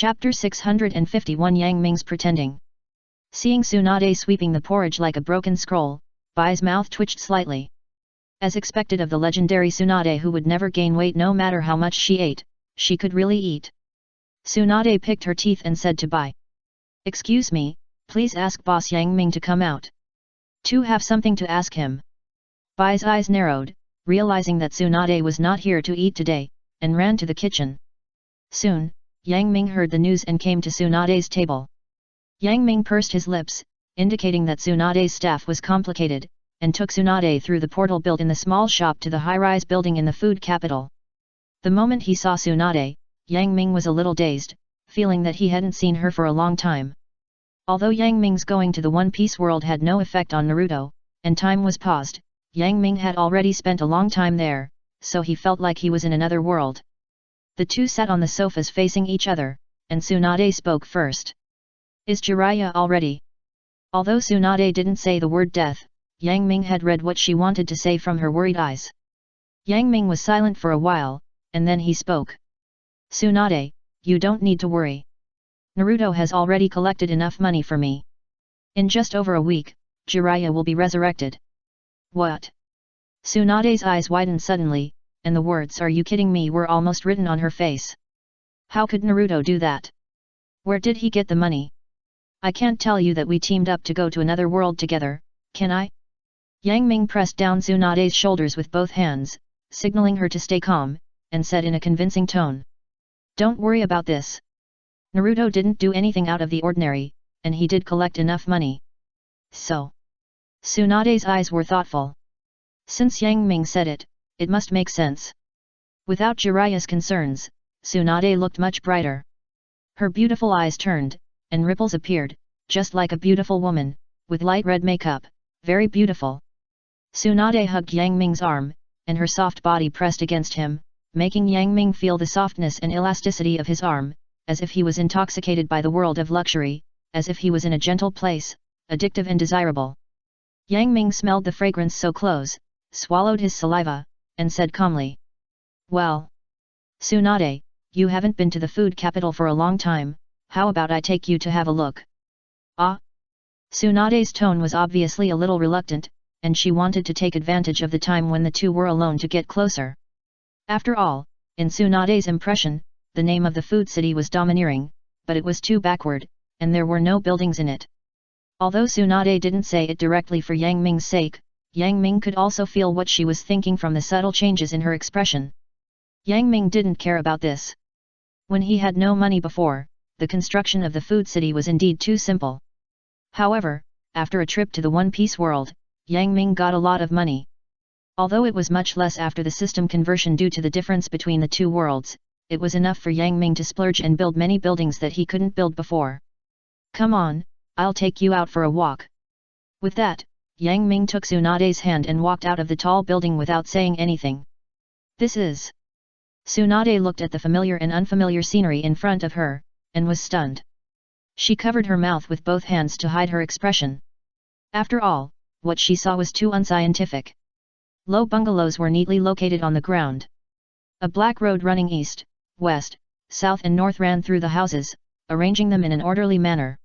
Chapter 651 Yang Ming's Pretending. Seeing Tsunade sweeping the porridge like a broken scroll, Bai's mouth twitched slightly. As expected of the legendary Tsunade who would never gain weight no matter how much she ate, she could really eat. Tsunade picked her teeth and said to Bai. "Excuse me, please ask Boss Yang Ming to come out. To have something to ask him." Bai's eyes narrowed, realizing that Tsunade was not here to eat today, and ran to the kitchen. Soon, Yang Ming heard the news and came to Tsunade's table. Yang Ming pursed his lips, indicating that Tsunade's staff was complicated, and took Tsunade through the portal built in the small shop to the high-rise building in the food capital. The moment he saw Tsunade, Yang Ming was a little dazed, feeling that he hadn't seen her for a long time. Although Yang Ming's going to the One Piece world had no effect on Naruto, and time was paused, Yang Ming had already spent a long time there, so he felt like he was in another world. The two sat on the sofas facing each other, and Tsunade spoke first. "Is Jiraiya all ready?" Although Tsunade didn't say the word death, Yang Ming had read what she wanted to say from her worried eyes. Yang Ming was silent for a while, and then he spoke. "Tsunade, you don't need to worry. Naruto has already collected enough money for me. In just over a week, Jiraiya will be resurrected." "What?" Tsunade's eyes widened suddenly, and the words "Are you kidding me?" were almost written on her face. How could Naruto do that? Where did he get the money? "I can't tell you that we teamed up to go to another world together, can I?" Yang Ming pressed down Tsunade's shoulders with both hands, signaling her to stay calm, and said in a convincing tone. "Don't worry about this. Naruto didn't do anything out of the ordinary, and he did collect enough money." "So?" Tsunade's eyes were thoughtful. Since Yang Ming said it, it must make sense. Without Jiraiya's concerns, Tsunade looked much brighter. Her beautiful eyes turned, and ripples appeared, just like a beautiful woman, with light red makeup, very beautiful. Tsunade hugged Yang Ming's arm, and her soft body pressed against him, making Yang Ming feel the softness and elasticity of his arm, as if he was intoxicated by the world of luxury, as if he was in a gentle place, addictive and desirable. Yang Ming smelled the fragrance so close, swallowed his saliva, and said calmly. "Well, Tsunade, you haven't been to the food capital for a long time, how about I take you to have a look?" "Ah?" Tsunade's tone was obviously a little reluctant, and she wanted to take advantage of the time when the two were alone to get closer. After all, in Tsunade's impression, the name of the food city was domineering, but it was too backward, and there were no buildings in it. Although Tsunade didn't say it directly for Yang Ming's sake, Yang Ming could also feel what she was thinking from the subtle changes in her expression. Yang Ming didn't care about this. When he had no money before, the construction of the food city was indeed too simple. However, after a trip to the One Piece world, Yang Ming got a lot of money. Although it was much less after the system conversion due to the difference between the two worlds, it was enough for Yang Ming to splurge and build many buildings that he couldn't build before. "Come on, I'll take you out for a walk." With that, Yang Ming took Tsunade's hand and walked out of the tall building without saying anything. "This is..." Tsunade looked at the familiar and unfamiliar scenery in front of her, and was stunned. She covered her mouth with both hands to hide her expression. After all, what she saw was too unscientific. Low bungalows were neatly located on the ground. A black road running east, west, south and north ran through the houses, arranging them in an orderly manner.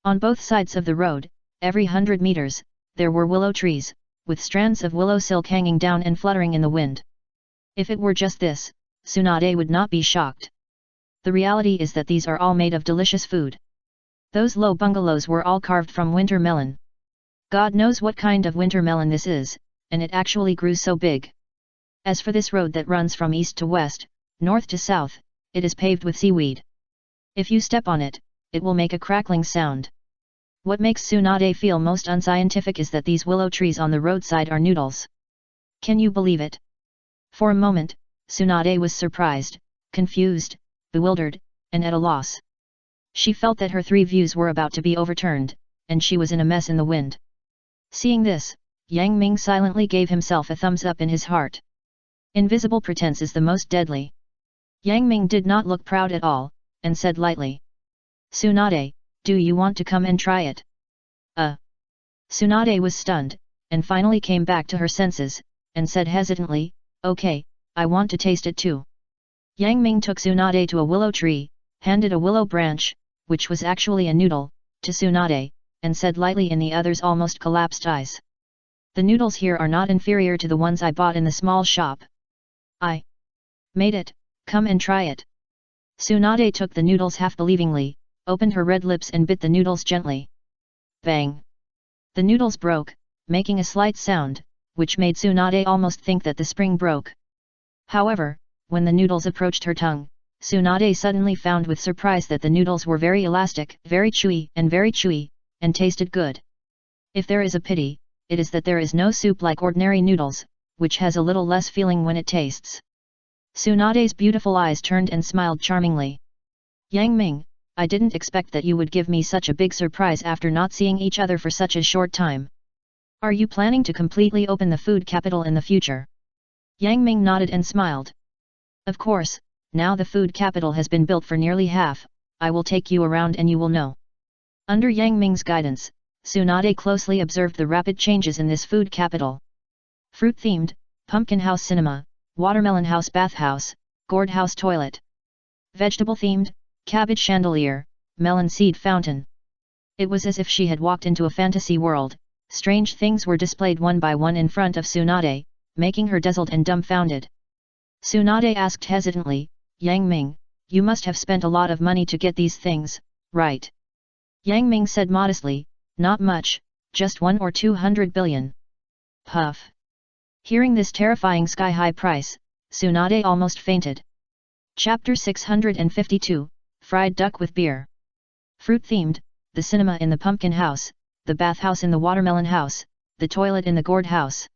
On both sides of the road, every 100 meters, there were willow trees, with strands of willow silk hanging down and fluttering in the wind. If it were just this, Tsunade would not be shocked. The reality is that these are all made of delicious food. Those low bungalows were all carved from winter melon. God knows what kind of winter melon this is, and it actually grew so big. As for this road that runs from east to west, north to south, it is paved with seaweed. If you step on it, it will make a crackling sound. What makes Tsunade feel most unscientific is that these willow trees on the roadside are noodles. Can you believe it? For a moment, Tsunade was surprised, confused, bewildered, and at a loss. She felt that her three views were about to be overturned, and she was in a mess in the wind. Seeing this, Yang Ming silently gave himself a thumbs up in his heart. Invisible pretense is the most deadly. Yang Ming did not look proud at all, and said lightly. "Tsunade, do you want to come and try it?" Tsunade was stunned, and finally came back to her senses, and said hesitantly, "Okay, I want to taste it too." Yang Ming took Tsunade to a willow tree, handed a willow branch, which was actually a noodle, to Tsunade, and said lightly in the other's almost collapsed eyes. The noodles here are not inferior to the ones I bought in the small shop. I made it, come and try it. Tsunade took the noodles half-believingly, opened her red lips and bit the noodles gently. Bang! The noodles broke, making a slight sound, which made Tsunade almost think that the spring broke. However, when the noodles approached her tongue, Tsunade suddenly found with surprise that the noodles were very elastic, very chewy, and tasted good. If there is a pity, it is that there is no soup like ordinary noodles, which has a little less feeling when it tastes. Tsunade's beautiful eyes turned and smiled charmingly. Yang Ming, I didn't expect that you would give me such a big surprise after not seeing each other for such a short time. Are you planning to completely open the food capital in the future? Yang Ming nodded and smiled. Of course, now the food capital has been built for nearly half, I will take you around and you will know. Under Yang Ming's guidance, Tsunade closely observed the rapid changes in this food capital. Fruit-themed, pumpkin house cinema, watermelon house bathhouse, gourd house toilet. Vegetable-themed, cabbage chandelier, melon seed fountain. It was as if she had walked into a fantasy world. Strange things were displayed one by one in front of Tsunade, making her dazzled and dumbfounded. Tsunade asked hesitantly, Yang Ming, you must have spent a lot of money to get these things, right? Yang Ming said modestly, not much, just 1 or 200 billion. Puff. Hearing this terrifying sky-high price, Tsunade almost fainted. Chapter 652, Fried Duck with Beer. Fruit-themed, the cinema in the pumpkin house, the bathhouse in the watermelon house, the toilet in the gourd house.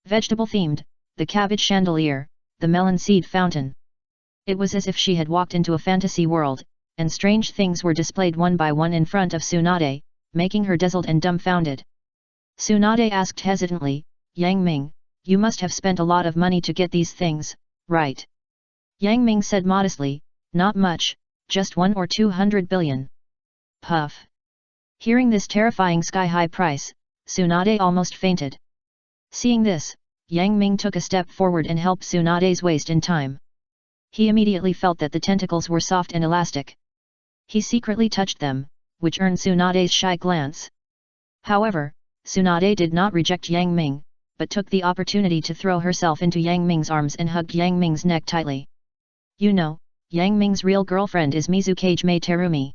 Vegetable-themed, the cabbage chandelier, the melon seed fountain. It was as if she had walked into a fantasy world, and strange things were displayed one by one in front of Tsunade, making her dazzled and dumbfounded. Tsunade asked hesitantly, Yang Ming, you must have spent a lot of money to get these things, right? Yang Ming said modestly, not much, just 1 or 200 billion. Puff. Hearing this terrifying sky-high price, Tsunade almost fainted. Seeing this, Yang Ming took a step forward and helped Tsunade's waist in time. He immediately felt that the tentacles were soft and elastic. He secretly touched them, which earned Tsunade's shy glance. However, Tsunade did not reject Yang Ming, but took the opportunity to throw herself into Yang Ming's arms and hugged Yang Ming's neck tightly. You know, Yang Ming's real girlfriend is Mizukage Mei Terumi.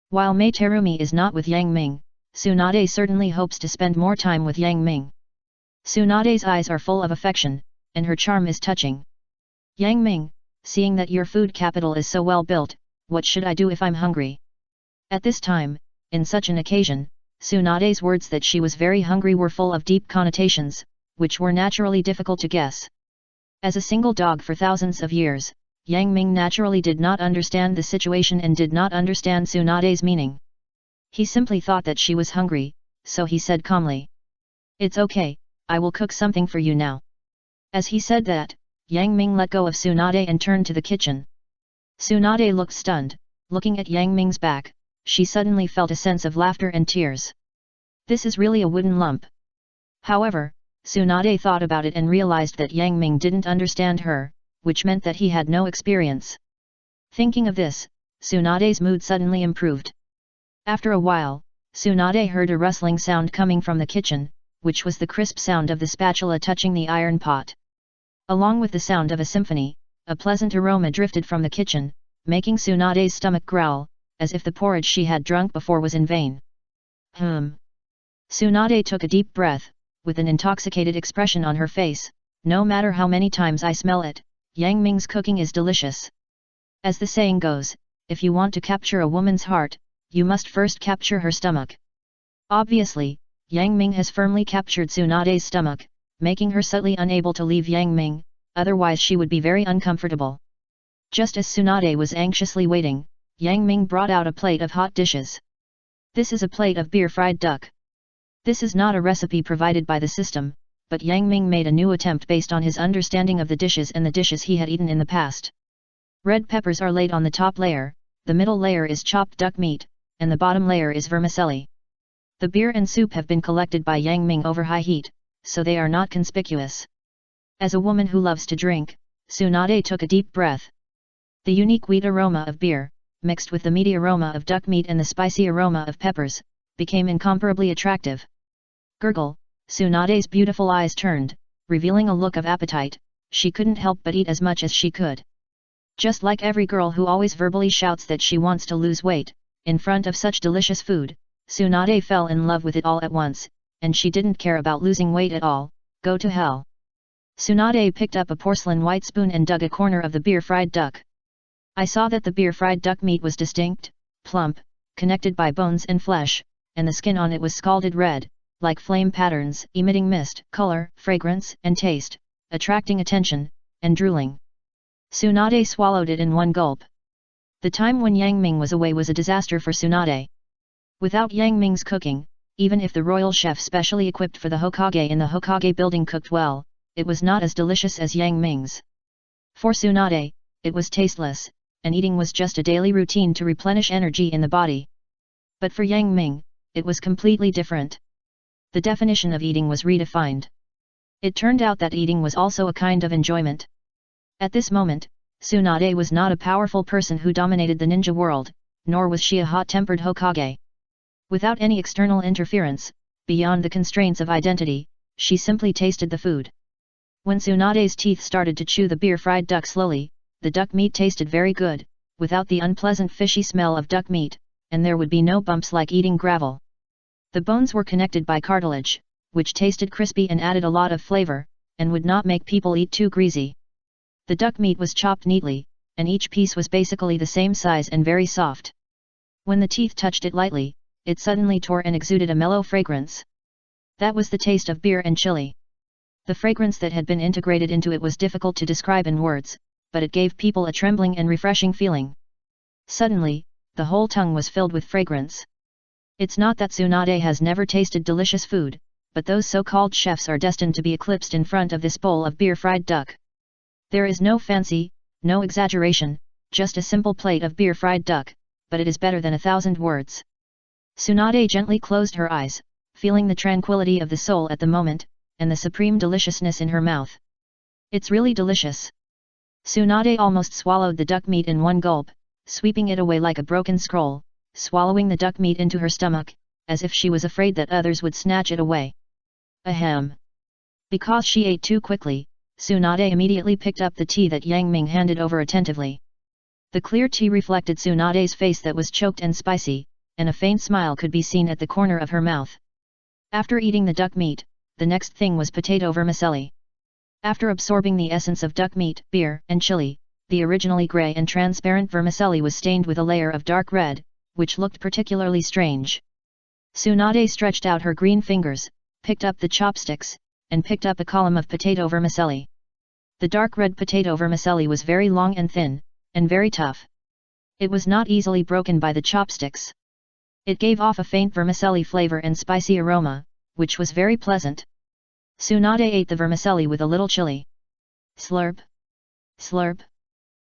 While Mei Terumi is not with Yang Ming, Tsunade certainly hopes to spend more time with Yang Ming. Tsunade's eyes are full of affection, and her charm is touching. Yang Ming, seeing that your food capital is so well built, what should I do if I'm hungry? At this time, in such an occasion, Tsunade's words that she was very hungry were full of deep connotations, which were naturally difficult to guess. As a single dog for thousands of years, Yang Ming naturally did not understand the situation and did not understand Tsunade's meaning. He simply thought that she was hungry, so he said calmly, It's okay, I will cook something for you now. As he said that, Yang Ming let go of Tsunade and turned to the kitchen. Tsunade looked stunned, looking at Yang Ming's back, she suddenly felt a sense of laughter and tears. This is really a wooden lump. However, Tsunade thought about it and realized that Yang Ming didn't understand her, which meant that he had no experience. Thinking of this, Tsunade's mood suddenly improved. After a while, Tsunade heard a rustling sound coming from the kitchen, which was the crisp sound of the spatula touching the iron pot. Along with the sound of a symphony, a pleasant aroma drifted from the kitchen, making Tsunade's stomach growl, as if the porridge she had drunk before was in vain. Tsunade took a deep breath, with an intoxicated expression on her face. No matter how many times I smell it, Yang Ming's cooking is delicious. As the saying goes, if you want to capture a woman's heart, you must first capture her stomach. Obviously, Yang Ming has firmly captured Tsunade's stomach, making her subtly unable to leave Yang Ming, otherwise she would be very uncomfortable. Just as Tsunade was anxiously waiting, Yang Ming brought out a plate of hot dishes. This is a plate of beer fried duck. This is not a recipe provided by the system, but Yang Ming made a new attempt based on his understanding of the dishes and the dishes he had eaten in the past. Red peppers are laid on the top layer, the middle layer is chopped duck meat, and the bottom layer is vermicelli. The beer and soup have been collected by Yang Ming over high heat, so they are not conspicuous. As a woman who loves to drink, Tsunade took a deep breath. The unique wheat aroma of beer, mixed with the meaty aroma of duck meat and the spicy aroma of peppers, became incomparably attractive. Gurgle, Tsunade's beautiful eyes turned, revealing a look of appetite. She couldn't help but eat as much as she could. Just like every girl who always verbally shouts that she wants to lose weight, in front of such delicious food, Tsunade fell in love with it all at once, and she didn't care about losing weight at all. Go to hell. Tsunade picked up a porcelain white spoon and dug a corner of the beer-fried duck. I saw that the beer-fried duck meat was distinct, plump, connected by bones and flesh, and the skin on it was scalded red, like flame patterns, emitting mist, color, fragrance, and taste, attracting attention, and drooling. Tsunade swallowed it in one gulp. The time when Yang Ming was away was a disaster for Tsunade. Without Yang Ming's cooking, even if the royal chef specially equipped for the Hokage in the Hokage building cooked well, it was not as delicious as Yang Ming's. For Tsunade, it was tasteless, and eating was just a daily routine to replenish energy in the body. But for Yang Ming, it was completely different. The definition of eating was redefined. It turned out that eating was also a kind of enjoyment. At this moment, Tsunade was not a powerful person who dominated the ninja world, nor was she a hot-tempered Hokage. Without any external interference, beyond the constraints of identity, she simply tasted the food. When Tsunade's teeth started to chew the beer-fried duck slowly, the duck meat tasted very good, without the unpleasant fishy smell of duck meat, and there would be no bumps like eating gravel. The bones were connected by cartilage, which tasted crispy and added a lot of flavor, and would not make people eat too greasy. The duck meat was chopped neatly, and each piece was basically the same size and very soft. When the teeth touched it lightly, it suddenly tore and exuded a mellow fragrance. That was the taste of beer and chili. The fragrance that had been integrated into it was difficult to describe in words, but it gave people a trembling and refreshing feeling. Suddenly, the whole tongue was filled with fragrance. It's not that Tsunade has never tasted delicious food, but those so-called chefs are destined to be eclipsed in front of this bowl of beer-fried duck. There is no fancy, no exaggeration, just a simple plate of beer-fried duck, but it is better than 1,000 words. Tsunade gently closed her eyes, feeling the tranquility of the soul at the moment, and the supreme deliciousness in her mouth. It's really delicious. Tsunade almost swallowed the duck meat in one gulp, sweeping it away like a broken scroll, swallowing the duck meat into her stomach, as if she was afraid that others would snatch it away. Ahem. Because she ate too quickly, Tsunade immediately picked up the tea that Yang Ming handed over attentively. The clear tea reflected Tsunade's face that was choked and spicy, and a faint smile could be seen at the corner of her mouth. After eating the duck meat, the next thing was potato vermicelli. After absorbing the essence of duck meat, beer, and chili, the originally grey and transparent vermicelli was stained with a layer of dark red, which looked particularly strange. Tsunade stretched out her green fingers, picked up the chopsticks, and picked up a column of potato vermicelli. The dark red potato vermicelli was very long and thin, and very tough. It was not easily broken by the chopsticks. It gave off a faint vermicelli flavor and spicy aroma, which was very pleasant. Tsunade ate the vermicelli with a little chili. Slurp. Slurp.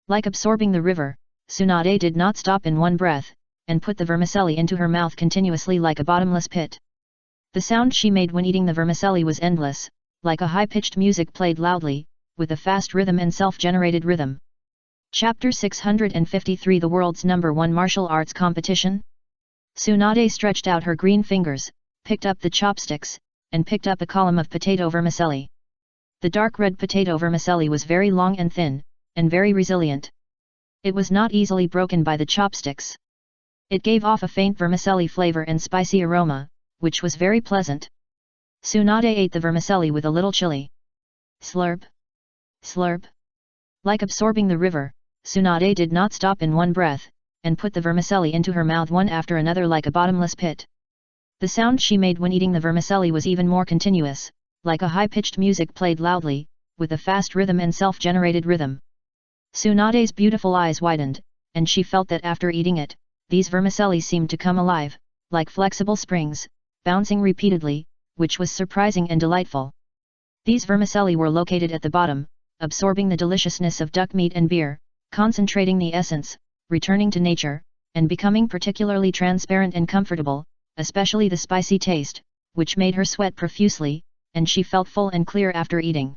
Like absorbing the river, Tsunade did not stop in one breath, and put the vermicelli into her mouth continuously like a bottomless pit. The sound she made when eating the vermicelli was endless, like a high-pitched music played loudly, with a fast rhythm and self-generated rhythm. Chapter 653 The World's #1 Martial Arts Competition? Tsunade stretched out her green fingers, picked up the chopsticks, and picked up a column of potato vermicelli. The dark red potato vermicelli was very long and thin, and very resilient. It was not easily broken by the chopsticks. It gave off a faint vermicelli flavor and spicy aroma, which was very pleasant. Tsunade ate the vermicelli with a little chili. Slurp. Slurp. Like absorbing the river, Tsunade did not stop in one breath, and put the vermicelli into her mouth one after another like a bottomless pit. The sound she made when eating the vermicelli was even more continuous, like a high-pitched music played loudly, with a fast rhythm and self-generated rhythm. Tsunade's beautiful eyes widened, and she felt that after eating it, these vermicelli seemed to come alive, like flexible springs, bouncing repeatedly, which was surprising and delightful. These vermicelli were located at the bottom, absorbing the deliciousness of duck meat and beer, concentrating the essence, returning to nature, and becoming particularly transparent and comfortable, especially the spicy taste, which made her sweat profusely, and she felt full and clear after eating.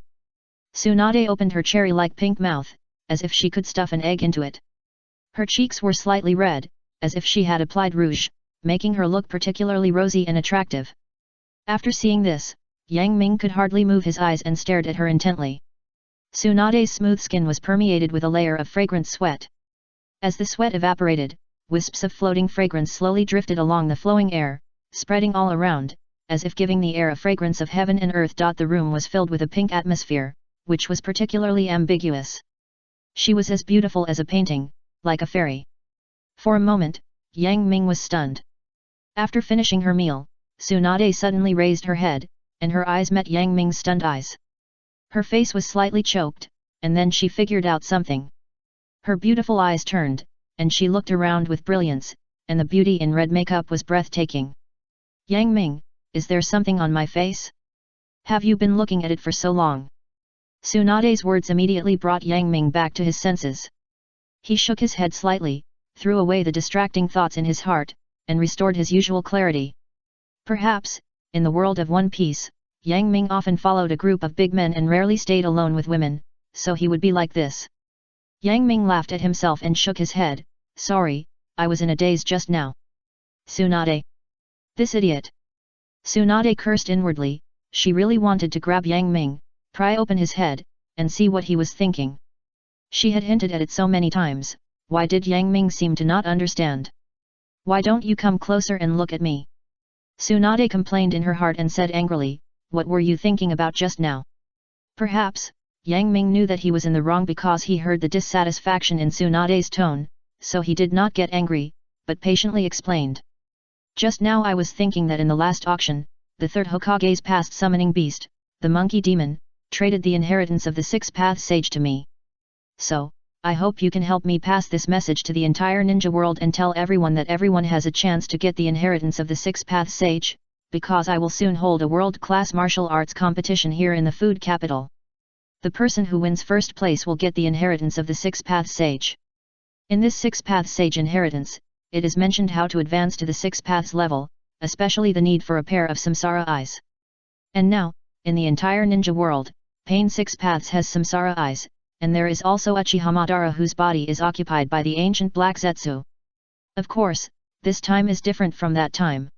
Tsunade opened her cherry-like pink mouth, as if she could stuff an egg into it. Her cheeks were slightly red, as if she had applied rouge, making her look particularly rosy and attractive. After seeing this, Yang Ming could hardly move his eyes and stared at her intently. Tsunade's smooth skin was permeated with a layer of fragrant sweat. As the sweat evaporated, wisps of floating fragrance slowly drifted along the flowing air, spreading all around, as if giving the air a fragrance of heaven and earth. The room was filled with a pink atmosphere, which was particularly ambiguous. She was as beautiful as a painting, like a fairy. For a moment, Yang Ming was stunned. After finishing her meal, Tsunade suddenly raised her head, and her eyes met Yang Ming's stunned eyes. Her face was slightly choked, and then she figured out something. Her beautiful eyes turned, and she looked around with brilliance, and the beauty in red makeup was breathtaking. Yang Ming, is there something on my face? Have you been looking at it for so long? Tsunade's words immediately brought Yang Ming back to his senses. He shook his head slightly, threw away the distracting thoughts in his heart, and restored his usual clarity. Perhaps, in the world of One Piece, Yang Ming often followed a group of big men and rarely stayed alone with women, so he would be like this. Yang Ming laughed at himself and shook his head. Sorry, I was in a daze just now. Tsunade. This idiot. Tsunade cursed inwardly. She really wanted to grab Yang Ming, pry open his head, and see what he was thinking. She had hinted at it so many times. Why did Yang Ming seem to not understand? Why don't you come closer and look at me? Tsunade complained in her heart and said angrily, what were you thinking about just now? Perhaps, Yang Ming knew that he was in the wrong because he heard the dissatisfaction in Tsunade's tone, so he did not get angry, but patiently explained. Just now I was thinking that in the last auction, the third Hokage's past summoning beast, the monkey demon, traded the inheritance of the six-path sage to me. So, I hope you can help me pass this message to the entire ninja world and tell everyone that everyone has a chance to get the inheritance of the six-path sage, because I will soon hold a world-class martial arts competition here in the food capital. The person who wins first place will get the inheritance of the six-path sage. In this six-path sage inheritance, it is mentioned how to advance to the six paths level, especially the need for a pair of samsara eyes. And now, in the entire ninja world, Pain Six Paths has samsara eyes, and there is also Uchiha Madara whose body is occupied by the ancient Black Zetsu. Of course, this time is different from that time.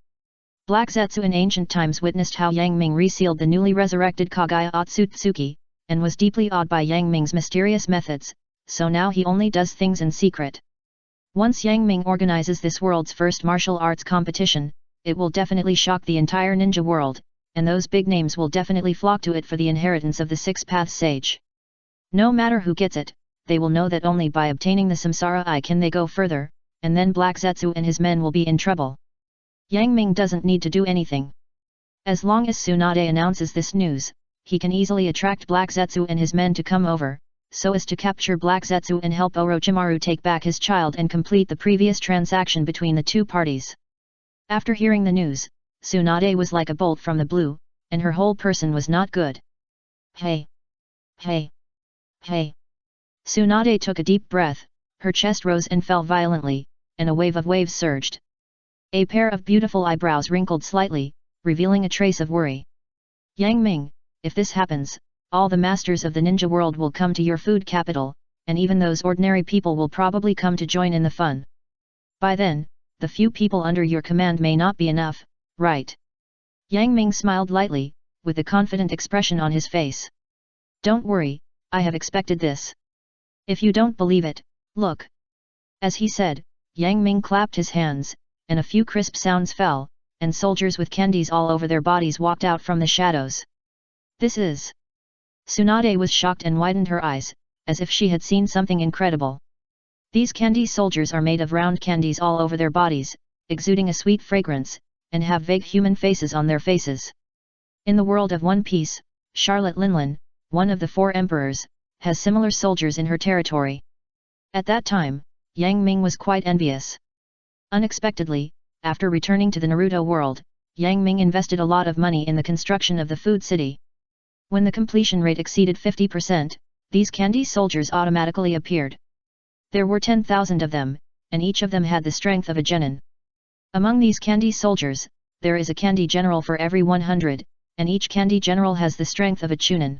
Black Zetsu in ancient times witnessed how Yang Ming resealed the newly resurrected Kagaya Otsutsuki, and was deeply awed by Yang Ming's mysterious methods, so now he only does things in secret. Once Yang Ming organizes this world's first martial arts competition, it will definitely shock the entire ninja world, and those big names will definitely flock to it for the inheritance of the six-path sage. No matter who gets it, they will know that only by obtaining the samsara eye can they go further, and then Black Zetsu and his men will be in trouble. Yang Ming doesn't need to do anything. As long as Tsunade announces this news, he can easily attract Black Zetsu and his men to come over, so as to capture Black Zetsu and help Orochimaru take back his child and complete the previous transaction between the two parties. After hearing the news, Tsunade was like a bolt from the blue, and her whole person was not good. Hey! Hey! Hey! Tsunade took a deep breath, her chest rose and fell violently, and a wave of waves surged. A pair of beautiful eyebrows wrinkled slightly, revealing a trace of worry. Yang Ming, if this happens, all the masters of the ninja world will come to your food capital, and even those ordinary people will probably come to join in the fun. By then, the few people under your command may not be enough, right? Yang Ming smiled lightly, with a confident expression on his face. Don't worry, I have expected this. If you don't believe it, look. As he said, Yang Ming clapped his hands, and a few crisp sounds fell, and soldiers with candies all over their bodies walked out from the shadows. This is... Tsunade was shocked and widened her eyes, as if she had seen something incredible. These candy soldiers are made of round candies all over their bodies, exuding a sweet fragrance, and have vague human faces on their faces. In the world of One Piece, Charlotte Linlin, one of the four emperors, has similar soldiers in her territory. At that time, Yang Ming was quite envious. Unexpectedly, after returning to the Naruto world, Yang Ming invested a lot of money in the construction of the food city. When the completion rate exceeded 50%, these candy soldiers automatically appeared. There were 10,000 of them, and each of them had the strength of a genin. Among these candy soldiers, there is a candy general for every 100, and each candy general has the strength of a chunin.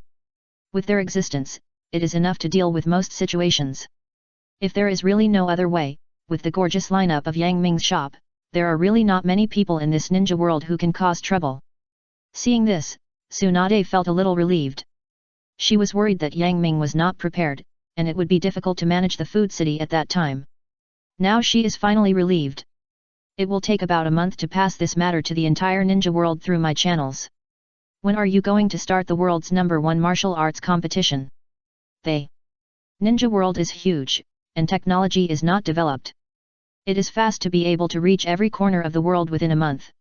With their existence, it is enough to deal with most situations. If there is really no other way, with the gorgeous lineup of Yang Ming's shop, there are really not many people in this ninja world who can cause trouble. Seeing this, Tsunade felt a little relieved. She was worried that Yang Ming was not prepared, and it would be difficult to manage the food city at that time. Now she is finally relieved. It will take about a month to pass this matter to the entire ninja world through my channels. When are you going to start the world's #1 martial arts competition? The ninja world is huge, and technology is not developed. It is fast to be able to reach every corner of the world within a month.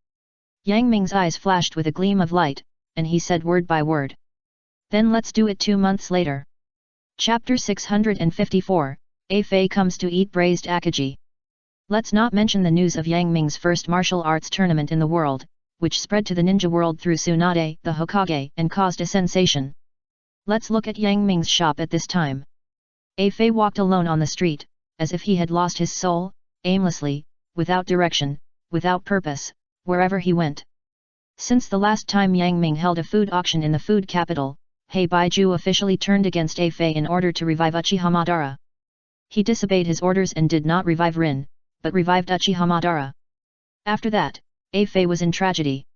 Yang Ming's eyes flashed with a gleam of light, and he said word by word. Then let's do it 2 months later. Chapter 654, A Fei comes to eat braised akaji. Let's not mention the news of Yang Ming's first martial arts tournament in the world, which spread to the ninja world through Tsunade, the Hokage, and caused a sensation. Let's look at Yang Ming's shop at this time. A Fei walked alone on the street, as if he had lost his soul, aimlessly, without direction, without purpose, wherever he went. Since the last time Yang Ming held a food auction in the food capital, Hei Baiju officially turned against A Fei in order to revive Uchiha Madara. He disobeyed his orders and did not revive Rin, but revived Uchiha Madara. After that, A Fei was in tragedy.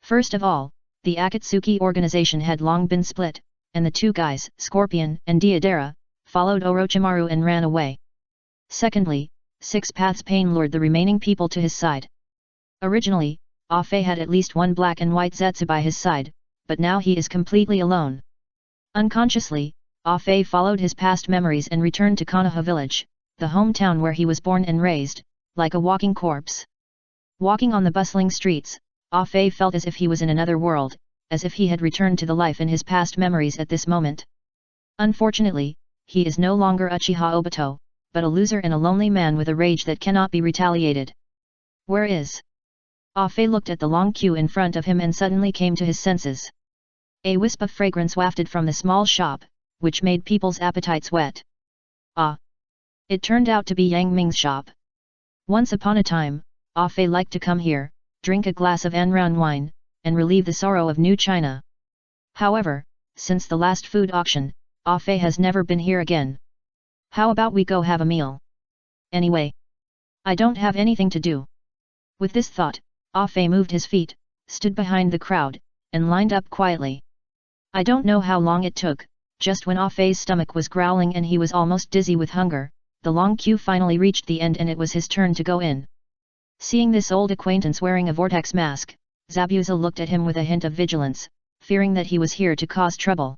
First of all, the Akatsuki organization had long been split, and the two guys, Scorpion and Deidara, followed Orochimaru and ran away. Secondly, Six Paths Pain lured the remaining people to his side. Originally, A Fei had at least one black and white Zetsu by his side, but now he is completely alone. Unconsciously, A Fei followed his past memories and returned to Konoha village, the hometown where he was born and raised, like a walking corpse. Walking on the bustling streets, A Fei felt as if he was in another world, as if he had returned to the life in his past memories at this moment. Unfortunately, he is no longer Uchiha Obito, but a loser and a lonely man with a rage that cannot be retaliated. Where is? A Fei looked at the long queue in front of him and suddenly came to his senses. A wisp of fragrance wafted from the small shop, which made people's appetites wet. Ah! It turned out to be Yang Ming's shop. Once upon a time, A Fei liked to come here, drink a glass of Anran wine, and relieve the sorrow of New China. However, since the last food auction, A Fei has never been here again. How about we go have a meal? Anyway, I don't have anything to do. With this thought, A Fei moved his feet, stood behind the crowd, and lined up quietly. I don't know how long it took, just when A Fei's stomach was growling and he was almost dizzy with hunger, the long queue finally reached the end and it was his turn to go in. Seeing this old acquaintance wearing a vortex mask, Zabuza looked at him with a hint of vigilance, fearing that he was here to cause trouble.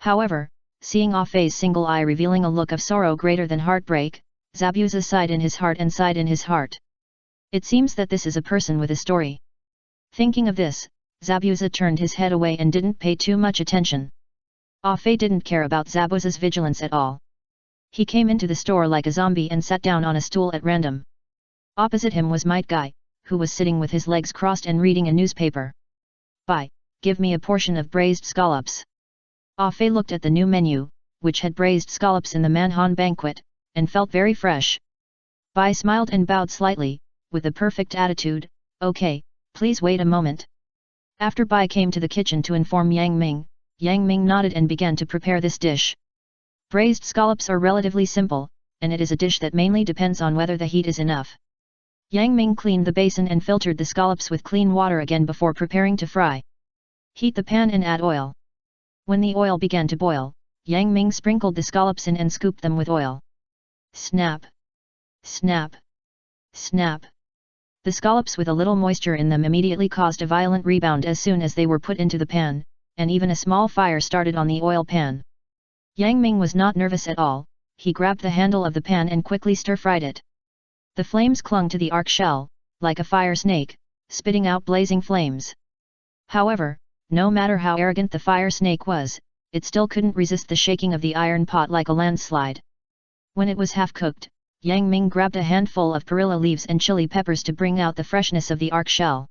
However, seeing A Fei's single eye revealing a look of sorrow greater than heartbreak, Zabuza sighed in his heart and sighed in his heart. It seems that this is a person with a story. Thinking of this, Zabuza turned his head away and didn't pay too much attention. A Fei didn't care about Zabuza's vigilance at all. He came into the store like a zombie and sat down on a stool at random. Opposite him was Might Guy, who was sitting with his legs crossed and reading a newspaper. "Bye, give me a portion of braised scallops." A Fei looked at the new menu, which had braised scallops in the Manhan banquet, and felt very fresh. Bai smiled and bowed slightly, with a perfect attitude. "Okay, please wait a moment." After Bai came to the kitchen to inform Yang Ming nodded and began to prepare this dish. Braised scallops are relatively simple, and it is a dish that mainly depends on whether the heat is enough. Yang Ming cleaned the basin and filtered the scallops with clean water again before preparing to fry. Heat the pan and add oil. When the oil began to boil, Yang Ming sprinkled the scallops in and scooped them with oil. Snap! Snap! Snap! The scallops with a little moisture in them immediately caused a violent rebound as soon as they were put into the pan, and even a small fire started on the oil pan. Yang Ming was not nervous at all, he grabbed the handle of the pan and quickly stir-fried it. The flames clung to the arc shell, like a fire snake, spitting out blazing flames. However, no matter how arrogant the fire snake was, it still couldn't resist the shaking of the iron pot like a landslide. When it was half-cooked, Yang Ming grabbed a handful of perilla leaves and chili peppers to bring out the freshness of the arc shell.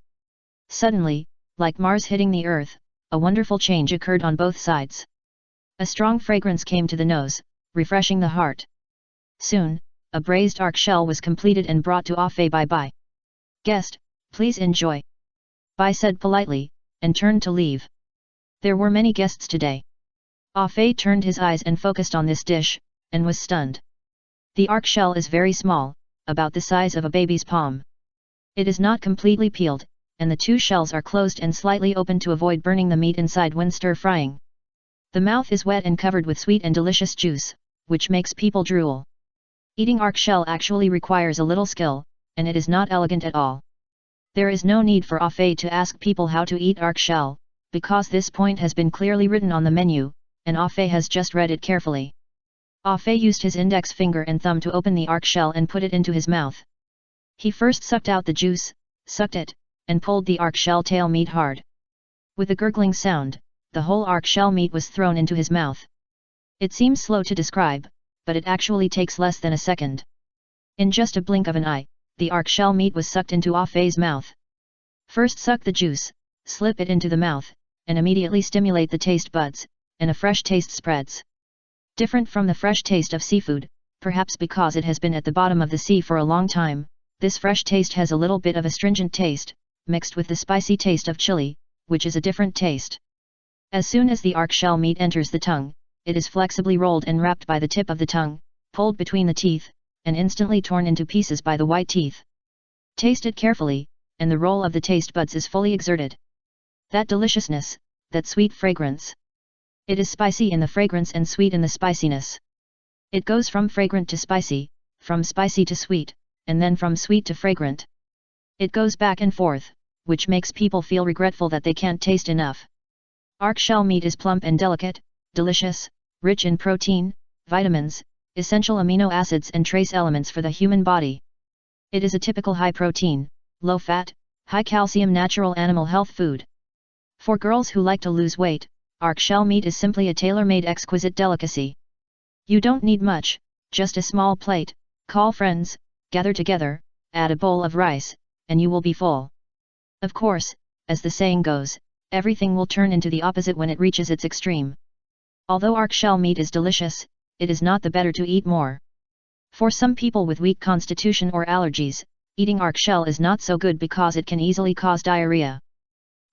Suddenly, like Mars hitting the earth, a wonderful change occurred on both sides. A strong fragrance came to the nose, refreshing the heart. Soon, a braised arc shell was completed and brought to A Fei by Bai. "Guest, please enjoy," Bai said politely, and turned to leave. There were many guests today. A Fei turned his eyes and focused on this dish, and was stunned. The arc shell is very small, about the size of a baby's palm. It is not completely peeled, and the two shells are closed and slightly open to avoid burning the meat inside when stir-frying. The mouth is wet and covered with sweet and delicious juice, which makes people drool. Eating arc shell actually requires a little skill, and it is not elegant at all. There is no need for Afe to ask people how to eat arc shell, because this point has been clearly written on the menu, and Afe has just read it carefully. Afe used his index finger and thumb to open the arc shell and put it into his mouth. He first sucked out the juice, sucked it, and pulled the arc shell tail meat hard. With a gurgling sound, the whole arc shell meat was thrown into his mouth. It seems slow to describe, but it actually takes less than a second. In just a blink of an eye, the arc shell meat was sucked into Afe's mouth. First suck the juice, slip it into the mouth, and immediately stimulate the taste buds, and a fresh taste spreads. Different from the fresh taste of seafood, perhaps because it has been at the bottom of the sea for a long time, this fresh taste has a little bit of astringent taste, mixed with the spicy taste of chili, which is a different taste. As soon as the arc shell meat enters the tongue, it is flexibly rolled and wrapped by the tip of the tongue, pulled between the teeth, and instantly torn into pieces by the white teeth. Taste it carefully, and the role of the taste buds is fully exerted. That deliciousness, that sweet fragrance. It is spicy in the fragrance and sweet in the spiciness. It goes from fragrant to spicy, from spicy to sweet, and then from sweet to fragrant. It goes back and forth, which makes people feel regretful that they can't taste enough. Arc shell meat is plump and delicate, delicious, rich in protein, vitamins, essential amino acids and trace elements for the human body. It is a typical high-protein, low-fat, high-calcium natural animal health food. For girls who like to lose weight, arc shell meat is simply a tailor-made exquisite delicacy. You don't need much, just a small plate, call friends, gather together, add a bowl of rice, and you will be full. Of course, as the saying goes, everything will turn into the opposite when it reaches its extreme. Although arc shell meat is delicious, it is not the better to eat more. For some people with weak constitution or allergies, eating arc shell is not so good because it can easily cause diarrhea.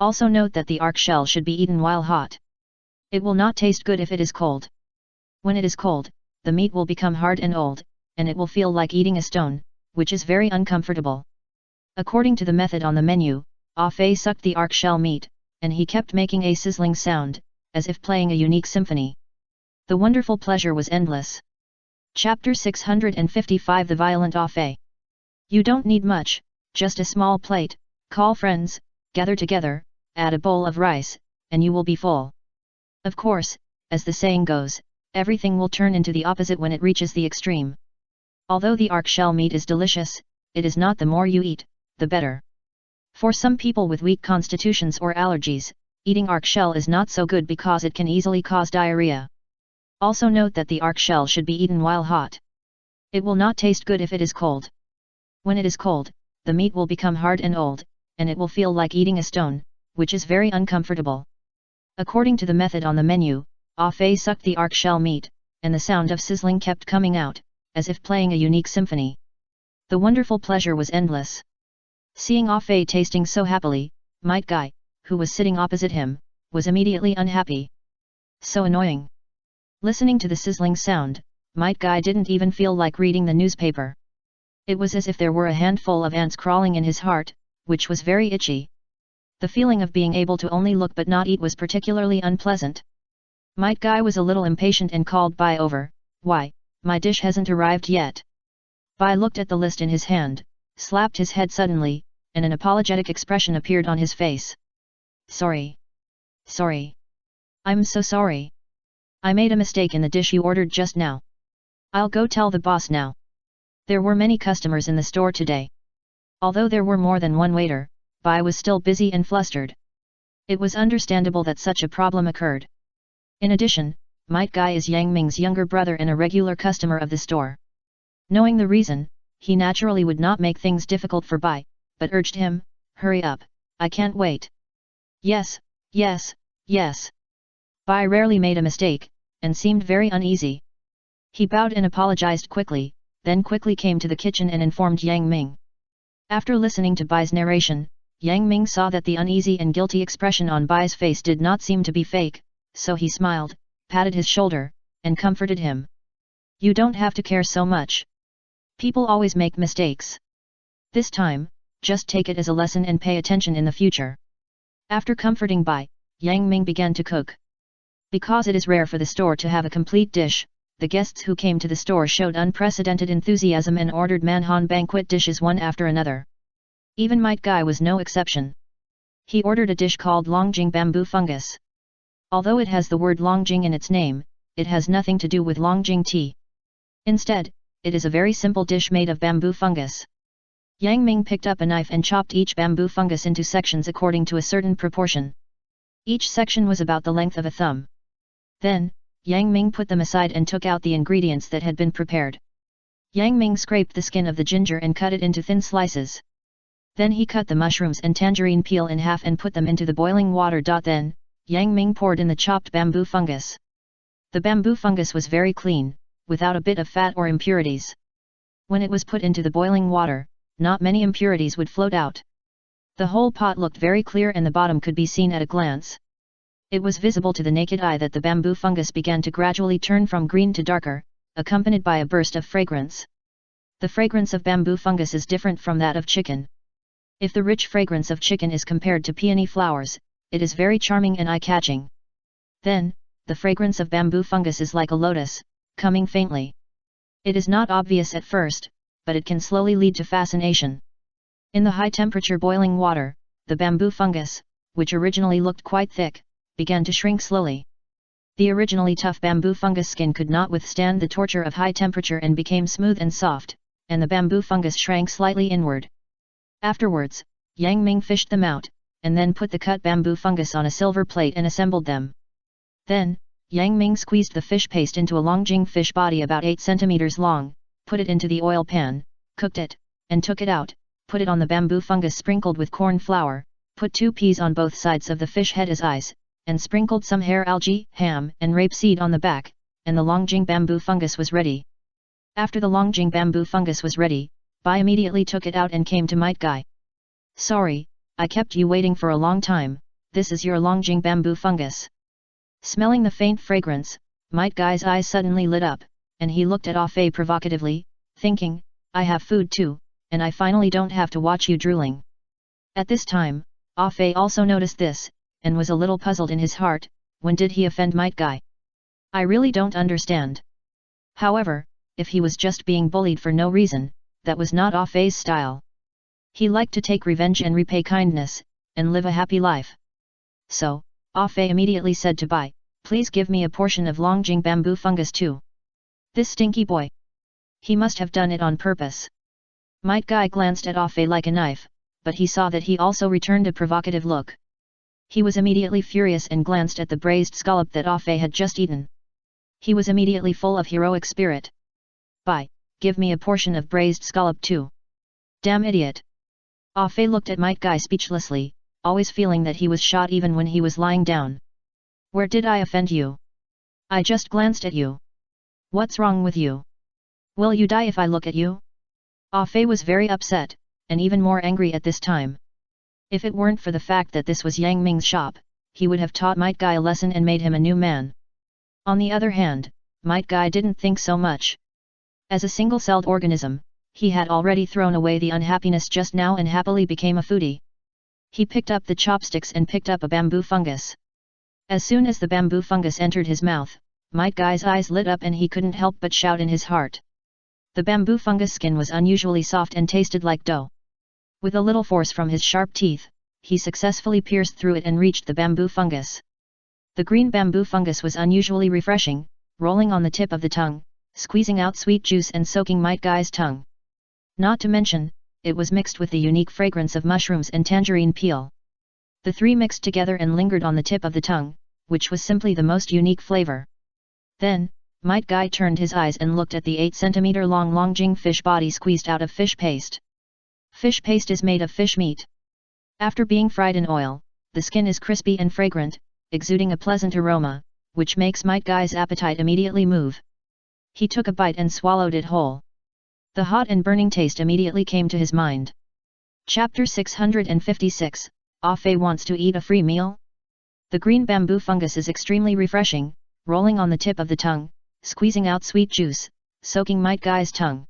Also note that the arc shell should be eaten while hot. It will not taste good if it is cold. When it is cold, the meat will become hard and old, and it will feel like eating a stone, which is very uncomfortable. According to the method on the menu, Afe sucked the arc shell meat, and he kept making a sizzling sound, as if playing a unique symphony. The wonderful pleasure was endless. Chapter 655 The Violent Afe. You don't need much, just a small plate, call friends, gather together, add a bowl of rice, and you will be full. Of course, as the saying goes, everything will turn into the opposite when it reaches the extreme. Although the arc shell meat is delicious, it is not the more you eat, the better. For some people with weak constitutions or allergies, eating arc shell is not so good because it can easily cause diarrhea. Also note that the arc shell should be eaten while hot. It will not taste good if it is cold. When it is cold, the meat will become hard and old, and it will feel like eating a stone, which is very uncomfortable. According to the method on the menu, Afe sucked the arc shell meat, and the sound of sizzling kept coming out, as if playing a unique symphony. The wonderful pleasure was endless. Seeing Afe tasting so happily, Might Guy, who was sitting opposite him, was immediately unhappy. So annoying. Listening to the sizzling sound, Might Guy didn't even feel like reading the newspaper. It was as if there were a handful of ants crawling in his heart, which was very itchy. The feeling of being able to only look but not eat was particularly unpleasant. Might Guy was a little impatient and called Bai over. Why, my dish hasn't arrived yet. Bai looked at the list in his hand, slapped his head suddenly, and an apologetic expression appeared on his face. Sorry. Sorry. I'm so sorry. I made a mistake in the dish you ordered just now. I'll go tell the boss now. There were many customers in the store today. Although there were more than one waiter, Bai was still busy and flustered. It was understandable that such a problem occurred. In addition, Might Guy is Yang Ming's younger brother and a regular customer of the store. Knowing the reason, he naturally would not make things difficult for Bai, but urged him, hurry up, I can't wait. Yes, yes, yes. Bai rarely made a mistake, and seemed very uneasy. He bowed and apologized quickly, then quickly came to the kitchen and informed Yang Ming. After listening to Bai's narration, Yang Ming saw that the uneasy and guilty expression on Bai's face did not seem to be fake, so he smiled, patted his shoulder, and comforted him. You don't have to care so much. People always make mistakes. This time, just take it as a lesson and pay attention in the future. After comforting Bai, Yang Ming began to cook. Because it is rare for the store to have a complete dish, the guests who came to the store showed unprecedented enthusiasm and ordered Manhan banquet dishes one after another. Even Might Guy was no exception. He ordered a dish called Longjing bamboo fungus. Although it has the word Longjing in its name, it has nothing to do with Longjing tea. Instead, it is a very simple dish made of bamboo fungus. Yang Ming picked up a knife and chopped each bamboo fungus into sections according to a certain proportion. Each section was about the length of a thumb. Then, Yang Ming put them aside and took out the ingredients that had been prepared. Yang Ming scraped the skin of the ginger and cut it into thin slices. Then he cut the mushrooms and tangerine peel in half and put them into the boiling water. Then, Yang Ming poured in the chopped bamboo fungus. The bamboo fungus was very clean, without a bit of fat or impurities. When it was put into the boiling water, not many impurities would float out. The whole pot looked very clear and the bottom could be seen at a glance. It was visible to the naked eye that the bamboo fungus began to gradually turn from green to darker, accompanied by a burst of fragrance. The fragrance of bamboo fungus is different from that of chicken. If the rich fragrance of chicken is compared to peony flowers, it is very charming and eye-catching. Then, the fragrance of bamboo fungus is like a lotus, coming faintly. It is not obvious at first, but it can slowly lead to fascination. In the high-temperature boiling water, the bamboo fungus, which originally looked quite thick, began to shrink slowly. The originally tough bamboo fungus skin could not withstand the torture of high temperature and became smooth and soft, and the bamboo fungus shrank slightly inward. Afterwards, Yang Ming fished them out, and then put the cut bamboo fungus on a silver plate and assembled them. Then, Yang Ming squeezed the fish paste into a Longjing fish body about 8 cm long, put it into the oil pan, cooked it, and took it out, put it on the bamboo fungus sprinkled with corn flour, put 2 peas on both sides of the fish head as eyes, and sprinkled some hair algae, ham, and rapeseed on the back, and the Longjing bamboo fungus was ready. After the Longjing bamboo fungus was ready, Bai immediately took it out and came to Might Guy. Sorry, I kept you waiting for a long time, this is your Longjing bamboo fungus. Smelling the faint fragrance, Might Guy's eyes suddenly lit up, and he looked at Ah Fei provocatively, thinking, I have food too, and I finally don't have to watch you drooling. At this time, Ah Fei also noticed this, and was a little puzzled in his heart, when did he offend Might Guy? I really don't understand. However, if he was just being bullied for no reason, that was not Ah Fei's style. He liked to take revenge and repay kindness, and live a happy life. So, Ah Fei immediately said to Bai, please give me a portion of Longjing bamboo fungus too. This stinky boy. He must have done it on purpose. Might Guy glanced at Ah Fei like a knife, but he saw that he also returned a provocative look. He was immediately furious and glanced at the braised scallop that Ah Fei had just eaten. He was immediately full of heroic spirit. Bai, give me a portion of braised scallop too. Damn idiot. Ah Fei looked at Might Guy speechlessly, always feeling that he was shot even when he was lying down. Where did I offend you? I just glanced at you. What's wrong with you? Will you die if I look at you? Ah Fei was very upset, and even more angry at this time. If it weren't for the fact that this was Yang Ming's shop, he would have taught Might Guy a lesson and made him a new man. On the other hand, Might Guy didn't think so much. As a single-celled organism, he had already thrown away the unhappiness just now and happily became a foodie. He picked up the chopsticks and picked up a bamboo fungus. As soon as the bamboo fungus entered his mouth, Might Guy's eyes lit up and he couldn't help but shout in his heart. The bamboo fungus skin was unusually soft and tasted like dough. With a little force from his sharp teeth, he successfully pierced through it and reached the bamboo fungus. The green bamboo fungus was unusually refreshing, rolling on the tip of the tongue, squeezing out sweet juice and soaking Might Guy's tongue. Not to mention, it was mixed with the unique fragrance of mushrooms and tangerine peel. The three mixed together and lingered on the tip of the tongue, which was simply the most unique flavor. Then, Might Guy turned his eyes and looked at the 8 cm long Longjing fish body squeezed out of fish paste. Fish paste is made of fish meat. After being fried in oil, the skin is crispy and fragrant, exuding a pleasant aroma, which makes Might Guy's appetite immediately move. He took a bite and swallowed it whole. The hot and burning taste immediately came to his mind. Chapter 656, Ah Fei wants to eat a free meal? The green bamboo fungus is extremely refreshing, rolling on the tip of the tongue, squeezing out sweet juice, soaking Might Guy's tongue.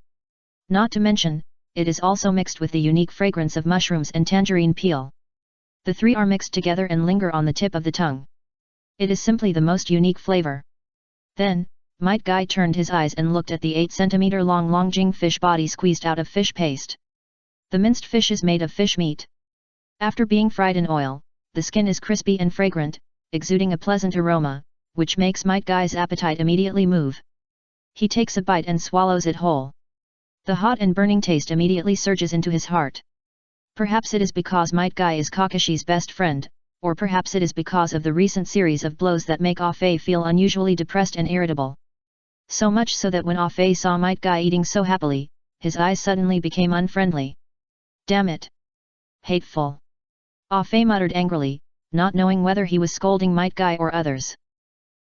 Not to mention, it is also mixed with the unique fragrance of mushrooms and tangerine peel. The three are mixed together and linger on the tip of the tongue. It is simply the most unique flavor. Then, Might Guy turned his eyes and looked at the 8 cm long Longjing fish body squeezed out of fish paste. The minced fish is made of fish meat. After being fried in oil, the skin is crispy and fragrant, exuding a pleasant aroma, which makes Might Guy's appetite immediately move. He takes a bite and swallows it whole. The hot and burning taste immediately surges into his heart. Perhaps it is because Might Guy is Kakashi's best friend, or perhaps it is because of the recent series of blows that make Ah-Fei feel unusually depressed and irritable. So much so that when Ah-Fei saw Might Guy eating so happily, his eyes suddenly became unfriendly. Damn it! Hateful! Ah-Fei muttered angrily, not knowing whether he was scolding Might Guy or others.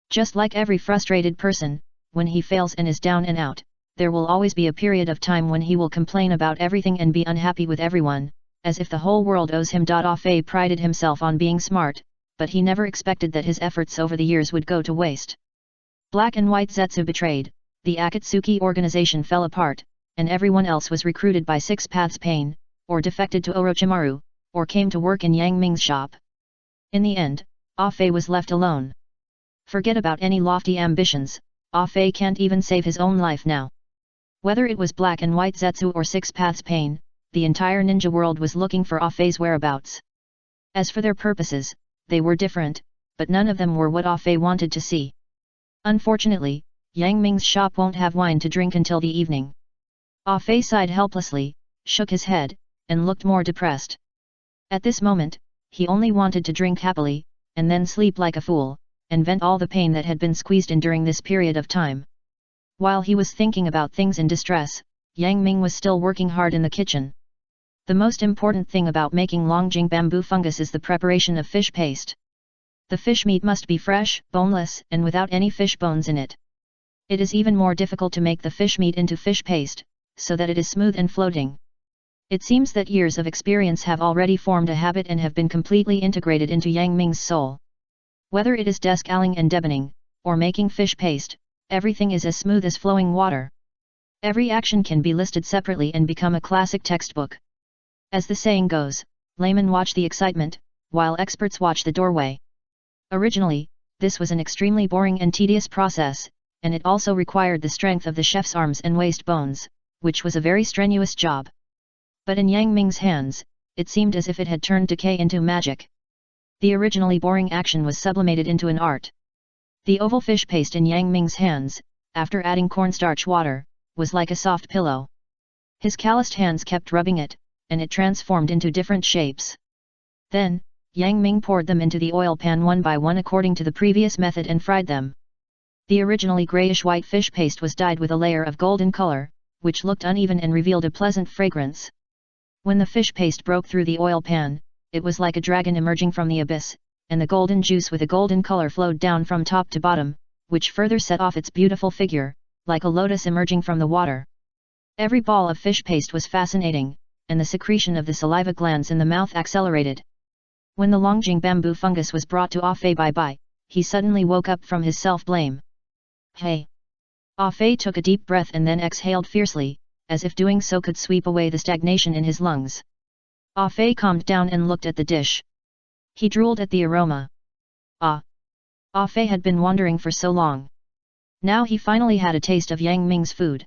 Just like every frustrated person, when he fails and is down and out, there will always be a period of time when he will complain about everything and be unhappy with everyone, as if the whole world owes him. Ah-Fei prided himself on being smart, but he never expected that his efforts over the years would go to waste. Black and White Zetsu betrayed, the Akatsuki organization fell apart, and everyone else was recruited by Six Paths Pain, or defected to Orochimaru, or came to work in Yang Ming's shop. In the end, Ah-Fei was left alone. Forget about any lofty ambitions, Ah-Fei can't even save his own life now. Whether it was Black and White Zetsu or Six Paths Pain, the entire ninja world was looking for Ah-Fei's whereabouts. As for their purposes, they were different, but none of them were what Ah-Fei wanted to see. Unfortunately, Yang Ming's shop won't have wine to drink until the evening. Ah-Fei sighed helplessly, shook his head, and looked more depressed. At this moment, he only wanted to drink happily, and then sleep like a fool, and vent all the pain that had been squeezed in during this period of time. While he was thinking about things in distress, Yang Ming was still working hard in the kitchen. The most important thing about making Longjing bamboo fungus is the preparation of fish paste. The fish meat must be fresh, boneless, and without any fish bones in it. It is even more difficult to make the fish meat into fish paste, so that it is smooth and floating. It seems that years of experience have already formed a habit and have been completely integrated into Yang Ming's soul. Whether it is descaling and deboning, or making fish paste, everything is as smooth as flowing water. Every action can be listed separately and become a classic textbook. As the saying goes, laymen watch the excitement, while experts watch the doorway. Originally, this was an extremely boring and tedious process, and it also required the strength of the chef's arms and waist bones, which was a very strenuous job. But in Yang Ming's hands, it seemed as if it had turned decay into magic. The originally boring action was sublimated into an art. The oval fish paste in Yang Ming's hands, after adding cornstarch water, was like a soft pillow. His calloused hands kept rubbing it, and it transformed into different shapes. Then, Yang Ming poured them into the oil pan one by one according to the previous method and fried them. The originally grayish-white fish paste was dyed with a layer of golden color, which looked uneven and revealed a pleasant fragrance. When the fish paste broke through the oil pan, it was like a dragon emerging from the abyss, and the golden juice with a golden color flowed down from top to bottom, which further set off its beautiful figure, like a lotus emerging from the water. Every ball of fish paste was fascinating, and the secretion of the saliva glands in the mouth accelerated. When the Longjing bamboo fungus was brought to Ah-Fei by, he suddenly woke up from his self-blame. Hey! Ah-Fei took a deep breath and then exhaled fiercely, as if doing so could sweep away the stagnation in his lungs. Ah-Fei calmed down and looked at the dish. He drooled at the aroma. Ah-Fei had been wandering for so long. Now he finally had a taste of Yang Ming's food.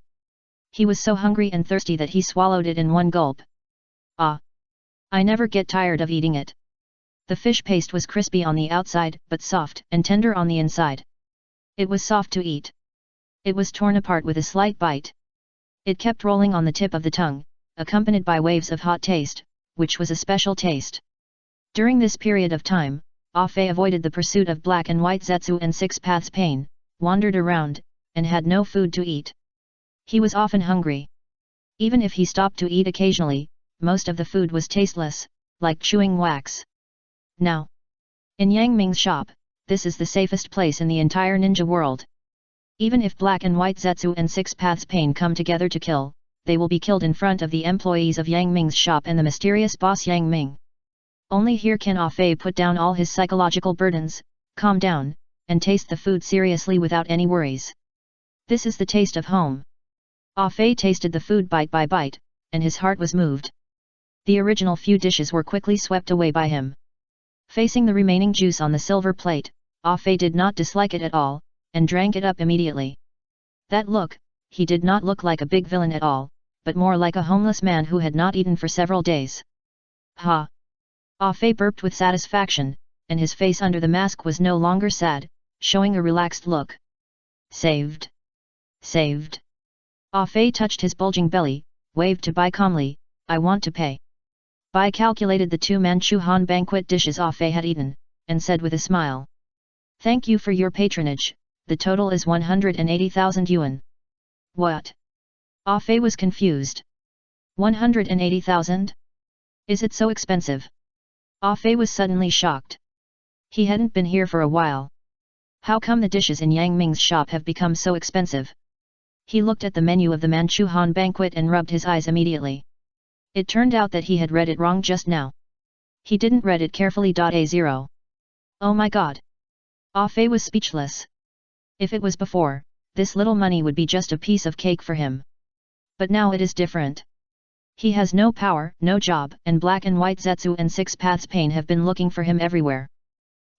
He was so hungry and thirsty that he swallowed it in one gulp. I never get tired of eating it. The fish paste was crispy on the outside, but soft and tender on the inside. It was soft to eat. It was torn apart with a slight bite. It kept rolling on the tip of the tongue, accompanied by waves of hot taste, which was a special taste. During this period of time, Ah-Fei avoided the pursuit of Black and White Zetsu and Six Paths Pain, wandered around, and had no food to eat. He was often hungry. Even if he stopped to eat occasionally, most of the food was tasteless, like chewing wax. Now, in Yang Ming's shop, this is the safest place in the entire ninja world. Even if Black and White Zetsu and Six Paths Pain come together to kill, they will be killed in front of the employees of Yang Ming's shop and the mysterious boss Yang Ming. Only here can Ah-Fei put down all his psychological burdens, calm down, and taste the food seriously without any worries. This is the taste of home. Ah Fei tasted the food bite by bite, and his heart was moved. The original few dishes were quickly swept away by him. Facing the remaining juice on the silver plate, Ah Fei did not dislike it at all, and drank it up immediately. That look, he did not look like a big villain at all, but more like a homeless man who had not eaten for several days. Ha! Ah Fei burped with satisfaction, and his face under the mask was no longer sad, showing a relaxed look. Saved! Saved! Ah Fei touched his bulging belly, waved to Bai calmly, I want to pay. Bai calculated the 2 Manchu Han banquet dishes Ah Fei had eaten, and said with a smile. Thank you for your patronage, the total is 180,000 yuan. What? Ah Fei was confused. 180,000? Is it so expensive? Ah Fei was suddenly shocked. He hadn't been here for a while. How come the dishes in Yang Ming's shop have become so expensive? He looked at the menu of the Manchu Han banquet and rubbed his eyes immediately. It turned out that he had read it wrong just now. He didn't read it carefully. A0. Oh my god! Ah Fei was speechless. If it was before, this little money would be just a piece of cake for him. But now it is different. He has no power, no job, and black and white Zetsu and 6 Paths Pain have been looking for him everywhere.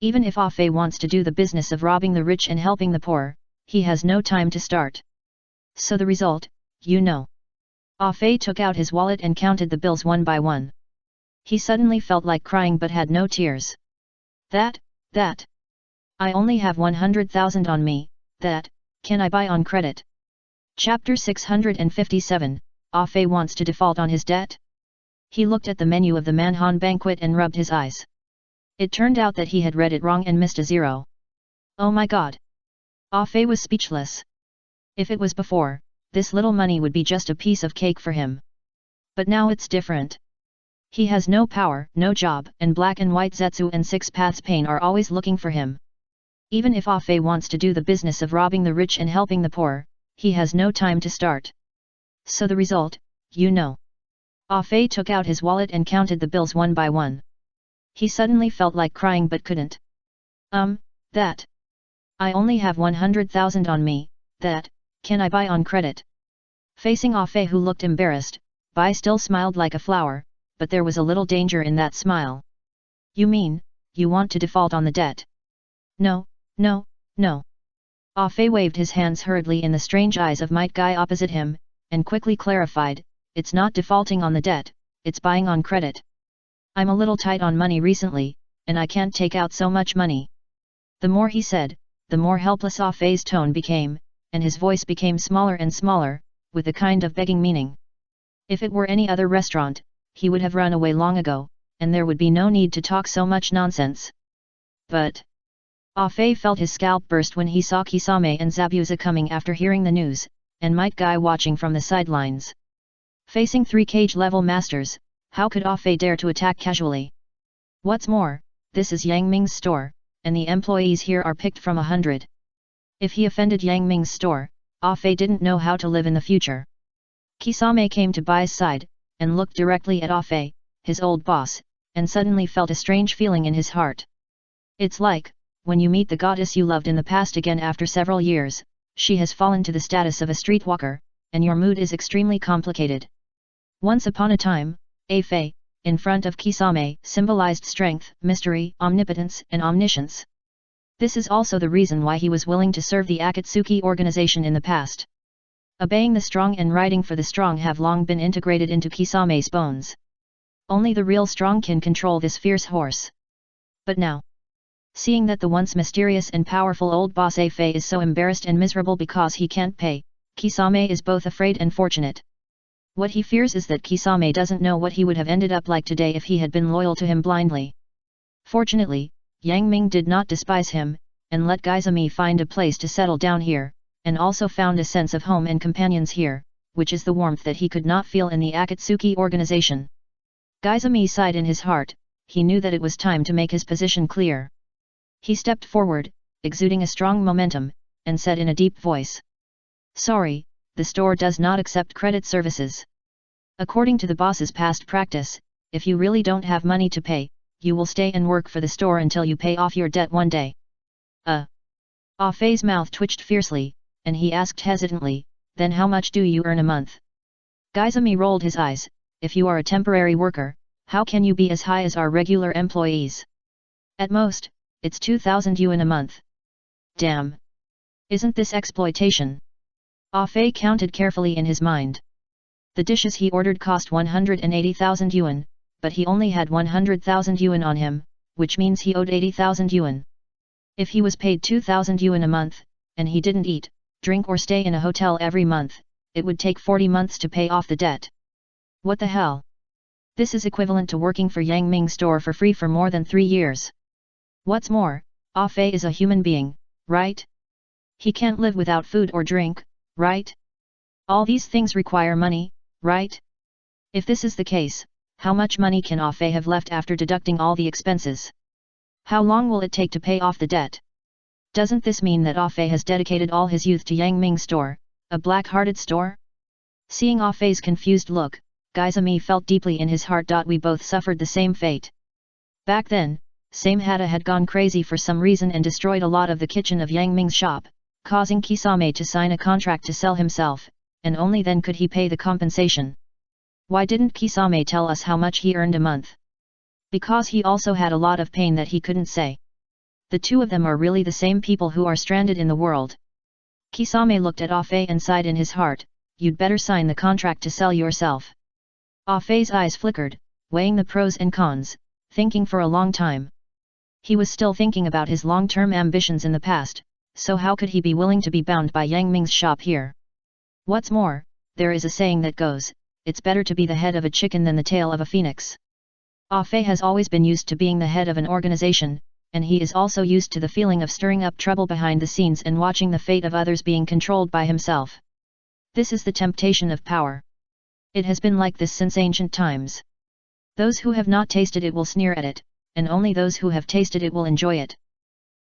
Even if Ah Fei wants to do the business of robbing the rich and helping the poor, he has no time to start. So the result, you know. Ah Fei took out his wallet and counted the bills one by one. He suddenly felt like crying but had no tears. That. I only have 100,000 on me, that, can I buy on credit? Chapter 657, Ah Fei wants to default on his debt? He looked at the menu of the Manhan banquet and rubbed his eyes. It turned out that he had read it wrong and missed a 0. Oh my god! Ah Fei was speechless. If it was before, this little money would be just a piece of cake for him. But now it's different. He has no power, no job, and black and white Zetsu and 6 Paths Pain are always looking for him. Even if Ah Fei wants to do the business of robbing the rich and helping the poor, he has no time to start. So the result, you know. Ah Fei took out his wallet and counted the bills one by one. He suddenly felt like crying but couldn't. That. I only have 100,000 on me, that, can I buy on credit? Facing Ah Fei who looked embarrassed, Bai still smiled like a flower, but there was a little danger in that smile. You mean, you want to default on the debt? No. Ah Fei waved his hands hurriedly in the strange eyes of Might Guy opposite him, and quickly clarified, it's not defaulting on the debt, it's buying on credit. I'm a little tight on money recently, and I can't take out so much money. The more he said, the more helpless Ah Fei's tone became, and his voice became smaller and smaller, with a kind of begging meaning. If it were any other restaurant, he would have run away long ago, and there would be no need to talk so much nonsense. But Ah Fei felt his scalp burst when he saw Kisame and Zabuza coming after hearing the news, and Might Guy watching from the sidelines. Facing 3 cage-level masters, how could Ah Fei dare to attack casually? What's more, this is Yang Ming's store, and the employees here are picked from 100. If he offended Yang Ming's store, Ah Fei didn't know how to live in the future. Kisame came to Bai's side, and looked directly at Ah Fei, his old boss, and suddenly felt a strange feeling in his heart. It's like, when you meet the goddess you loved in the past again after several years, she has fallen to the status of a streetwalker, and your mood is extremely complicated. Once upon a time, Ah Fei, in front of Kisame, symbolized strength, mystery, omnipotence, and omniscience. This is also the reason why he was willing to serve the Akatsuki organization in the past. Obeying the strong and writing for the strong have long been integrated into Kisame's bones. Only the real strong can control this fierce horse. But now, seeing that the once mysterious and powerful old boss Ah Fei is so embarrassed and miserable because he can't pay, Kisame is both afraid and fortunate. What he fears is that Kisame doesn't know what he would have ended up like today if he had been loyal to him blindly. Fortunately, Yang Ming did not despise him, and let Gaizami find a place to settle down here, and also found a sense of home and companions here, which is the warmth that he could not feel in the Akatsuki organization. Gaizami sighed in his heart, he knew that it was time to make his position clear. He stepped forward, exuding a strong momentum, and said in a deep voice. Sorry, the store does not accept credit services. According to the boss's past practice, if you really don't have money to pay, you will stay and work for the store until you pay off your debt one day. Ah Fei's mouth twitched fiercely, and he asked hesitantly, Then how much do you earn a month? Gaizami rolled his eyes. If you are a temporary worker, how can you be as high as our regular employees? At most, it's 2,000 yuan a month. Damn! Isn't this exploitation? Ah Fei counted carefully in his mind. The dishes he ordered cost 180,000 yuan, but he only had 100,000 yuan on him, which means he owed 80,000 yuan. If he was paid 2,000 yuan a month, and he didn't eat, drink or stay in a hotel every month, it would take 40 months to pay off the debt. What the hell? This is equivalent to working for Yang Ming's store for free for more than 3 years. What's more, Ah Fei is a human being, right? He can't live without food or drink, right? All these things require money, right? If this is the case, how much money can Ah Fei have left after deducting all the expenses? How long will it take to pay off the debt? Doesn't this mean that Ah Fei has dedicated all his youth to Yang Ming's store, a black-hearted store? Seeing Ah Fei's confused look, Gaizami felt deeply in his heart. We both suffered the same fate. Back then, Same Hada had gone crazy for some reason and destroyed a lot of the kitchen of Yang Ming's shop, causing Kisame to sign a contract to sell himself, and only then could he pay the compensation. Why didn't Kisame tell us how much he earned a month? Because he also had a lot of pain that he couldn't say. The two of them are really the same people who are stranded in the world. Kisame looked at Ah Fei and sighed in his heart, you'd better sign the contract to sell yourself. Ah Fei's eyes flickered, weighing the pros and cons, thinking for a long time. He was still thinking about his long-term ambitions in the past, so how could he be willing to be bound by Yang Ming's shop here? What's more, there is a saying that goes, it's better to be the head of a chicken than the tail of a phoenix. Ah Fei has always been used to being the head of an organization, and he is also used to the feeling of stirring up trouble behind the scenes and watching the fate of others being controlled by himself. This is the temptation of power. It has been like this since ancient times. Those who have not tasted it will sneer at it, and only those who have tasted it will enjoy it.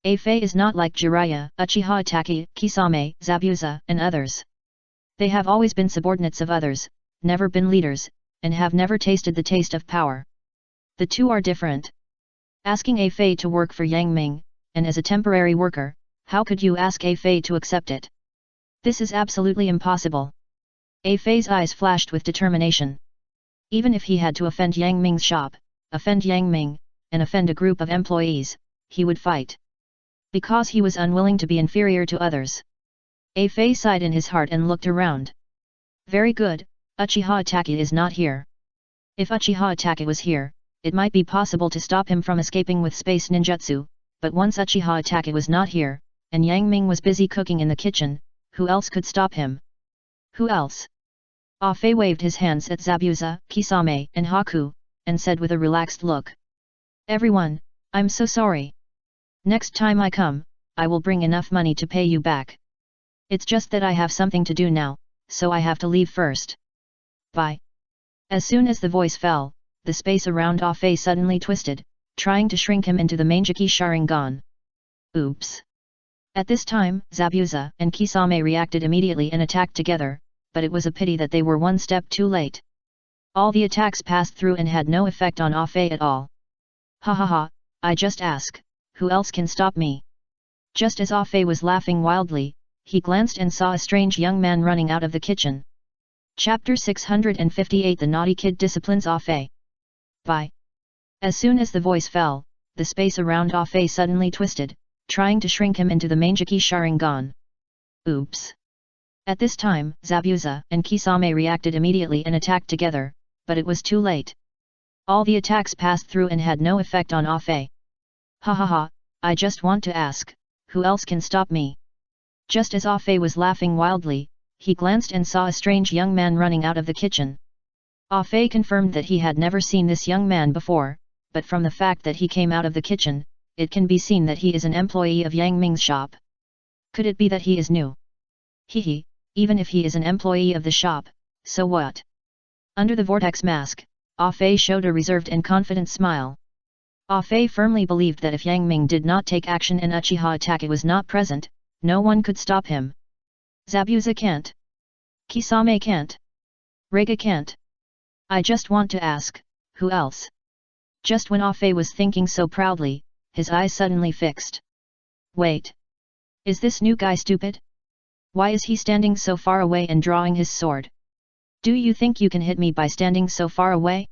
Ah Fei is not like Jiraiya, Uchiha Itachi, Kisame, Zabuza, and others. They have always been subordinates of others, never been leaders, and have never tasted the taste of power. The two are different. Asking Ah Fei to work for Yang Ming, and as a temporary worker, how could you ask Ah Fei to accept it? This is absolutely impossible. Ah Fei's eyes flashed with determination. Even if he had to offend Yang Ming's shop, offend Yang Ming, and offend a group of employees, he would fight. Because he was unwilling to be inferior to others. Ah Fei sighed in his heart and looked around. Very good, Uchiha Itachi is not here. If Uchiha Itachi was here, it might be possible to stop him from escaping with space ninjutsu, but once Uchiha Itachi was not here, and Yang Ming was busy cooking in the kitchen, who else could stop him? Who else? Ah Fei waved his hands at Zabuza, Kisame, and Haku, and said with a relaxed look. Everyone, I'm so sorry. Next time I come, I will bring enough money to pay you back. It's just that I have something to do now, so I have to leave first. Bye. As soon as the voice fell, the space around Ah Fei suddenly twisted, trying to shrink him into the Manjiki Sharingan. Oops. At this time, Zabuza and Kisame reacted immediately and attacked together, but it was a pity that they were one step too late. All the attacks passed through and had no effect on Ah Fei at all. Ha ha ha, I just ask, who else can stop me? Just as Ah Fei was laughing wildly, he glanced and saw a strange young man running out of the kitchen. Chapter 658 The Naughty Kid Disciplines Ah Fei. Bye. As soon as the voice fell, the space around Ah Fei suddenly twisted, trying to shrink him into the Manjiki Sharingan. Oops. At this time, Zabuza and Kisame reacted immediately and attacked together, but it was too late. All the attacks passed through and had no effect on Ah Fei. Ha ha ha, I just want to ask, who else can stop me? Just as Ah Fei was laughing wildly, he glanced and saw a strange young man running out of the kitchen. Ah Fei confirmed that he had never seen this young man before, but from the fact that he came out of the kitchen, it can be seen that he is an employee of Yang Ming's shop. Could it be that he is new? Hehe, even if he is an employee of the shop, so what? Under the vortex mask, Ah Fei showed a reserved and confident smile. Ah Fei firmly believed that if Yang Ming did not take action and Uchiha Itachi was not present, no one could stop him. Zabuza can't. Kisame can't. Rega can't. I just want to ask, who else? Just when Ah Fei was thinking so proudly, his eyes suddenly fixed. Wait. Is this new guy stupid? Why is he standing so far away and drawing his sword? Do you think you can hit me by standing so far away?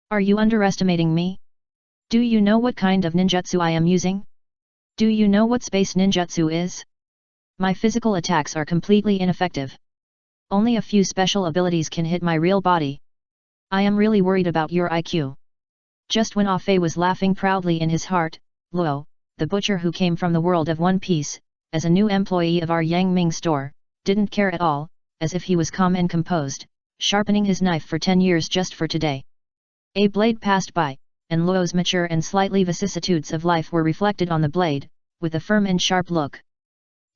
Are you underestimating me? Do you know what kind of ninjutsu I am using? Do you know what space ninjutsu is? My physical attacks are completely ineffective. Only a few special abilities can hit my real body. I am really worried about your IQ. Just when Ah Fei was laughing proudly in his heart, Luo, the butcher who came from the world of One Piece, as a new employee of our Yang Ming store, didn't care at all, as if he was calm and composed, sharpening his knife for 10 years just for today. A blade passed by, and Luo's mature and slightly vicissitudes of life were reflected on the blade, with a firm and sharp look.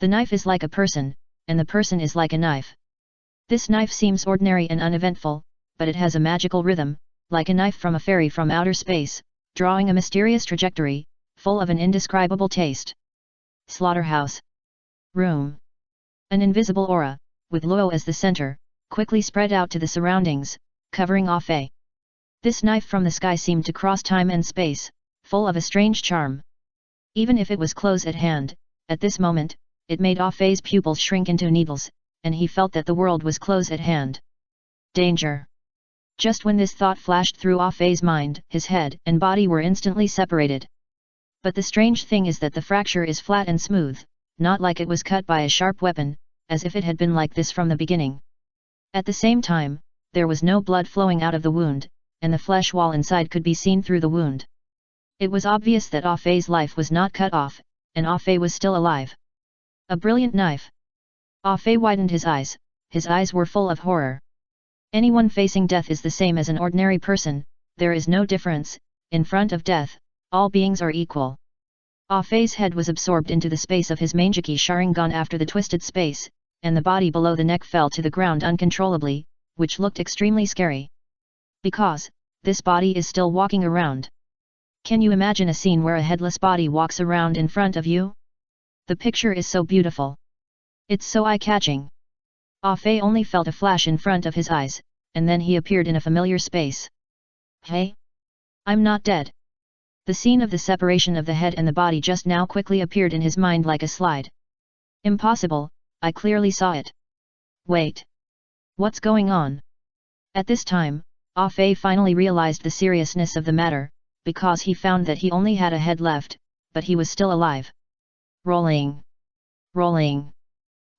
The knife is like a person, and the person is like a knife. This knife seems ordinary and uneventful, but it has a magical rhythm, like a knife from a fairy from outer space, drawing a mysterious trajectory, full of an indescribable taste. Slaughterhouse. Room. An invisible aura, with Luo as the center, quickly spread out to the surroundings, covering Ah Fei. This knife from the sky seemed to cross time and space, full of a strange charm. Even if it was close at hand, at this moment, it made Ah Fei's pupils shrink into needles, and he felt that the world was close at hand. Danger! Just when this thought flashed through Ah Fei's mind, his head and body were instantly separated. But the strange thing is that the fracture is flat and smooth, not like it was cut by a sharp weapon, as if it had been like this from the beginning. At the same time, there was no blood flowing out of the wound, and the flesh wall inside could be seen through the wound. It was obvious that Ah Fei's life was not cut off, and Ah Fei was still alive. A brilliant knife. Ah Fei widened his eyes were full of horror. Anyone facing death is the same as an ordinary person, there is no difference, in front of death, all beings are equal. Ah Fei's head was absorbed into the space of his Manjiki Sharingan after the twisted space, and the body below the neck fell to the ground uncontrollably, which looked extremely scary. Because, this body is still walking around. Can you imagine a scene where a headless body walks around in front of you? The picture is so beautiful. It's so eye-catching. Ah Fei only felt a flash in front of his eyes, and then he appeared in a familiar space. Hey? I'm not dead. The scene of the separation of the head and the body just now quickly appeared in his mind like a slide. Impossible, I clearly saw it. Wait. What's going on? At this time, Ah Fei finally realized the seriousness of the matter, because he found that he only had a head left, but he was still alive. Rolling. Rolling.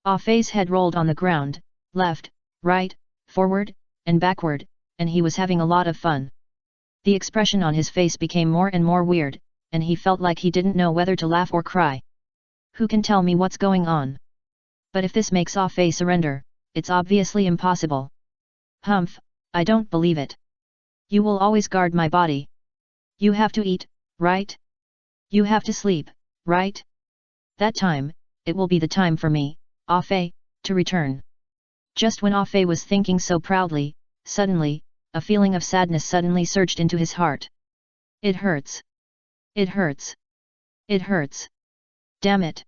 Ah Fei's head rolled on the ground, left, right, forward, and backward, and he was having a lot of fun. The expression on his face became more and more weird, and he felt like he didn't know whether to laugh or cry. Who can tell me what's going on? But if this makes Ah Fei surrender, it's obviously impossible. Humph, I don't believe it. You will always guard my body. You have to eat, right? You have to sleep, right? That time, it will be the time for me, Ah Fei, to return. Just when Ah Fei was thinking so proudly, suddenly, a feeling of sadness suddenly surged into his heart. It hurts. It hurts. It hurts. Damn it.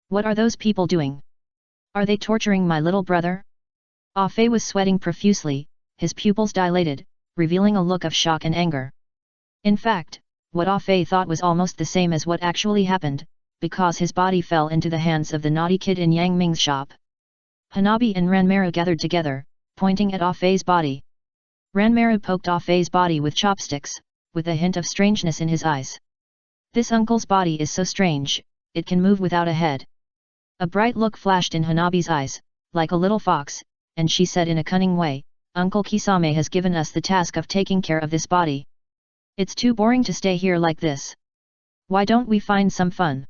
What are those people doing? Are they torturing my little brother? Ah Fei was sweating profusely, his pupils dilated, revealing a look of shock and anger. In fact, what Ah Fei thought was almost the same as what actually happened, because his body fell into the hands of the naughty kid in Yang Ming's shop. Hanabi and Ranmaru gathered together, pointing at Ah Fei's body. Ranmaru poked Ah Fei's body with chopsticks, with a hint of strangeness in his eyes. This uncle's body is so strange, it can move without a head. A bright look flashed in Hanabi's eyes, like a little fox, and she said in a cunning way, Uncle Kisame has given us the task of taking care of this body. It's too boring to stay here like this. Why don't we find some fun?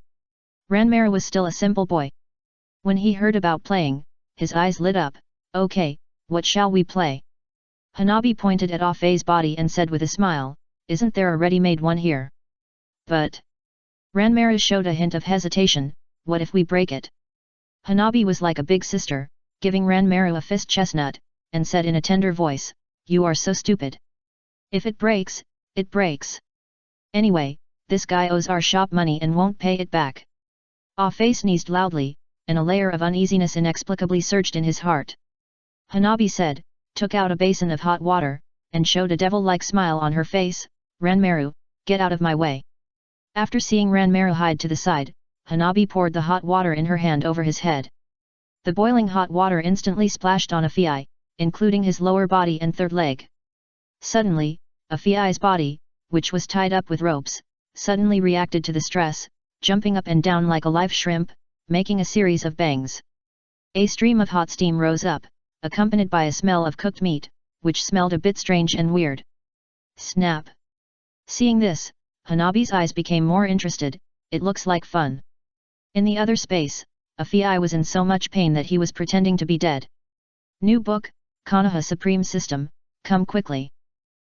Ranmaru was still a simple boy. When he heard about playing, his eyes lit up. Okay, what shall we play? Hanabi pointed at Ah Fei's body and said with a smile, isn't there a ready-made one here? But... Ranmaru showed a hint of hesitation, what if we break it? Hanabi was like a big sister, giving Ranmaru a fist chestnut, and said in a tender voice, you are so stupid. If it breaks, it breaks. Anyway, this guy owes our shop money and won't pay it back. Ah Fei sneezed loudly, and a layer of uneasiness inexplicably surged in his heart. Hanabi said, took out a basin of hot water, and showed a devil-like smile on her face, Ranmaru, get out of my way. After seeing Ranmaru hide to the side, Hanabi poured the hot water in her hand over his head. The boiling hot water instantly splashed on Afei, including his lower body and third leg. Suddenly, Afei's body, which was tied up with ropes, suddenly reacted to the stress, jumping up and down like a live shrimp, making a series of bangs. A stream of hot steam rose up, accompanied by a smell of cooked meat, which smelled a bit strange and weird. Snap! Seeing this, Hanabi's eyes became more interested. It looks like fun. In the other space, Afei was in so much pain that he was pretending to be dead. New book, Konoha Supreme System, come quickly.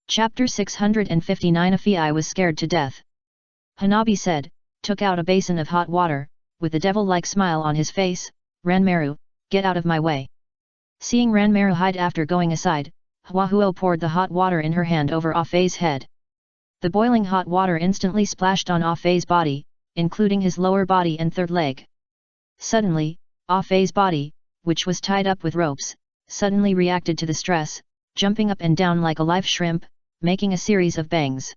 Chapter 659. Afei was scared to death. Hanabi said, took out a basin of hot water, with a devil-like smile on his face. Ranmaru, get out of my way. Seeing Ranmaru hide after going aside, Hwahuo poured the hot water in her hand over Afei's head. The boiling hot water instantly splashed on Afei's body, including his lower body and third leg. Suddenly, Afei's body, which was tied up with ropes, suddenly reacted to the stress, jumping up and down like a live shrimp, making a series of bangs.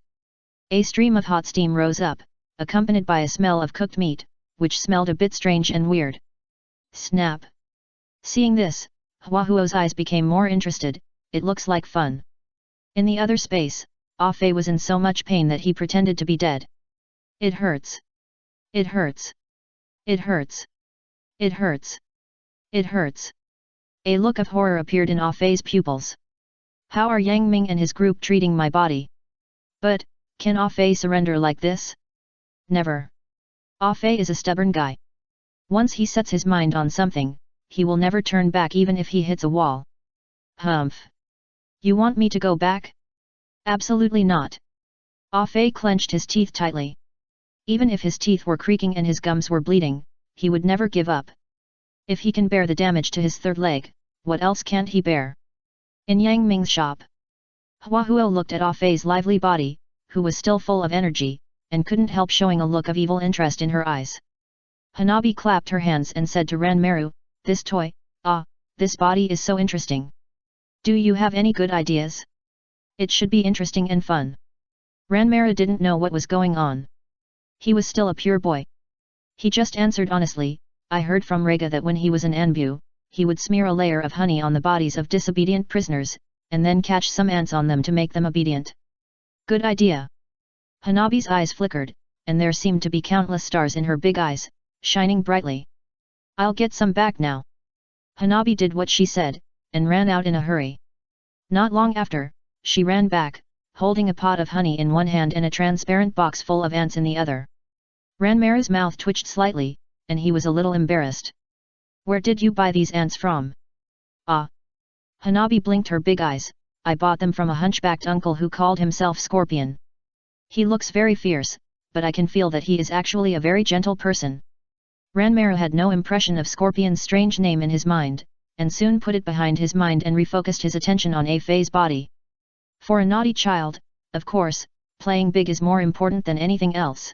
A stream of hot steam rose up, accompanied by a smell of cooked meat, which smelled a bit strange and weird. Snap! Seeing this, Hwahuo's eyes became more interested. It looks like fun. In the other space, Afei was in so much pain that he pretended to be dead. It hurts. It hurts. It hurts. It hurts. It hurts. A look of horror appeared in Afei's pupils. How are Yang Ming and his group treating my body? But, can Afei surrender like this? Never. Afei is a stubborn guy. Once he sets his mind on something, he will never turn back even if he hits a wall. Humph. You want me to go back? Absolutely not. Afei clenched his teeth tightly. Even if his teeth were creaking and his gums were bleeding, he would never give up. If he can bear the damage to his third leg, what else can't he bear? In Yang Ming's shop, Hwahuo looked at Afei's lively body, who was still full of energy, and couldn't help showing a look of evil interest in her eyes. Hanabi clapped her hands and said to Ranmaru, this toy, this body is so interesting. Do you have any good ideas? It should be interesting and fun. Ranmaru didn't know what was going on. He was still a pure boy. He just answered honestly, I heard from Rega that when he was in Anbu, he would smear a layer of honey on the bodies of disobedient prisoners, and then catch some ants on them to make them obedient. Good idea. Hanabi's eyes flickered, and there seemed to be countless stars in her big eyes, shining brightly. I'll get some back now. Hanabi did what she said, and ran out in a hurry. Not long after, she ran back, holding a pot of honey in one hand and a transparent box full of ants in the other. Ranmaru's mouth twitched slightly, and he was a little embarrassed. Where did you buy these ants from? Hanabi blinked her big eyes, I bought them from a hunchbacked uncle who called himself Scorpion. He looks very fierce, but I can feel that he is actually a very gentle person. Ranmaru had no impression of Scorpion's strange name in his mind, and soon put it behind his mind and refocused his attention on Afei's body. For a naughty child, of course, playing big is more important than anything else.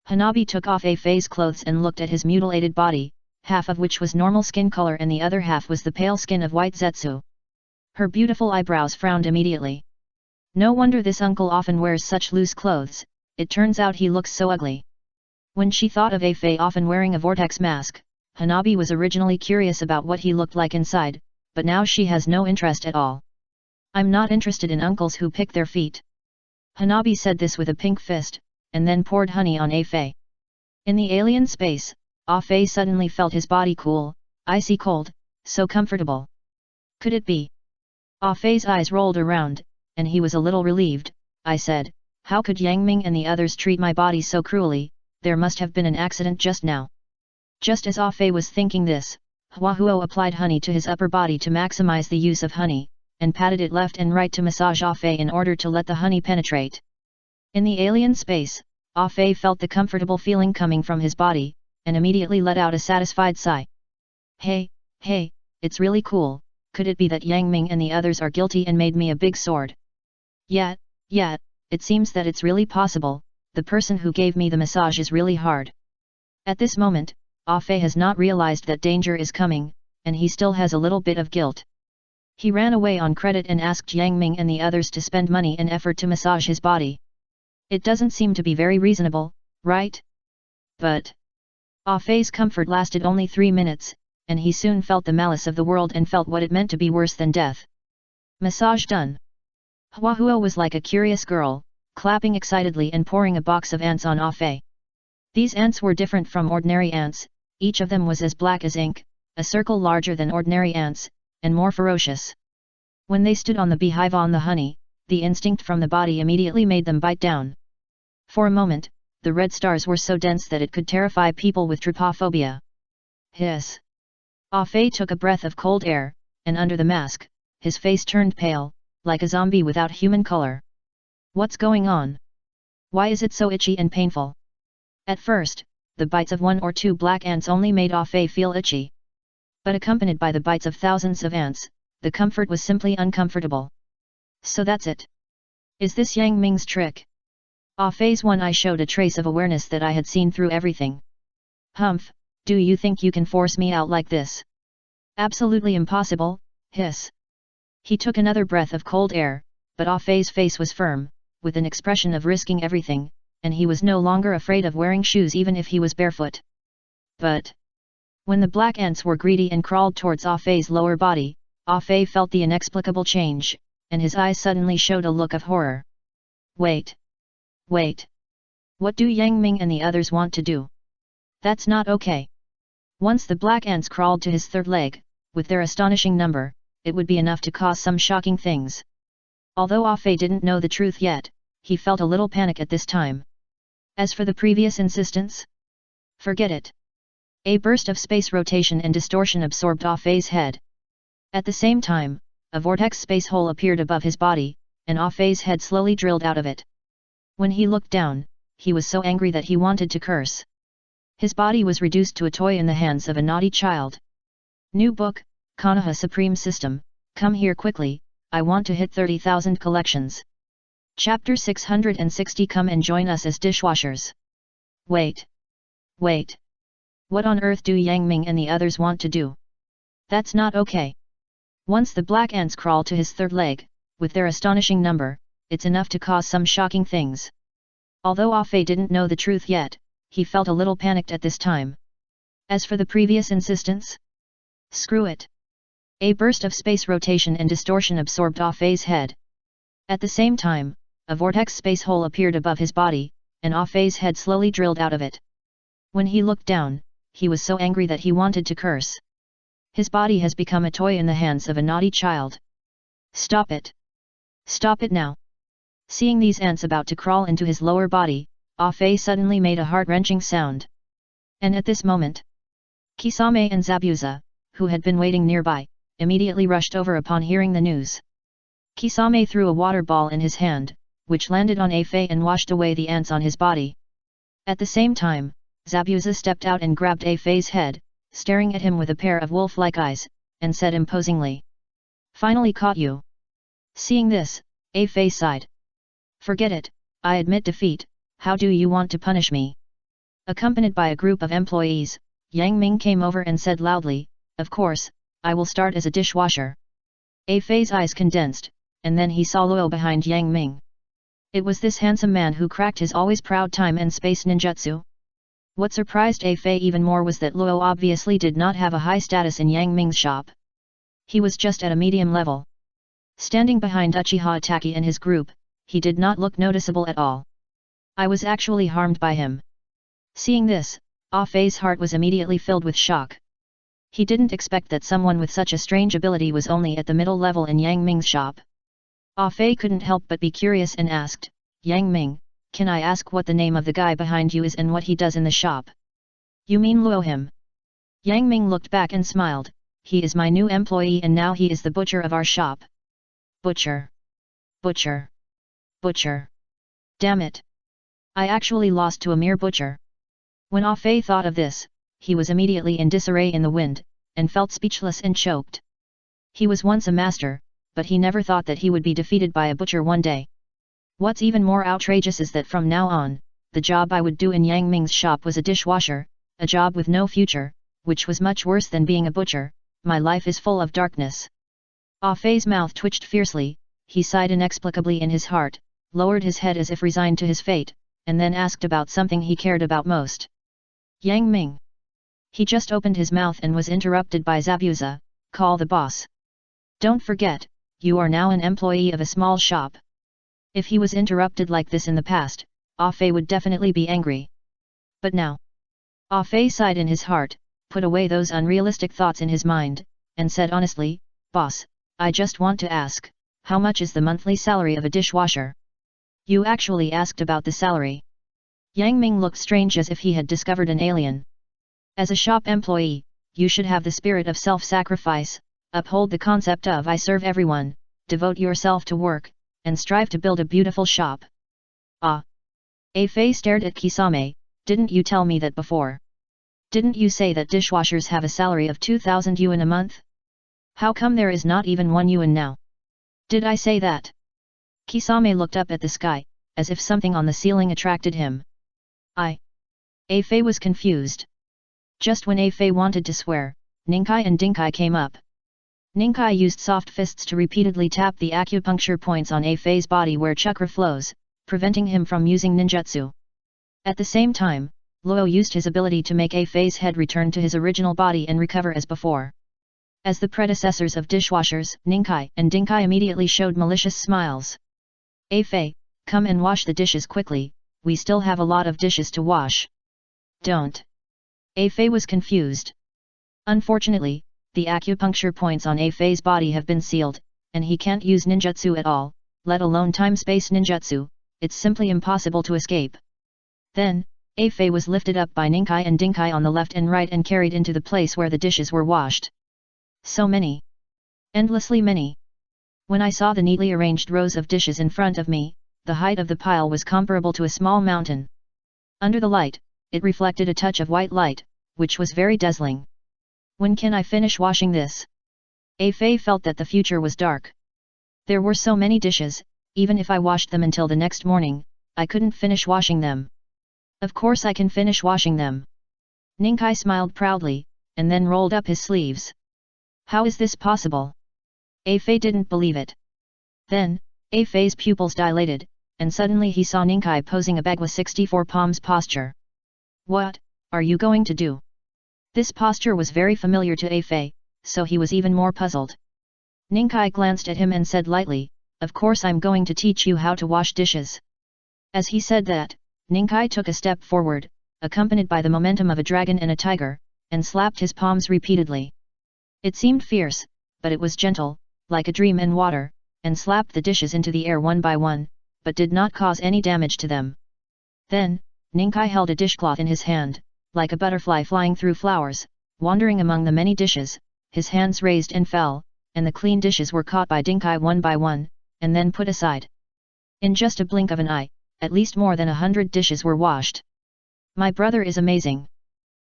Hanabi took off Afei's clothes and looked at his mutilated body, half of which was normal skin color and the other half was the pale skin of white Zetsu. Her beautiful eyebrows frowned immediately. No wonder this uncle often wears such loose clothes, it turns out he looks so ugly. When she thought of Afei often wearing a vortex mask, Hanabi was originally curious about what he looked like inside, but now she has no interest at all. I'm not interested in uncles who pick their feet. Hanabi said this with a pink fist, and then poured honey on Afei. In the alien space, Afei suddenly felt his body cool, icy cold, so comfortable. Could it be? Afei's eyes rolled around, and he was a little relieved. I said, how could Yang Ming and the others treat my body so cruelly? There must have been an accident just now. Just as Afei was thinking this, Hwahuo applied honey to his upper body to maximize the use of honey, and patted it left and right to massage Afei in order to let the honey penetrate. In the alien space, Afei felt the comfortable feeling coming from his body, and immediately let out a satisfied sigh. Hey, it's really cool. Could it be that Yang Ming and the others are guilty and made me a big sword? Yeah, it seems that it's really possible. The person who gave me the massage is really hard. At this moment, Afei has not realized that danger is coming, and he still has a little bit of guilt. He ran away on credit and asked Yang Ming and the others to spend money and effort to massage his body. It doesn't seem to be very reasonable, right? But Afei's comfort lasted only 3 minutes, and he soon felt the malice of the world and felt what it meant to be worse than death. Massage done. Huahua was like a curious girl, clapping excitedly and pouring a box of ants on Ah Fei. These ants were different from ordinary ants, each of them was as black as ink, a circle larger than ordinary ants, and more ferocious. When they stood on the beehive on the honey, the instinct from the body immediately made them bite down. For a moment, the red stars were so dense that it could terrify people with trypophobia. Hiss! Ah Fei took a breath of cold air, and under the mask, his face turned pale, like a zombie without human color. What's going on? Why is it so itchy and painful? At first, the bites of 1 or 2 black ants only made Ah Fei feel itchy. But accompanied by the bites of thousands of ants, the comfort was simply uncomfortable. So that's it. Is this Yang Ming's trick? Ah Fei's one eye showed a trace of awareness that I had seen through everything. Humph, do you think you can force me out like this? Absolutely impossible, hiss. He took another breath of cold air, but Ah Fei's face was firm, with an expression of risking everything, and he was no longer afraid of wearing shoes even if he was barefoot. But when the black ants were greedy and crawled towards Ah Fei's lower body, Ah Fei felt the inexplicable change, and his eyes suddenly showed a look of horror. Wait! Wait! What do Yang Ming and the others want to do? That's not okay. Once the black ants crawled to his third leg, with their astonishing number, it would be enough to cause some shocking things. Although Ah Fei didn't know the truth yet, he felt a little panic at this time. As for the previous insistence? Forget it. A burst of space rotation and distortion absorbed Ah Fei's head. At the same time, a vortex space hole appeared above his body, and Ah Fei's head slowly drilled out of it. When he looked down, he was so angry that he wanted to curse. His body was reduced to a toy in the hands of a naughty child. New book, Konoha Supreme System, come here quickly, I want to hit 30,000 collections. Chapter 660. Come and join us as dishwashers. Wait! Wait! What on earth do Yang Ming and the others want to do? That's not okay. Once the black ants crawl to his third leg, with their astonishing number, it's enough to cause some shocking things. Although Ah Fei didn't know the truth yet, he felt a little panicked at this time. As for the previous insistence? Screw it. A burst of space rotation and distortion absorbed Ah Fei's head. At the same time, a vortex space hole appeared above his body, and Ah Fei's head slowly drilled out of it. When he looked down, he was so angry that he wanted to curse. His body has become a toy in the hands of a naughty child. Stop it! Stop it now! Seeing these ants about to crawl into his lower body, Ah Fei suddenly made a heart-wrenching sound. And at this moment, Kisame and Zabuza, who had been waiting nearby, immediately rushed over upon hearing the news. Kisame threw a water ball in his hand, which landed on Ah Fei and washed away the ants on his body. At the same time, Zabuza stepped out and grabbed Ah Fei's head, staring at him with a pair of wolf-like eyes, and said imposingly, "Finally caught you." Seeing this, Ah Fei sighed. "Forget it, I admit defeat, how do you want to punish me?" Accompanied by a group of employees, Yang Ming came over and said loudly, "Of course, I will start as a dishwasher." Ah Fei's eyes condensed, and then he saw Luo behind Yang Ming. It was this handsome man who cracked his always proud time and space ninjutsu. What surprised Ah Fei even more was that Luo obviously did not have a high status in Yang Ming's shop. He was just at a medium level. Standing behind Uchiha Itachi and his group, he did not look noticeable at all. I was actually harmed by him. Seeing this, Ah Fei's heart was immediately filled with shock. He didn't expect that someone with such a strange ability was only at the middle level in Yang Ming's shop. Ah Fei couldn't help but be curious and asked, "Yang Ming, can I ask what the name of the guy behind you is and what he does in the shop?" "You mean Luo him?" Yang Ming looked back and smiled, "He is my new employee and now he is the butcher of our shop." Butcher. Butcher. Butcher. Damn it. I actually lost to a mere butcher. When Ah Fei thought of this, he was immediately in disarray in the wind, and felt speechless and choked. He was once a master, but he never thought that he would be defeated by a butcher one day. What's even more outrageous is that from now on, the job I would do in Yang Ming's shop was a dishwasher, a job with no future, which was much worse than being a butcher. My life is full of darkness. Ah Fei's mouth twitched fiercely, he sighed inexplicably in his heart, lowered his head as if resigned to his fate, and then asked about something he cared about most. "Yang Ming. He just opened his mouth and was interrupted by Zabuza, "Call the boss. Don't forget, you are now an employee of a small shop." If he was interrupted like this in the past, Ah Fei would definitely be angry. But now, Ah Fei sighed in his heart, put away those unrealistic thoughts in his mind, and said honestly, "Boss, I just want to ask, how much is the monthly salary of a dishwasher?" "You actually asked about the salary?" Yang Ming looked strange as if he had discovered an alien. As a shop employee, you should have the spirit of self-sacrifice, uphold the concept of "I serve everyone," devote yourself to work, and strive to build a beautiful shop. Ah! A Fei stared at Kisame, "Didn't you tell me that before? Didn't you say that dishwashers have a salary of 2,000 yuan a month? How come there is not even 1 yuan now?" "Did I say that?" Kisame looked up at the sky, as if something on the ceiling attracted him. A Fei was confused. Just when A Fei wanted to swear, Ninkai and Dinkai came up. Ninkai used soft fists to repeatedly tap the acupuncture points on A Fei's body where chakra flows, preventing him from using ninjutsu. At the same time, Luo used his ability to make A Fei's head return to his original body and recover as before. As the predecessors of dishwashers, Ninkai and Dinkai immediately showed malicious smiles. "A Fei, come and wash the dishes quickly, we still have a lot of dishes to wash." "Don't." A Fei was confused. Unfortunately, the acupuncture points on A Fei's body have been sealed, and he can't use ninjutsu at all, let alone time-space ninjutsu, it's simply impossible to escape. Then, A Fei was lifted up by Ninkai and Dinkai on the left and right and carried into the place where the dishes were washed. So many. Endlessly many. When I saw the neatly arranged rows of dishes in front of me, the height of the pile was comparable to a small mountain. Under the light, it reflected a touch of white light, which was very dazzling. When can I finish washing this? A Fei felt that the future was dark. There were so many dishes, even if I washed them until the next morning, I couldn't finish washing them. Of course I can finish washing them. Ninkai smiled proudly, and then rolled up his sleeves. How is this possible? A Fei didn't believe it. Then, A Fei's pupils dilated, and suddenly he saw Ninkai posing a Bagua 64 palms posture. What are you going to do? This posture was very familiar to A Fei, so he was even more puzzled. Ninkai glanced at him and said lightly, "Of course I'm going to teach you how to wash dishes." As he said that, Ninkai took a step forward, accompanied by the momentum of a dragon and a tiger, and slapped his palms repeatedly. It seemed fierce, but it was gentle, like a dream in water, and slapped the dishes into the air one by one, but did not cause any damage to them. Then, Ninkai held a dishcloth in his hand, like a butterfly flying through flowers, wandering among the many dishes, his hands raised and fell, and the clean dishes were caught by Dinkai one by one, and then put aside. In just a blink of an eye, at least more than 100 dishes were washed. My brother is amazing.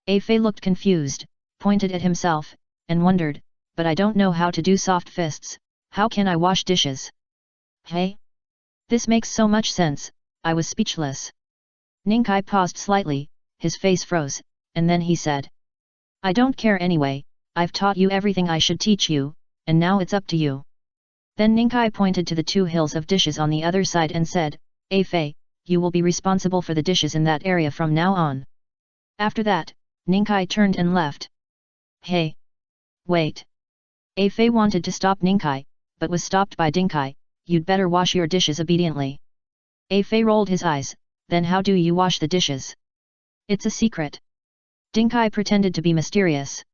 A Fei looked confused, pointed at himself, and wondered, but I don't know how to do soft fists, how can I wash dishes? Hey? This makes so much sense, I was speechless. Ninkai paused slightly, his face froze, and then he said. I don't care anyway, I've taught you everything I should teach you, and now it's up to you. Then Ninkai pointed to the 2 hills of dishes on the other side and said, A Fei, you will be responsible for the dishes in that area from now on. After that, Ninkai turned and left. Hey! Wait! A Fei wanted to stop Ninkai, but was stopped by Dinkai, you'd better wash your dishes obediently. A Fei rolled his eyes, then how do you wash the dishes? It's a secret. Dinkai pretended to be mysterious.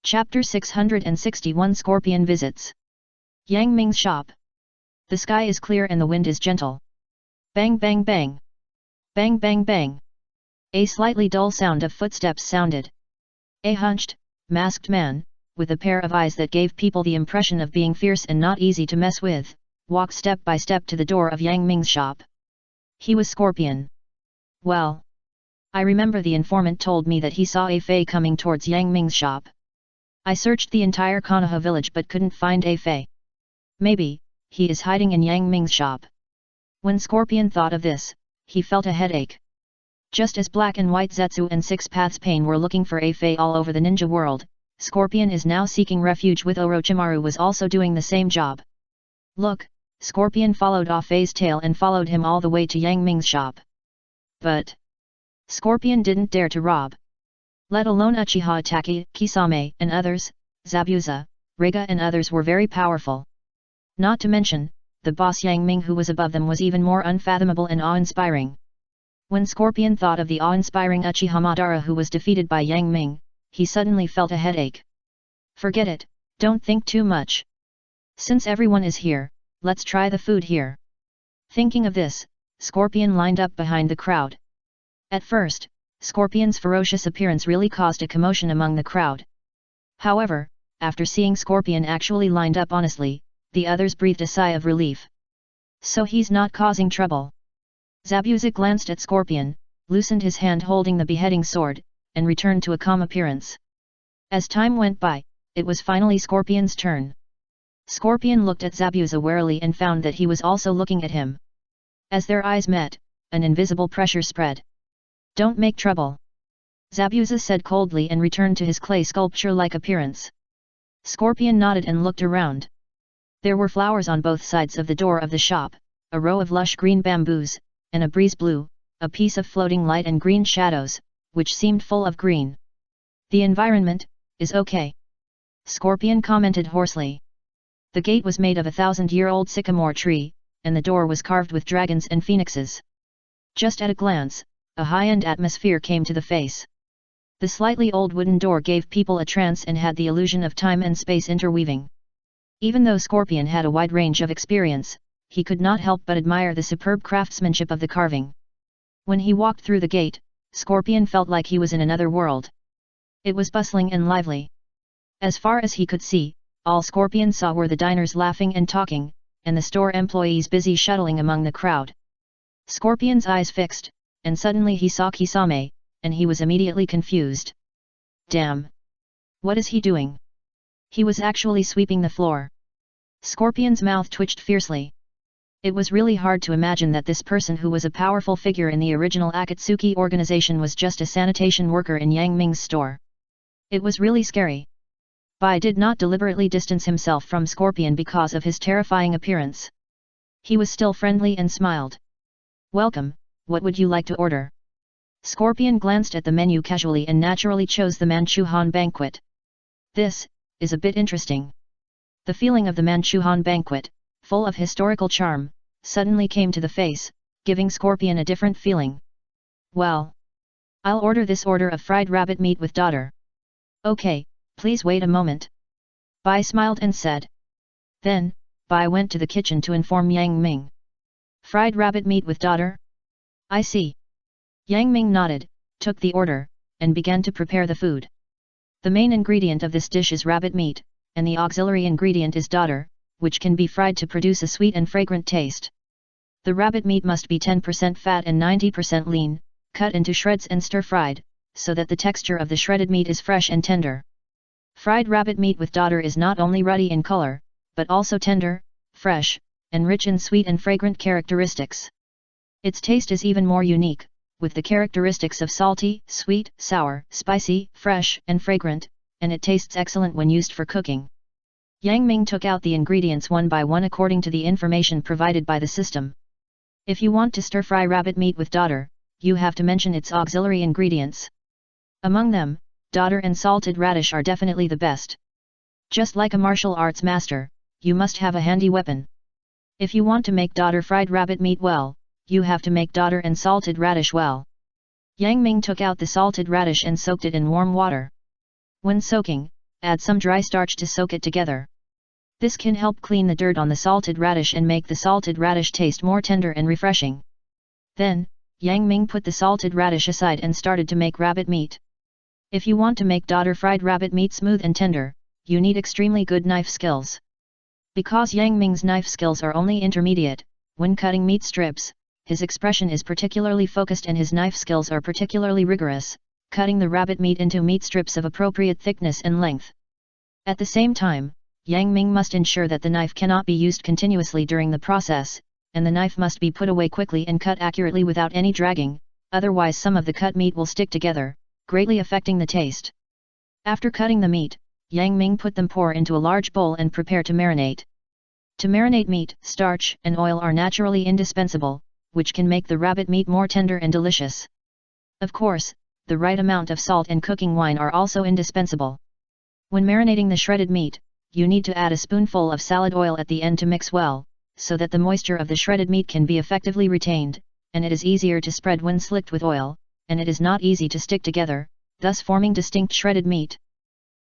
Chapter 661 Scorpion Visits. Yang Ming's shop. The sky is clear and the wind is gentle. Bang bang bang. Bang bang bang. A slightly dull sound of footsteps sounded. A hunched, masked man, with a pair of eyes that gave people the impression of being fierce and not easy to mess with, walked step by step to the door of Yang Ming's shop. He was Scorpion. Well. I remember the informant told me that he saw A Fei coming towards Yang Ming's shop. I searched the entire Konoha village but couldn't find A Fei. Maybe, he is hiding in Yang Ming's shop. When Scorpion thought of this, he felt a headache. Just as Black and White Zetsu and Six Paths Pain were looking for A Fei all over the ninja world, Scorpion is now seeking refuge with Orochimaru was also doing the same job. Look, Scorpion followed A Fei's tail and followed him all the way to Yang Ming's shop. But Scorpion didn't dare to rob. Let alone Uchiha Itachi, Kisame, and others, Zabuza, Rega and others were very powerful. Not to mention, the boss Yang Ming who was above them was even more unfathomable and awe-inspiring. When Scorpion thought of the awe-inspiring Uchiha Madara who was defeated by Yang Ming, he suddenly felt a headache. Forget it, don't think too much. Since everyone is here, let's try the food here. Thinking of this, Scorpion lined up behind the crowd. At first, Scorpion's ferocious appearance really caused a commotion among the crowd. However, after seeing Scorpion actually lined up honestly, the others breathed a sigh of relief. So he's not causing trouble. Zabuza glanced at Scorpion, loosened his hand holding the beheading sword, and returned to a calm appearance. As time went by, it was finally Scorpion's turn. Scorpion looked at Zabuza warily and found that he was also looking at him. As their eyes met, an invisible pressure spread. Don't make trouble. Zabuza said coldly and returned to his clay sculpture-like appearance. Scorpion nodded and looked around. There were flowers on both sides of the door of the shop, a row of lush green bamboos, and a breeze blew, a piece of floating light and green shadows, which seemed full of green. The environment is okay. Scorpion commented hoarsely. The gate was made of a 1,000-year-old sycamore tree, and the door was carved with dragons and phoenixes. Just at a glance, a high-end atmosphere came to the face. The slightly old wooden door gave people a trance and had the illusion of time and space interweaving. Even though Scorpion had a wide range of experience, he could not help but admire the superb craftsmanship of the carving. When he walked through the gate, Scorpion felt like he was in another world. It was bustling and lively. As far as he could see, all Scorpion saw were the diners laughing and talking, and the store employees busy shuttling among the crowd. Scorpion's eyes fixed, and suddenly he saw Kisame, and he was immediately confused. Damn! What is he doing? He was actually sweeping the floor. Scorpion's mouth twitched fiercely. It was really hard to imagine that this person who was a powerful figure in the original Akatsuki organization was just a sanitation worker in Yang Ming's store. It was really scary. Bai did not deliberately distance himself from Scorpion because of his terrifying appearance. He was still friendly and smiled. Welcome, what would you like to order? Scorpion glanced at the menu casually and naturally chose the Manchuhan banquet. This is a bit interesting. The feeling of the Manchuhan banquet, full of historical charm, suddenly came to the face, giving Scorpion a different feeling. Well, I'll order this order of fried rabbit meat with daughter. Okay, please wait a moment. Bai smiled and said. Then, Bai went to the kitchen to inform Yang Ming. Fried rabbit meat with daughter? I see. Yang Ming nodded, took the order, and began to prepare the food. The main ingredient of this dish is rabbit meat, and the auxiliary ingredient is daughter, which can be fried to produce a sweet and fragrant taste. The rabbit meat must be 10% fat and 90% lean, cut into shreds and stir-fried, so that the texture of the shredded meat is fresh and tender. Fried rabbit meat with daughter is not only ruddy in color, but also tender, fresh, and rich in sweet and fragrant characteristics. Its taste is even more unique, with the characteristics of salty, sweet, sour, spicy, fresh, and fragrant, and it tastes excellent when used for cooking. Yang Ming took out the ingredients one by one according to the information provided by the system. If you want to stir-fry rabbit meat with daughter, you have to mention its auxiliary ingredients. Among them, daughter and salted radish are definitely the best. Just like a martial arts master, you must have a handy weapon. If you want to make daughter fried rabbit meat well, you have to make daughter and salted radish well. Yang Ming took out the salted radish and soaked it in warm water. When soaking, add some dry starch to soak it together. This can help clean the dirt on the salted radish and make the salted radish taste more tender and refreshing. Then, Yang Ming put the salted radish aside and started to make rabbit meat. If you want to make daughter fried rabbit meat smooth and tender, you need extremely good knife skills. Because Yang Ming's knife skills are only intermediate, when cutting meat strips, his expression is particularly focused and his knife skills are particularly rigorous, cutting the rabbit meat into meat strips of appropriate thickness and length. At the same time, Yang Ming must ensure that the knife cannot be used continuously during the process, and the knife must be put away quickly and cut accurately without any dragging, otherwise some of the cut meat will stick together, greatly affecting the taste. After cutting the meat, Yang Ming put them into a large bowl and prepare to marinate. To marinate meat, starch and oil are naturally indispensable, which can make the rabbit meat more tender and delicious. Of course, the right amount of salt and cooking wine are also indispensable. When marinating the shredded meat, you need to add a spoonful of salad oil at the end to mix well, so that the moisture of the shredded meat can be effectively retained, and it is easier to spread when slicked with oil, and it is not easy to stick together, thus forming distinct shredded meat.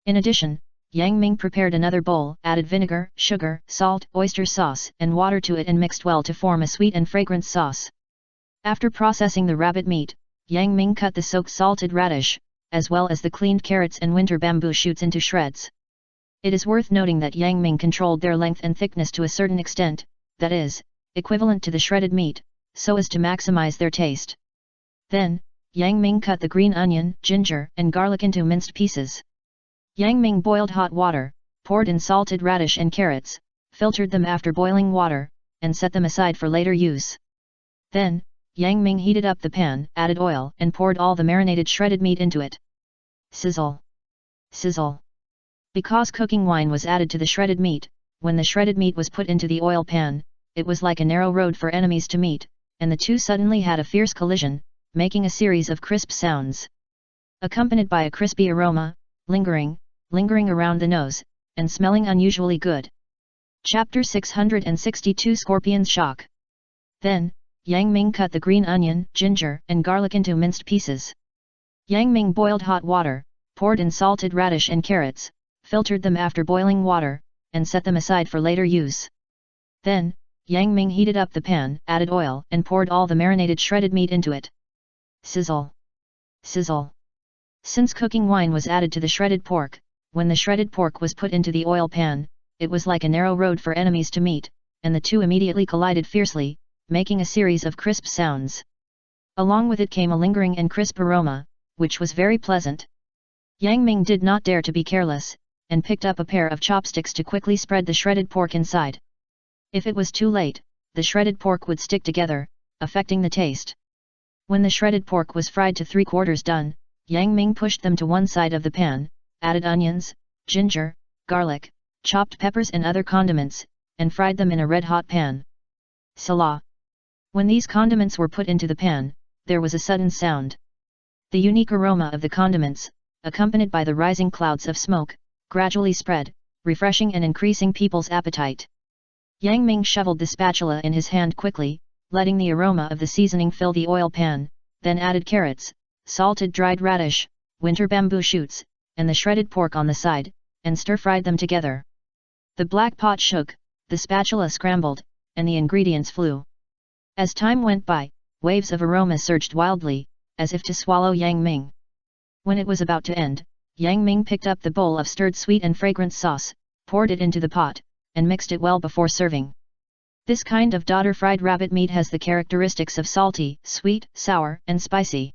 In addition, Yang Ming prepared another bowl, added vinegar, sugar, salt, oyster sauce, and water to it and mixed well to form a sweet and fragrant sauce. After processing the rabbit meat, Yang Ming cut the soaked salted radish, as well as the cleaned carrots and winter bamboo shoots into shreds. It is worth noting that Yang Ming controlled their length and thickness to a certain extent, that is, equivalent to the shredded meat, so as to maximize their taste. Then, Yang Ming cut the green onion, ginger, and garlic into minced pieces. Yang Ming boiled hot water, poured in salted radish and carrots, filtered them after boiling water, and set them aside for later use. Then, Yang Ming heated up the pan, added oil, and poured all the marinated shredded meat into it. Sizzle! Sizzle! Because cooking wine was added to the shredded meat, when the shredded meat was put into the oil pan, it was like a narrow road for enemies to meet, and the two suddenly had a fierce collision, making a series of crisp sounds. Accompanied by a crispy aroma, lingering around the nose, and smelling unusually good. Chapter 662 Scorpion's Shock. Then, Yang Ming cut the green onion, ginger, and garlic into minced pieces. Yang Ming boiled hot water, poured in salted radish and carrots, filtered them after boiling water, and set them aside for later use. Then, Yang Ming heated up the pan, added oil, and poured all the marinated shredded meat into it. Sizzle! Sizzle! Since cooking wine was added to the shredded pork, when the shredded pork was put into the oil pan, it was like a narrow road for enemies to meet, and the two immediately collided fiercely, making a series of crisp sounds. Along with it came a lingering and crisp aroma, which was very pleasant. Yang Ming did not dare to be careless, and picked up a pair of chopsticks to quickly spread the shredded pork inside. If it was too late, the shredded pork would stick together, affecting the taste. When the shredded pork was fried to 3/4 done, Yang Ming pushed them to one side of the pan, added onions, ginger, garlic, chopped peppers and other condiments, and fried them in a red-hot pan. Salah! When these condiments were put into the pan, there was a sudden sound. The unique aroma of the condiments, accompanied by the rising clouds of smoke, gradually spread, refreshing and increasing people's appetite. Yang Ming shoveled the spatula in his hand quickly, letting the aroma of the seasoning fill the oil pan, then added carrots, salted dried radish, winter bamboo shoots, and the shredded pork on the side, and stir-fried them together. The black pot shook, the spatula scrambled, and the ingredients flew. As time went by, waves of aroma surged wildly, as if to swallow Yang Ming. When it was about to end, Yang Ming picked up the bowl of stirred sweet and fragrant sauce, poured it into the pot, and mixed it well before serving. This kind of daughter-fried rabbit meat has the characteristics of salty, sweet, sour, and spicy.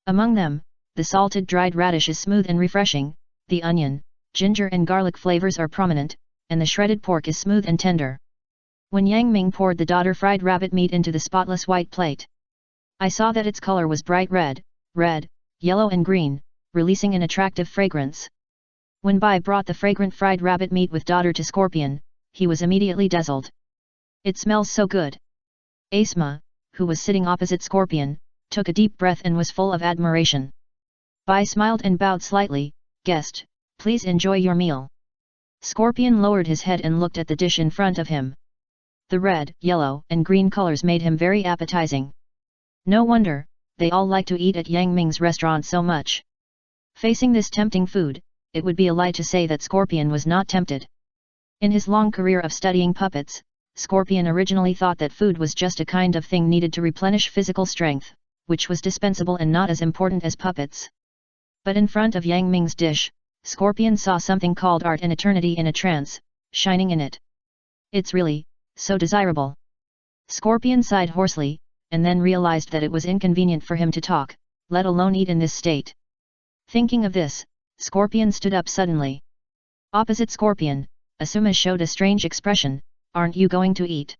Among them, the salted dried radish is smooth and refreshing, the onion, ginger and garlic flavors are prominent, and the shredded pork is smooth and tender. When Yang Ming poured the daughter-fried rabbit meat into the spotless white plate, I saw that its color was bright red, yellow and green, releasing an attractive fragrance. When Bai brought the fragrant fried rabbit meat with daughter to Scorpion, he was immediately dazzled. It smells so good. Asma, who was sitting opposite Scorpion, took a deep breath and was full of admiration. Bai smiled and bowed slightly. Guest, please enjoy your meal. Scorpion lowered his head and looked at the dish in front of him. The red, yellow, and green colors made him very appetizing. No wonder, they all like to eat at Yang Ming's restaurant so much. Facing this tempting food, it would be a lie to say that Scorpion was not tempted. In his long career of studying puppets, Scorpion originally thought that food was just a kind of thing needed to replenish physical strength, which was dispensable and not as important as puppets. But in front of Yang Ming's dish, Scorpion saw something called art and eternity in a trance, shining in it. It's really so desirable. Scorpion sighed hoarsely, and then realized that it was inconvenient for him to talk, let alone eat in this state. Thinking of this, Scorpion stood up suddenly. Opposite Scorpion, Asuma showed a strange expression. Aren't you going to eat?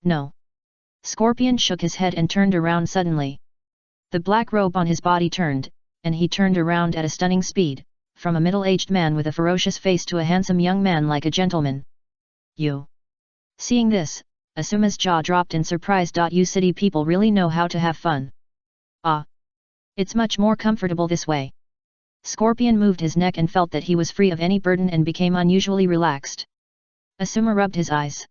No. Scorpion shook his head and turned around suddenly. The black robe on his body turned, and he turned around at a stunning speed, from a middle-aged man with a ferocious face to a handsome young man like a gentleman. You. Seeing this, Asuma's jaw dropped in surprise. You city people really know how to have fun. Ah. It's much more comfortable this way. Scorpion moved his neck and felt that he was free of any burden and became unusually relaxed. Asuma rubbed his eyes.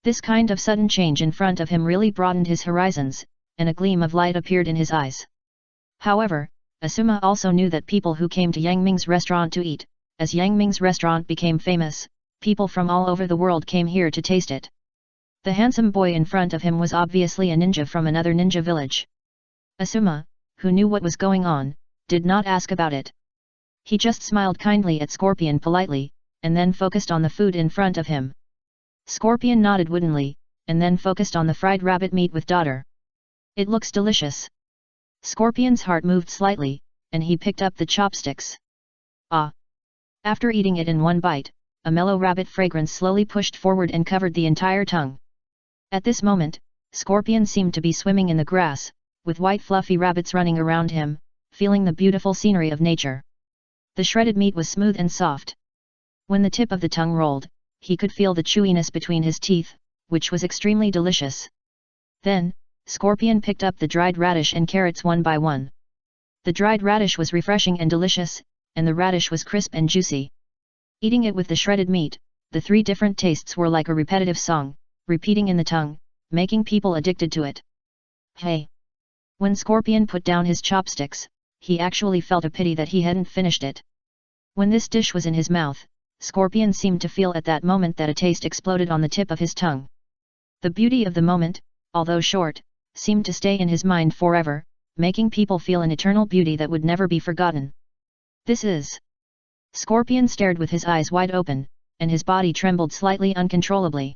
This kind of sudden change in front of him really broadened his horizons, and a gleam of light appeared in his eyes. However, Asuma also knew that people who came to Yang Ming's restaurant to eat, as Yang Ming's restaurant became famous, people from all over the world came here to taste it. The handsome boy in front of him was obviously a ninja from another ninja village. Asuma, who knew what was going on, did not ask about it. He just smiled kindly at Scorpion politely, and then focused on the food in front of him. Scorpion nodded woodenly, and then focused on the fried rabbit meat with daughter. It looks delicious. Scorpion's heart moved slightly, and he picked up the chopsticks. Ah! After eating it in one bite, a mellow rabbit fragrance slowly pushed forward and covered the entire tongue. At this moment, Scorpion seemed to be swimming in the grass, with white fluffy rabbits running around him, feeling the beautiful scenery of nature. The shredded meat was smooth and soft. When the tip of the tongue rolled, he could feel the chewiness between his teeth, which was extremely delicious. Then, Scorpion picked up the dried radish and carrots one by one. The dried radish was refreshing and delicious, and the radish was crisp and juicy. Eating it with the shredded meat, the three different tastes were like a repetitive song, repeating in the tongue, making people addicted to it. Hey! When Scorpion put down his chopsticks, he actually felt a pity that he hadn't finished it. When this dish was in his mouth, Scorpion seemed to feel at that moment that a taste exploded on the tip of his tongue. The beauty of the moment, although short, seemed to stay in his mind forever, making people feel an eternal beauty that would never be forgotten. This is... Scorpion stared with his eyes wide open, and his body trembled slightly uncontrollably.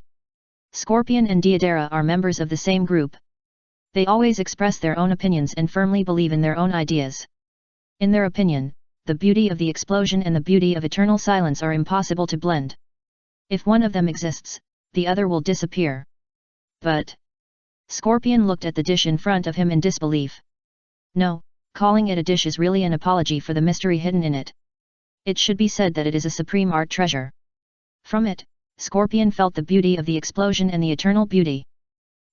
Scorpion and Deidara are members of the same group. They always express their own opinions and firmly believe in their own ideas. In their opinion, the beauty of the explosion and the beauty of eternal silence are impossible to blend. If one of them exists, the other will disappear. But... Scorpion looked at the dish in front of him in disbelief. No, calling it a dish is really an apology for the mystery hidden in it. It should be said that it is a supreme art treasure. From it, Scorpion felt the beauty of the explosion and the eternal beauty.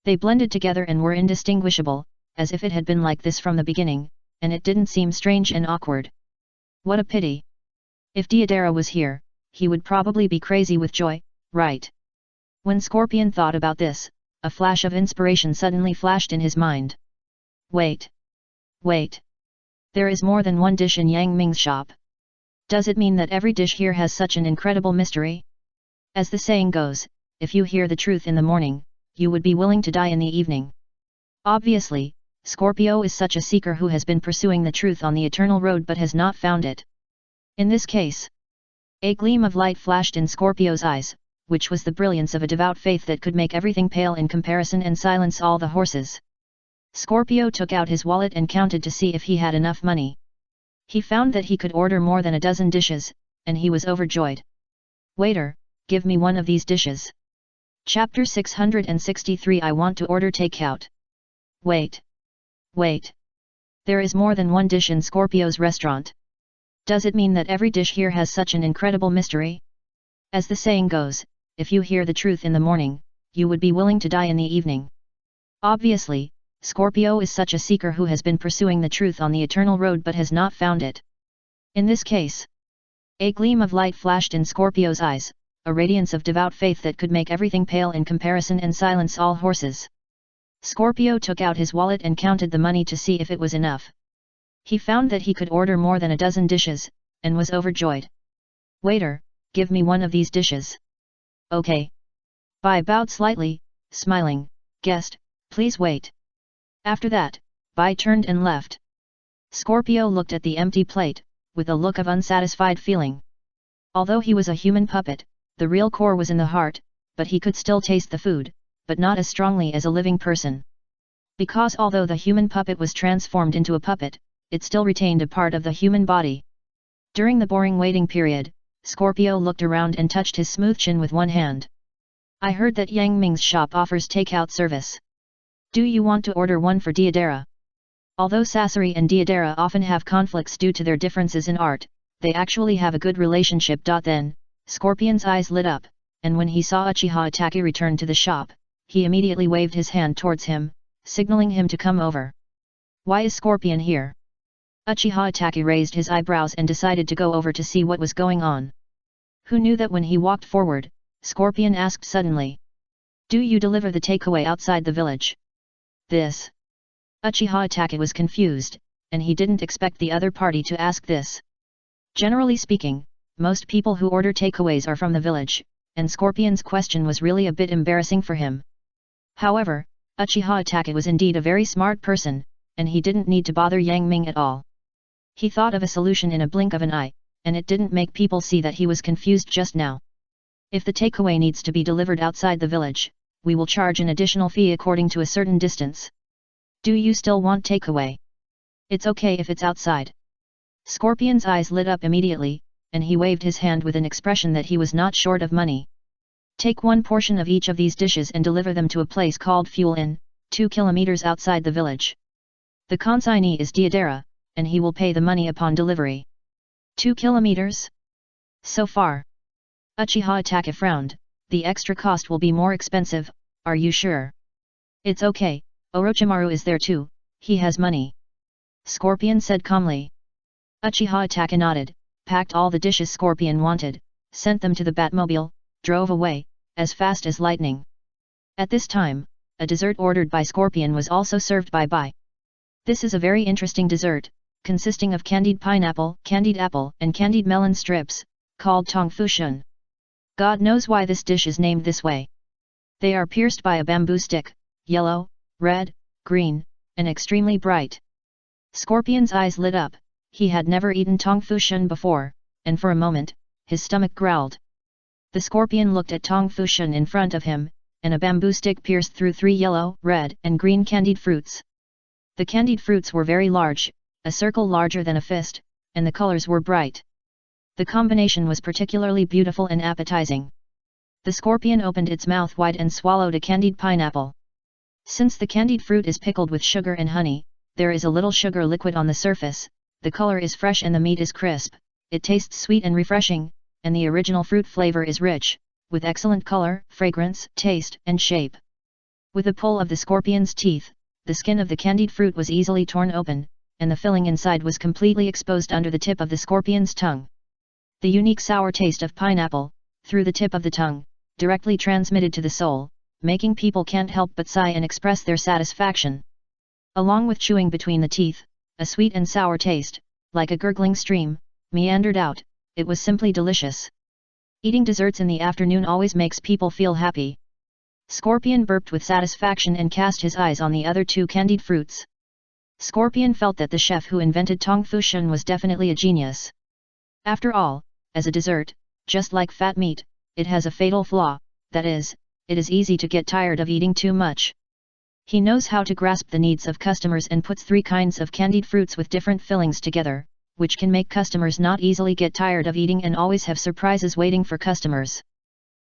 They blended together and were indistinguishable, as if it had been like this from the beginning, and it didn't seem strange and awkward. What a pity! If Deidara was here, he would probably be crazy with joy, right? When Scorpion thought about this, a flash of inspiration suddenly flashed in his mind. Wait! Wait! There is more than one dish in Yang Ming's shop. Does it mean that every dish here has such an incredible mystery? As the saying goes, if you hear the truth in the morning, you would be willing to die in the evening. Obviously, Scorpio is such a seeker who has been pursuing the truth on the eternal road but has not found it. In this case, a gleam of light flashed in Scorpio's eyes, which was the brilliance of a devout faith that could make everything pale in comparison and silence all the horses. Scorpio took out his wallet and counted to see if he had enough money. He found that he could order more than a dozen dishes, and he was overjoyed. Waiter, give me one of these dishes. Chapter 663 I want to order takeout. Wait. Wait. There is more than one dish in Scorpio's restaurant. Does it mean that every dish here has such an incredible mystery? As the saying goes, if you hear the truth in the morning, you would be willing to die in the evening. Obviously, Scorpio is such a seeker who has been pursuing the truth on the eternal road but has not found it. In this case, a gleam of light flashed in Scorpio's eyes, a radiance of devout faith that could make everything pale in comparison and silence all horses. Scorpio took out his wallet and counted the money to see if it was enough. He found that he could order more than a dozen dishes, and was overjoyed. Waiter, give me one of these dishes. Okay. Bai bowed slightly, smiling, guest, please wait. After that, Bai turned and left. Scorpio looked at the empty plate, with a look of unsatisfied feeling. Although he was a human puppet, the real core was in the heart, but he could still taste the food, but not as strongly as a living person. Because although the human puppet was transformed into a puppet, it still retained a part of the human body. During the boring waiting period, Scorpio looked around and touched his smooth chin with one hand. I heard that Yang Ming's shop offers takeout service. Do you want to order one for Deidara? Although Sasori and Deidara often have conflicts due to their differences in art, they actually have a good relationship. Then, Scorpion's eyes lit up, and when he saw Uchiha Itachi return to the shop, he immediately waved his hand towards him, signaling him to come over. Why is Scorpion here? Uchiha Itachi raised his eyebrows and decided to go over to see what was going on. Who knew that when he walked forward, Scorpion asked suddenly. Do you deliver the takeaway outside the village? This. Uchiha Itachi was confused, and he didn't expect the other party to ask this. Generally speaking, most people who order takeaways are from the village, and Scorpion's question was really a bit embarrassing for him. However, Uchiha Itachi was indeed a very smart person, and he didn't need to bother Yang Ming at all. He thought of a solution in a blink of an eye, and it didn't make people see that he was confused just now. If the takeaway needs to be delivered outside the village, we will charge an additional fee according to a certain distance. Do you still want takeaway? It's okay if it's outside. Scorpion's eyes lit up immediately, and he waved his hand with an expression that he was not short of money. Take one portion of each of these dishes and deliver them to a place called Fuel Inn, 2 kilometers outside the village. The consignee is Deodara, and he will pay the money upon delivery. 2 kilometers? So far. Uchiha Itachi frowned. The extra cost will be more expensive, are you sure? It's okay, Orochimaru is there too, he has money. Scorpion said calmly. Uchiha Itachi nodded, packed all the dishes Scorpion wanted, sent them to the Batmobile, drove away, as fast as lightning. At this time, a dessert ordered by Scorpion was also served by. This is a very interesting dessert, consisting of candied pineapple, candied apple, and candied melon strips, called tongfushun. God knows why this dish is named this way. They are pierced by a bamboo stick, yellow, red, green, and extremely bright. Scorpion's eyes lit up, he had never eaten tongfushun before, and for a moment, his stomach growled. The Scorpion looked at tongfushun in front of him, and a bamboo stick pierced through 3 yellow, red, and green candied fruits. The candied fruits were very large, a circle larger than a fist, and the colors were bright. The combination was particularly beautiful and appetizing. The Scorpion opened its mouth wide and swallowed a candied pineapple. Since the candied fruit is pickled with sugar and honey, there is a little sugar liquid on the surface, the color is fresh and the meat is crisp, it tastes sweet and refreshing, and the original fruit flavor is rich, with excellent color, fragrance, taste, and shape. With a pull of the Scorpion's teeth, the skin of the candied fruit was easily torn open, and the filling inside was completely exposed under the tip of the Scorpion's tongue. The unique sour taste of pineapple, through the tip of the tongue, directly transmitted to the soul, making people can't help but sigh and express their satisfaction. Along with chewing between the teeth, a sweet and sour taste, like a gurgling stream, meandered out. It was simply delicious. Eating desserts in the afternoon always makes people feel happy. Scorpion burped with satisfaction and cast his eyes on the other 2 candied fruits. Scorpion felt that the chef who invented tongfushun was definitely a genius. After all, as a dessert, just like fat meat, it has a fatal flaw, that is, it is easy to get tired of eating too much. He knows how to grasp the needs of customers and puts 3 kinds of candied fruits with different fillings together, which can make customers not easily get tired of eating and always have surprises waiting for customers.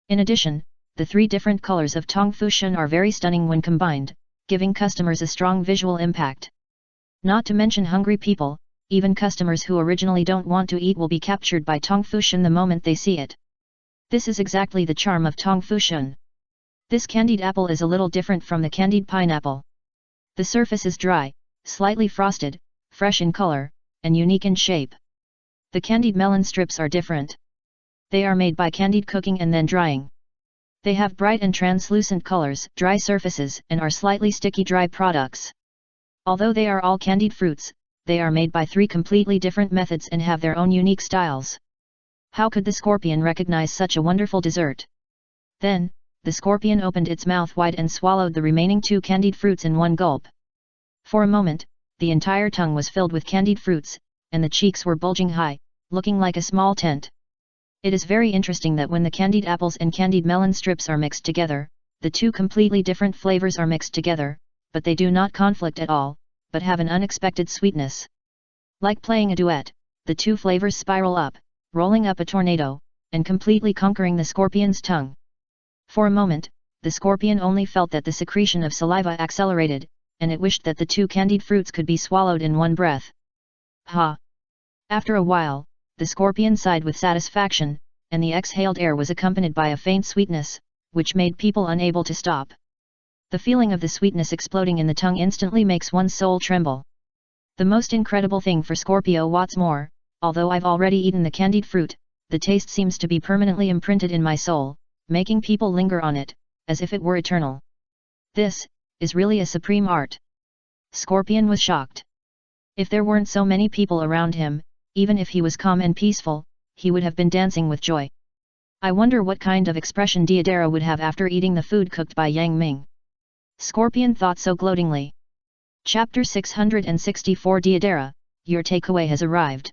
In addition, the 3 different colors of tongfushun are very stunning when combined, giving customers a strong visual impact. Not to mention hungry people, even customers who originally don't want to eat will be captured by tongfushun the moment they see it. This is exactly the charm of tongfushun. This candied apple is a little different from the candied pineapple. The surface is dry, slightly frosted, fresh in color, and unique in shape. The candied melon strips are different. They are made by candied cooking and then drying. They have bright and translucent colors, dry surfaces, and are slightly sticky dry products. Although they are all candied fruits, they are made by 3 completely different methods and have their own unique styles. How could the Scorpion recognize such a wonderful dessert? Then, the Scorpion opened its mouth wide and swallowed the remaining 2 candied fruits in one gulp. For a moment, the entire tongue was filled with candied fruits, and the cheeks were bulging high, looking like a small tent. It is very interesting that when the candied apples and candied melon strips are mixed together, the 2 completely different flavors are mixed together, but they do not conflict at all, but have an unexpected sweetness. Like playing a duet, the 2 flavors spiral up, rolling up a tornado, and completely conquering the Scorpion's tongue. For a moment, the Scorpion only felt that the secretion of saliva accelerated, and it wished that the 2 candied fruits could be swallowed in one breath. Ha! After a while, the Scorpion sighed with satisfaction, and the exhaled air was accompanied by a faint sweetness, which made people unable to stop. The feeling of the sweetness exploding in the tongue instantly makes one's soul tremble. The most incredible thing for Scorpio what's more, although I've already eaten the candied fruit, the taste seems to be permanently imprinted in my soul, making people linger on it, as if it were eternal. This is really a supreme art. Scorpion was shocked. If there weren't so many people around him, even if he was calm and peaceful, he would have been dancing with joy. I wonder what kind of expression Deidara would have after eating the food cooked by Yang Ming. Scorpion thought so gloatingly. Chapter 664 Deidara, your takeaway has arrived.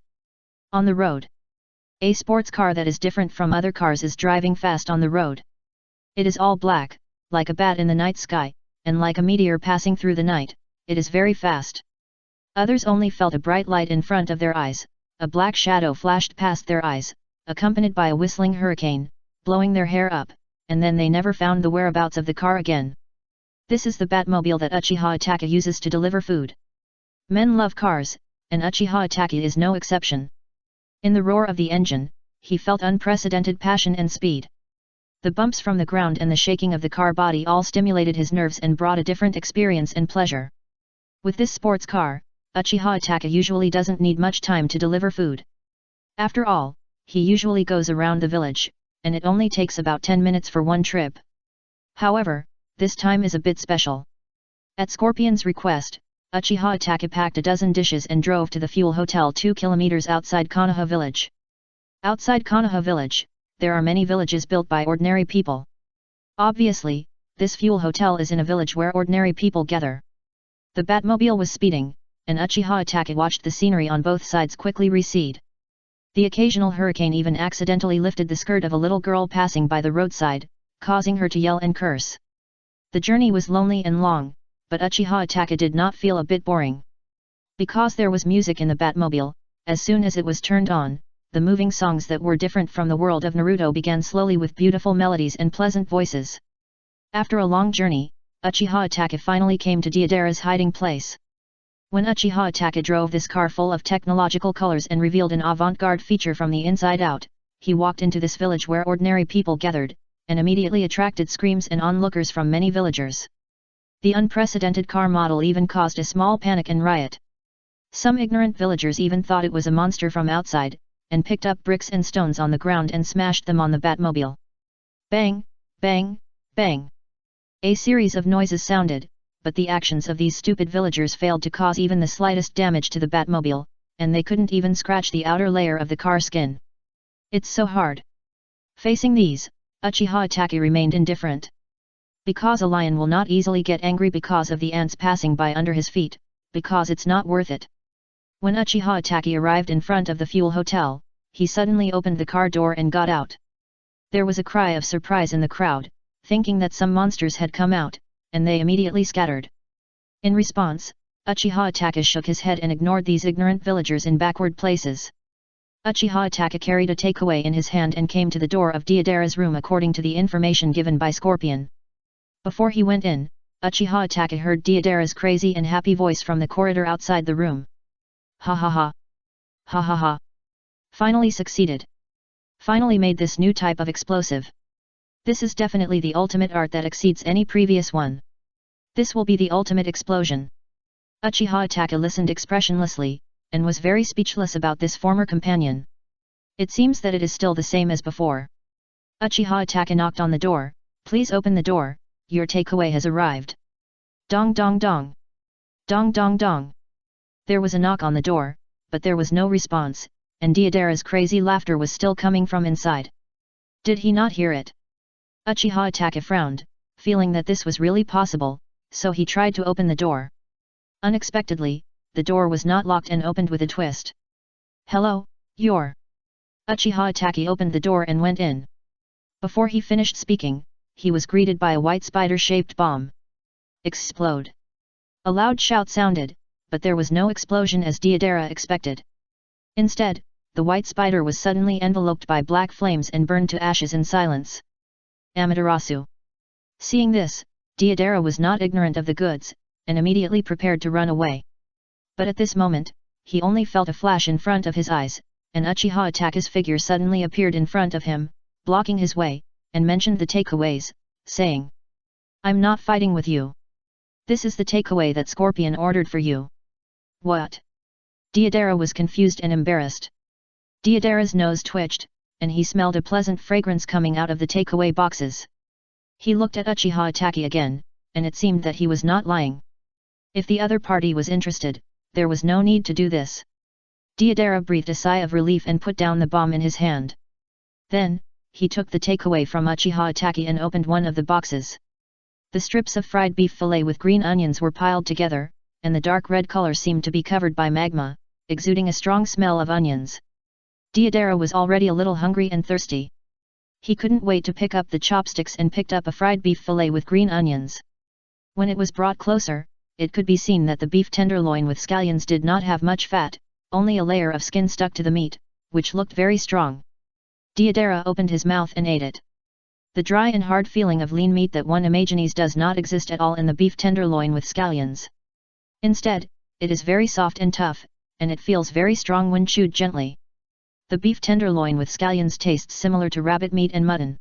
On the road. A sports car that is different from other cars is driving fast on the road. It is all black, like a bat in the night sky, and like a meteor passing through the night, it is very fast. Others only felt a bright light in front of their eyes, a black shadow flashed past their eyes, accompanied by a whistling hurricane, blowing their hair up, and then they never found the whereabouts of the car again. This is the Batmobile that Uchiha Itachi uses to deliver food. Men love cars, and Uchiha Itachi is no exception. In the roar of the engine, he felt unprecedented passion and speed. The bumps from the ground and the shaking of the car body all stimulated his nerves and brought a different experience and pleasure. With this sports car, Uchiha Itachi usually doesn't need much time to deliver food. After all, he usually goes around the village, and it only takes about 10 minutes for one trip. However, this time is a bit special. At Scorpion's request, Uchiha Itachi packed a dozen dishes and drove to the fuel hotel 2 kilometers outside Konoha village. Outside Konoha village, there are many villages built by ordinary people. Obviously, this fuel hotel is in a village where ordinary people gather. The Batmobile was speeding, and Uchiha Itachi watched the scenery on both sides quickly recede. The occasional hurricane even accidentally lifted the skirt of a little girl passing by the roadside, causing her to yell and curse. The journey was lonely and long, but Uchiha Itachi did not feel a bit boring. Because there was music in the Batmobile, as soon as it was turned on, the moving songs that were different from the world of Naruto began slowly with beautiful melodies and pleasant voices. After a long journey, Uchiha Itachi finally came to Deidara's hiding place. When Uchiha Itachi drove this car full of technological colors and revealed an avant-garde feature from the inside out, he walked into this village where ordinary people gathered, and immediately attracted screams and onlookers from many villagers. The unprecedented car model even caused a small panic and riot. Some ignorant villagers even thought it was a monster from outside, and picked up bricks and stones on the ground and smashed them on the Batmobile. Bang, bang, bang. A series of noises sounded, but the actions of these stupid villagers failed to cause even the slightest damage to the Batmobile, and they couldn't even scratch the outer layer of the car skin. It's so hard. Facing these, Uchiha Itachi remained indifferent. Because a lion will not easily get angry because of the ants passing by under his feet, because it's not worth it. When Uchiha Itachi arrived in front of the fuel hotel, he suddenly opened the car door and got out. There was a cry of surprise in the crowd, thinking that some monsters had come out, and they immediately scattered. In response, Uchiha Itachi shook his head and ignored these ignorant villagers in backward places. Uchiha Itachi carried a takeaway in his hand and came to the door of Deidara's room according to the information given by Scorpion. Before he went in, Uchiha Itachi heard Deidara's crazy and happy voice from the corridor outside the room. Ha ha ha. Ha ha ha. Finally succeeded. Finally made this new type of explosive. This is definitely the ultimate art that exceeds any previous one. This will be the ultimate explosion. Uchiha Itachi listened expressionlessly, and was very speechless about this former companion. It seems that it is still the same as before. Uchiha Itachi knocked on the door. Please open the door, your takeaway has arrived. Dong dong dong. Dong dong dong. There was a knock on the door, but there was no response, and Deidara's crazy laughter was still coming from inside. Did he not hear it? Uchiha Itachi frowned, feeling that this was really possible, so he tried to open the door. Unexpectedly, the door was not locked and opened with a twist. Hello, you're... Uchiha Itachi opened the door and went in. Before he finished speaking, he was greeted by a white spider-shaped bomb. Explode! A loud shout sounded, but there was no explosion as Deidara expected. Instead, the white spider was suddenly enveloped by black flames and burned to ashes in silence. Amaterasu. Seeing this, Deidara was not ignorant of the goods, and immediately prepared to run away. But at this moment, he only felt a flash in front of his eyes, and Uchiha Itachi's figure suddenly appeared in front of him, blocking his way, and mentioned the takeaways, saying, I'm not fighting with you. This is the takeaway that Scorpion ordered for you. What? Deidara was confused and embarrassed. Deidara's nose twitched, and he smelled a pleasant fragrance coming out of the takeaway boxes. He looked at Uchiha Itachi again, and it seemed that he was not lying. If the other party was interested, there was no need to do this. Deidara breathed a sigh of relief and put down the bomb in his hand. Then, he took the takeaway from Uchiha Itachi and opened one of the boxes. The strips of fried beef fillet with green onions were piled together, and the dark red color seemed to be covered by magma, exuding a strong smell of onions. Deidara was already a little hungry and thirsty. He couldn't wait to pick up the chopsticks and picked up a fried beef fillet with green onions. When it was brought closer, it could be seen that the beef tenderloin with scallions did not have much fat, only a layer of skin stuck to the meat, which looked very strong. Deidara opened his mouth and ate it. The dry and hard feeling of lean meat that one imagines does not exist at all in the beef tenderloin with scallions. Instead, it is very soft and tough, and it feels very strong when chewed gently. The beef tenderloin with scallions tastes similar to rabbit meat and mutton.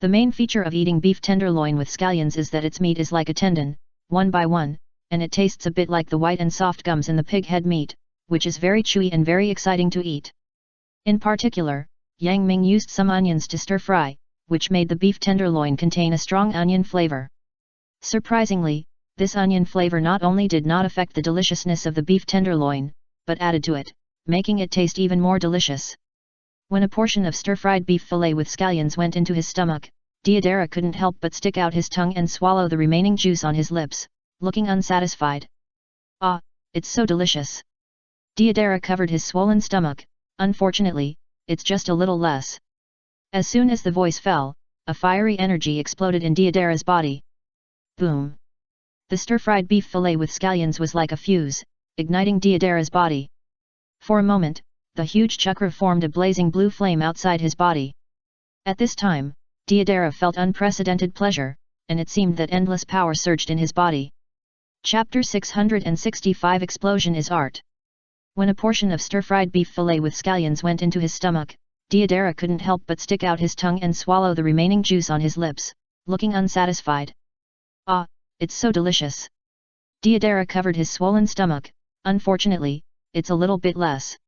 The main feature of eating beef tenderloin with scallions is that its meat is like a tendon, one by one, and it tastes a bit like the white and soft gums in the pig head meat, which is very chewy and very exciting to eat. In particular, Yang Ming used some onions to stir fry, which made the beef tenderloin contain a strong onion flavor. Surprisingly, this onion flavor not only did not affect the deliciousness of the beef tenderloin, but added to it, making it taste even more delicious. When a portion of stir-fried beef fillet with scallions went into his stomach, Deidara couldn't help but stick out his tongue and swallow the remaining juice on his lips, looking unsatisfied. Ah, it's so delicious. Deidara covered his swollen stomach. Unfortunately, it's just a little less. As soon as the voice fell, a fiery energy exploded in Deidara's body. Boom! The stir-fried beef fillet with scallions was like a fuse, igniting Deidara's body. For a moment, the huge chakra formed a blazing blue flame outside his body. At this time, Deidara felt unprecedented pleasure, and it seemed that endless power surged in his body. Chapter 665 Explosion is Art. When a portion of stir-fried beef fillet with scallions went into his stomach, Deidara couldn't help but stick out his tongue and swallow the remaining juice on his lips, looking unsatisfied. Ah, it's so delicious. Deidara covered his swollen stomach. Unfortunately, it's a little bit less.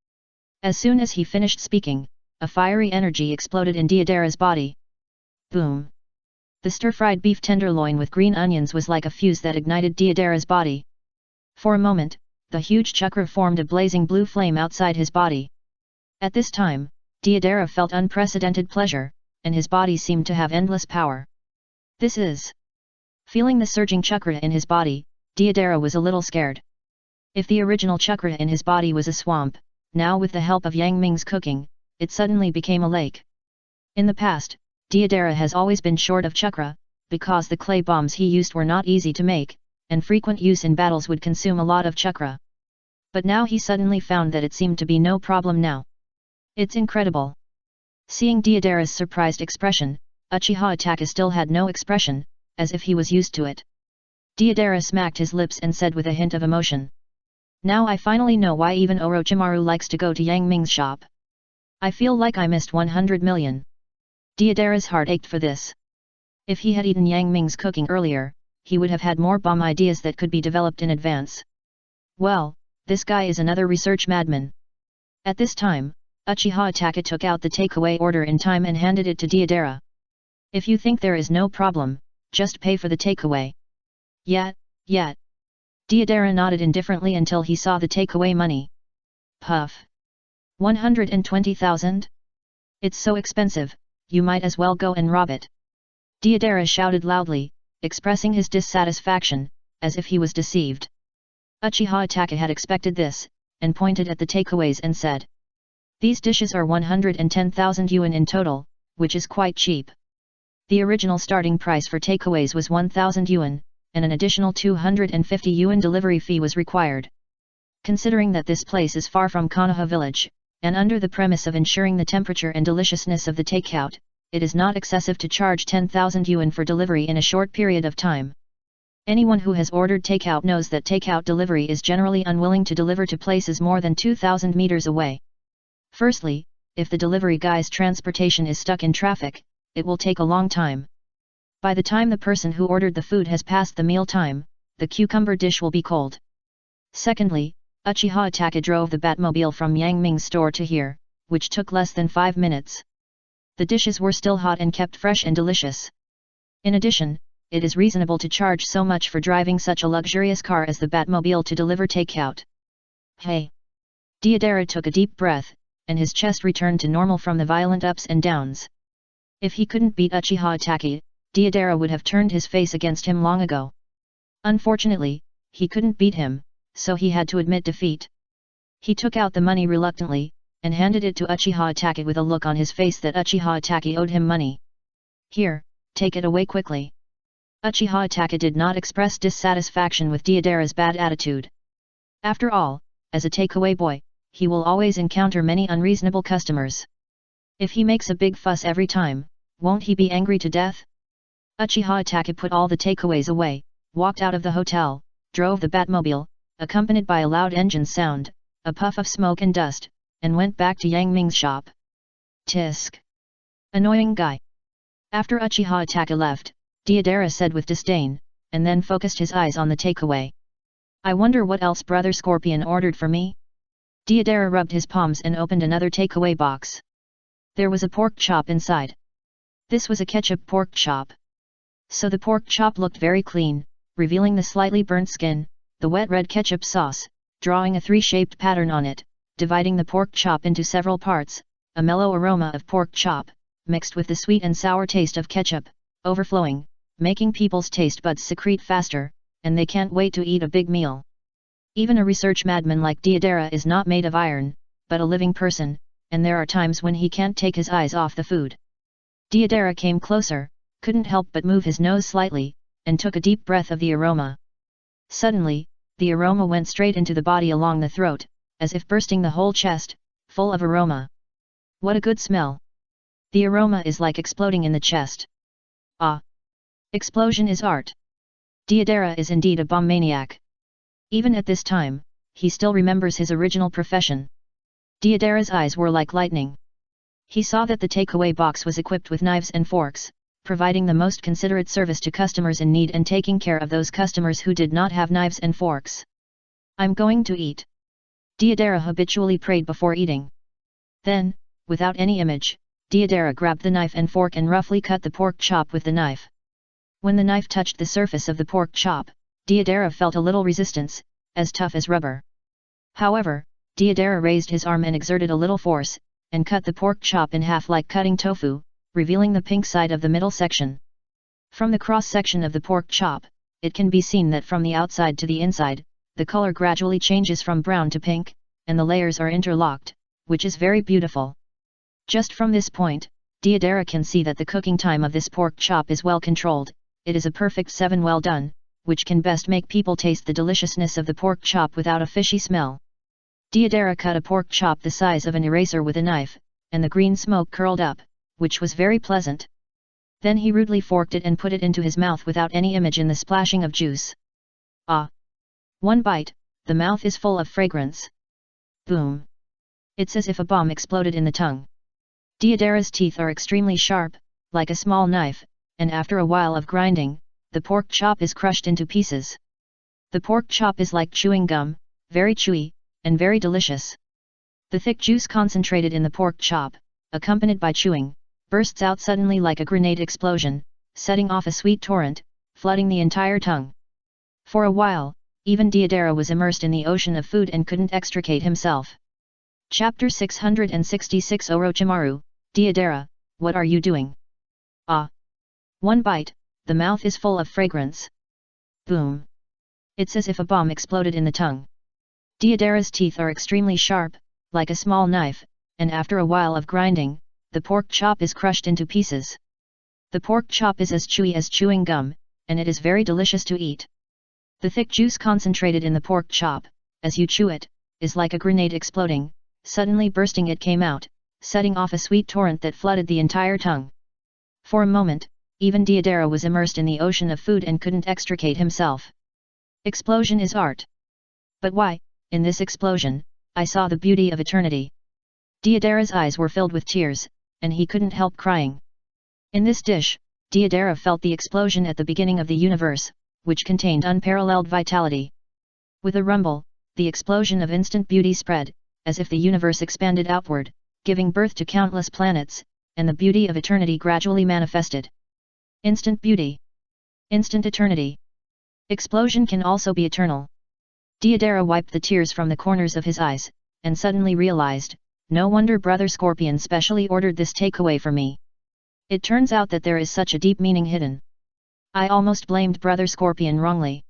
As soon as he finished speaking, a fiery energy exploded in Deidara's body. Boom! The stir-fried beef tenderloin with green onions was like a fuse that ignited Deidara's body. For a moment, the huge chakra formed a blazing blue flame outside his body. At this time, Deidara felt unprecedented pleasure, and his body seemed to have endless power. This is... Feeling the surging chakra in his body, Deidara was a little scared. If the original chakra in his body was a swamp, now with the help of Yang Ming's cooking, it suddenly became a lake. In the past, Deidara has always been short of chakra, because the clay bombs he used were not easy to make, and frequent use in battles would consume a lot of chakra. But now he suddenly found that it seemed to be no problem now. It's incredible. Seeing Deidara's surprised expression, Uchiha Itachi still had no expression, as if he was used to it. Deidara smacked his lips and said with a hint of emotion. Now I finally know why even Orochimaru likes to go to Yang Ming's shop. I feel like I missed 100 million. Deidara's heart ached for this. If he had eaten Yang Ming's cooking earlier, he would have had more bomb ideas that could be developed in advance. Well, this guy is another research madman. At this time, Uchiha Itachi took out the takeaway order in time and handed it to Deidara. If you think there is no problem, just pay for the takeaway. Yeah. Deidara nodded indifferently until he saw the takeaway money. Puff. 120,000? It's so expensive, you might as well go and rob it. Deidara shouted loudly, expressing his dissatisfaction, as if he was deceived. Uchiha Itachi had expected this, and pointed at the takeaways and said. These dishes are 110,000 yuan in total, which is quite cheap. The original starting price for takeaways was 1,000 yuan, and an additional 250 yuan delivery fee was required. Considering that this place is far from Konoha village, and under the premise of ensuring the temperature and deliciousness of the takeout, it is not excessive to charge 10,000 yuan for delivery in a short period of time. Anyone who has ordered takeout knows that takeout delivery is generally unwilling to deliver to places more than 2,000 meters away. Firstly, if the delivery guy's transportation is stuck in traffic, it will take a long time. By the time the person who ordered the food has passed the meal time, the cucumber dish will be cold. Secondly, Uchiha Taka drove the Batmobile from Yang Ming's store to here, which took less than 5 minutes. The dishes were still hot and kept fresh and delicious. In addition, it is reasonable to charge so much for driving such a luxurious car as the Batmobile to deliver takeout. Hey! Deodara took a deep breath, and his chest returned to normal from the violent ups and downs. If he couldn't beat Uchiha Taka, Deodara would have turned his face against him long ago. Unfortunately, he couldn't beat him, so he had to admit defeat. He took out the money reluctantly, and handed it to Uchiha Taka with a look on his face that Uchiha Taka owed him money. Here, take it away quickly. Uchiha Taka did not express dissatisfaction with Deodara's bad attitude. After all, as a takeaway boy, he will always encounter many unreasonable customers. If he makes a big fuss every time, won't he be angry to death? Uchiha Taka put all the takeaways away, walked out of the hotel, drove the Batmobile, accompanied by a loud engine sound, a puff of smoke and dust, and went back to Yang Ming's shop. Tisk! Annoying guy! After Uchiha Taka left, Deodara said with disdain, and then focused his eyes on the takeaway. I wonder what else Brother Scorpion ordered for me? Deodara rubbed his palms and opened another takeaway box. There was a pork chop inside. This was a ketchup pork chop. So the pork chop looked very clean, revealing the slightly burnt skin, the wet red ketchup sauce, drawing a 3-shaped pattern on it, dividing the pork chop into several parts, a mellow aroma of pork chop, mixed with the sweet and sour taste of ketchup, overflowing, making people's taste buds secrete faster, and they can't wait to eat a big meal. Even a research madman like Deodara is not made of iron, but a living person, and there are times when he can't take his eyes off the food. Deodara came closer, couldn't help but move his nose slightly, and took a deep breath of the aroma. Suddenly, the aroma went straight into the body along the throat, as if bursting the whole chest, full of aroma. What a good smell! The aroma is like exploding in the chest. Ah! Explosion is art. Deodara is indeed a bomb maniac. Even at this time, he still remembers his original profession. Deodara's eyes were like lightning. He saw that the takeaway box was equipped with knives and forks, providing the most considerate service to customers in need and taking care of those customers who did not have knives and forks. I'm going to eat. Deodara habitually prayed before eating. Then, without any image, Deodara grabbed the knife and fork and roughly cut the pork chop with the knife. When the knife touched the surface of the pork chop, Deodara felt a little resistance, as tough as rubber. However, Deodara raised his arm and exerted a little force, and cut the pork chop in half like cutting tofu, revealing the pink side of the middle section. From the cross-section of the pork chop, it can be seen that from the outside to the inside, the color gradually changes from brown to pink, and the layers are interlocked, which is very beautiful. Just from this point, Deodara can see that the cooking time of this pork chop is well controlled. It is a perfect 7 well done, which can best make people taste the deliciousness of the pork chop without a fishy smell. Deodara cut a pork chop the size of an eraser with a knife, and the green smoke curled up, which was very pleasant. Then he rudely forked it and put it into his mouth without any image in the splashing of juice. Ah! One bite, the mouth is full of fragrance. Boom! It's as if a bomb exploded in the tongue. Deodara's teeth are extremely sharp, like a small knife, and after a while of grinding, the pork chop is crushed into pieces. The pork chop is like chewing gum, very chewy, and very delicious. The thick juice concentrated in the pork chop, accompanied by chewing, bursts out suddenly like a grenade explosion, setting off a sweet torrent, flooding the entire tongue. For a while, even Deodara was immersed in the ocean of food and couldn't extricate himself. Chapter 666 Orochimaru, Deodara, what are you doing? Ah! One bite, the mouth is full of fragrance. Boom! It's as if a bomb exploded in the tongue. Deodara's teeth are extremely sharp, like a small knife, and after a while of grinding, the pork chop is crushed into pieces. The pork chop is as chewy as chewing gum, and it is very delicious to eat. The thick juice concentrated in the pork chop, as you chew it, is like a grenade exploding, suddenly bursting it came out, setting off a sweet torrent that flooded the entire tongue. For a moment, even Deodara was immersed in the ocean of food and couldn't extricate himself. Explosion is art. But why, in this explosion, I saw the beauty of eternity. Deodara's eyes were filled with tears, and he couldn't help crying. In this dish, Deodara felt the explosion at the beginning of the universe, which contained unparalleled vitality. With a rumble, the explosion of instant beauty spread, as if the universe expanded outward, giving birth to countless planets, and the beauty of eternity gradually manifested. Instant beauty. Instant eternity. Explosion can also be eternal. Deodara wiped the tears from the corners of his eyes, and suddenly realized, no wonder Brother Scorpion specially ordered this takeaway for me. It turns out that there is such a deep meaning hidden. I almost blamed Brother Scorpion wrongly.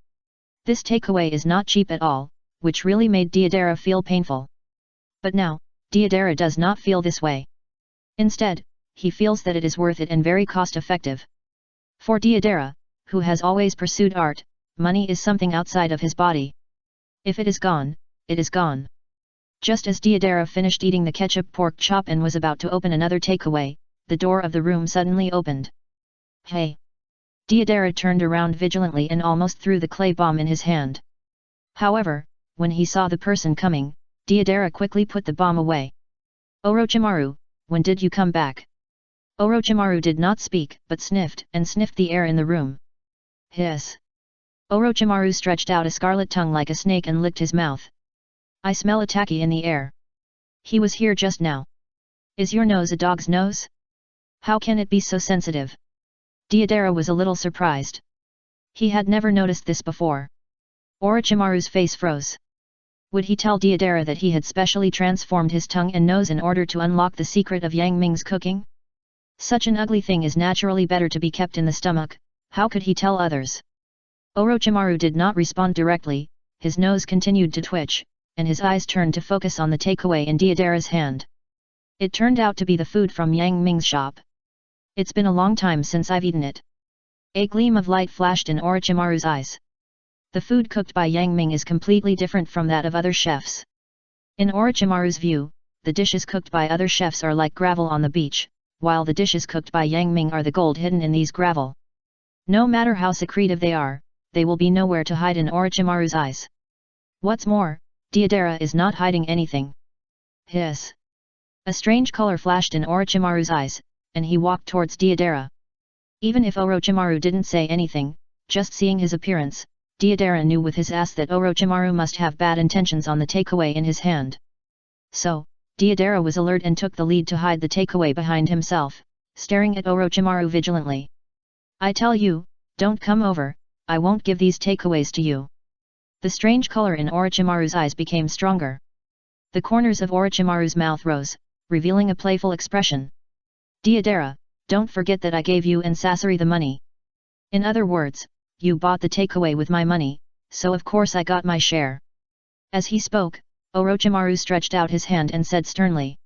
This takeaway is not cheap at all, which really made Deodara feel painful. But now, Deodara does not feel this way. Instead, he feels that it is worth it and very cost-effective. For Deodara, who has always pursued art, money is something outside of his body. If it is gone, it is gone. Just as Deodara finished eating the ketchup pork chop and was about to open another takeaway, the door of the room suddenly opened. Hey! Deodara turned around vigilantly and almost threw the clay bomb in his hand. However, when he saw the person coming, Deodara quickly put the bomb away. Orochimaru, when did you come back? Orochimaru did not speak, but sniffed the air in the room. Hiss! Orochimaru stretched out a scarlet tongue like a snake and licked his mouth. I smell a taki in the air. He was here just now. Is your nose a dog's nose? How can it be so sensitive? Deodara was a little surprised. He had never noticed this before. Orochimaru's face froze. Would he tell Deodara that he had specially transformed his tongue and nose in order to unlock the secret of Yang Ming's cooking? Such an ugly thing is naturally better to be kept in the stomach, how could he tell others? Orochimaru did not respond directly, his nose continued to twitch, and his eyes turned to focus on the takeaway in Deodara's hand. It turned out to be the food from Yang Ming's shop. It's been a long time since I've eaten it. A gleam of light flashed in Orochimaru's eyes. The food cooked by Yang Ming is completely different from that of other chefs. In Orochimaru's view, the dishes cooked by other chefs are like gravel on the beach, while the dishes cooked by Yang Ming are the gold hidden in these gravel. No matter how secretive they are, they will be nowhere to hide in Orochimaru's eyes. What's more, Deodara is not hiding anything. Hiss! A strange color flashed in Orochimaru's eyes, and he walked towards Deodara. Even if Orochimaru didn't say anything, just seeing his appearance, Deodara knew with his ass that Orochimaru must have bad intentions on the takeaway in his hand. So, Deodara was alert and took the lead to hide the takeaway behind himself, staring at Orochimaru vigilantly. I tell you, don't come over, I won't give these takeaways to you. The strange color in Orochimaru's eyes became stronger. The corners of Orochimaru's mouth rose, revealing a playful expression. Deodara, don't forget that I gave you and Sasori the money. In other words, you bought the takeaway with my money, so of course I got my share. As he spoke, Orochimaru stretched out his hand and said sternly.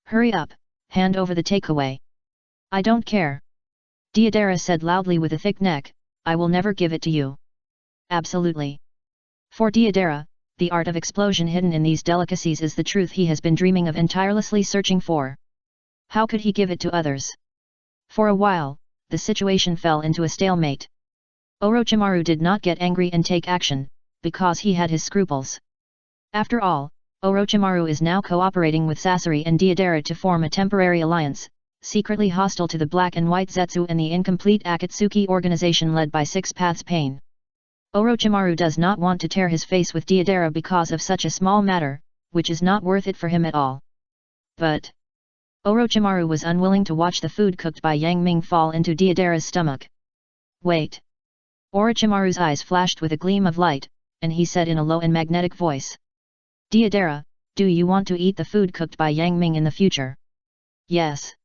Hurry up, hand over the takeaway. I don't care. Deodara said loudly with a thick neck, I will never give it to you. Absolutely. For Deodara, the art of explosion hidden in these delicacies is the truth he has been dreaming of and tirelessly searching for. How could he give it to others? For a while, the situation fell into a stalemate. Orochimaru did not get angry and take action, because he had his scruples. After all, Orochimaru is now cooperating with Sasori and Deodara to form a temporary alliance, secretly hostile to the Black and White Zetsu and the incomplete Akatsuki organization led by Six Paths Pain. Orochimaru does not want to tear his face with Deodara because of such a small matter, which is not worth it for him at all. But Orochimaru was unwilling to watch the food cooked by Yang Ming fall into Deodara's stomach. Wait! Orochimaru's eyes flashed with a gleam of light, and he said in a low and magnetic voice. Deodara, do you want to eat the food cooked by Yang Ming in the future? Yes.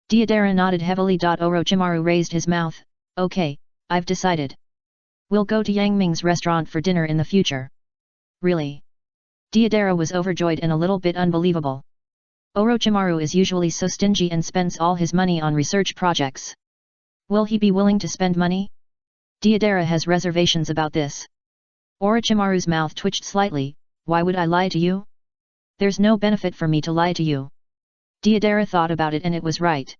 Deodara nodded heavily. Orochimaru raised his mouth. Okay, I've decided. We'll go to Yang Ming's restaurant for dinner in the future. Really? Deodara was overjoyed and a little bit unbelievable. Orochimaru is usually so stingy and spends all his money on research projects. Will he be willing to spend money? Deodara has reservations about this. Orochimaru's mouth twitched slightly. Why would I lie to you? There's no benefit for me to lie to you. Deodara thought about it and it was right.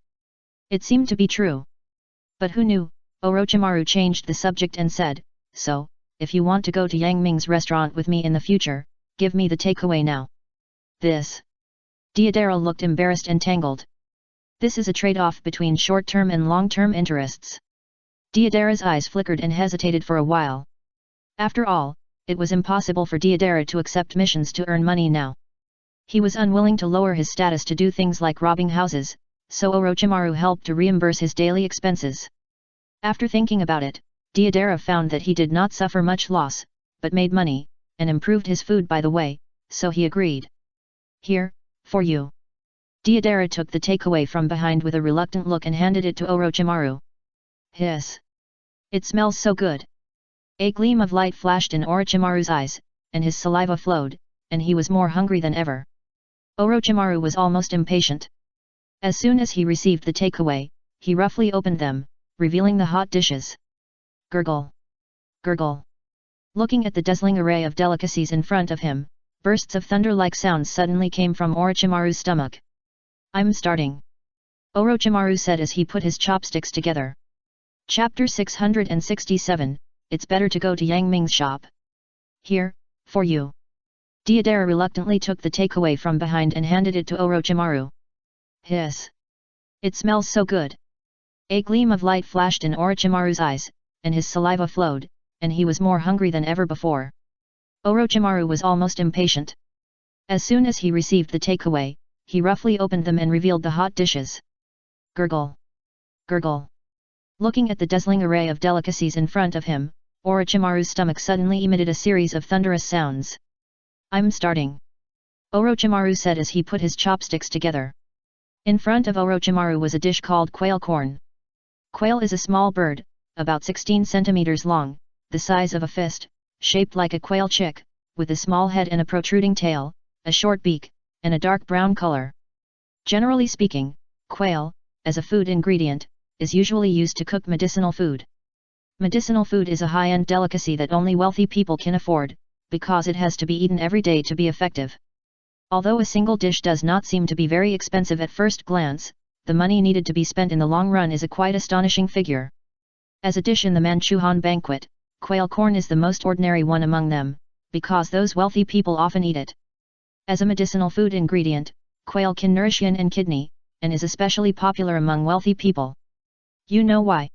It seemed to be true. But who knew? Orochimaru changed the subject and said, so, if you want to go to Yang Ming's restaurant with me in the future, give me the takeaway now. This. Deodara looked embarrassed and tangled. This is a trade-off between short-term and long-term interests. Deodara's eyes flickered and hesitated for a while. After all, it was impossible for Deidara to accept missions to earn money now. He was unwilling to lower his status to do things like robbing houses, so Orochimaru helped to reimburse his daily expenses. After thinking about it, Deidara found that he did not suffer much loss, but made money, and improved his food by the way, so he agreed. Here, for you. Deidara took the takeaway from behind with a reluctant look and handed it to Orochimaru. Hiss! It smells so good. A gleam of light flashed in Orochimaru's eyes, and his saliva flowed, and he was more hungry than ever. Orochimaru was almost impatient. As soon as he received the takeaway, he roughly opened them, revealing the hot dishes. Gurgle! Gurgle! Looking at the dazzling array of delicacies in front of him, bursts of thunder-like sounds suddenly came from Orochimaru's stomach. I'm starting. Orochimaru said as he put his chopsticks together. Chapter 667, It's better to go to Yang Ming's shop. Here, for you. Deidara reluctantly took the takeaway from behind and handed it to Orochimaru. Hiss! It smells so good. A gleam of light flashed in Orochimaru's eyes, and his saliva flowed, and he was more hungry than ever before. Orochimaru was almost impatient. As soon as he received the takeaway, he roughly opened them and revealed the hot dishes. Gurgle! Gurgle! Looking at the dazzling array of delicacies in front of him, Orochimaru's stomach suddenly emitted a series of thunderous sounds. I'm starting. Orochimaru said as he put his chopsticks together. In front of Orochimaru was a dish called quail corn. Quail is a small bird, about 16 centimeters long, the size of a fist, shaped like a quail chick, with a small head and a protruding tail, a short beak, and a dark brown color. Generally speaking, quail, as a food ingredient, is usually used to cook medicinal food. Medicinal food is a high-end delicacy that only wealthy people can afford, because it has to be eaten every day to be effective. Although a single dish does not seem to be very expensive at first glance, the money needed to be spent in the long run is a quite astonishing figure. As a dish in the Manchuhan banquet, quail corn is the most ordinary one among them, because those wealthy people often eat it. As a medicinal food ingredient, quail can nourish yin and kidney, and is especially popular among wealthy people. You know why?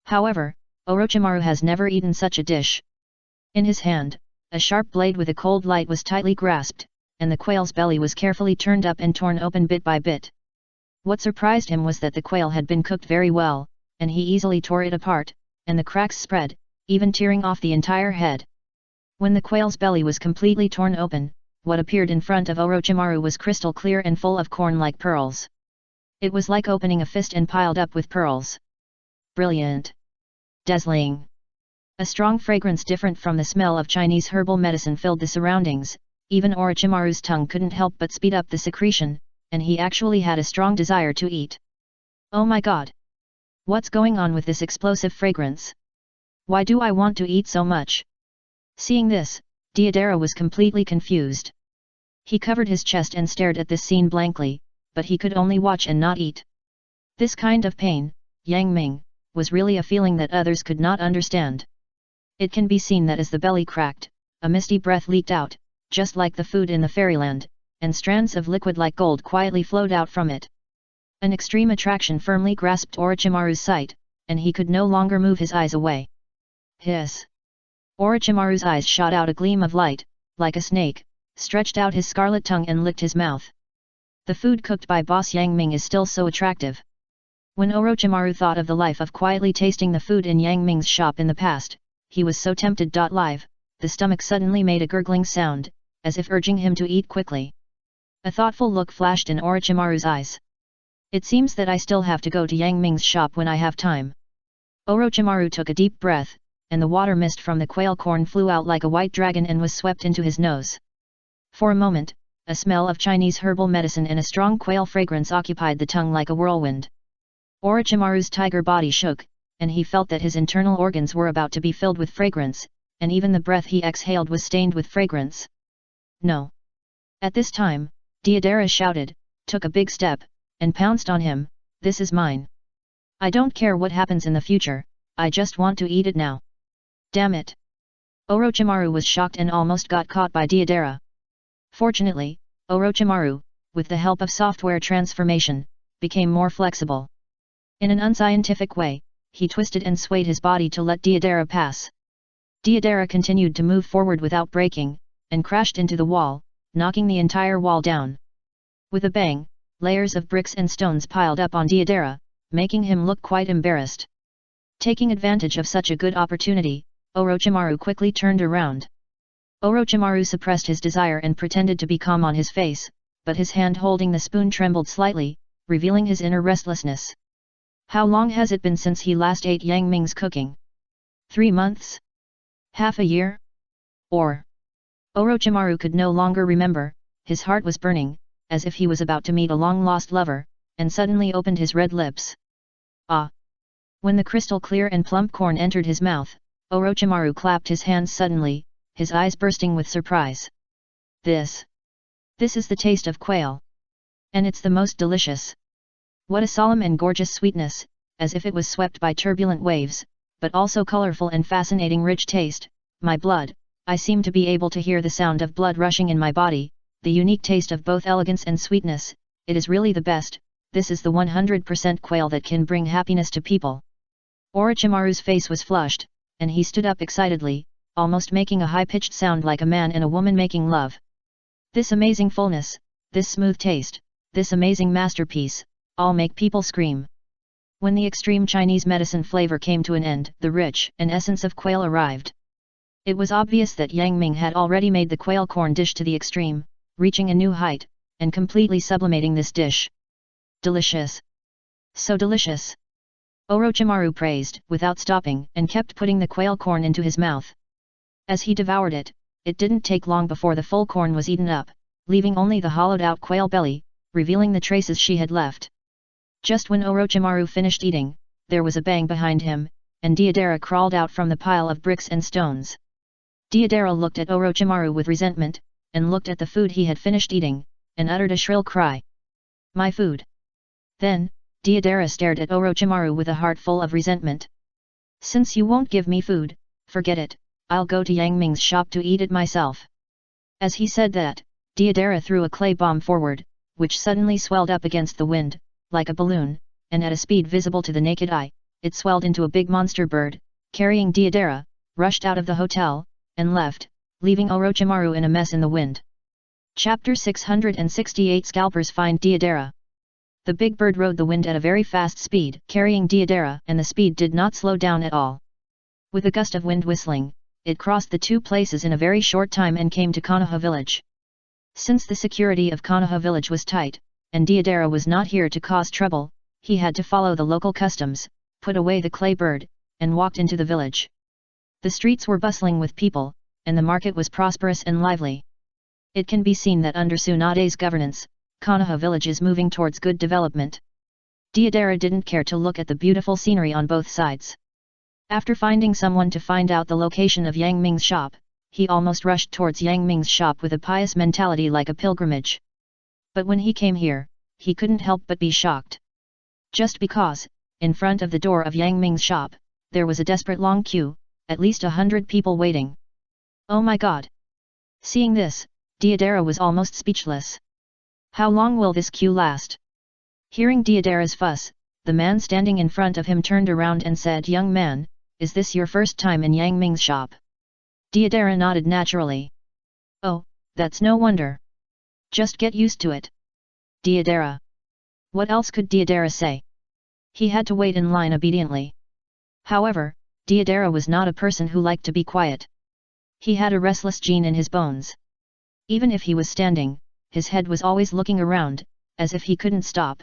However, Orochimaru has never eaten such a dish. In his hand, a sharp blade with a cold light was tightly grasped, and the quail's belly was carefully turned up and torn open bit by bit. What surprised him was that the quail had been cooked very well, and he easily tore it apart, and the cracks spread, even tearing off the entire head. When the quail's belly was completely torn open, what appeared in front of Orochimaru was crystal clear and full of corn like pearls. It was like opening a fist and piled up with pearls. Brilliant! Dazzling! A strong fragrance different from the smell of Chinese herbal medicine filled the surroundings. Even Orochimaru's tongue couldn't help but speed up the secretion, and he actually had a strong desire to eat. Oh my god! What's going on with this explosive fragrance? Why do I want to eat so much? Seeing this, Deidara was completely confused. He covered his chest and stared at this scene blankly, but he could only watch and not eat. This kind of pain, Yang Ming, was really a feeling that others could not understand. It can be seen that as the belly cracked, a misty breath leaked out, just like the food in the fairyland, and strands of liquid like gold quietly flowed out from it. An extreme attraction firmly grasped Orochimaru's sight, and he could no longer move his eyes away. Hiss! Orochimaru's eyes shot out a gleam of light, like a snake, stretched out his scarlet tongue and licked his mouth. The food cooked by Boss Yang Ming is still so attractive. When Orochimaru thought of the life of quietly tasting the food in Yang Ming's shop in the past, he was so tempted. Live, the stomach suddenly made a gurgling sound, as if urging him to eat quickly. A thoughtful look flashed in Orochimaru's eyes. It seems that I still have to go to Yang Ming's shop when I have time. Orochimaru took a deep breath, and the water mist from the quail corn flew out like a white dragon and was swept into his nose. For a moment, a smell of Chinese herbal medicine and a strong quail fragrance occupied the tongue like a whirlwind. Orochimaru's tiger body shook, and he felt that his internal organs were about to be filled with fragrance, and even the breath he exhaled was stained with fragrance. No! At this time, Deidara shouted, took a big step, and pounced on him. This is mine. I don't care what happens in the future, I just want to eat it now. Damn it! Orochimaru was shocked and almost got caught by Deidara. Fortunately, Orochimaru, with the help of software transformation, became more flexible. In an unscientific way, he twisted and swayed his body to let Deidara pass. Deodara continued to move forward without breaking, and crashed into the wall, knocking the entire wall down. With a bang, layers of bricks and stones piled up on Deodara, making him look quite embarrassed. Taking advantage of such a good opportunity, Orochimaru quickly turned around. Orochimaru suppressed his desire and pretended to be calm on his face, but his hand holding the spoon trembled slightly, revealing his inner restlessness. How long has it been since he last ate Yang Ming's cooking? 3 months? Half a year? Or? Orochimaru could no longer remember, his heart was burning, as if he was about to meet a long-lost lover, and suddenly opened his red lips. Ah! When the crystal-clear and plump corn entered his mouth, Orochimaru clapped his hands suddenly, his eyes bursting with surprise. This is the taste of quail. And it's the most delicious. What a solemn and gorgeous sweetness, as if it was swept by turbulent waves, but also colorful and fascinating rich taste. My blood, I seem to be able to hear the sound of blood rushing in my body, the unique taste of both elegance and sweetness, it is really the best, this is the 100% quail that can bring happiness to people. Orochimaru's face was flushed, and he stood up excitedly, almost making a high-pitched sound like a man and a woman making love. This amazing fullness, this smooth taste, this amazing masterpiece, all make people scream. When the extreme Chinese medicine flavor came to an end, the rich and essence of quail arrived. It was obvious that Yang Ming had already made the quail corn dish to the extreme, reaching a new height, and completely sublimating this dish. Delicious! So delicious! Orochimaru praised, without stopping, and kept putting the quail corn into his mouth. As he devoured it, it didn't take long before the full corn was eaten up, leaving only the hollowed-out quail belly, revealing the traces she had left. Just when Orochimaru finished eating, there was a bang behind him, and Deodara crawled out from the pile of bricks and stones. Deodara looked at Orochimaru with resentment, and looked at the food he had finished eating, and uttered a shrill cry. My food! Then, Deodara stared at Orochimaru with a heart full of resentment. Since you won't give me food, forget it, I'll go to Yang Ming's shop to eat it myself. As he said that, Deodara threw a clay bomb forward, which suddenly swelled up against the wind, like a balloon, and at a speed visible to the naked eye, it swelled into a big monster bird, carrying Deodara, rushed out of the hotel, and left, leaving Orochimaru in a mess in the wind. Chapter 668 Scalpers find Deodara. The big bird rode the wind at a very fast speed, carrying Deodara, and the speed did not slow down at all. With a gust of wind whistling, it crossed the two places in a very short time and came to Konoha village. Since the security of Konoha village was tight, and Deodara was not here to cause trouble, he had to follow the local customs, put away the clay bird, and walked into the village. The streets were bustling with people, and the market was prosperous and lively. It can be seen that under Tsunade's governance, Konoha village is moving towards good development. Deodara didn't care to look at the beautiful scenery on both sides. After finding someone to find out the location of Yang Ming's shop, he almost rushed towards Yang Ming's shop with a pious mentality like a pilgrimage. But when he came here, he couldn't help but be shocked. Just because, in front of the door of Yang Ming's shop, there was a desperate long queue, at least 100 people waiting. Oh my god! Seeing this, Deodara was almost speechless. How long will this queue last? Hearing Deodara's fuss, the man standing in front of him turned around and said, Young man, is this your first time in Yang Ming's shop? Deodara nodded naturally. Oh, that's no wonder. Just get used to it. Deodara. What else could Deodara say? He had to wait in line obediently. However, Deodara was not a person who liked to be quiet. He had a restless gene in his bones. Even if he was standing, his head was always looking around, as if he couldn't stop.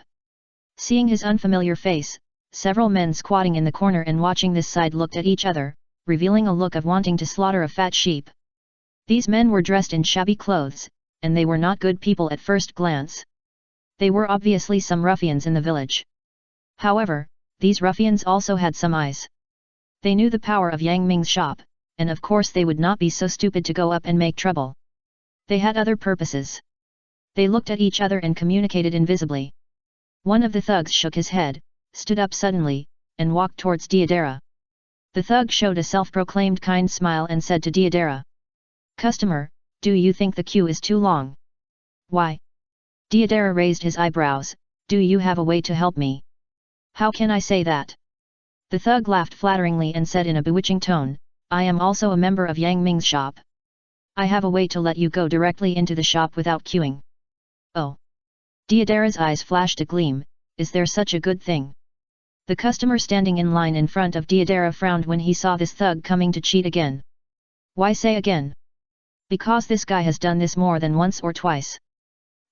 Seeing his unfamiliar face, several men squatting in the corner and watching this side looked at each other, revealing a look of wanting to slaughter a fat sheep. These men were dressed in shabby clothes, and they were not good people at first glance. They were obviously some ruffians in the village. However, these ruffians also had some eyes. They knew the power of Yang Ming's shop, and of course they would not be so stupid to go up and make trouble. They had other purposes. They looked at each other and communicated invisibly. One of the thugs shook his head, stood up suddenly, and walked towards Deodara. The thug showed a self-proclaimed kind smile and said to Deodara. Customer, do you think the queue is too long? Why? Deodara raised his eyebrows, do you have a way to help me? How can I say that? The thug laughed flatteringly and said in a bewitching tone, I am also a member of Yang Ming's shop. I have a way to let you go directly into the shop without queuing. Oh! Deidara's eyes flashed a gleam, is there such a good thing? The customer standing in line in front of Deidara frowned when he saw this thug coming to cheat again. Why say again? Because this guy has done this more than once or twice.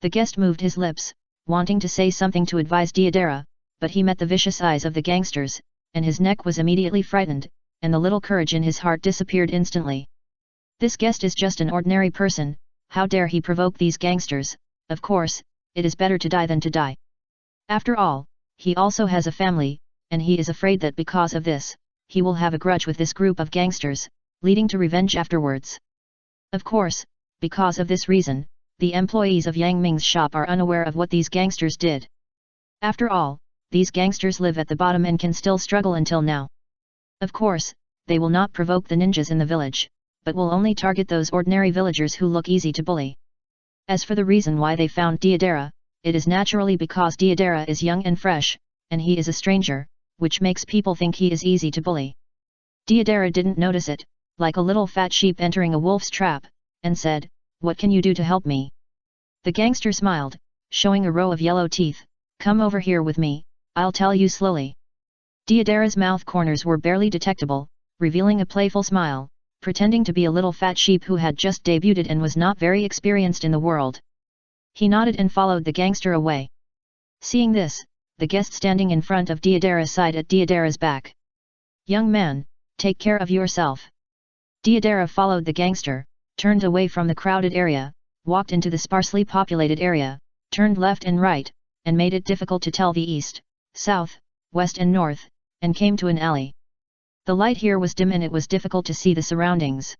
The guest moved his lips, wanting to say something to advise Deidara, but he met the vicious eyes of the gangsters, and his neck was immediately frightened, and the little courage in his heart disappeared instantly. This guest is just an ordinary person, how dare he provoke these gangsters? Of course, it is better to die than to die. After all, he also has a family, and he is afraid that because of this, he will have a grudge with this group of gangsters, leading to revenge afterwards. Of course, because of this reason, the employees of Yang Ming's shop are unaware of what these gangsters did. After all, these gangsters live at the bottom and can still struggle until now. Of course, they will not provoke the ninjas in the village, but will only target those ordinary villagers who look easy to bully. As for the reason why they found Deidara, it is naturally because Deidara is young and fresh, and he is a stranger, which makes people think he is easy to bully. Deidara didn't notice it, like a little fat sheep entering a wolf's trap, and said, "What can you do to help me?" The gangster smiled, showing a row of yellow teeth, "Come over here with me, I'll tell you slowly." Deidara's mouth corners were barely detectable, revealing a playful smile, pretending to be a little fat sheep who had just debuted and was not very experienced in the world. He nodded and followed the gangster away. Seeing this, the guest standing in front of Deidara sighed at Deidara's back. "Young man, take care of yourself." Deidara followed the gangster, turned away from the crowded area, walked into the sparsely populated area, turned left and right, and made it difficult to tell the east, south, west and north, and came to an alley. The light here was dim and it was difficult to see the surroundings.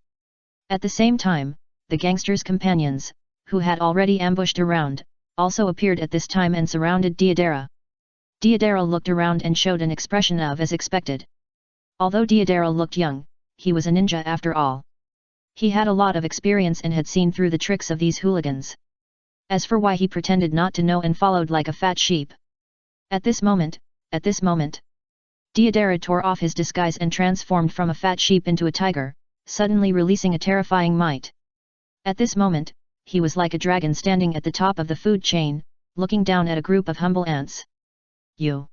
At the same time, the gangster's companions, who had already ambushed around, also appeared at this time and surrounded Deidara. Deidara looked around and showed an expression of as expected. Although Deidara looked young, he was a ninja after all. He had a lot of experience and had seen through the tricks of these hooligans. As for why he pretended not to know and followed like a fat sheep. At this moment, Deidara tore off his disguise and transformed from a fat sheep into a tiger, suddenly releasing a terrifying might. At this moment, he was like a dragon standing at the top of the food chain, looking down at a group of humble ants. "You."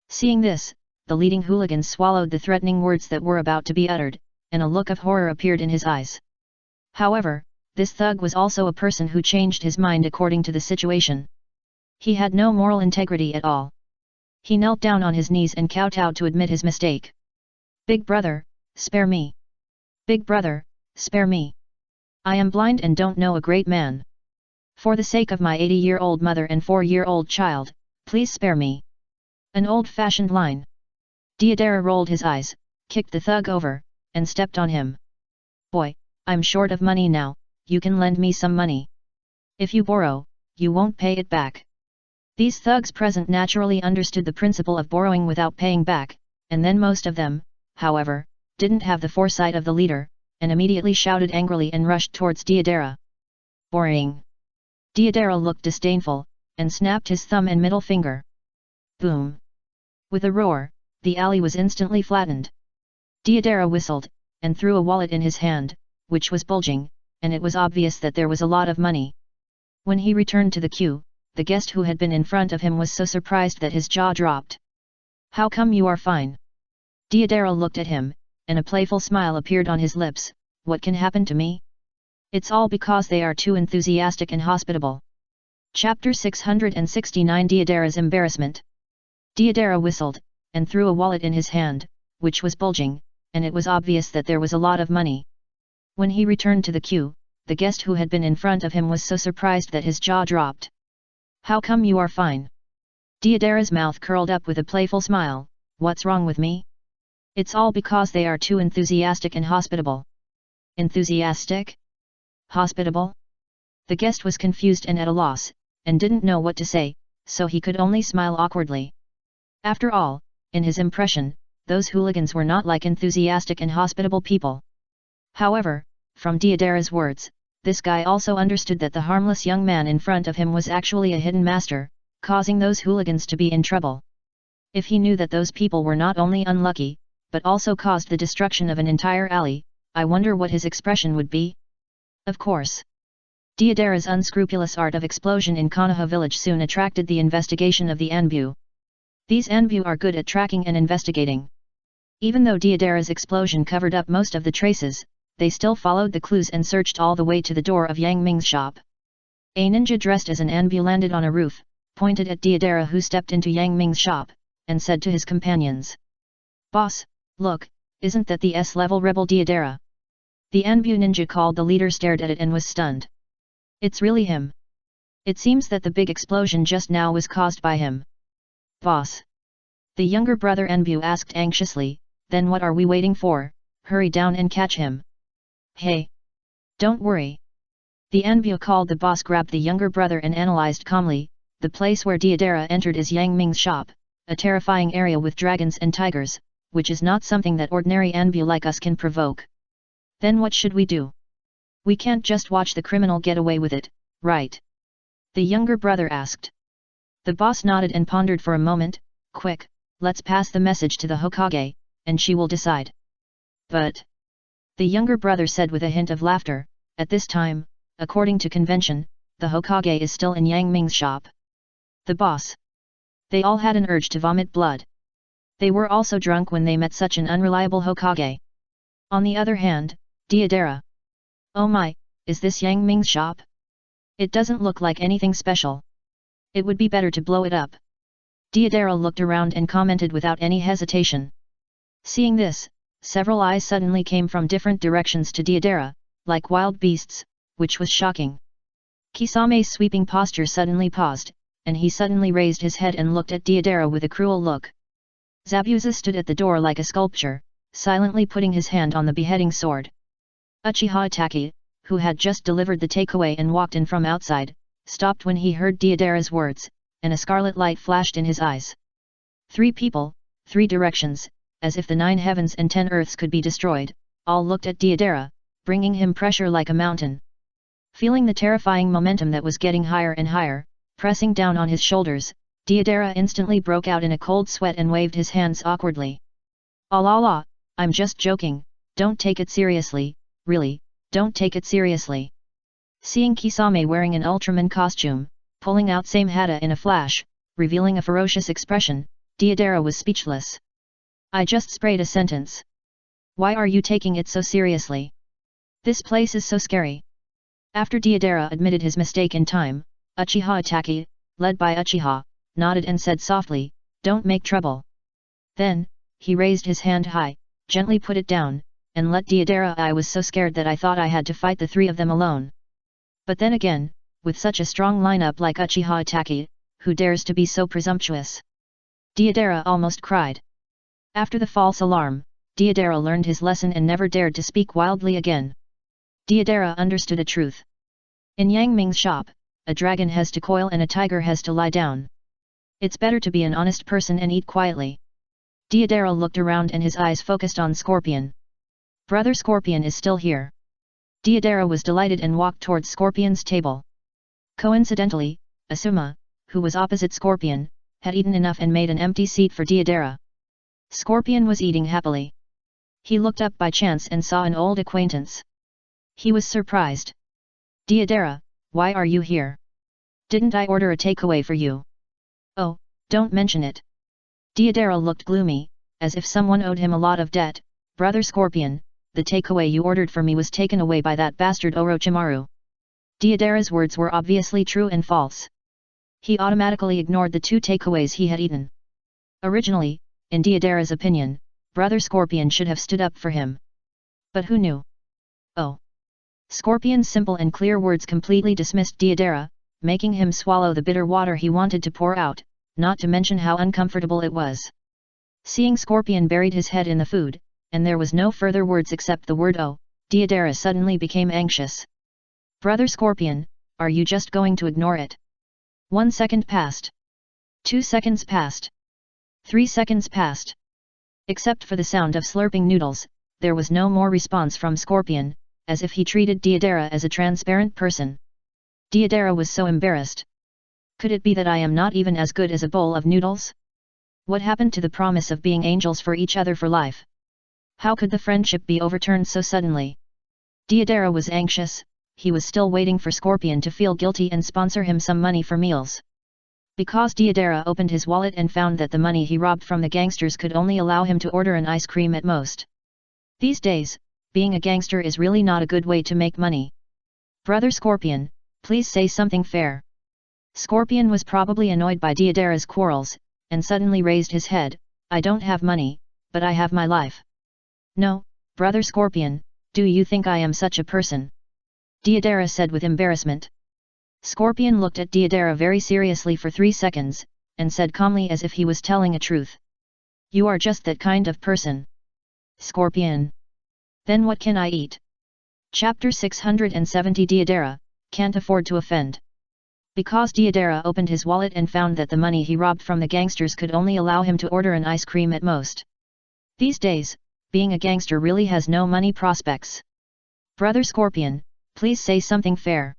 Seeing this, the leading hooligan swallowed the threatening words that were about to be uttered, and a look of horror appeared in his eyes. However, this thug was also a person who changed his mind according to the situation. He had no moral integrity at all. He knelt down on his knees and kowtowed to admit his mistake. "Big brother, spare me. Big brother, spare me. I am blind and don't know a great man. For the sake of my 80-year-old mother and 4-year-old child, please spare me." An old-fashioned line. Deidara rolled his eyes, kicked the thug over, and stepped on him. "Boy, I'm short of money now, you can lend me some money. If you borrow, you won't pay it back." These thugs present naturally understood the principle of borrowing without paying back, and then most of them, however, didn't have the foresight of the leader, and immediately shouted angrily and rushed towards Deidara. "Boring." Deidara looked disdainful, and snapped his thumb and middle finger. Boom! With a roar, the alley was instantly flattened. Deidara whistled, and threw a wallet in his hand, which was bulging, and it was obvious that there was a lot of money. When he returned to the queue, the guest who had been in front of him was so surprised that his jaw dropped. "How come you are fine?" Deidara looked at him, and a playful smile appeared on his lips. "What can happen to me? It's all because they are too enthusiastic and hospitable." Chapter 669 Deidara's Embarrassment. Deidara whistled, and threw a wallet in his hand, which was bulging, and it was obvious that there was a lot of money. When he returned to the queue, the guest who had been in front of him was so surprised that his jaw dropped. "How come you are fine?" Deidara's mouth curled up with a playful smile. "What's wrong with me? It's all because they are too enthusiastic and hospitable." Enthusiastic? Hospitable? The guest was confused and at a loss, and didn't know what to say, so he could only smile awkwardly. After all, in his impression, those hooligans were not like enthusiastic and hospitable people. However, from Deidara's words, this guy also understood that the harmless young man in front of him was actually a hidden master, causing those hooligans to be in trouble. If he knew that those people were not only unlucky, but also caused the destruction of an entire alley. I wonder what his expression would be? Of course. Deodara's unscrupulous art of explosion in Konoha village soon attracted the investigation of the Anbu. These Anbu are good at tracking and investigating. Even though Deodara's explosion covered up most of the traces, they still followed the clues and searched all the way to the door of Yang Ming's shop. A ninja dressed as an Anbu landed on a roof, pointed at Deodara who stepped into Yang Ming's shop, and said to his companions. Boss, look, isn't that the S-level rebel Deodara? The Anbu ninja called the leader stared at it and was stunned. It's really him. It seems that the big explosion just now was caused by him. Boss. The younger brother Anbu asked anxiously, then what are we waiting for? Hurry down and catch him. Hey. Don't worry. The Anbu called the boss grabbed the younger brother and analyzed calmly. The place where Deodara entered is Yang Ming's shop, a terrifying area with dragons and tigers, which is not something that ordinary Anbu like us can provoke. Then what should we do? We can't just watch the criminal get away with it, right? The younger brother asked. The boss nodded and pondered for a moment. Quick, let's pass the message to the Hokage, and she will decide. But... the younger brother said with a hint of laughter, at this time, according to convention, the Hokage is still in Yang Ming's shop. The boss. They all had an urge to vomit blood. They were also drunk when they met such an unreliable Hokage. On the other hand, Deodara. Oh my, is this Yang Ming's shop? It doesn't look like anything special. It would be better to blow it up. Deodara looked around and commented without any hesitation. Seeing this, several eyes suddenly came from different directions to Deodara, like wild beasts, which was shocking. Kisame's sweeping posture suddenly paused, and he suddenly raised his head and looked at Deodara with a cruel look. Zabuza stood at the door like a sculpture, silently putting his hand on the beheading sword. Uchiha Itachi, who had just delivered the takeaway and walked in from outside, stopped when he heard Deodara's words, and a scarlet light flashed in his eyes. 3 people, 3 directions, as if the 9 heavens and 10 earths could be destroyed, all looked at Deodara, bringing him pressure like a mountain. Feeling the terrifying momentum that was getting higher and higher, pressing down on his shoulders, Deodara instantly broke out in a cold sweat and waved his hands awkwardly. "Allah, I'm just joking, don't take it seriously, really, don't take it seriously." Seeing Kisame wearing an Ultraman costume, pulling out same hata in a flash, revealing a ferocious expression, Deodara was speechless. "I just sprayed a sentence. Why are you taking it so seriously? This place is so scary." After Deodara admitted his mistake in time, Uchiha Itachi, led by Uchiha, nodded and said softly, "Don't make trouble." Then, he raised his hand high, gently put it down, and let Deodara. "I was so scared that I thought I had to fight the 3 of them alone. But then again, with such a strong lineup like Uchiha Itachi, who dares to be so presumptuous?" Deodara almost cried. After the false alarm, Deodara learned his lesson and never dared to speak wildly again. Deodara understood a truth. In Yang Ming's shop, a dragon has to coil and a tiger has to lie down. It's better to be an honest person and eat quietly. Deodara looked around and his eyes focused on Scorpion. Brother Scorpion is still here. Deodara was delighted and walked towards Scorpion's table. Coincidentally, Asuma, who was opposite Scorpion, had eaten enough and made an empty seat for Deodara. Scorpion was eating happily. He looked up by chance and saw an old acquaintance. He was surprised. "Deodara, why are you here? Didn't I order a takeaway for you?" "Oh, don't mention it." Deodara looked gloomy, as if someone owed him a lot of debt. "Brother Scorpion, the takeaway you ordered for me was taken away by that bastard Orochimaru." Deodara's words were obviously true and false. He automatically ignored the 2 takeaways he had eaten. Originally, in Deodara's opinion, Brother Scorpion should have stood up for him. But who knew? Oh! Scorpion's simple and clear words completely dismissed Deodara, making him swallow the bitter water he wanted to pour out, not to mention how uncomfortable it was. Seeing Scorpion buried his head in the food, and there was no further words except the word "oh," Deodara suddenly became anxious. "Brother Scorpion, are you just going to ignore it?" 1 second passed. 2 seconds passed. 3 seconds passed. Except for the sound of slurping noodles, there was no more response from Scorpion, as if he treated Deodara as a transparent person. Deodara was so embarrassed. Could it be that I am not even as good as a bowl of noodles? What happened to the promise of being angels for each other for life? How could the friendship be overturned so suddenly? Deidara was anxious. He was still waiting for Scorpion to feel guilty and sponsor him some money for meals. Because Deidara opened his wallet and found that the money he robbed from the gangsters could only allow him to order an ice cream at most. These days, being a gangster is really not a good way to make money. Brother Scorpion, please say something fair. Scorpion was probably annoyed by Deidara's quarrels, and suddenly raised his head. I don't have money, but I have my life. No, Brother Scorpion, do you think I am such a person? Deidara said with embarrassment. Scorpion looked at Deidara very seriously for 3 seconds, and said calmly as if he was telling a truth. You are just that kind of person. Scorpion. Then what can I eat? Chapter 670 Deidara, can't afford to offend. Because Deidara opened his wallet and found that the money he robbed from the gangsters could only allow him to order an ice cream at most. These days, being a gangster really has no money prospects. Brother Scorpion, please say something fair.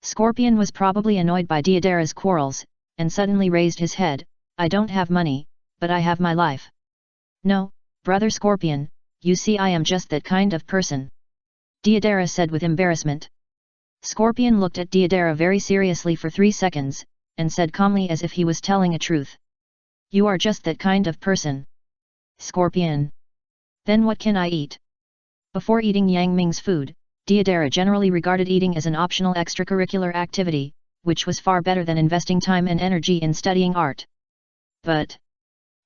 Scorpion was probably annoyed by Deidara's quarrels, and suddenly raised his head. I don't have money, but I have my life. No, Brother Scorpion, you see I am just that kind of person. Deidara said with embarrassment. Scorpion looked at Deidara very seriously for 3 seconds, and said calmly as if he was telling a truth. You are just that kind of person. Scorpion. Then what can I eat? Before eating Yang Ming's food, Deidara generally regarded eating as an optional extracurricular activity, which was far better than investing time and energy in studying art. But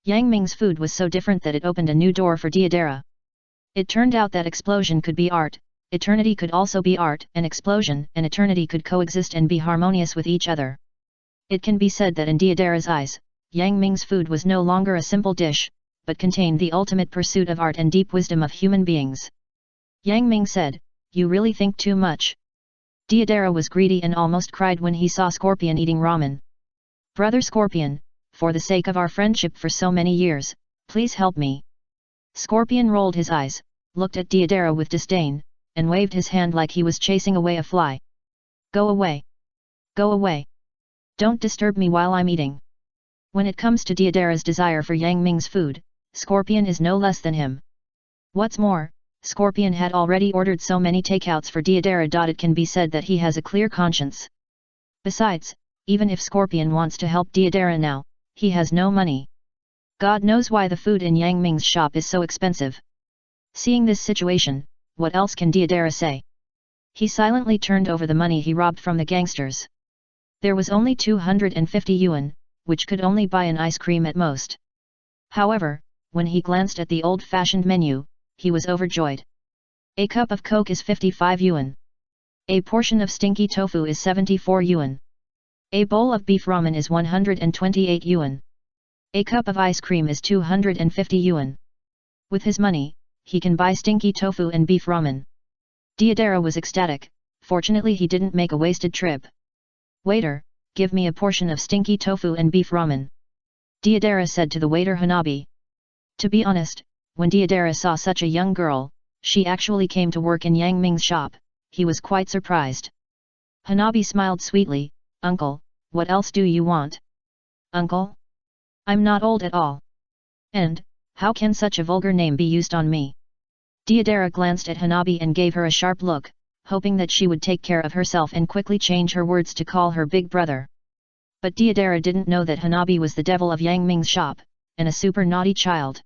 Yang Ming's food was so different that it opened a new door for Deidara. It turned out that explosion could be art, eternity could also be art, and explosion and eternity could coexist and be harmonious with each other. It can be said that in Deidara's eyes, Yang Ming's food was no longer a simple dish, but contained the ultimate pursuit of art and deep wisdom of human beings. Yang Ming said, You really think too much. Deidara was greedy and almost cried when he saw Scorpion eating ramen. Brother Scorpion, for the sake of our friendship for so many years, please help me. Scorpion rolled his eyes, looked at Deidara with disdain, and waved his hand like he was chasing away a fly. Go away. Go away. Don't disturb me while I'm eating. When it comes to Deidara's desire for Yang Ming's food, Scorpion is no less than him. What's more, Scorpion had already ordered so many takeouts for Deidara. It can be said that he has a clear conscience. Besides, even if Scorpion wants to help Deidara now, he has no money. God knows why the food in Yang Ming's shop is so expensive. Seeing this situation, what else can Deidara say? He silently turned over the money he robbed from the gangsters. There was only 250 yuan, which could only buy an ice cream at most. However, when he glanced at the old-fashioned menu, he was overjoyed. A cup of Coke is 55 yuan. A portion of stinky tofu is 74 yuan. A bowl of beef ramen is 128 yuan. A cup of ice cream is 250 yuan. With his money, he can buy stinky tofu and beef ramen. Deidara was ecstatic. Fortunately he didn't make a wasted trip. Waiter, give me a portion of stinky tofu and beef ramen. Deidara said to the waiter Hanabi. To be honest, when Deidara saw such a young girl, she actually came to work in Yang Ming's shop, he was quite surprised. Hanabi smiled sweetly. Uncle, what else do you want? Uncle? I'm not old at all. And, how can such a vulgar name be used on me? Deidara glanced at Hanabi and gave her a sharp look, hoping that she would take care of herself and quickly change her words to call her big brother. But Deidara didn't know that Hanabi was the devil of Yang Ming's shop, and a super naughty child.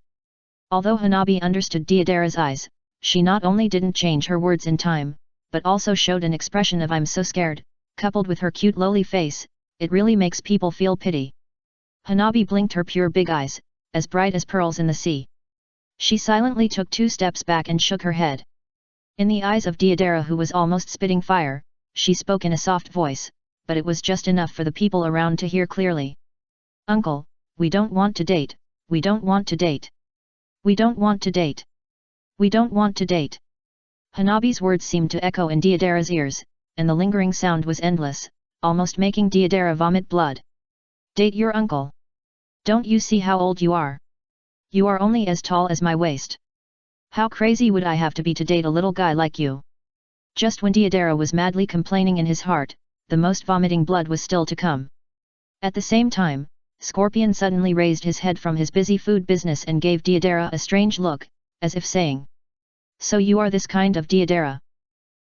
Although Hanabi understood Deidara's eyes, she not only didn't change her words in time, but also showed an expression of I'm so scared, coupled with her cute lowly face. It really makes people feel pity. Hanabi blinked her pure big eyes, as bright as pearls in the sea. She silently took 2 steps back and shook her head. In the eyes of Deidara, who was almost spitting fire, she spoke in a soft voice, but it was just enough for the people around to hear clearly. Uncle, we don't want to date, we don't want to date. We don't want to date. We don't want to date. Hanabi's words seemed to echo in Deidara's ears, and the lingering sound was endless, almost making Deidara vomit blood. Date your uncle. Don't you see how old you are? You are only as tall as my waist. How crazy would I have to be to date a little guy like you? Just when Deidara was madly complaining in his heart, the most vomiting blood was still to come. At the same time, Scorpion suddenly raised his head from his busy food business and gave Deidara a strange look. as if saying, "So you are this kind of Deidara?"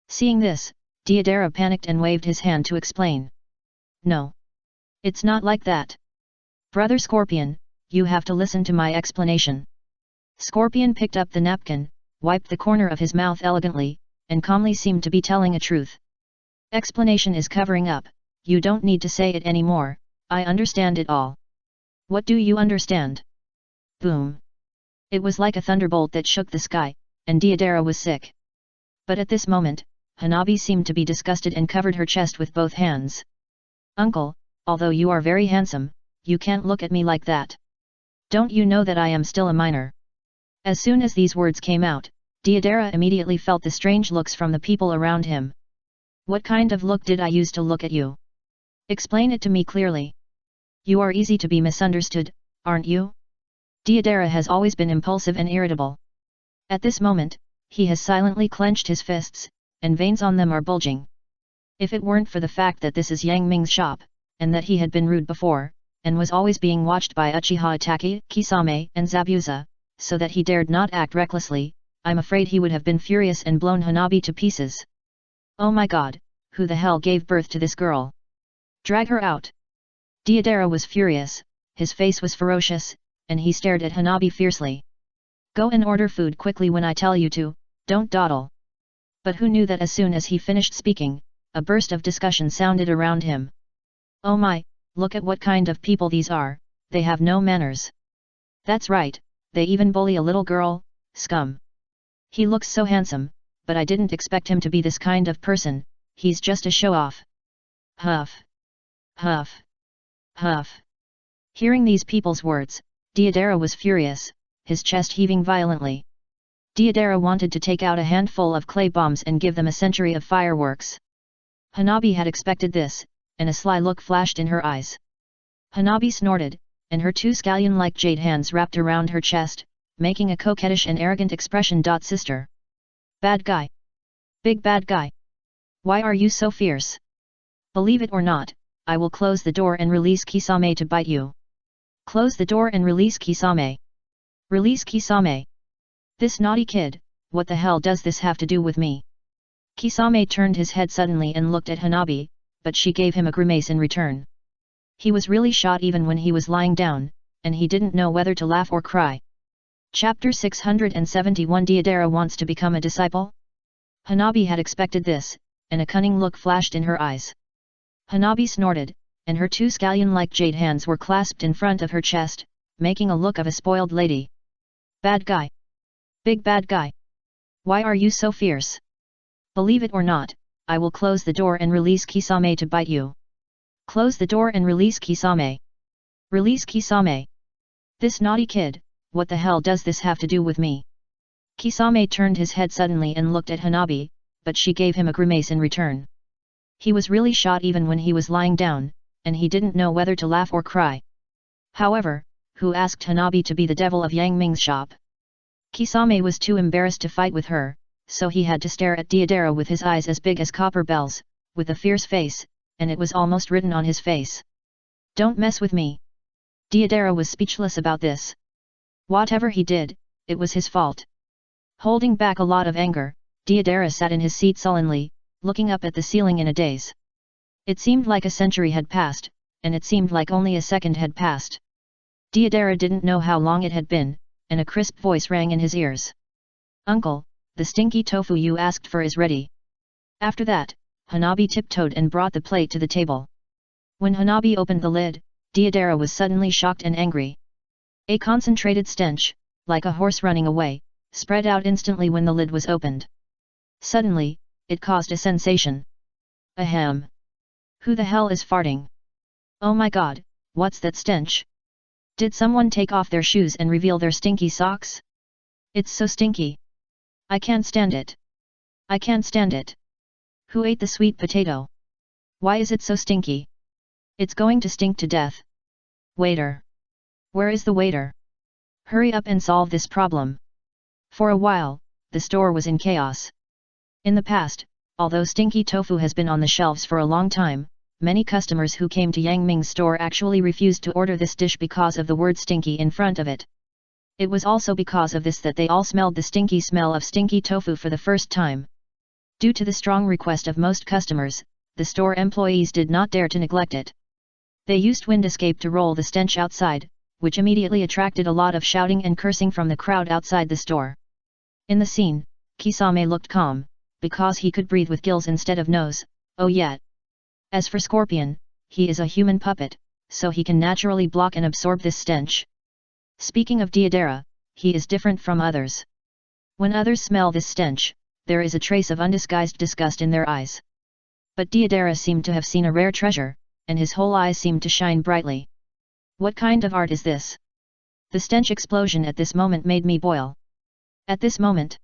Seeing this, Deidara panicked and waved his hand to explain. "No. It's not like that. Brother Scorpion, you have to listen to my explanation." Scorpion picked up the napkin, wiped the corner of his mouth elegantly, and calmly seemed to be telling a truth. "Explanation is covering up, you don't need to say it anymore, I understand it all." "What do you understand?" Boom! It was like a thunderbolt that shook the sky, and Deidara was sick. But at this moment, Hanabi seemed to be disgusted and covered her chest with both hands. "Uncle, although you are very handsome, you can't look at me like that. Don't you know that I am still a minor?" As soon as these words came out, Deidara immediately felt the strange looks from the people around him. "What kind of look did I use to look at you? Explain it to me clearly. You are easy to be misunderstood, aren't you?" Deidara has always been impulsive and irritable. At this moment, he has silently clenched his fists, and veins on them are bulging. If it weren't for the fact that this is Yang Ming's shop, and that he had been rude before, and was always being watched by Uchiha Itachi, Kisame, and Zabuza, so that he dared not act recklessly, I'm afraid he would have been furious and blown Hanabi to pieces. "Oh my god, who the hell gave birth to this girl? Drag her out!" Deidara was furious, his face was ferocious, and he stared at Hanabi fiercely. "Go and order food quickly when I tell you to, don't dawdle." But who knew that as soon as he finished speaking, a burst of discussion sounded around him. "Oh my, look at what kind of people these are, they have no manners. That's right, they even bully a little girl, scum. He looks so handsome, but I didn't expect him to be this kind of person, he's just a show-off." Huff. Huff. Huff. Hearing these people's words, Deidara was furious, his chest heaving violently. Deidara wanted to take out a handful of clay bombs and give them a century of fireworks. Hanabi had expected this, and a sly look flashed in her eyes. Hanabi snorted, and her two scallion-like jade hands wrapped around her chest, making a coquettish and arrogant expression. "Sister. Bad guy. Big bad guy. Why are you so fierce? Believe it or not, I will close the door and release Kisame to bite you." "Close the door and release Kisame. Release Kisame. This naughty kid, what the hell does this have to do with me?" Kisame turned his head suddenly and looked at Hanabi, but she gave him a grimace in return. He was really shot even when he was lying down, and he didn't know whether to laugh or cry. Chapter 671 Deidara wants to become a disciple? Hanabi had expected this, and a cunning look flashed in her eyes. Hanabi snorted, and her two scallion-like jade hands were clasped in front of her chest, making a look of a spoiled lady. "Bad guy. Big bad guy. Why are you so fierce? Believe it or not, I will close the door and release Kisame to bite you." "Close the door and release Kisame. Release Kisame. This naughty kid, what the hell does this have to do with me?" Kisame turned his head suddenly and looked at Hanabi, but she gave him a grimace in return. He was really shot even when he was lying down, and he didn't know whether to laugh or cry. However, who asked Hanabi to be the devil of Yang Ming's shop? Kisame was too embarrassed to fight with her, so he had to stare at Deidara with his eyes as big as copper bells, with a fierce face, and it was almost written on his face. "Don't mess with me." Deidara was speechless about this. Whatever he did, it was his fault. Holding back a lot of anger, Deidara sat in his seat sullenly, looking up at the ceiling in a daze. It seemed like a century had passed, and it seemed like only a second had passed. Deidara didn't know how long it had been, and a crisp voice rang in his ears. "Uncle, the stinky tofu you asked for is ready." After that, Hanabi tiptoed and brought the plate to the table. When Hanabi opened the lid, Deidara was suddenly shocked and angry. A concentrated stench, like a horse running away, spread out instantly when the lid was opened. Suddenly, it caused a sensation. Ahem! Who the hell is farting? Oh my god, what's that stench? Did someone take off their shoes and reveal their stinky socks? It's so stinky. I can't stand it. I can't stand it. Who ate the sweet potato? Why is it so stinky? It's going to stink to death. Waiter! Where is the waiter? Hurry up and solve this problem. For a while, the store was in chaos. In the past, although stinky tofu has been on the shelves for a long time, many customers who came to Yang Ming's store actually refused to order this dish because of the word stinky in front of it. It was also because of this that they all smelled the stinky smell of stinky tofu for the first time. Due to the strong request of most customers, the store employees did not dare to neglect it. They used wind escape to roll the stench outside, which immediately attracted a lot of shouting and cursing from the crowd outside the store. In the scene, Kisame looked calm, because he could breathe with gills instead of nose, oh yeah. As for Scorpion, he is a human puppet, so he can naturally block and absorb this stench. Speaking of Deidara, he is different from others. When others smell this stench, there is a trace of undisguised disgust in their eyes. But Deidara seemed to have seen a rare treasure, and his whole eyes seemed to shine brightly. What kind of art is this? The stench explosion at this moment made me boil. At this moment,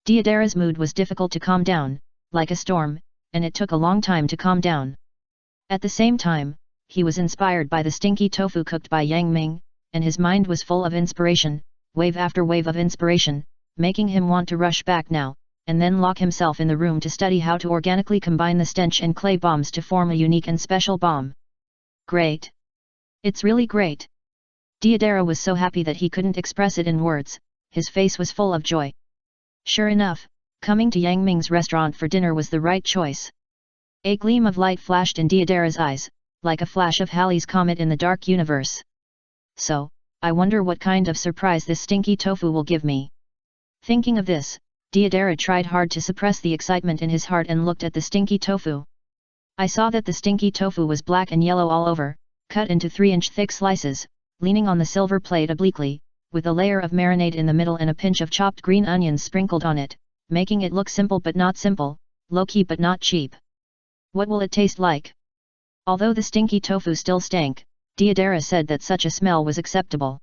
Deidara's mood was difficult to calm down, like a storm, and it took a long time to calm down. At the same time, he was inspired by the stinky tofu cooked by Yang Ming, and his mind was full of inspiration, wave after wave of inspiration, making him want to rush back now, and then lock himself in the room to study how to organically combine the stench and clay bombs to form a unique and special bomb. Great! It's really great! Deidara was so happy that he couldn't express it in words, his face was full of joy. Sure enough, coming to Yang Ming's restaurant for dinner was the right choice. A gleam of light flashed in Deidara's eyes, like a flash of Halley's Comet in the dark universe. So, I wonder what kind of surprise this stinky tofu will give me. Thinking of this, Deidara tried hard to suppress the excitement in his heart and looked at the stinky tofu. I saw that the stinky tofu was black and yellow all over, cut into 3-inch thick slices, leaning on the silver plate obliquely, with a layer of marinade in the middle and a pinch of chopped green onions sprinkled on it, making it look simple but not simple, low-key but not cheap. What will it taste like? Although the stinky tofu still stank, Deidara said that such a smell was acceptable.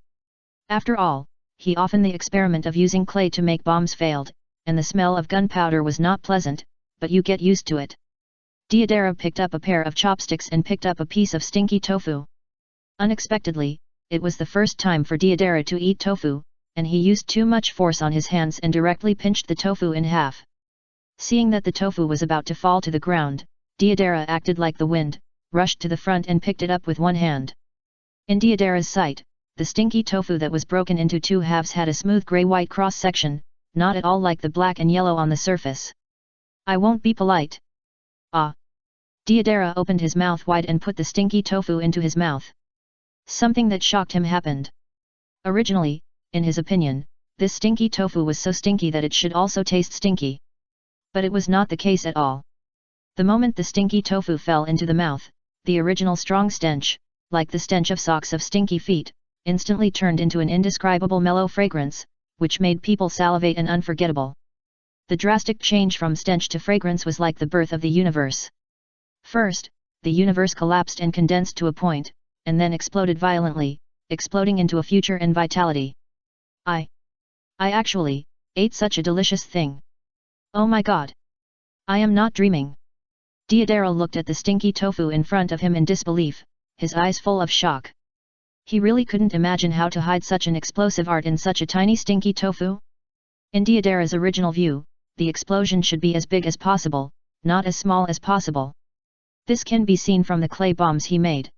After all, he often the experiment of using clay to make bombs failed, and the smell of gunpowder was not pleasant, but you get used to it. Deidara picked up a pair of chopsticks and picked up a piece of stinky tofu. Unexpectedly, it was the first time for Deidara to eat tofu, and he used too much force on his hands and directly pinched the tofu in half. Seeing that the tofu was about to fall to the ground, Deidara acted like the wind, rushed to the front and picked it up with one hand. In Deidara's sight, the stinky tofu that was broken into 2 halves had a smooth grey-white cross-section, not at all like the black and yellow on the surface. I won't be polite. Ah! Deidara opened his mouth wide and put the stinky tofu into his mouth. Something that shocked him happened. Originally, in his opinion, this stinky tofu was so stinky that it should also taste stinky. But it was not the case at all. The moment the stinky tofu fell into the mouth, the original strong stench, like the stench of socks of stinky feet, instantly turned into an indescribable mellow fragrance, which made people salivate and unforgettable. The drastic change from stench to fragrance was like the birth of the universe. First, the universe collapsed and condensed to a point, and then exploded violently, exploding into a future and vitality. I actually ate such a delicious thing. Oh my god! I am not dreaming. Deidara looked at the stinky tofu in front of him in disbelief, his eyes full of shock. He really couldn't imagine how to hide such an explosive art in such a tiny stinky tofu. In Deidara's original view, the explosion should be as big as possible, not as small as possible. This can be seen from the clay bombs he made.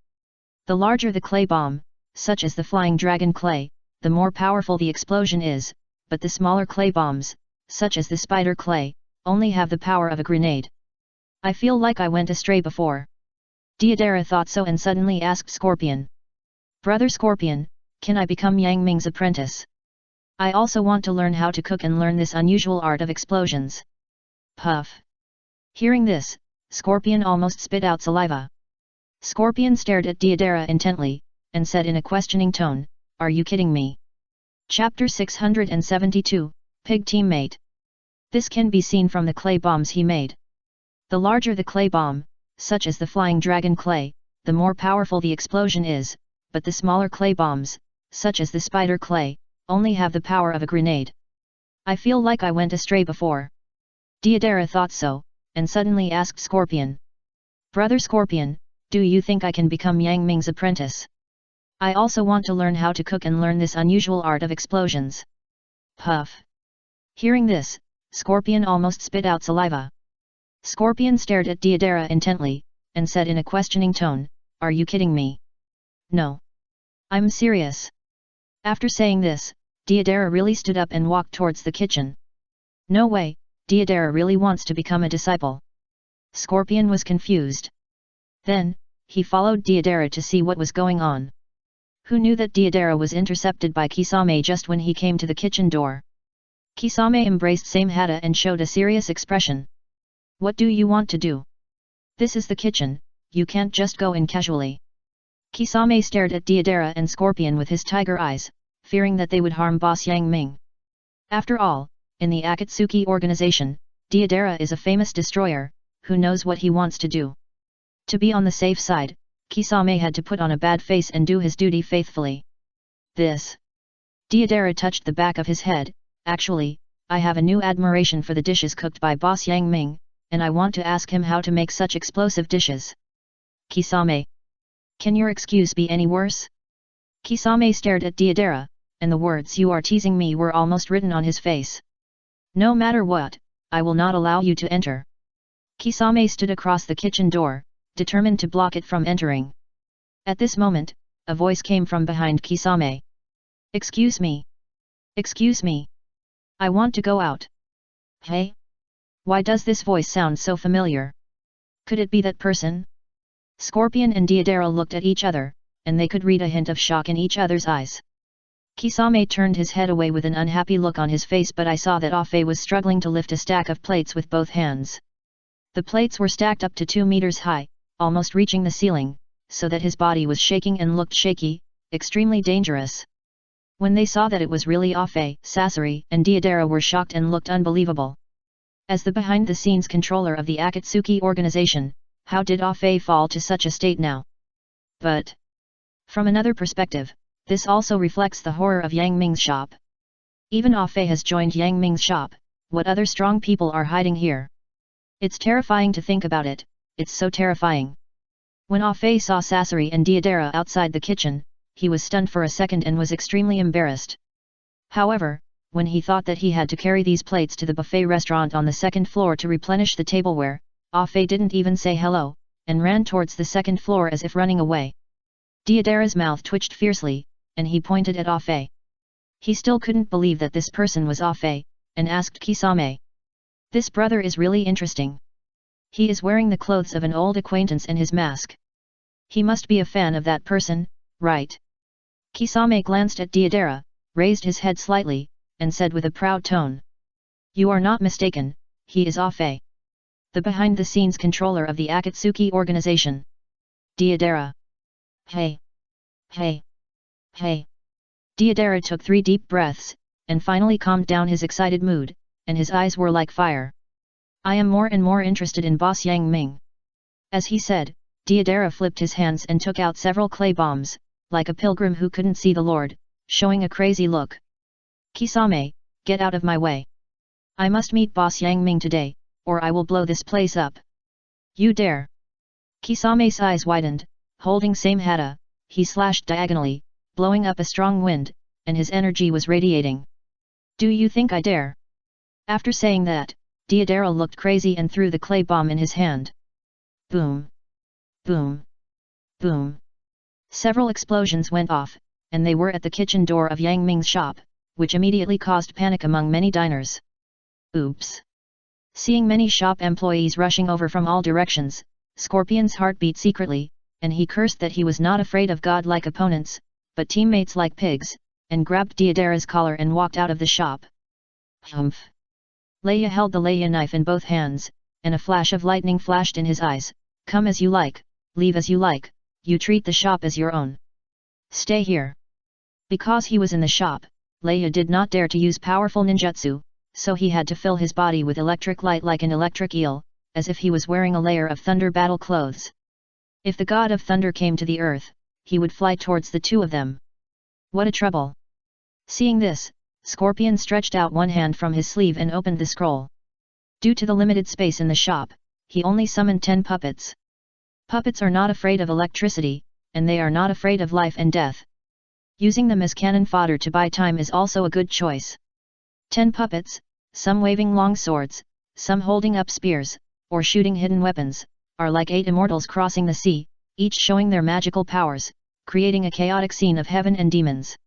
The larger the clay bomb, such as the flying dragon clay, the more powerful the explosion is, but the smaller clay bombs, such as the spider clay, only have the power of a grenade. I feel like I went astray before. Deidara thought so and suddenly asked Scorpion. Brother Scorpion, can I become Yang Ming's apprentice? I also want to learn how to cook and learn this unusual art of explosions. Puff. Hearing this, Scorpion almost spit out saliva. Scorpion stared at Deidara intently, and said in a questioning tone, "Are you kidding me?" Chapter 672, Pig Teammate. This can be seen from the clay bombs he made. The larger the clay bomb, such as the flying dragon clay, the more powerful the explosion is, but the smaller clay bombs, such as the spider clay, only have the power of a grenade. I feel like I went astray before. Deidara thought so, and suddenly asked Scorpion. Brother Scorpion, do you think I can become Yang Ming's apprentice? I also want to learn how to cook and learn this unusual art of explosions. Puff. Hearing this, Scorpion almost spit out saliva. Scorpion stared at Deidara intently, and said in a questioning tone, "Are you kidding me?" "No. I'm serious." After saying this, Deidara really stood up and walked towards the kitchen. No way, Deidara really wants to become a disciple. Scorpion was confused. Then, he followed Deidara to see what was going on. Who knew that Deidara was intercepted by Kisame just when he came to the kitchen door? Kisame embraced Samehada and showed a serious expression. What do you want to do? This is the kitchen, you can't just go in casually. Kisame stared at Deidara and Scorpion with his tiger eyes, fearing that they would harm boss Yang Ming. After all, in the Akatsuki organization, Deidara is a famous destroyer, who knows what he wants to do. To be on the safe side, Kisame had to put on a bad face and do his duty faithfully. This. Deidara touched the back of his head. Actually, I have a new admiration for the dishes cooked by boss Yang Ming, and I want to ask him how to make such explosive dishes. Kisame. Can your excuse be any worse? Kisame stared at Deidara, and the words "you are teasing me" were almost written on his face. No matter what, I will not allow you to enter. Kisame stood across the kitchen door, determined to block it from entering. At this moment, a voice came from behind Kisame. Excuse me. Excuse me. I want to go out. Hey? Why does this voice sound so familiar? Could it be that person? Scorpion and Deidara looked at each other, and they could read a hint of shock in each other's eyes. Kisame turned his head away with an unhappy look on his face, but I saw that Afe was struggling to lift a stack of plates with both hands. The plates were stacked up to 2 meters high, almost reaching the ceiling, so that his body was shaking and looked shaky, extremely dangerous. When they saw that it was really Afe, Sasori and Deidara were shocked and looked unbelievable. As the behind-the-scenes controller of the Akatsuki organization, how did Afe fall to such a state now? But, from another perspective, this also reflects the horror of Yang Ming's shop. Even Afe has joined Yang Ming's shop. What other strong people are hiding here? It's terrifying to think about it, it's so terrifying. When Afe saw Sasori and Deidara outside the kitchen, he was stunned for a second and was extremely embarrassed. However, when he thought that he had to carry these plates to the buffet restaurant on the second floor to replenish the tableware, Afe didn't even say hello, and ran towards the second floor as if running away. Deidara's mouth twitched fiercely, and he pointed at Afe. He still couldn't believe that this person was Afe, and asked Kisame. This brother is really interesting. He is wearing the clothes of an old acquaintance and his mask. He must be a fan of that person, right? Kisame glanced at Deidara, raised his head slightly, and said with a proud tone. You are not mistaken, he is Afe. The behind-the-scenes controller of the Akatsuki organization. Deidara. Hey. Hey. Hey. Deidara took 3 deep breaths, and finally calmed down his excited mood, and his eyes were like fire. I am more and more interested in boss Yang Ming. As he said, Deidara flipped his hands and took out several clay bombs, like a pilgrim who couldn't see the Lord, showing a crazy look. Kisame, get out of my way. I must meet boss Yang Ming today, or I will blow this place up. You dare. Kisame's eyes widened, holding Samehada, he slashed diagonally, blowing up a strong wind, and his energy was radiating. Do you think I dare? After saying that, Deidara looked crazy and threw the clay bomb in his hand. Boom. Boom. Boom. Several explosions went off, and they were at the kitchen door of Yang Ming's shop, which immediately caused panic among many diners. Oops. Seeing many shop employees rushing over from all directions, Scorpion's heart beat secretly, and he cursed that he was not afraid of godlike opponents, but teammates like pigs, and grabbed Deidara's collar and walked out of the shop. Humph. Leia held the Leia knife in both hands, and a flash of lightning flashed in his eyes. Come as you like, leave as you like, you treat the shop as your own. Stay here. Because he was in the shop, Leia did not dare to use powerful ninjutsu, so he had to fill his body with electric light like an electric eel, as if he was wearing a layer of thunder battle clothes. If the god of thunder came to the earth, he would fly towards the two of them. What a trouble! Seeing this, Scorpion stretched out one hand from his sleeve and opened the scroll. Due to the limited space in the shop, he only summoned 10 puppets. Puppets are not afraid of electricity, and they are not afraid of life and death. Using them as cannon fodder to buy time is also a good choice. 10 puppets, some waving long swords, some holding up spears, or shooting hidden weapons, are like 8 immortals crossing the sea, each showing their magical powers, creating a chaotic scene of heaven and demons.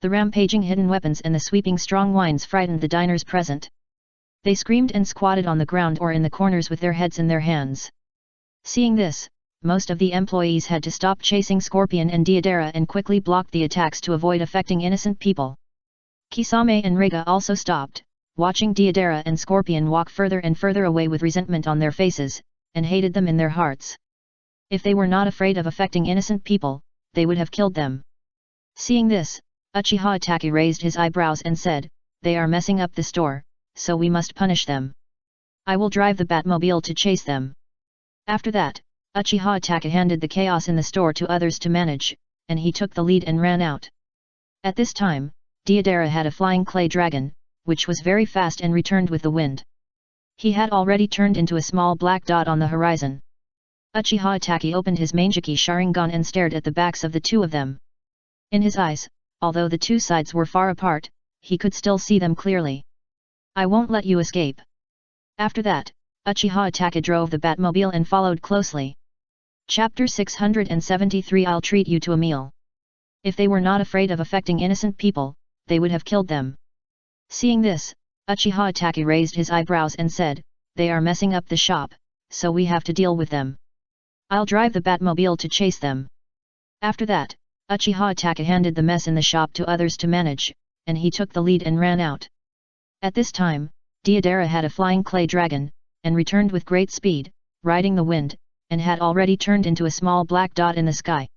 The rampaging hidden weapons and the sweeping strong winds frightened the diners present. They screamed and squatted on the ground or in the corners with their heads in their hands. Seeing this, most of the employees had to stop chasing Scorpion and Deidara and quickly blocked the attacks to avoid affecting innocent people. Kisame and Rega also stopped, watching Deidara and Scorpion walk further and further away with resentment on their faces, and hated them in their hearts. If they were not afraid of affecting innocent people, they would have killed them. Seeing this, Uchiha Itachi raised his eyebrows and said, "They are messing up the store, so we must punish them. I will drive the Batmobile to chase them." After that, Uchiha Itachi handed the chaos in the store to others to manage, and he took the lead and ran out. At this time, Deidara had a flying clay dragon, which was very fast and returned with the wind. He had already turned into a small black dot on the horizon. Uchiha Itachi opened his Manjiki Sharingan and stared at the backs of the two of them. In his eyes, although the two sides were far apart, he could still see them clearly. "I won't let you escape." After that, Uchiha Itachi drove the Batmobile and followed closely. Chapter 673 I'll treat you to a meal. If they were not afraid of affecting innocent people, they would have killed them. Seeing this, Uchiha Itachi raised his eyebrows and said, "They are messing up the shop, so we have to deal with them. I'll drive the Batmobile to chase them." After that, Uchiha Itachi handed the mess in the shop to others to manage, and he took the lead and ran out. At this time, Deidara had a flying clay dragon, and returned with great speed, riding the wind, and had already turned into a small black dot in the sky.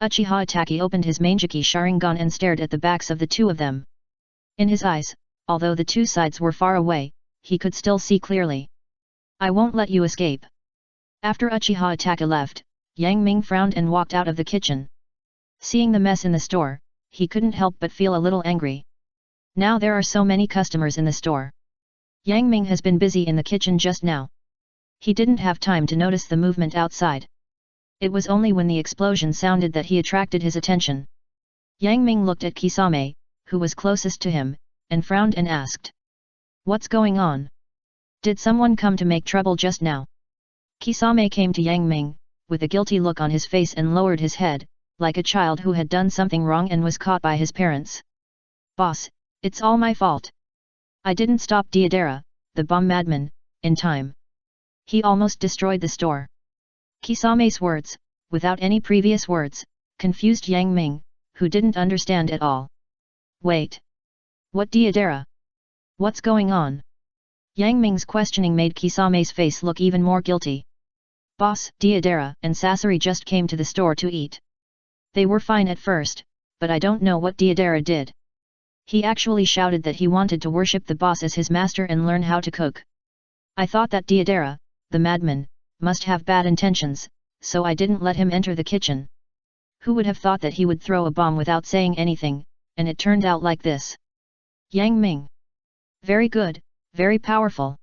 Uchiha Itachi opened his Manjiki Sharingan and stared at the backs of the two of them. In his eyes, although the two sides were far away, he could still see clearly. "I won't let you escape." After Uchiha Itachi left, Yang Ming frowned and walked out of the kitchen. Seeing the mess in the store, he couldn't help but feel a little angry. Now there are so many customers in the store. Yang Ming has been busy in the kitchen just now. He didn't have time to notice the movement outside. It was only when the explosion sounded that he attracted his attention. Yang Ming looked at Kisame, who was closest to him, and frowned and asked, "What's going on? Did someone come to make trouble just now?" Kisame came to Yang Ming, with a guilty look on his face and lowered his head, like a child who had done something wrong and was caught by his parents. "Boss, it's all my fault. I didn't stop Deidara, the bomb madman, in time. He almost destroyed the store." Kisame's words, without any previous words, confused Yang Ming, who didn't understand at all. "Wait. What Deidara? What's going on?" Yang Ming's questioning made Kisame's face look even more guilty. "Boss, Deidara and Sasori just came to the store to eat. They were fine at first, but I don't know what Deidara did. He actually shouted that he wanted to worship the boss as his master and learn how to cook. I thought that Deidara, the madman, must have bad intentions, so I didn't let him enter the kitchen. Who would have thought that he would throw a bomb without saying anything, and it turned out like this." Yang Ming. "Very good, very powerful.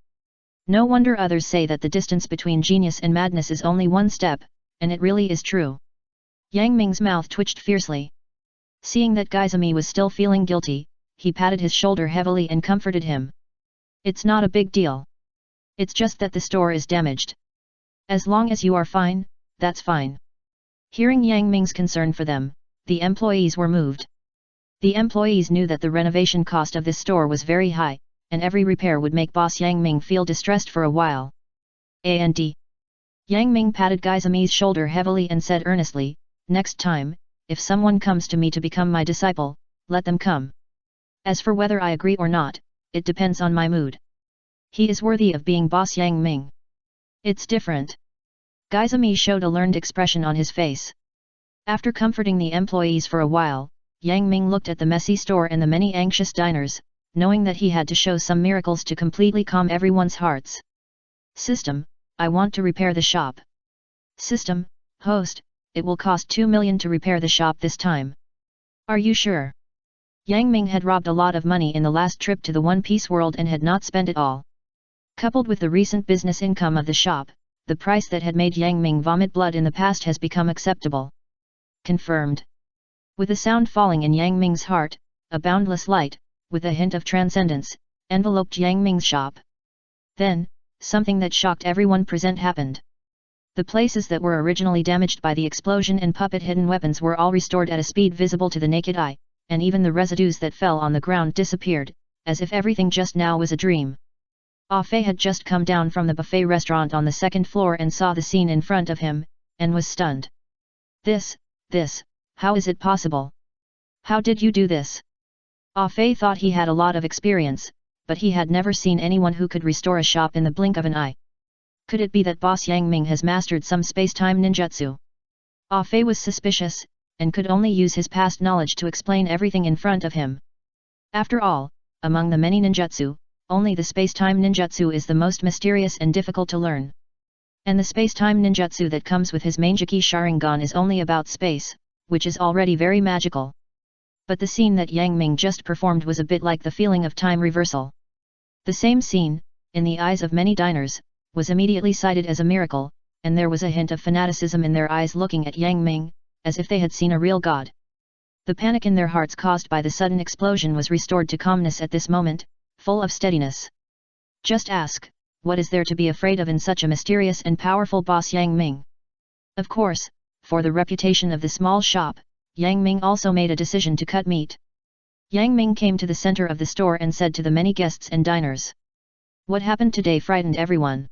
No wonder others say that the distance between genius and madness is only one step, and it really is true." Yang Ming's mouth twitched fiercely. Seeing that Gaizami was still feeling guilty, he patted his shoulder heavily and comforted him. "It's not a big deal. It's just that the store is damaged. As long as you are fine, that's fine." Hearing Yang Ming's concern for them, the employees were moved. The employees knew that the renovation cost of this store was very high, and every repair would make boss Yang Ming feel distressed for a while. "And?" Yang Ming patted Gaizami's shoulder heavily and said earnestly, "Next time, if someone comes to me to become my disciple, let them come. As for whether I agree or not, it depends on my mood. He is worthy of being boss Yang Ming. It's different." Gaizami showed a learned expression on his face. After comforting the employees for a while, Yang Ming looked at the messy store and the many anxious diners, knowing that he had to show some miracles to completely calm everyone's hearts. "System, I want to repair the shop." "System, host, it will cost 2 million to repair the shop this time." "Are you sure?" Yang Ming had robbed a lot of money in the last trip to the One Piece world and had not spent it all. Coupled with the recent business income of the shop, the price that had made Yang Ming vomit blood in the past has become acceptable. "Confirmed." With a sound falling in Yang Ming's heart, a boundless light, with a hint of transcendence, enveloped Yang Ming's shop. Then, something that shocked everyone present happened. The places that were originally damaged by the explosion and puppet hidden weapons were all restored at a speed visible to the naked eye, and even the residues that fell on the ground disappeared, as if everything just now was a dream. Ah Fei had just come down from the buffet restaurant on the second floor and saw the scene in front of him, and was stunned. This, how is it possible? How did you do this? Ah Fei thought he had a lot of experience, but he had never seen anyone who could restore a shop in the blink of an eye. Could it be that Boss Yang Ming has mastered some space-time ninjutsu? Ah Fei was suspicious, and could only use his past knowledge to explain everything in front of him. After all, among the many ninjutsu, only the space-time ninjutsu is the most mysterious and difficult to learn. And the space-time ninjutsu that comes with his Manjiki Sharingan is only about space, which is already very magical. But the scene that Yang Ming just performed was a bit like the feeling of time reversal. The same scene, in the eyes of many diners, was immediately cited as a miracle, and there was a hint of fanaticism in their eyes looking at Yang Ming, as if they had seen a real god. The panic in their hearts caused by the sudden explosion was restored to calmness at this moment, full of steadiness. Just ask, what is there to be afraid of in such a mysterious and powerful boss Yang Ming? Of course, for the reputation of the small shop, Yang Ming also made a decision to cut meat. Yang Ming came to the center of the store and said to the many guests and diners. What happened today frightened everyone.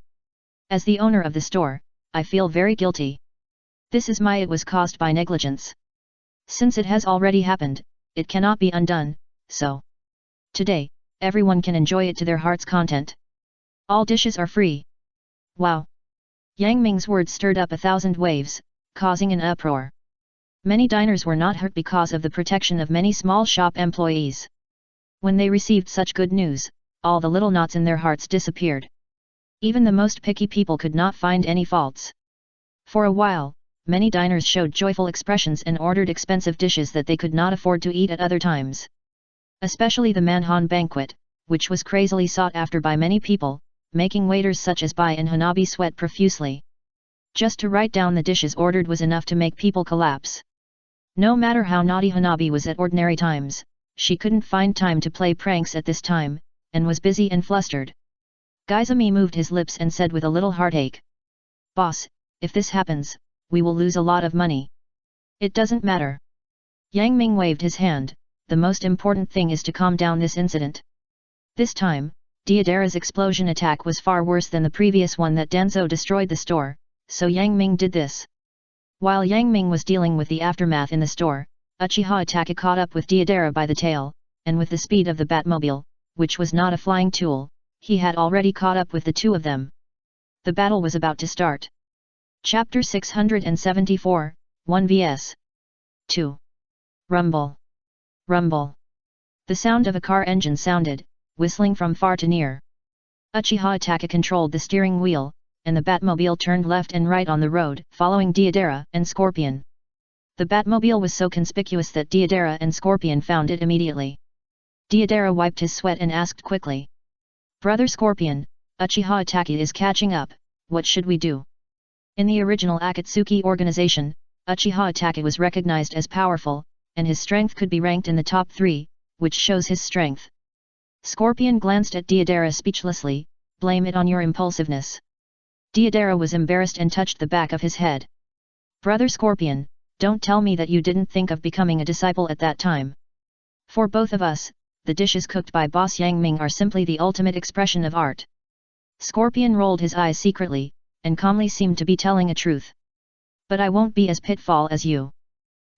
As the owner of the store, I feel very guilty. This is it was caused by negligence. Since it has already happened, it cannot be undone, so today, everyone can enjoy it to their heart's content. All dishes are free. Wow! Yang Ming's words stirred up 1,000 waves, causing an uproar. Many diners were not hurt because of the protection of many small shop employees. When they received such good news, all the little knots in their hearts disappeared. Even the most picky people could not find any faults. For a while, many diners showed joyful expressions and ordered expensive dishes that they could not afford to eat at other times. Especially the Manhan banquet, which was crazily sought after by many people, making waiters such as Bai and Hanabi sweat profusely. Just to write down the dishes ordered was enough to make people collapse. No matter how naughty Hanabi was at ordinary times, she couldn't find time to play pranks at this time, and was busy and flustered. Gaizami moved his lips and said with a little heartache. Boss, if this happens, we will lose a lot of money. It doesn't matter. Yang Ming waved his hand, the most important thing is to calm down this incident. This time, Deodara's explosion attack was far worse than the previous one that Danzo destroyed the store, so Yang Ming did this. While Yang Ming was dealing with the aftermath in the store, Uchiha Itachi caught up with Deodara by the tail, and with the speed of the Batmobile, which was not a flying tool, he had already caught up with the two of them. The battle was about to start. Chapter 674, 1 vs. 2. Rumble. Rumble. The sound of a car engine sounded, whistling from far to near. Uchiha Itachi controlled the steering wheel, and the Batmobile turned left and right on the road, following Deodara and Scorpion. The Batmobile was so conspicuous that Deodara and Scorpion found it immediately. Deodara wiped his sweat and asked quickly. Brother Scorpion, Uchiha Itachi is catching up, what should we do? In the original Akatsuki organization, Uchiha Itachi was recognized as powerful, and his strength could be ranked in the top 3, which shows his strength. Scorpion glanced at Deodara speechlessly, blame it on your impulsiveness. Deodara was embarrassed and touched the back of his head. Brother Scorpion, don't tell me that you didn't think of becoming a disciple at that time. For both of us, the dishes cooked by Boss Yang Ming are simply the ultimate expression of art. Scorpion rolled his eyes secretly, and calmly seemed to be telling a truth. But I won't be as pitfall as you.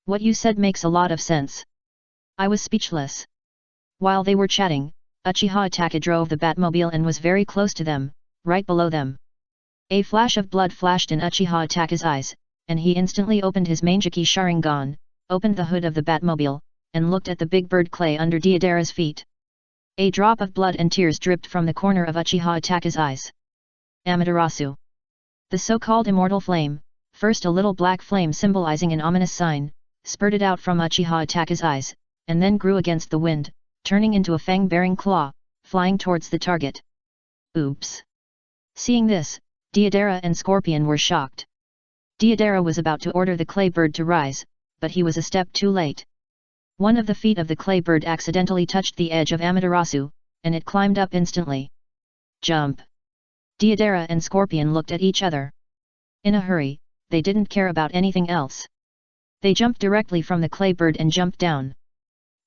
What you said makes a lot of sense. I was speechless. While they were chatting, Uchiha Itachi drove the Batmobile and was very close to them, right below them. A flash of blood flashed in Uchiha Itachi's eyes, and he instantly opened his Manjiki Sharingan, opened the hood of the Batmobile, and looked at the big bird clay under Deodara's feet. A drop of blood and tears dripped from the corner of Uchiha Itachi's eyes. Amaterasu. The so-called immortal flame, first a little black flame symbolizing an ominous sign, spurted out from Uchiha Itachi's eyes, and then grew against the wind, turning into a fang-bearing claw, flying towards the target. Oops! Seeing this, Deodara and Scorpion were shocked. Deodara was about to order the clay bird to rise, but he was a step too late. One of the feet of the clay bird accidentally touched the edge of Amaterasu, and it climbed up instantly. Jump! Deodara and Scorpion looked at each other. In a hurry, they didn't care about anything else. They jumped directly from the clay bird and jumped down.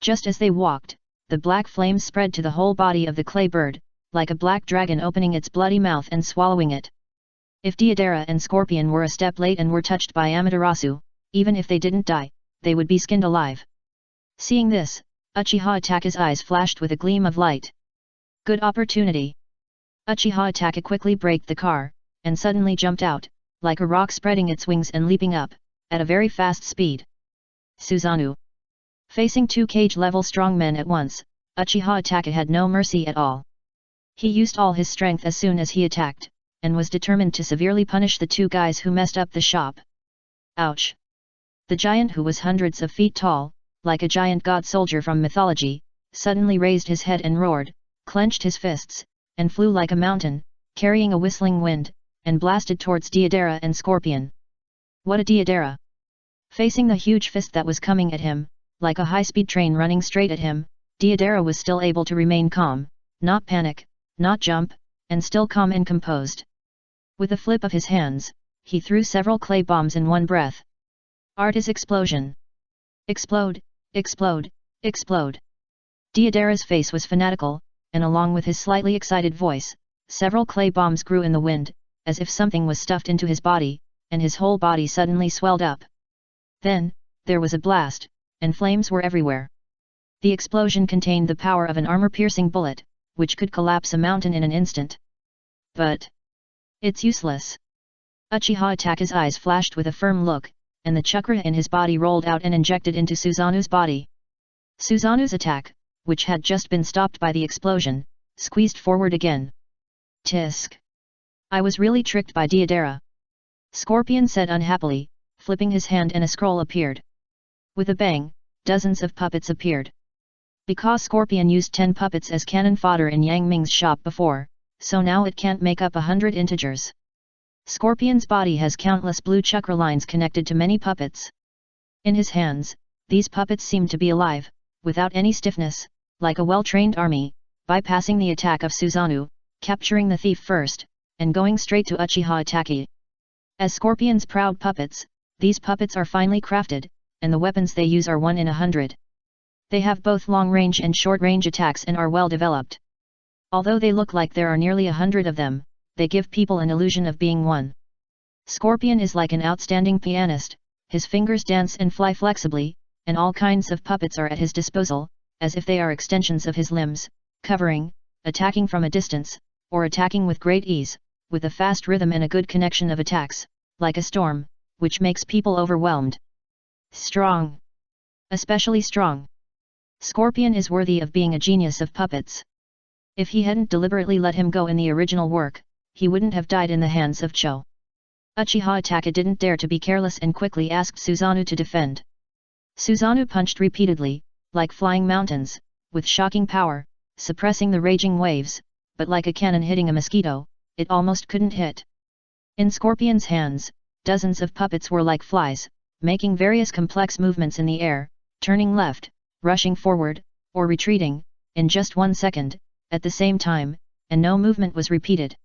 Just as they walked, the black flames spread to the whole body of the clay bird, like a black dragon opening its bloody mouth and swallowing it. If Deidara and Scorpion were a step late and were touched by Amaterasu, even if they didn't die, they would be skinned alive. Seeing this, Uchiha Itachi's eyes flashed with a gleam of light. Good opportunity. Uchiha Itachi quickly braked the car, and suddenly jumped out, like a rock spreading its wings and leaping up, at a very fast speed. Susanoo. Facing two cage-level strong men at once, Uchiha Itachi had no mercy at all. He used all his strength as soon as he attacked, and was determined to severely punish the two guys who messed up the shop. Ouch! The giant, who was hundreds of feet tall, like a giant god soldier from mythology, suddenly raised his head and roared, clenched his fists, and flew like a mountain, carrying a whistling wind, and blasted towards Deidara and Scorpion. What a Deidara! Facing the huge fist that was coming at him, like a high-speed train running straight at him, Deidara was still able to remain calm, not panic, not jump, and still calm and composed. With a flip of his hands, he threw several clay bombs in one breath. Art is explosion. Explode, explode, explode. Deidara's face was fanatical, and along with his slightly excited voice, several clay bombs grew in the wind, as if something was stuffed into his body, and his whole body suddenly swelled up. Then, there was a blast, and flames were everywhere. The explosion contained the power of an armor-piercing bullet, which could collapse a mountain in an instant. But it's useless. Uchiha Itachi's eyes flashed with a firm look, and the chakra in his body rolled out and injected into Susanoo's body. Susanoo's attack, which had just been stopped by the explosion, squeezed forward again. Tisk! I was really tricked by Deidara. Scorpion said unhappily, flipping his hand, and a scroll appeared. With a bang, dozens of puppets appeared. Because Scorpion used 10 puppets as cannon fodder in Yang Ming's shop before, so now it can't make up 100 integers. Scorpion's body has countless blue chakra lines connected to many puppets. In his hands, these puppets seem to be alive, without any stiffness, like a well-trained army, bypassing the attack of Susanoo, capturing the thief first, and going straight to Uchiha Itachi. As Scorpion's proud puppets, these puppets are finely crafted, and the weapons they use are 1 in 100. They have both long-range and short-range attacks and are well developed. Although they look like there are nearly 100 of them, they give people an illusion of being one. Scorpion is like an outstanding pianist, his fingers dance and fly flexibly, and all kinds of puppets are at his disposal, as if they are extensions of his limbs, covering, attacking from a distance, or attacking with great ease, with a fast rhythm and a good connection of attacks, like a storm, which makes people overwhelmed. Strong. Especially strong. Scorpion is worthy of being a genius of puppets. If he hadn't deliberately let him go in the original work, he wouldn't have died in the hands of Cho. Uchiha Itachi didn't dare to be careless and quickly asked Susanoo to defend. Susanoo punched repeatedly, like flying mountains, with shocking power, suppressing the raging waves, but like a cannon hitting a mosquito, it almost couldn't hit. In Scorpion's hands, dozens of puppets were like flies, making various complex movements in the air, turning left, rushing forward, or retreating, in just 1 second, at the same time, and no movement was repeated.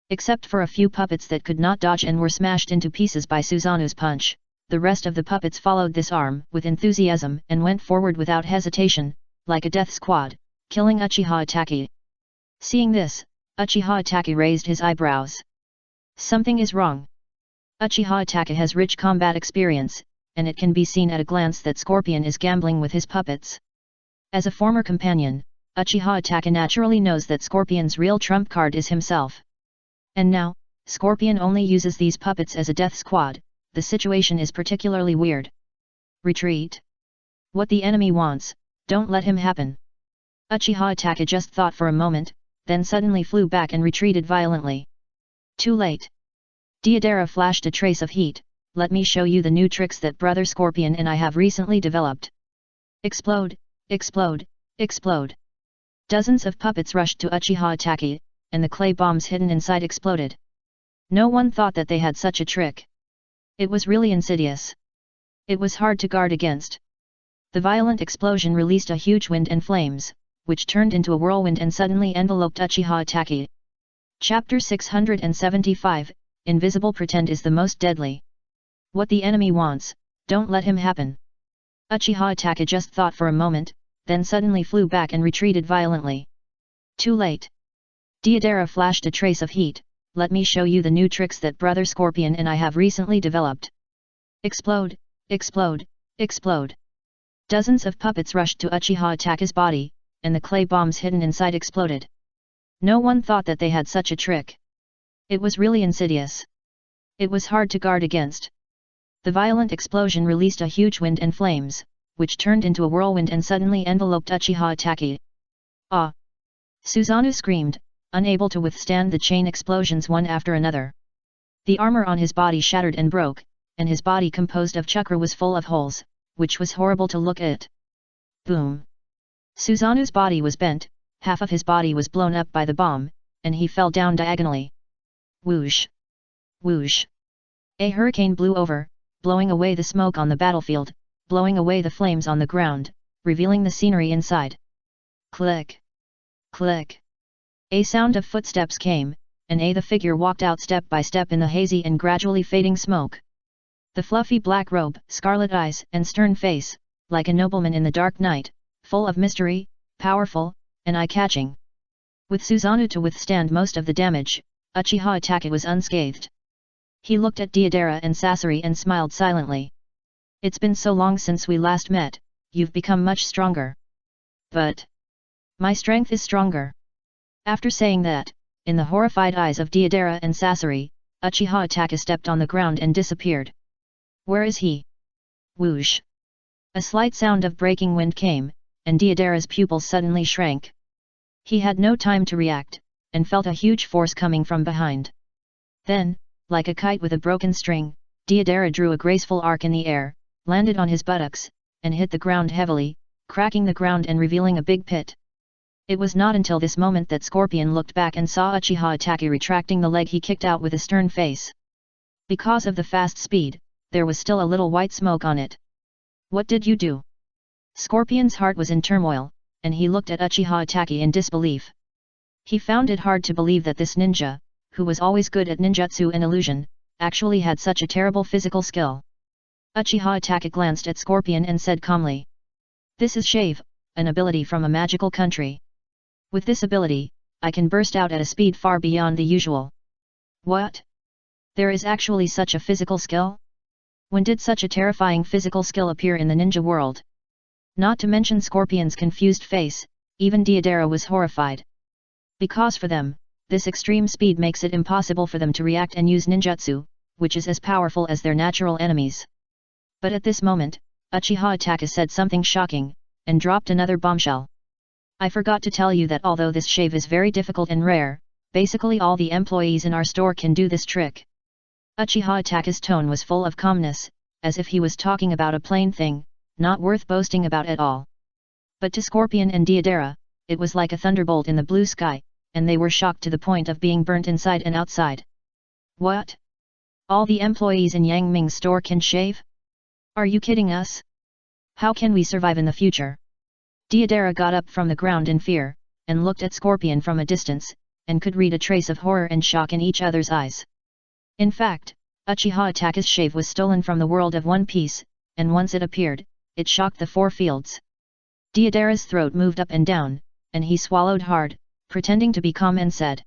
Except for a few puppets that could not dodge and were smashed into pieces by Susanoo's punch, the rest of the puppets followed this arm with enthusiasm and went forward without hesitation, like a death squad, killing Uchiha Itachi. Seeing this, Uchiha Itachi raised his eyebrows. Something is wrong. Uchiha Itachi has rich combat experience, and it can be seen at a glance that Scorpion is gambling with his puppets. As a former companion, Uchiha Itachi naturally knows that Scorpion's real trump card is himself. And now, Scorpion only uses these puppets as a death squad. The situation is particularly weird. Retreat. What the enemy wants, don't let him happen. Uchiha Itachi just thought for a moment, then suddenly flew back and retreated violently. Too late. Deidara flashed a trace of heat. Let me show you the new tricks that Brother Scorpion and I have recently developed. Explode, explode, explode. Dozens of puppets rushed to Uchiha Itachi, and the clay bombs hidden inside exploded. No one thought that they had such a trick. It was really insidious. It was hard to guard against. The violent explosion released a huge wind and flames, which turned into a whirlwind and suddenly enveloped Uchiha Itachi. Chapter 675, Invisible Pretend is the most deadly. What the enemy wants, don't let him happen. Uchiha Itachi just thought for a moment, then suddenly flew back and retreated violently. Too late. Deidara flashed a trace of heat. Let me show you the new tricks that Brother Scorpion and I have recently developed. Explode, explode, explode. Dozens of puppets rushed to Uchiha Ataka's body, and the clay bombs hidden inside exploded. No one thought that they had such a trick. It was really insidious. It was hard to guard against. The violent explosion released a huge wind and flames, which turned into a whirlwind and suddenly enveloped Uchiha Ataka. Ah! Susanoo screamed, unable to withstand the chain explosions one after another. The armor on his body shattered and broke, and his body composed of chakra was full of holes, which was horrible to look at. Boom! Susanoo's body was bent, half of his body was blown up by the bomb, and he fell down diagonally. Whoosh! Whoosh! A hurricane blew over, blowing away the smoke on the battlefield, blowing away the flames on the ground, revealing the scenery inside. Click! Click! A sound of footsteps came, and the figure walked out step by step in the hazy and gradually fading smoke. The fluffy black robe, scarlet eyes and stern face, like a nobleman in the dark night, full of mystery, powerful, and eye-catching. With Susanoo to withstand most of the damage, Uchiha Ataka was unscathed. He looked at Deidara and Sasori and smiled silently. It's been so long since we last met, you've become much stronger. But my strength is stronger. After saying that, in the horrified eyes of Deidara and Sasori, Uchiha Ataka stepped on the ground and disappeared. Where is he? Whoosh! A slight sound of breaking wind came, and Deidara's pupils suddenly shrank. He had no time to react, and felt a huge force coming from behind. Then, like a kite with a broken string, Deidara drew a graceful arc in the air, landed on his buttocks, and hit the ground heavily, cracking the ground and revealing a big pit. It was not until this moment that Scorpion looked back and saw Uchiha Ataka retracting the leg he kicked out with a stern face. Because of the fast speed, there was still a little white smoke on it. What did you do? Scorpion's heart was in turmoil, and he looked at Uchiha Ataka in disbelief. He found it hard to believe that this ninja, who was always good at ninjutsu and illusion, actually had such a terrible physical skill. Uchiha Ataka glanced at Scorpion and said calmly. This is Shave, an ability from a magical country. With this ability, I can burst out at a speed far beyond the usual. What? There is actually such a physical skill? When did such a terrifying physical skill appear in the ninja world? Not to mention Scorpion's confused face, even Deidara was horrified. Because for them, this extreme speed makes it impossible for them to react and use ninjutsu, which is as powerful as their natural enemies. But at this moment, Uchiha Ataka said something shocking, and dropped another bombshell. I forgot to tell you that although this shave is very difficult and rare, basically all the employees in our store can do this trick. Uchiha Ataka's tone was full of calmness, as if he was talking about a plain thing, not worth boasting about at all. But to Scorpion and Deidara, it was like a thunderbolt in the blue sky, and they were shocked to the point of being burnt inside and outside. What? All the employees in Yang Ming's store can shave? Are you kidding us? How can we survive in the future? Deidara got up from the ground in fear, and looked at Scorpion from a distance, and could read a trace of horror and shock in each other's eyes. In fact, Uchiha Ataka's shave was stolen from the world of One Piece, and once it appeared, it shocked the four fields. Deidara's throat moved up and down, and he swallowed hard, pretending to be calm and said.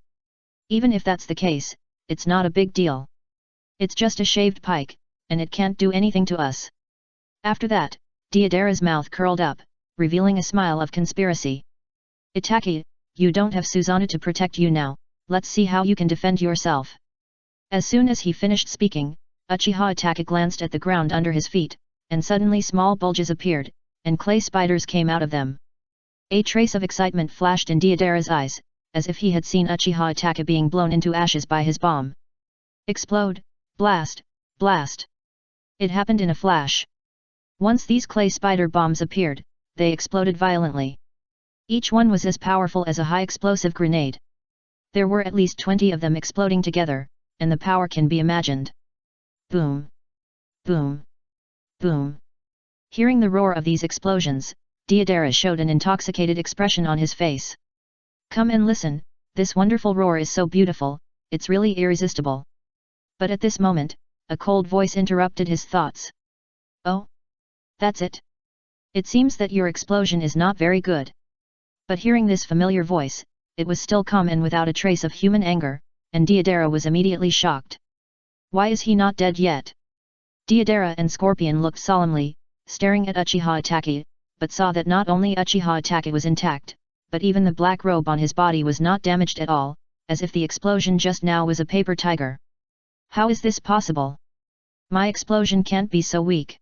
Even if that's the case, it's not a big deal. It's just a shaved pike, and it can't do anything to us. After that, Deidara's mouth curled up, revealing a smile of conspiracy. Ataka, you don't have Susanoo to protect you now, let's see how you can defend yourself. As soon as he finished speaking, Uchiha Ataka glanced at the ground under his feet, and suddenly small bulges appeared, and clay spiders came out of them. A trace of excitement flashed in Deidara's eyes, as if he had seen Uchiha Ataka being blown into ashes by his bomb. Explode, blast, blast. It happened in a flash. Once these clay spider bombs appeared, they exploded violently. Each one was as powerful as a high-explosive grenade. There were at least 20 of them exploding together, and the power can be imagined. Boom! Boom! Boom! Hearing the roar of these explosions, Deidara showed an intoxicated expression on his face. Come and listen, this wonderful roar is so beautiful, it's really irresistible. But at this moment, a cold voice interrupted his thoughts. Oh? That's it? It seems that your explosion is not very good. But hearing this familiar voice, it was still calm and without a trace of human anger, and Deidara was immediately shocked. Why is he not dead yet? Deidara and Scorpion looked solemnly, staring at Uchiha Itachi, but saw that not only Uchiha Itachi was intact, but even the black robe on his body was not damaged at all, as if the explosion just now was a paper tiger. How is this possible? My explosion can't be so weak.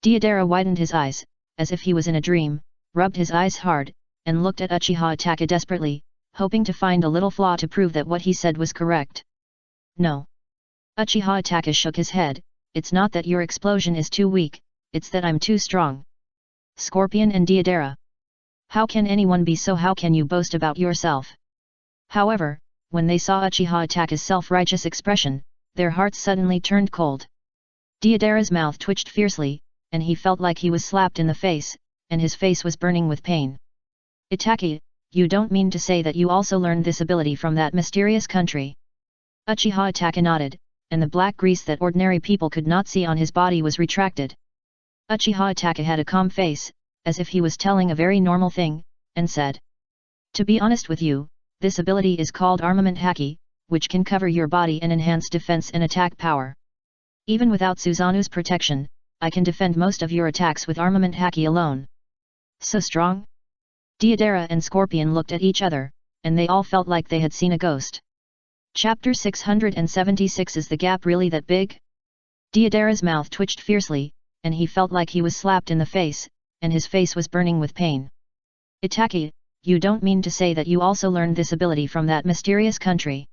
Deidara widened his eyes, as if he was in a dream, rubbed his eyes hard, and looked at Uchiha Itachi desperately, hoping to find a little flaw to prove that what he said was correct. No. Uchiha Itachi shook his head. It's not that your explosion is too weak, it's that I'm too strong. Scorpion and Deidara. How can anyone be so? How can you boast about yourself? However, when they saw Uchiha Itachi's self-righteous expression, their hearts suddenly turned cold. Deidara's mouth twitched fiercely, and he felt like he was slapped in the face, and his face was burning with pain. Itachi, you don't mean to say that you also learned this ability from that mysterious country? Uchiha Itachi nodded, and the black grease that ordinary people could not see on his body was retracted. Uchiha Itachi had a calm face, as if he was telling a very normal thing, and said, "To be honest with you, this ability is called Armament Haki, which can cover your body and enhance defense and attack power. Even without Suzanu's protection, I can defend most of your attacks with Armament Haki alone." So strong? Deidara and Scorpion looked at each other, and they all felt like they had seen a ghost. Chapter 676 Is the gap really that big? Deidara's mouth twitched fiercely, and he felt like he was slapped in the face, and his face was burning with pain. Itachi, you don't mean to say that you also learned this ability from that mysterious country?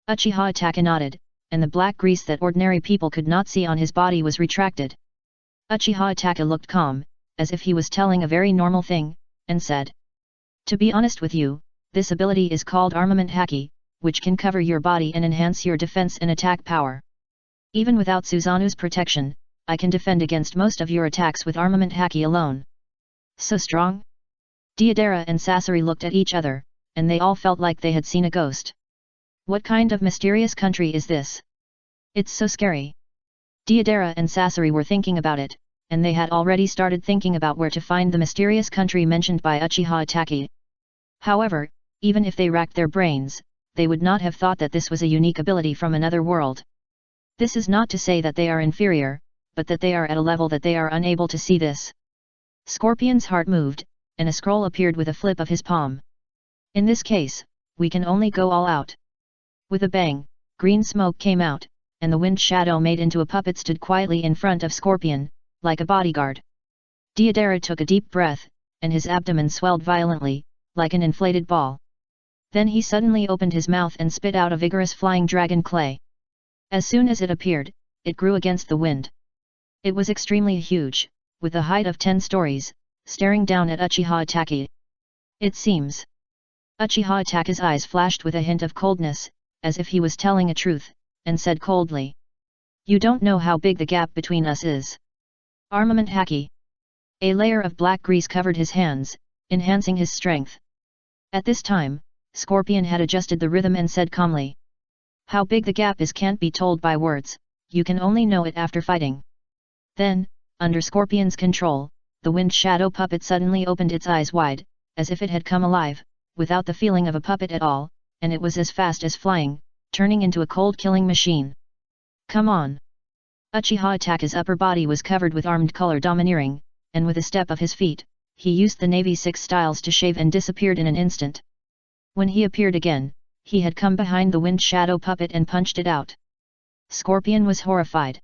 Uchiha Itachi nodded, and the black grease that ordinary people could not see on his body was retracted. Uchiha Itachi looked calm, as if he was telling a very normal thing, and said, "To be honest with you, this ability is called Armament Haki, which can cover your body and enhance your defense and attack power. Even without Suzanu's protection, I can defend against most of your attacks with Armament Haki alone." So strong? Deidara and Sasori looked at each other, and they all felt like they had seen a ghost. What kind of mysterious country is this? It's so scary. Deidara and Sasori were thinking about it, and they had already started thinking about where to find the mysterious country mentioned by Uchiha Itachi. However, even if they racked their brains, they would not have thought that this was a unique ability from another world. This is not to say that they are inferior, but that they are at a level that they are unable to see this. Scorpion's heart moved, and a scroll appeared with a flip of his palm. In this case, we can only go all out. With a bang, green smoke came out, and the wind shadow made into a puppet stood quietly in front of Scorpion, like a bodyguard. Deidara took a deep breath, and his abdomen swelled violently, like an inflated ball. Then he suddenly opened his mouth and spit out a vigorous flying dragon clay. As soon as it appeared, it grew against the wind. It was extremely huge, with a height of 10 stories, staring down at Uchiha Itachi. It seems. Uchiha Itachi's eyes flashed with a hint of coldness, as if he was telling a truth, and said coldly, "You don't know how big the gap between us is." Armament Haki. A layer of black grease covered his hands, enhancing his strength. At this time, Scorpion had adjusted the rhythm and said calmly, "How big the gap is can't be told by words, you can only know it after fighting." Then, under Scorpion's control, the wind shadow puppet suddenly opened its eyes wide, as if it had come alive, without the feeling of a puppet at all, and it was as fast as flying, turning into a cold-killing machine. "Come on!" Uchiha Itachi's upper body was covered with armed color domineering, and with a step of his feet, he used the Navy 6 styles to shave and disappeared in an instant. When he appeared again, he had come behind the wind shadow puppet and punched it out. Scorpion was horrified.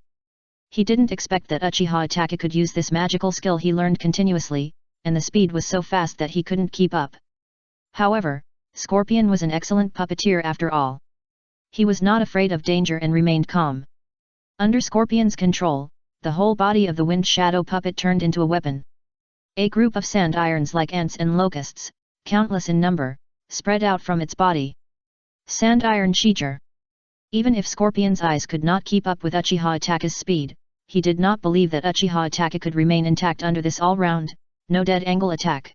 He didn't expect that Uchiha Itachi could use this magical skill he learned continuously, and the speed was so fast that he couldn't keep up. However, Scorpion was an excellent puppeteer after all. He was not afraid of danger and remained calm. Under Scorpion's control, the whole body of the wind shadow puppet turned into a weapon. A group of sand irons like ants and locusts, countless in number, spread out from its body. Sand iron Shiger. Even if Scorpion's eyes could not keep up with Uchiha Itachi's speed, he did not believe that Uchiha Itachi could remain intact under this all-round, no dead angle attack.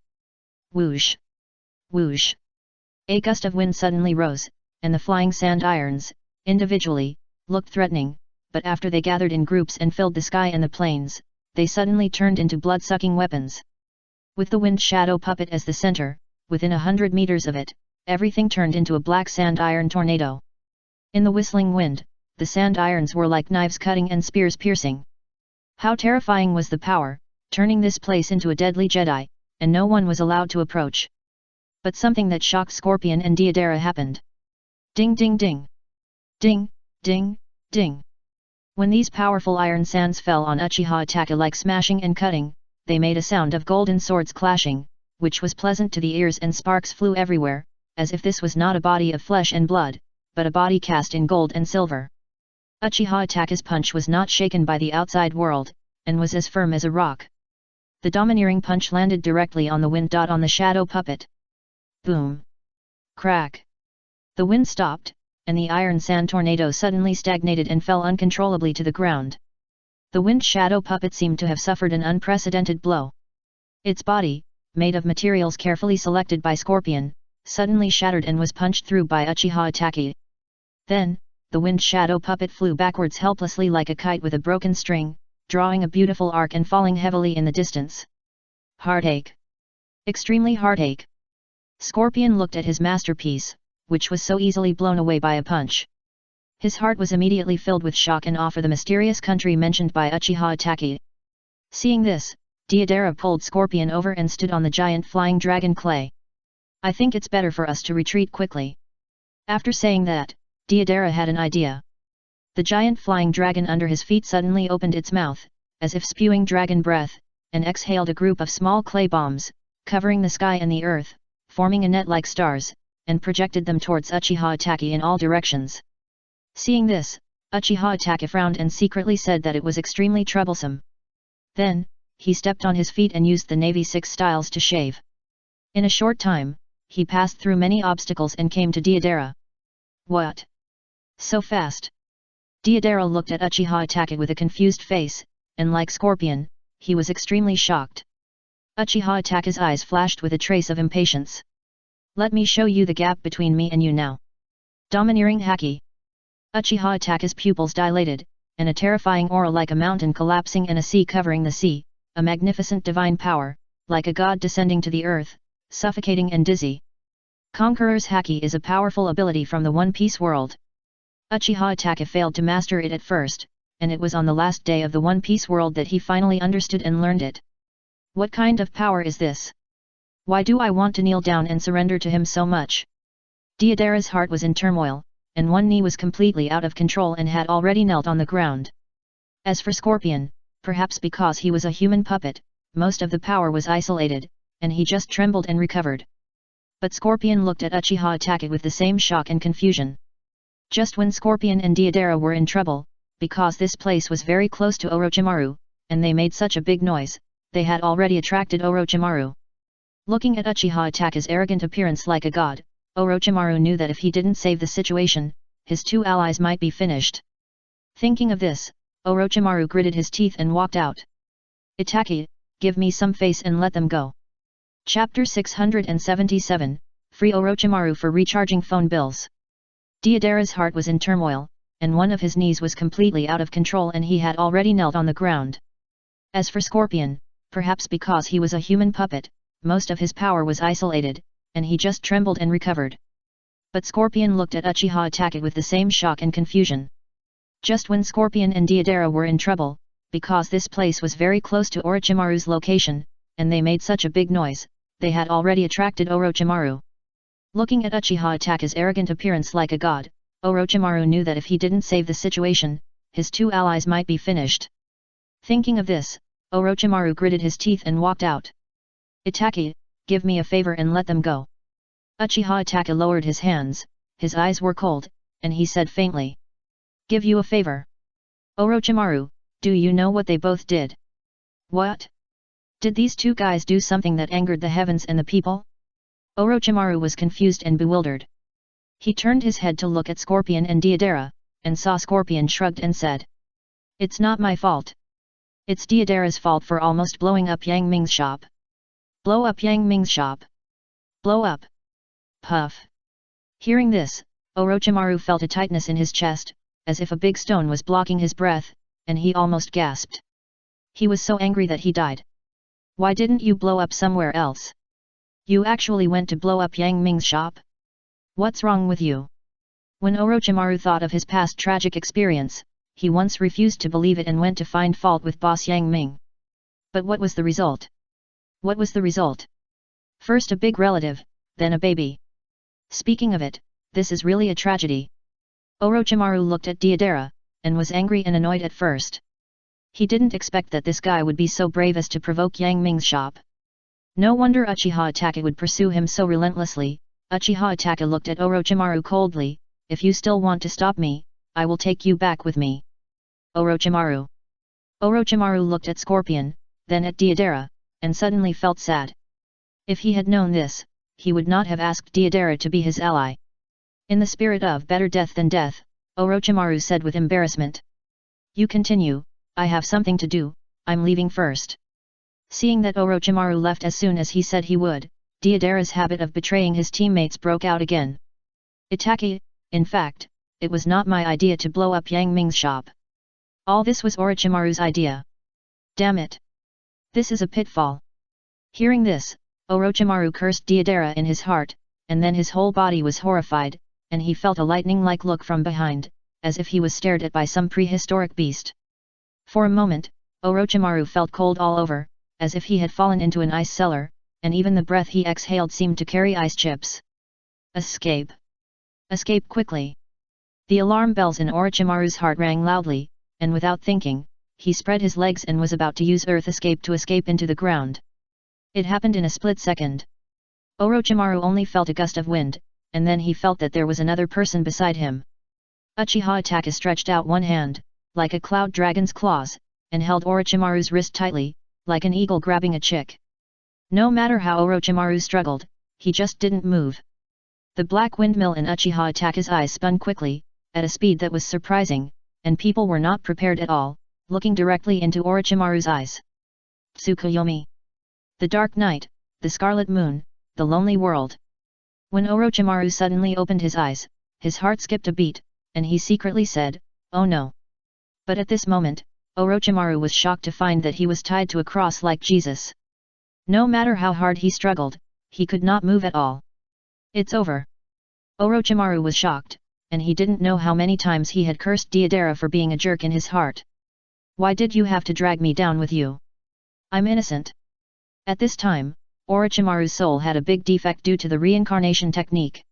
Whoosh! Whoosh! A gust of wind suddenly rose, and the flying sand irons, individually, looked threatening, but after they gathered in groups and filled the sky and the plains, they suddenly turned into blood-sucking weapons. With the wind shadow puppet as the center, within 100 meters of it, everything turned into a black sand iron tornado. In the whistling wind, the sand irons were like knives cutting and spears piercing. How terrifying was the power, turning this place into a deadly Jedi, and no one was allowed to approach. But something that shocked Scorpion and Deidara happened. Ding ding ding! Ding, ding, ding! When these powerful iron sands fell on Uchiha Itachi like smashing and cutting, they made a sound of golden swords clashing, which was pleasant to the ears, and sparks flew everywhere, as if this was not a body of flesh and blood, but a body cast in gold and silver. Uchiha Itachi's punch was not shaken by the outside world, and was as firm as a rock. The domineering punch landed directly on the wind. On the shadow puppet. Boom! Crack! The wind stopped, and the iron sand tornado suddenly stagnated and fell uncontrollably to the ground. The wind shadow puppet seemed to have suffered an unprecedented blow. Its body, made of materials carefully selected by Scorpion, suddenly shattered and was punched through by Uchiha Itachi. Then, the wind shadow puppet flew backwards helplessly like a kite with a broken string, drawing a beautiful arc and falling heavily in the distance. Heartache! Extremely heartache! Scorpion looked at his masterpiece, which was so easily blown away by a punch. His heart was immediately filled with shock and awe for the mysterious country mentioned by Uchiha Itachi. Seeing this, Deidara pulled Scorpion over and stood on the giant flying dragon clay. I think it's better for us to retreat quickly. After saying that, Deidara had an idea. The giant flying dragon under his feet suddenly opened its mouth, as if spewing dragon breath, and exhaled a group of small clay bombs, covering the sky and the earth, forming a net like stars, and projected them towards Uchiha Itachi in all directions. Seeing this, Uchiha Itachi frowned and secretly said that it was extremely troublesome. Then, he stepped on his feet and used the Navy 6 styles to shave. In a short time, he passed through many obstacles and came to Deidara. What? So fast? Deidara looked at Uchiha Itachi with a confused face, and like Scorpion, he was extremely shocked. Uchiha Itachi's eyes flashed with a trace of impatience. Let me show you the gap between me and you now. Domineering Haki. Uchiha Itachi's pupils dilated, and a terrifying aura like a mountain collapsing and a sea covering the sea, a magnificent divine power, like a god descending to the earth, suffocating and dizzy. Conqueror's Haki is a powerful ability from the One Piece world. Uchiha Itachi failed to master it at first, and it was on the last day of the One Piece world that he finally understood and learned it. What kind of power is this? Why do I want to kneel down and surrender to him so much? Deidara's heart was in turmoil, and one knee was completely out of control and had already knelt on the ground. As for Scorpion, perhaps because he was a human puppet, most of the power was isolated, and he just trembled and recovered. But Scorpion looked at Uchiha Itachi with the same shock and confusion. Just when Scorpion and Deidara were in trouble, because this place was very close to Orochimaru, and they made such a big noise, they had already attracted Orochimaru. Looking at Uchiha Itachi's arrogant appearance like a god, Orochimaru knew that if he didn't save the situation, his two allies might be finished. Thinking of this, Orochimaru gritted his teeth and walked out. Itachi, give me some face and let them go. Chapter 677, Free Orochimaru for recharging phone bills. Deidara's heart was in turmoil, and one of his knees was completely out of control and he had already knelt on the ground. As for Scorpion, perhaps because he was a human puppet, most of his power was isolated, and he just trembled and recovered. But Scorpion looked at Uchiha Itachi with the same shock and confusion. Just when Scorpion and Deidara were in trouble, because this place was very close to Orochimaru's location, and they made such a big noise, they had already attracted Orochimaru. Looking at Uchiha Itachi's arrogant appearance like a god, Orochimaru knew that if he didn't save the situation, his two allies might be finished. Thinking of this, Orochimaru gritted his teeth and walked out. Itachi, give me a favor and let them go. Uchiha Itachi lowered his hands, his eyes were cold, and he said faintly. Give you a favor? Orochimaru, do you know what they both did? What? Did these two guys do something that angered the heavens and the people? Orochimaru was confused and bewildered. He turned his head to look at Scorpion and Deidara, and saw Scorpion shrugged and said. It's not my fault. It's Deidara's fault for almost blowing up Yang Ming's shop. Blow up Yang Ming's shop. Blow up. Puff. Hearing this, Orochimaru felt a tightness in his chest, as if a big stone was blocking his breath, and he almost gasped. He was so angry that he died. Why didn't you blow up somewhere else? You actually went to blow up Yang Ming's shop? What's wrong with you? When Orochimaru thought of his past tragic experience, he once refused to believe it and went to find fault with boss Yang Ming. But what was the result? What was the result? First a big relative, then a baby. Speaking of it, this is really a tragedy. Orochimaru looked at Deidara, and was angry and annoyed at first. He didn't expect that this guy would be so brave as to provoke Yang Ming's shop. No wonder Uchiha Itachi would pursue him so relentlessly. Uchiha Itachi looked at Orochimaru coldly. If you still want to stop me, I will take you back with me. Orochimaru. Orochimaru looked at Scorpion, then at Deidara, and suddenly felt sad. If he had known this, he would not have asked Deidara to be his ally. In the spirit of better death than death, Orochimaru said with embarrassment. You continue, I have something to do, I'm leaving first. Seeing that Orochimaru left as soon as he said he would, Deidara's habit of betraying his teammates broke out again. Itachi, in fact, it was not my idea to blow up Yang Ming's shop. All this was Orochimaru's idea. Damn it! This is a pitfall. Hearing this, Orochimaru cursed Deidara in his heart, and then his whole body was horrified, and he felt a lightning-like look from behind, as if he was stared at by some prehistoric beast. For a moment, Orochimaru felt cold all over, as if he had fallen into an ice cellar, and even the breath he exhaled seemed to carry ice chips. Escape! Escape quickly! The alarm bells in Orochimaru's heart rang loudly, and without thinking, he spread his legs and was about to use earth escape to escape into the ground. It happened in a split second. Orochimaru only felt a gust of wind, and then he felt that there was another person beside him. Uchiha Itachi stretched out one hand, like a cloud dragon's claws, and held Orochimaru's wrist tightly, like an eagle grabbing a chick. No matter how Orochimaru struggled, he just didn't move. The black windmill in Uchiha Itachi's eyes spun quickly, at a speed that was surprising, and people were not prepared at all, looking directly into Orochimaru's eyes. Tsukuyomi. The dark night, the scarlet moon, the lonely world. When Orochimaru suddenly opened his eyes, his heart skipped a beat, and he secretly said, "Oh no." But at this moment, Orochimaru was shocked to find that he was tied to a cross like Jesus. No matter how hard he struggled, he could not move at all. It's over. Orochimaru was shocked, and he didn't know how many times he had cursed Deidara for being a jerk in his heart. Why did you have to drag me down with you? I'm innocent. At this time, Orochimaru's soul had a big defect due to the reincarnation technique.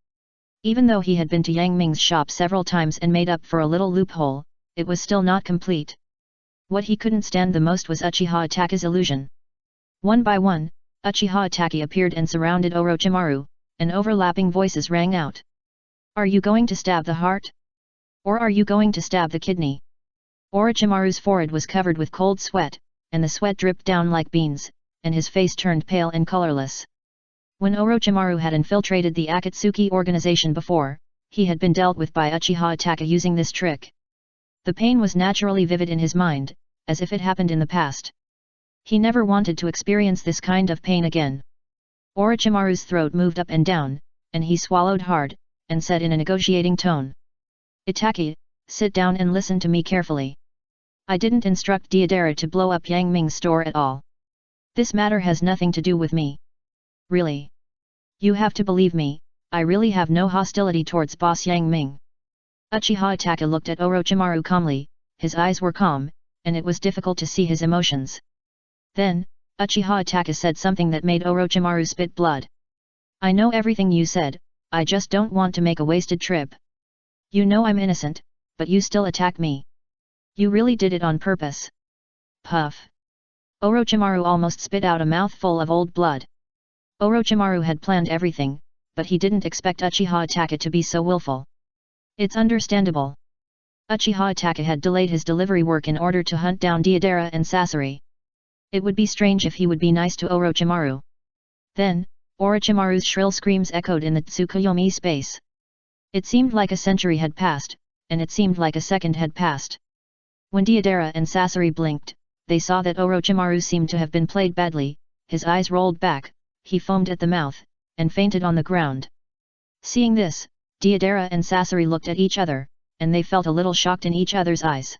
Even though he had been to Yang Ming's shop several times and made up for a little loophole, it was still not complete. What he couldn't stand the most was Uchiha Itachi's illusion. One by one, Uchiha Itachi appeared and surrounded Orochimaru, and overlapping voices rang out. Are you going to stab the heart? Or are you going to stab the kidney? Orochimaru's forehead was covered with cold sweat, and the sweat dripped down like beans, and his face turned pale and colorless. When Orochimaru had infiltrated the Akatsuki organization before, he had been dealt with by Uchiha Itachi using this trick. The pain was naturally vivid in his mind, as if it happened in the past. He never wanted to experience this kind of pain again. Orochimaru's throat moved up and down, and he swallowed hard, and said in a negotiating tone. Itachi, sit down and listen to me carefully. I didn't instruct Deidara to blow up Yang Ming's store at all. This matter has nothing to do with me. Really? You have to believe me, I really have no hostility towards boss Yang Ming. Uchiha Itachi looked at Orochimaru calmly, his eyes were calm, and it was difficult to see his emotions. Then, Uchiha Itachi said something that made Orochimaru spit blood. I know everything you said, I just don't want to make a wasted trip. You know I'm innocent, but you still attack me. You really did it on purpose. Puff. Orochimaru almost spit out a mouthful of old blood. Orochimaru had planned everything, but he didn't expect Uchiha Itachi to be so willful. It's understandable. Uchiha Itachi had delayed his delivery work in order to hunt down Deidara and Sasori. It would be strange if he would be nice to Orochimaru. Then, Orochimaru's shrill screams echoed in the Tsukuyomi space. It seemed like a century had passed, and it seemed like a second had passed. When Deidara and Sasori blinked, they saw that Orochimaru seemed to have been played badly, his eyes rolled back, he foamed at the mouth, and fainted on the ground. Seeing this, Deidara and Sasori looked at each other, and they felt a little shocked in each other's eyes.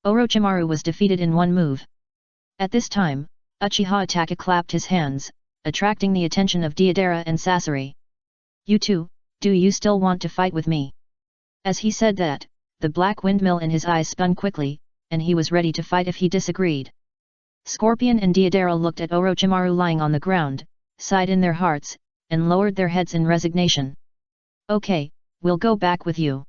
Orochimaru was defeated in one move. At this time, Uchiha Itachi clapped his hands, attracting the attention of Deidara and Sasori. You two, do you still want to fight with me? As he said that, the black windmill in his eyes spun quickly, and he was ready to fight if he disagreed. Scorpion and Deidara looked at Orochimaru lying on the ground, sighed in their hearts, and lowered their heads in resignation. Okay, we'll go back with you.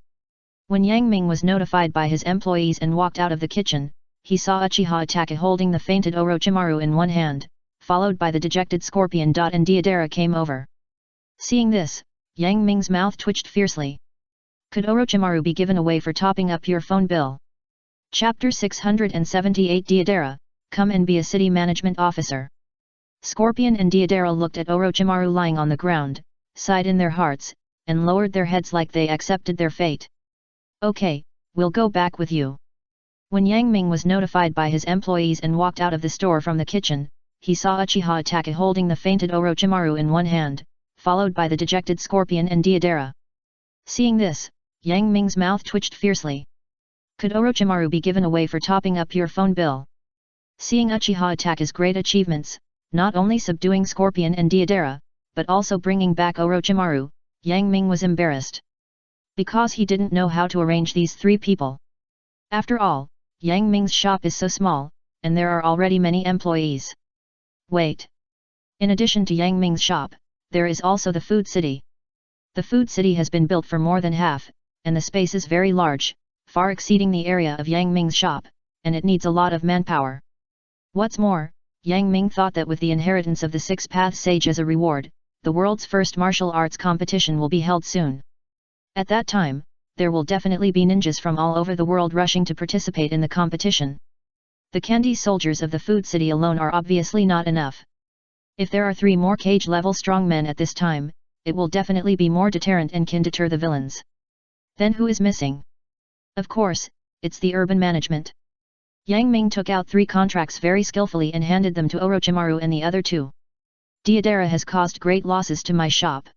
When Yang Ming was notified by his employees and walked out of the kitchen, he saw Uchiha Itachi holding the fainted Orochimaru in one hand, followed by the dejected Scorpion. And Deidara came over. Seeing this, Yang Ming's mouth twitched fiercely. Could Orochimaru be given away for topping up your phone bill? Chapter 678 Deidara, come and be a city management officer. Scorpion and Deidara looked at Orochimaru lying on the ground, sighed in their hearts, and lowered their heads like they accepted their fate. Okay, we'll go back with you. When Yang Ming was notified by his employees and walked out of the store from the kitchen, he saw Uchiha Itachi holding the fainted Orochimaru in one hand, followed by the dejected Scorpion and Deidara. Seeing this, Yang Ming's mouth twitched fiercely. Could Orochimaru be given away for topping up your phone bill? Seeing Uchiha Itachi's great achievements, not only subduing Scorpion and Deidara, but also bringing back Orochimaru, Yang Ming was embarrassed. Because he didn't know how to arrange these three people. After all, Yang Ming's shop is so small, and there are already many employees. Wait. In addition to Yang Ming's shop, there is also the food city. The food city has been built for more than half, and the space is very large, far exceeding the area of Yang Ming's shop, and it needs a lot of manpower. What's more, Yang Ming thought that with the inheritance of the Six-Path Sage as a reward, the world's first martial arts competition will be held soon. At that time, there will definitely be ninjas from all over the world rushing to participate in the competition. The candy soldiers of the food city alone are obviously not enough. If there are 3 more cage-level strongmen at this time, it will definitely be more deterrent and can deter the villains. Then who is missing? Of course, it's the urban management. Yang Ming took out 3 contracts very skillfully and handed them to Orochimaru and the other 2. Deidara has caused great losses to my shop.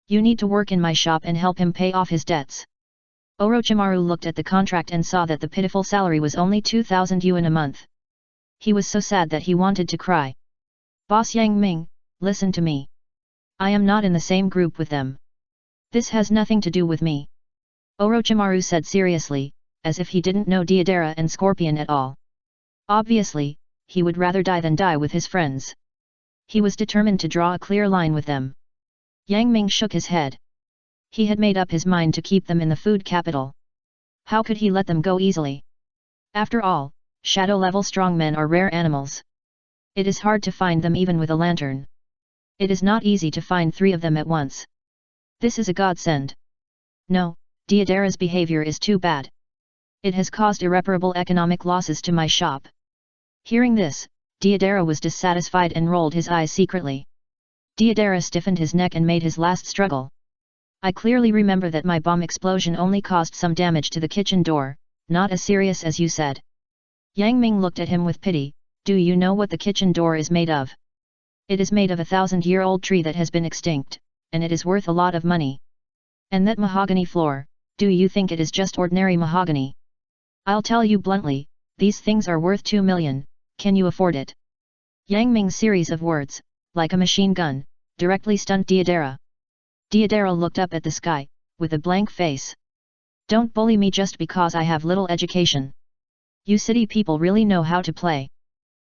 You need to work in my shop and help him pay off his debts. Orochimaru looked at the contract and saw that the pitiful salary was only 2,000 yuan a month. He was so sad that he wanted to cry. Boss Yang Ming, listen to me. I am not in the same group with them. This has nothing to do with me. Orochimaru said seriously, as if he didn't know Deidara and Scorpion at all. Obviously, he would rather die than die with his friends. He was determined to draw a clear line with them. Yang Ming shook his head. He had made up his mind to keep them in the food capital. How could he let them go easily? After all, shadow-level strongmen are rare animals. It is hard to find them even with a lantern. It is not easy to find 3 of them at once. This is a godsend. No, Deidara's behavior is too bad. It has caused irreparable economic losses to my shop. Hearing this, Deidara was dissatisfied and rolled his eyes secretly. Deidara stiffened his neck and made his last struggle. I clearly remember that my bomb explosion only caused some damage to the kitchen door, not as serious as you said. Yang Ming looked at him with pity. Do you know what the kitchen door is made of? It is made of a 1,000-year-old tree that has been extinct, and it is worth a lot of money. And that mahogany floor, do you think it is just ordinary mahogany? I'll tell you bluntly, these things are worth 2 million, can you afford it? Yang Ming's series of words, like a machine gun, directly stunned Deidara. Deidara looked up at the sky, with a blank face. Don't bully me just because I have little education. You city people really know how to play.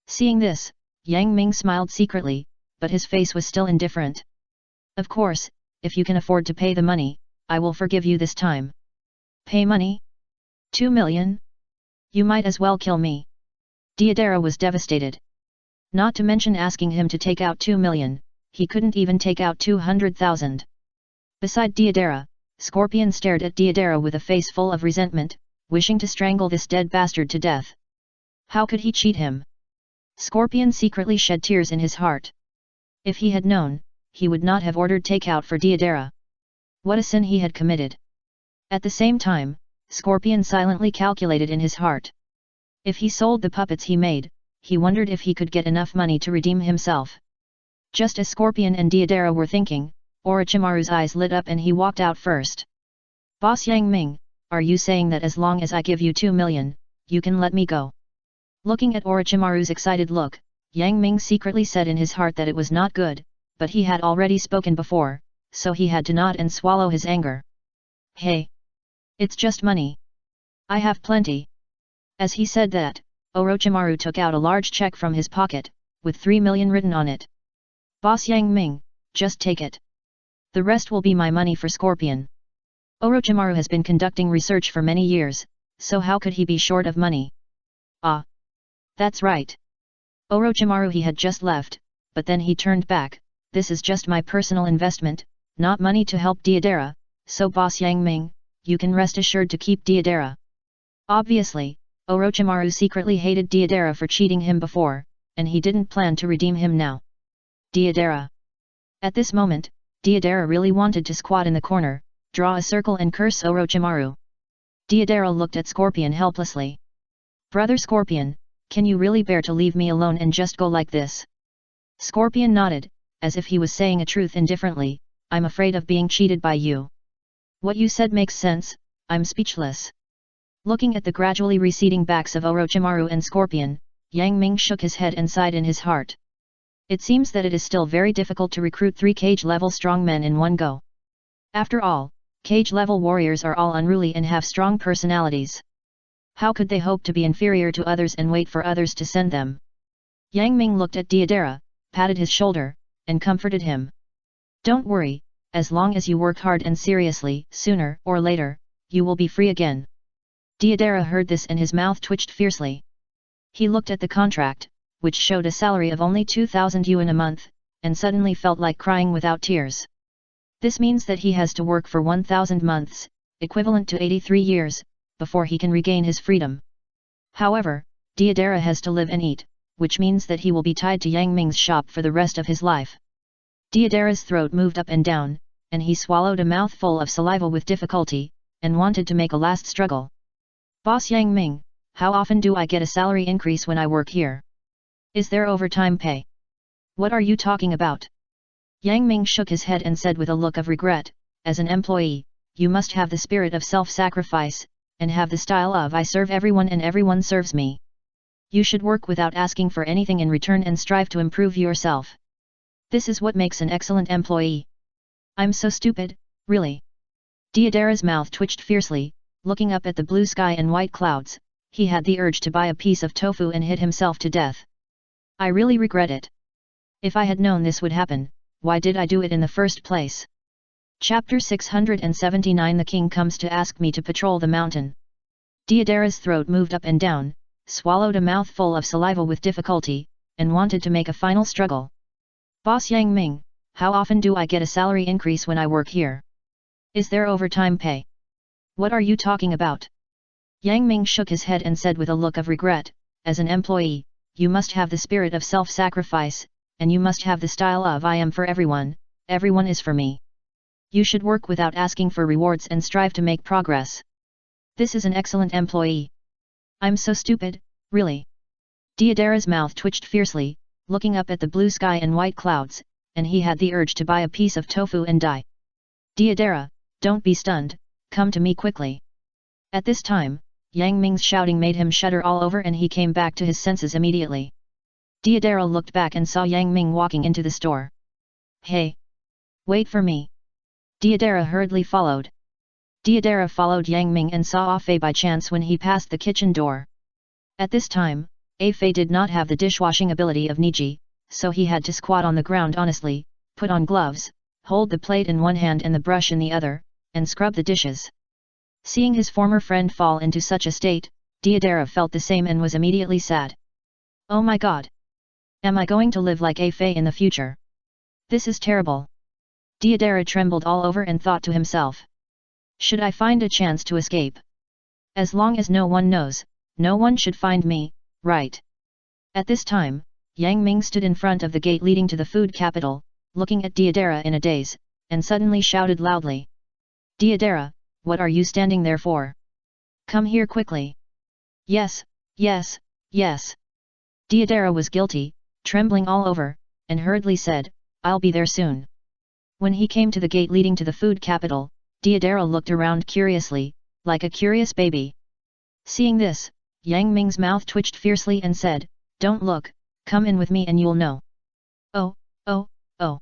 Seeing this, Yang Ming smiled secretly, but his face was still indifferent. Of course, if you can afford to pay the money, I will forgive you this time. Pay money? 2 million? You might as well kill me. Deidara was devastated. Not to mention asking him to take out 2 million, he couldn't even take out 200,000. Beside Deidara, Scorpion stared at Deidara with a face full of resentment, wishing to strangle this dead bastard to death. How could he cheat him? Scorpion secretly shed tears in his heart. If he had known, he would not have ordered takeout for Deidara. What a sin he had committed. At the same time, Scorpion silently calculated in his heart. If he sold the puppets he made, he wondered if he could get enough money to redeem himself. Just as Scorpion and Deidara were thinking, Orochimaru's eyes lit up and he walked out first. Boss Yang Ming, are you saying that as long as I give you 2 million, you can let me go? Looking at Orochimaru's excited look, Yang Ming secretly said in his heart that it was not good, but he had already spoken before, so he had to nod and swallow his anger. Hey! It's just money. I have plenty. As he said that, Orochimaru took out a large check from his pocket, with 3 million written on it. Boss Yang Ming, just take it. The rest will be my money for Scorpion. Orochimaru has been conducting research for many years, so how could he be short of money? Ah! That's right. Orochimaru he had just left, but then he turned back, this is just my personal investment, not money to help Deidara, so Boss Yang Ming, you can rest assured to keep Deidara. Obviously, Orochimaru secretly hated Deidara for cheating him before, and he didn't plan to redeem him now. Deidara. At this moment, Deidara really wanted to squat in the corner, draw a circle and curse Orochimaru. Deidara looked at Scorpion helplessly. Brother Scorpion, can you really bear to leave me alone and just go like this? Scorpion nodded, as if he was saying a truth indifferently, I'm afraid of being cheated by you. What you said makes sense, I'm speechless. Looking at the gradually receding backs of Orochimaru and Scorpion, Yang Ming shook his head and sighed in his heart. It seems that it is still very difficult to recruit 3 cage-level strong men in one go. After all, cage-level warriors are all unruly and have strong personalities. How could they hope to be inferior to others and wait for others to send them? Yang Ming looked at Deidara, patted his shoulder, and comforted him. Don't worry, as long as you work hard and seriously, sooner or later, you will be free again. Deidara heard this and his mouth twitched fiercely. He looked at the contract, which showed a salary of only 2,000 yuan a month, and suddenly felt like crying without tears. This means that he has to work for 1,000 months, equivalent to 83 years, before he can regain his freedom. However, Deidara has to live and eat, which means that he will be tied to Yang Ming's shop for the rest of his life. Deidara's throat moved up and down, and he swallowed a mouthful of saliva with difficulty, and wanted to make a last struggle. Boss Yang Ming, how often do I get a salary increase when I work here? Is there overtime pay? What are you talking about? Yang Ming shook his head and said with a look of regret, as an employee, you must have the spirit of self-sacrifice, and have the style of I serve everyone and everyone serves me. You should work without asking for anything in return and strive to improve yourself. This is what makes an excellent employee. I'm so stupid, really. Deidara's mouth twitched fiercely, looking up at the blue sky and white clouds, he had the urge to buy a piece of tofu and hit himself to death. I really regret it. If I had known this would happen, why did I do it in the first place? Chapter 679 The king comes to ask me to patrol the mountain. Deidara's throat moved up and down, swallowed a mouthful of saliva with difficulty, and wanted to make a final struggle. Boss Yang Ming, how often do I get a salary increase when I work here? Is there overtime pay? What are you talking about? Yang Ming shook his head and said with a look of regret, as an employee, you must have the spirit of self-sacrifice, and you must have the style of I am for everyone, everyone is for me. You should work without asking for rewards and strive to make progress. This is an excellent employee. I'm so stupid, really. Deidara's mouth twitched fiercely, looking up at the blue sky and white clouds, and he had the urge to buy a piece of tofu and die. Deidara, don't be stunned, come to me quickly. At this time, Yang Ming's shouting made him shudder all over and he came back to his senses immediately. Deidara looked back and saw Yang Ming walking into the store. Hey! Wait for me! Deidara hurriedly followed. Deidara followed Yang Ming and saw Fei by chance when he passed the kitchen door. At this time, Fei did not have the dishwashing ability of Niji, so he had to squat on the ground honestly, put on gloves, hold the plate in one hand and the brush in the other, and scrub the dishes. Seeing his former friend fall into such a state, Deidara felt the same and was immediately sad. Oh my god! Am I going to live like Fei in the future? This is terrible. Deidara trembled all over and thought to himself. Should I find a chance to escape? As long as no one knows, no one should find me, right? At this time, Yang Ming stood in front of the gate leading to the food capital, looking at Deidara in a daze, and suddenly shouted loudly. Deidara, what are you standing there for? Come here quickly. Yes, yes, yes. Deidara was guilty, trembling all over, and hurriedly said, I'll be there soon. When he came to the gate leading to the food capital, Deidara looked around curiously, like a curious baby. Seeing this, Yang Ming's mouth twitched fiercely and said, "Don't look, come in with me and you'll know." "Oh, oh, oh."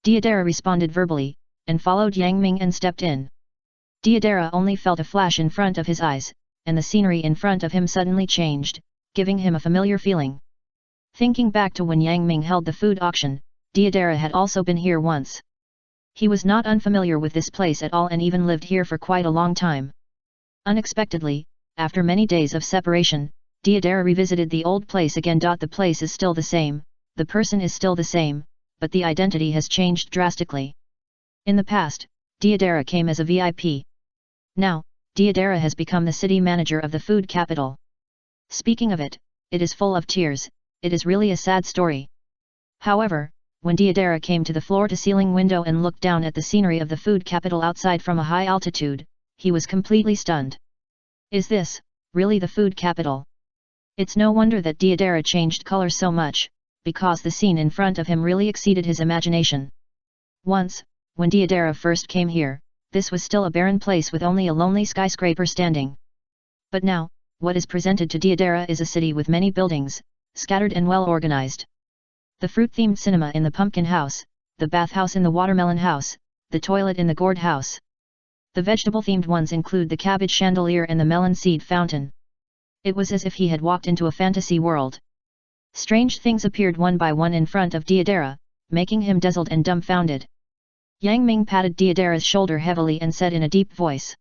Deodara responded verbally, and followed Yang Ming and stepped in. Deodara only felt a flash in front of his eyes, and the scenery in front of him suddenly changed, giving him a familiar feeling. Thinking back to when Yang Ming held the food auction, Deodara had also been here once. He was not unfamiliar with this place at all and even lived here for quite a long time. Unexpectedly, after many days of separation, Deodara revisited the old place again. The place is still the same, the person is still the same, but the identity has changed drastically. In the past, Deodara came as a VIP. Now, Deodara has become the city manager of the food capital. Speaking of it, it is full of tears, it is really a sad story. However, when Deodara came to the floor-to-ceiling window and looked down at the scenery of the food capital outside from a high altitude, he was completely stunned. Is this, really the food capital? It's no wonder that Deodara changed color so much, because the scene in front of him really exceeded his imagination. Once, when Deodara first came here, this was still a barren place with only a lonely skyscraper standing. But now, what is presented to Deodara is a city with many buildings, scattered and well organized. The fruit-themed cinema in the pumpkin house, the bathhouse in the watermelon house, the toilet in the gourd house. The vegetable-themed ones include the cabbage chandelier and the melon seed fountain. It was as if he had walked into a fantasy world. Strange things appeared one by one in front of Deodara, making him dazzled and dumbfounded. Yang Ming patted Deodara's shoulder heavily and said in a deep voice.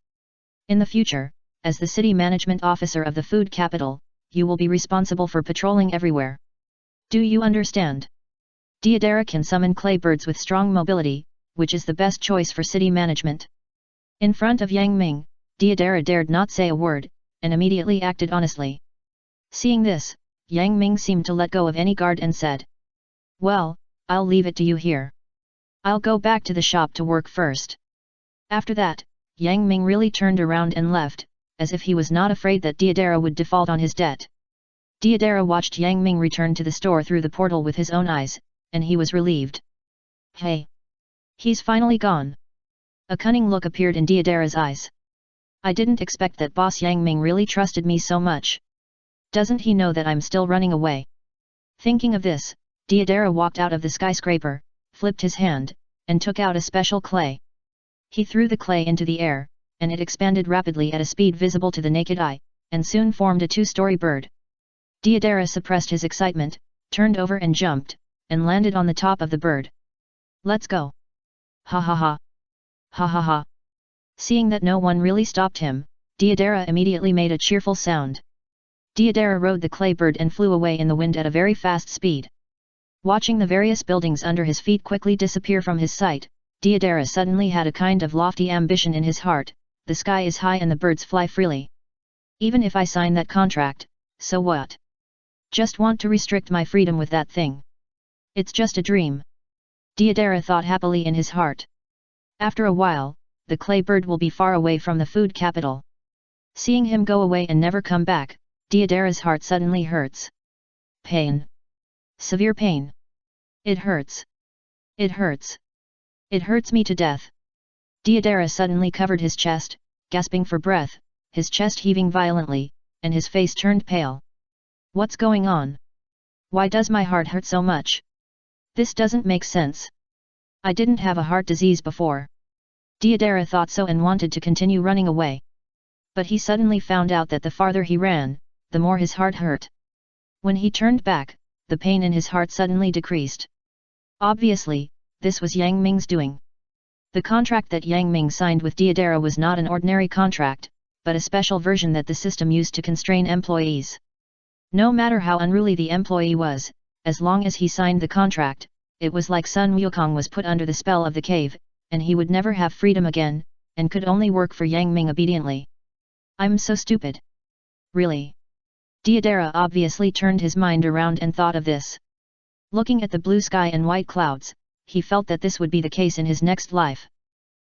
In the future, as the city management officer of the food capital, you will be responsible for patrolling everywhere. Do you understand? Deodara can summon clay birds with strong mobility, which is the best choice for city management. In front of Yang Ming, Deodara dared not say a word, and immediately acted honestly. Seeing this, Yang Ming seemed to let go of any guard and said, "Well, I'll leave it to you here. I'll go back to the shop to work first." After that, Yang Ming really turned around and left, as if he was not afraid that Deodara would default on his debt. Deodara watched Yang Ming return to the store through the portal with his own eyes, and he was relieved. Hey! He's finally gone. A cunning look appeared in Deodara's eyes. I didn't expect that boss Yang Ming really trusted me so much. Doesn't he know that I'm still running away? Thinking of this, Deodara walked out of the skyscraper, flipped his hand, and took out a special clay. He threw the clay into the air, and it expanded rapidly at a speed visible to the naked eye, and soon formed a two-story bird. Deodara suppressed his excitement, turned over and jumped, and landed on the top of the bird. Let's go! Ha ha ha! Ha ha ha! Seeing that no one really stopped him, Deodara immediately made a cheerful sound. Deodara rode the clay bird and flew away in the wind at a very fast speed. Watching the various buildings under his feet quickly disappear from his sight, Deodara suddenly had a kind of lofty ambition in his heart. The sky is high and the birds fly freely. Even if I sign that contract, so what? Just want to restrict my freedom with that thing. It's just a dream. Deodara thought happily in his heart. After a while, the clay bird will be far away from the food capital. Seeing him go away and never come back, Deodara's heart suddenly hurts. Pain. Severe pain. It hurts. It hurts. It hurts me to death. Deodara suddenly covered his chest, gasping for breath, his chest heaving violently, and his face turned pale. What's going on? Why does my heart hurt so much? This doesn't make sense. I didn't have a heart disease before. Deodara thought so and wanted to continue running away. But he suddenly found out that the farther he ran, the more his heart hurt. When he turned back, the pain in his heart suddenly decreased. Obviously, this was Yang Ming's doing. The contract that Yang Ming signed with Deodara was not an ordinary contract, but a special version that the system used to constrain employees. No matter how unruly the employee was, as long as he signed the contract, it was like Sun Wukong was put under the spell of the cave, and he would never have freedom again, and could only work for Yang Ming obediently. I'm so stupid. Really? Deodara obviously turned his mind around and thought of this. Looking at the blue sky and white clouds, he felt that this would be the case in his next life.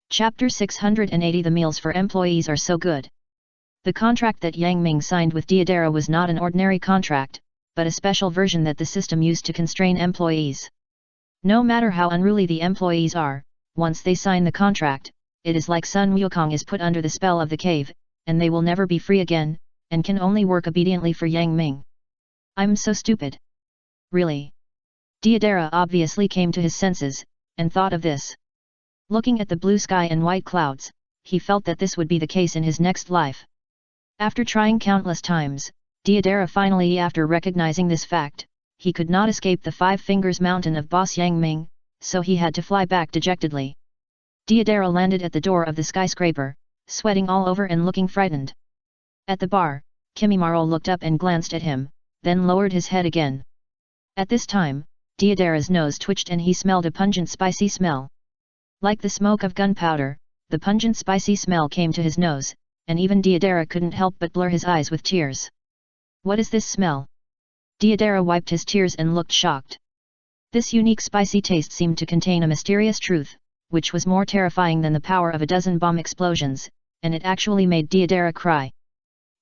Chapter 680 The meals for employees are so good. The contract that Yang Ming signed with Deodara was not an ordinary contract, but a special version that the system used to constrain employees. No matter how unruly the employees are, once they sign the contract, it is like Sun Wukong is put under the spell of the cave, and they will never be free again, and can only work obediently for Yang Ming. I'm so stupid. Really? Deodara obviously came to his senses, and thought of this. Looking at the blue sky and white clouds, he felt that this would be the case in his next life. After trying countless times, Deodara finally, after recognizing this fact, he could not escape the Five Fingers Mountain of Boss Yang Ming, so he had to fly back dejectedly. Deodara landed at the door of the skyscraper, sweating all over and looking frightened. At the bar, Kimimaro looked up and glanced at him, then lowered his head again. At this time, Deodara's nose twitched and he smelled a pungent spicy smell. Like the smoke of gunpowder, the pungent spicy smell came to his nose, and even Deodara couldn't help but blur his eyes with tears. What is this smell? Deodara wiped his tears and looked shocked. This unique spicy taste seemed to contain a mysterious truth, which was more terrifying than the power of a dozen bomb explosions, and it actually made Deodara cry.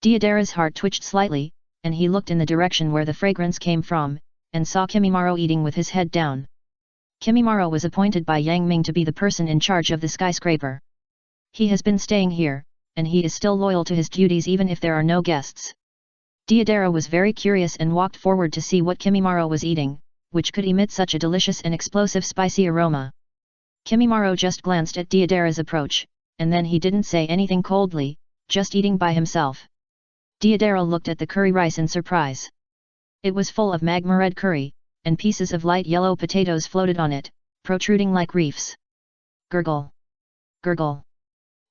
Deodara's heart twitched slightly, and he looked in the direction where the fragrance came from, and saw Kimimaro eating with his head down. Kimimaro was appointed by Yang Ming to be the person in charge of the skyscraper. He has been staying here, and he is still loyal to his duties even if there are no guests. Deodara was very curious and walked forward to see what Kimimaro was eating, which could emit such a delicious and explosive spicy aroma. Kimimaro just glanced at Deodara's approach, and then he didn't say anything coldly, just eating by himself. Deodara looked at the curry rice in surprise. It was full of magma red curry, and pieces of light yellow potatoes floated on it, protruding like reefs. Gurgle. Gurgle.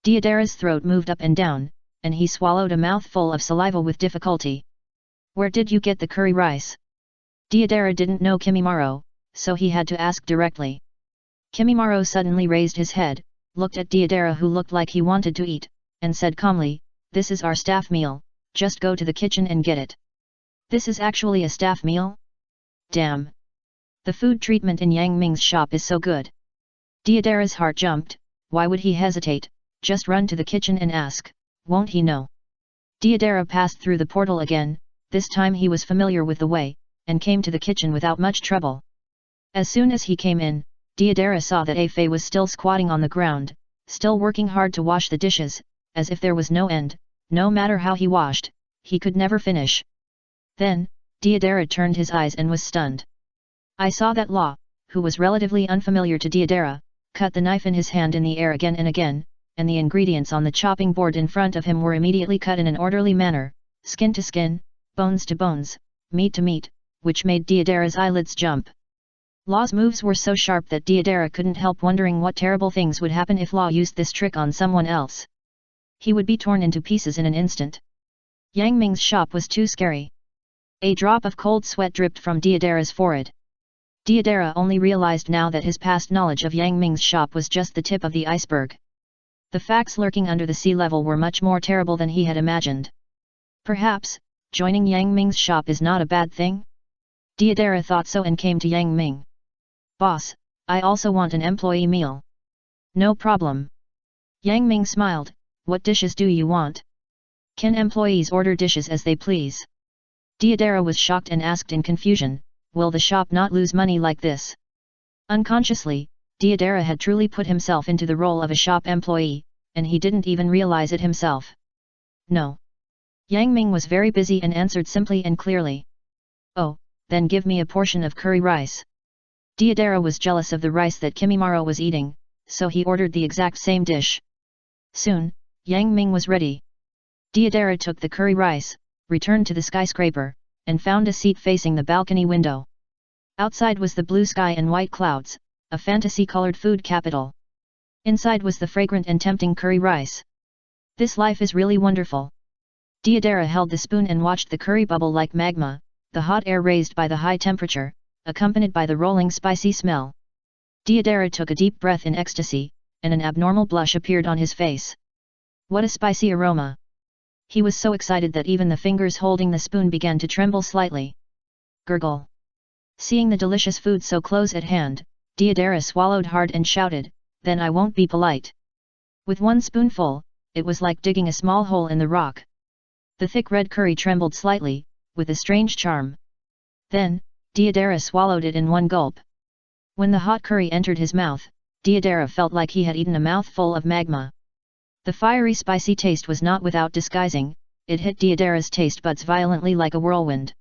Deodara's throat moved up and down, and he swallowed a mouthful of saliva with difficulty. Where did you get the curry rice? Deodara didn't know Kimimaro, so he had to ask directly. Kimimaro suddenly raised his head, looked at Deodara who looked like he wanted to eat, and said calmly, "This is our staff meal, just go to the kitchen and get it." This is actually a staff meal? Damn! The food treatment in Yang Ming's shop is so good. Deodara's heart jumped. Why would he hesitate? Just run to the kitchen and ask, won't he know? Deodara passed through the portal again, this time he was familiar with the way, and came to the kitchen without much trouble. As soon as he came in, Deodara saw that Afei was still squatting on the ground, still working hard to wash the dishes, as if there was no end. No matter how he washed, he could never finish. Then, Deodara turned his eyes and was stunned. I saw that Law, who was relatively unfamiliar to Deodara, cut the knife in his hand in the air again and again, and the ingredients on the chopping board in front of him were immediately cut in an orderly manner, skin to skin, bones to bones, meat to meat, which made Deodara's eyelids jump. Law's moves were so sharp that Deodara couldn't help wondering what terrible things would happen if Law used this trick on someone else. He would be torn into pieces in an instant. Yang Ming's shop was too scary. A drop of cold sweat dripped from Deodara's forehead. Deodara only realized now that his past knowledge of Yang Ming's shop was just the tip of the iceberg. The facts lurking under the sea level were much more terrible than he had imagined. Perhaps, joining Yang Ming's shop is not a bad thing? Deodara thought so and came to Yang Ming. Boss, I also want an employee meal. No problem. Yang Ming smiled. What dishes do you want? Can employees order dishes as they please? Deodara was shocked and asked in confusion, will the shop not lose money like this? Unconsciously, Deodara had truly put himself into the role of a shop employee, and he didn't even realize it himself. No. Yang Ming was very busy and answered simply and clearly. Oh, then give me a portion of curry rice. Deodara was jealous of the rice that Kimimaro was eating, so he ordered the exact same dish. Soon, Yang Ming was ready. Deodara took the curry rice, returned to the skyscraper, and found a seat facing the balcony window. Outside was the blue sky and white clouds, a fantasy-colored food capital. Inside was the fragrant and tempting curry rice. This life is really wonderful. Deodara held the spoon and watched the curry bubble like magma, the hot air raised by the high temperature, accompanied by the rolling spicy smell. Deodara took a deep breath in ecstasy, and an abnormal blush appeared on his face. What a spicy aroma! He was so excited that even the fingers holding the spoon began to tremble slightly. Gurgle. Seeing the delicious food so close at hand, Deodara swallowed hard and shouted, then I won't be polite. With one spoonful, it was like digging a small hole in the rock. The thick red curry trembled slightly, with a strange charm. Then, Deodara swallowed it in one gulp. When the hot curry entered his mouth, Deodara felt like he had eaten a mouthful of magma. The fiery spicy taste was not without disguising, it hit Deidara's taste buds violently like a whirlwind.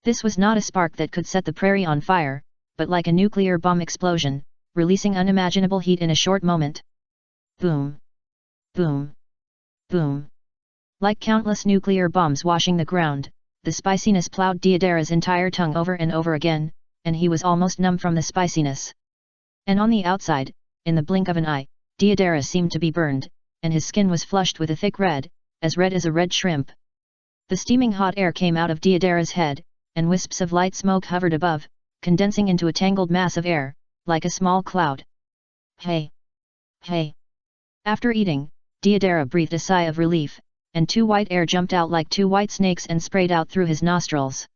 This was not a spark that could set the prairie on fire, but like a nuclear bomb explosion, releasing unimaginable heat in a short moment. Boom! Boom! Boom! Like countless nuclear bombs washing the ground, the spiciness plowed Deidara's entire tongue over and over again, and he was almost numb from the spiciness. And on the outside, in the blink of an eye, Deidara seemed to be burned, and his skin was flushed with a thick red as a red shrimp. The steaming hot air came out of Deidara's head, and wisps of light smoke hovered above, condensing into a tangled mass of air, like a small cloud. Hey! Hey! After eating, Deidara breathed a sigh of relief, and two white air jumped out like two white snakes and sprayed out through his nostrils.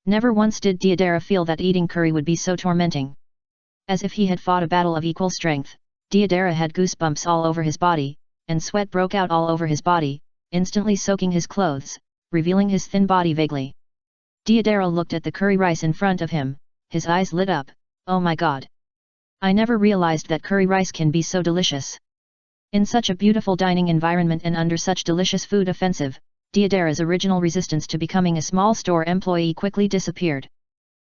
Never once did Deidara feel that eating curry would be so tormenting. As if he had fought a battle of equal strength, Deidara had goosebumps all over his body, and sweat broke out all over his body, instantly soaking his clothes, revealing his thin body vaguely. Deidara looked at the curry rice in front of him, his eyes lit up. Oh my god! I never realized that curry rice can be so delicious. In such a beautiful dining environment and under such delicious food offensive, Deidara's original resistance to becoming a small store employee quickly disappeared.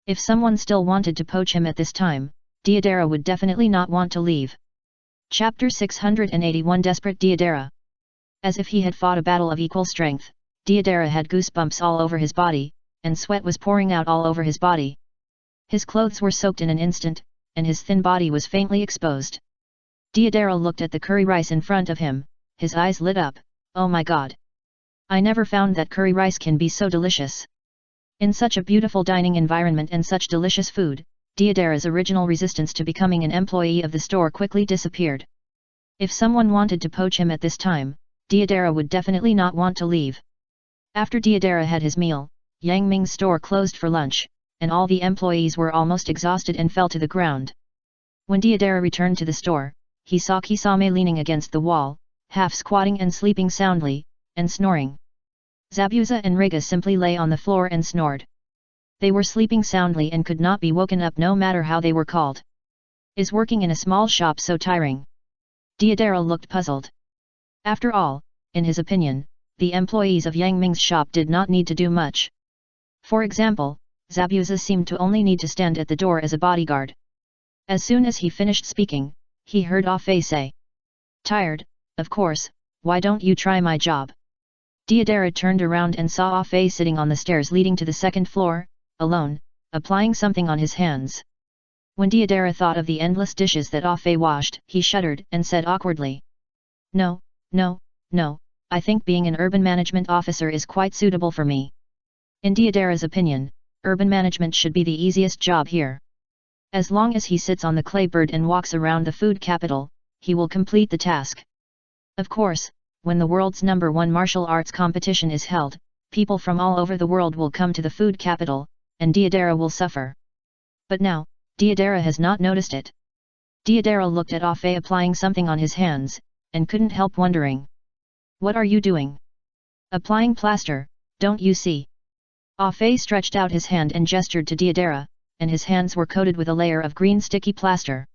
If someone still wanted to poach him at this time, Deidara would definitely not want to leave. Chapter 681 Desperate Deidara. As if he had fought a battle of equal strength, Deidara had goosebumps all over his body, and sweat was pouring out all over his body. His clothes were soaked in an instant, and his thin body was faintly exposed. Deidara looked at the curry rice in front of him, his eyes lit up. Oh my god! I never found that curry rice can be so delicious. In such a beautiful dining environment and such delicious food, Deidara's original resistance to becoming an employee of the store quickly disappeared. If someone wanted to poach him at this time, Deidara would definitely not want to leave. After Deidara had his meal, Yang Ming's store closed for lunch, and all the employees were almost exhausted and fell to the ground. When Deidara returned to the store, he saw Kisame leaning against the wall, half squatting and sleeping soundly, and snoring. Zabuza and Riga simply lay on the floor and snored. They were sleeping soundly and could not be woken up no matter how they were called. Is working in a small shop so tiring? Deidara looked puzzled. After all, in his opinion, the employees of Yang Ming's shop did not need to do much. For example, Zabuza seemed to only need to stand at the door as a bodyguard. As soon as he finished speaking, he heard Afe say, "Tired, of course, why don't you try my job?" Deidara turned around and saw Afe sitting on the stairs leading to the second floor, alone, applying something on his hands. When Deidara thought of the endless dishes that Afe washed, he shuddered and said awkwardly, No, I think being an urban management officer is quite suitable for me. In Deidara's opinion, urban management should be the easiest job here. As long as he sits on the clay bird and walks around the food capital, he will complete the task. Of course, when the world's #1 martial arts competition is held, people from all over the world will come to the food capital, and Deidara will suffer. But now, Deidara has not noticed it. Deidara looked at Afe applying something on his hands, and couldn't help wondering. What are you doing? Applying plaster, don't you see? Afe stretched out his hand and gestured to Deidara, and his hands were coated with a layer of green sticky plaster.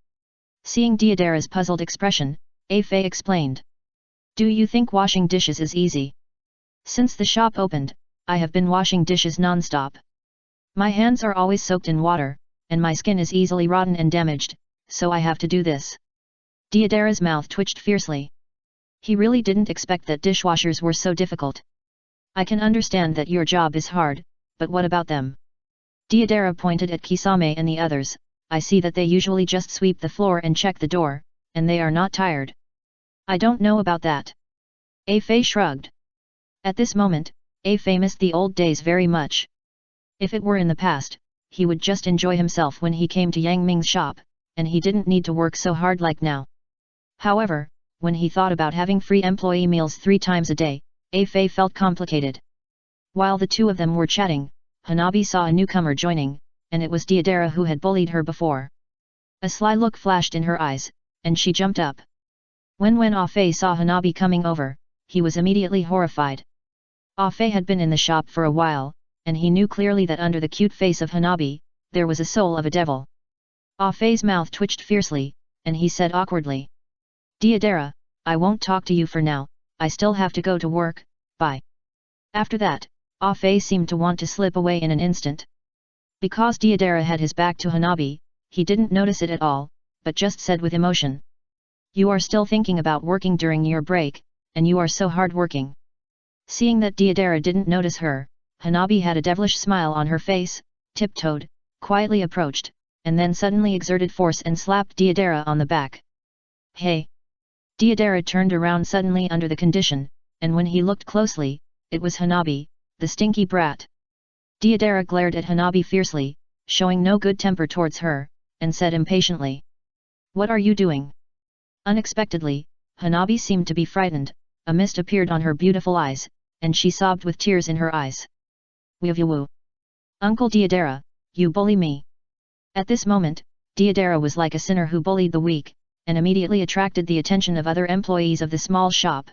Seeing Deidara's puzzled expression, Afe explained. Do you think washing dishes is easy? Since the shop opened, I have been washing dishes non-stop. My hands are always soaked in water, and my skin is easily rotten and damaged, so I have to do this. Deidara's mouth twitched fiercely. He really didn't expect that dishwashers were so difficult. I can understand that your job is hard, but what about them? Deidara pointed at Kisame and the others. I see that they usually just sweep the floor and check the door, and they are not tired. I don't know about that. Afe shrugged. At this moment, Afe missed the old days very much. If it were in the past, he would just enjoy himself when he came to Yang Ming's shop, and he didn't need to work so hard like now. However, when he thought about having free employee meals 3 times a day, Afe felt complicated. While the two of them were chatting, Hanabi saw a newcomer joining, and it was Deidara who had bullied her before. A sly look flashed in her eyes, and she jumped up. When Afe saw Hanabi coming over, he was immediately horrified. Afe had been in the shop for a while, and he knew clearly that under the cute face of Hanabi, there was a soul of a devil. Afe's mouth twitched fiercely, and he said awkwardly. Deidara, I won't talk to you for now, I still have to go to work, bye. After that, Ah-Fei seemed to want to slip away in an instant. Because Deidara had his back to Hanabi, he didn't notice it at all, but just said with emotion. You are still thinking about working during your break, and you are so hard-working. Seeing that Deidara didn't notice her, Hanabi had a devilish smile on her face, tiptoed, quietly approached, and then suddenly exerted force and slapped Deidara on the back. Hey! Deidara turned around suddenly under the condition, and when he looked closely, it was Hanabi, the stinky brat. Deidara glared at Hanabi fiercely, showing no good temper towards her, and said impatiently. What are you doing? Unexpectedly, Hanabi seemed to be frightened, a mist appeared on her beautiful eyes, and she sobbed with tears in her eyes. Woo! Uncle Deidara, you bully me. At this moment, Deidara was like a sinner who bullied the weak, and immediately attracted the attention of other employees of the small shop.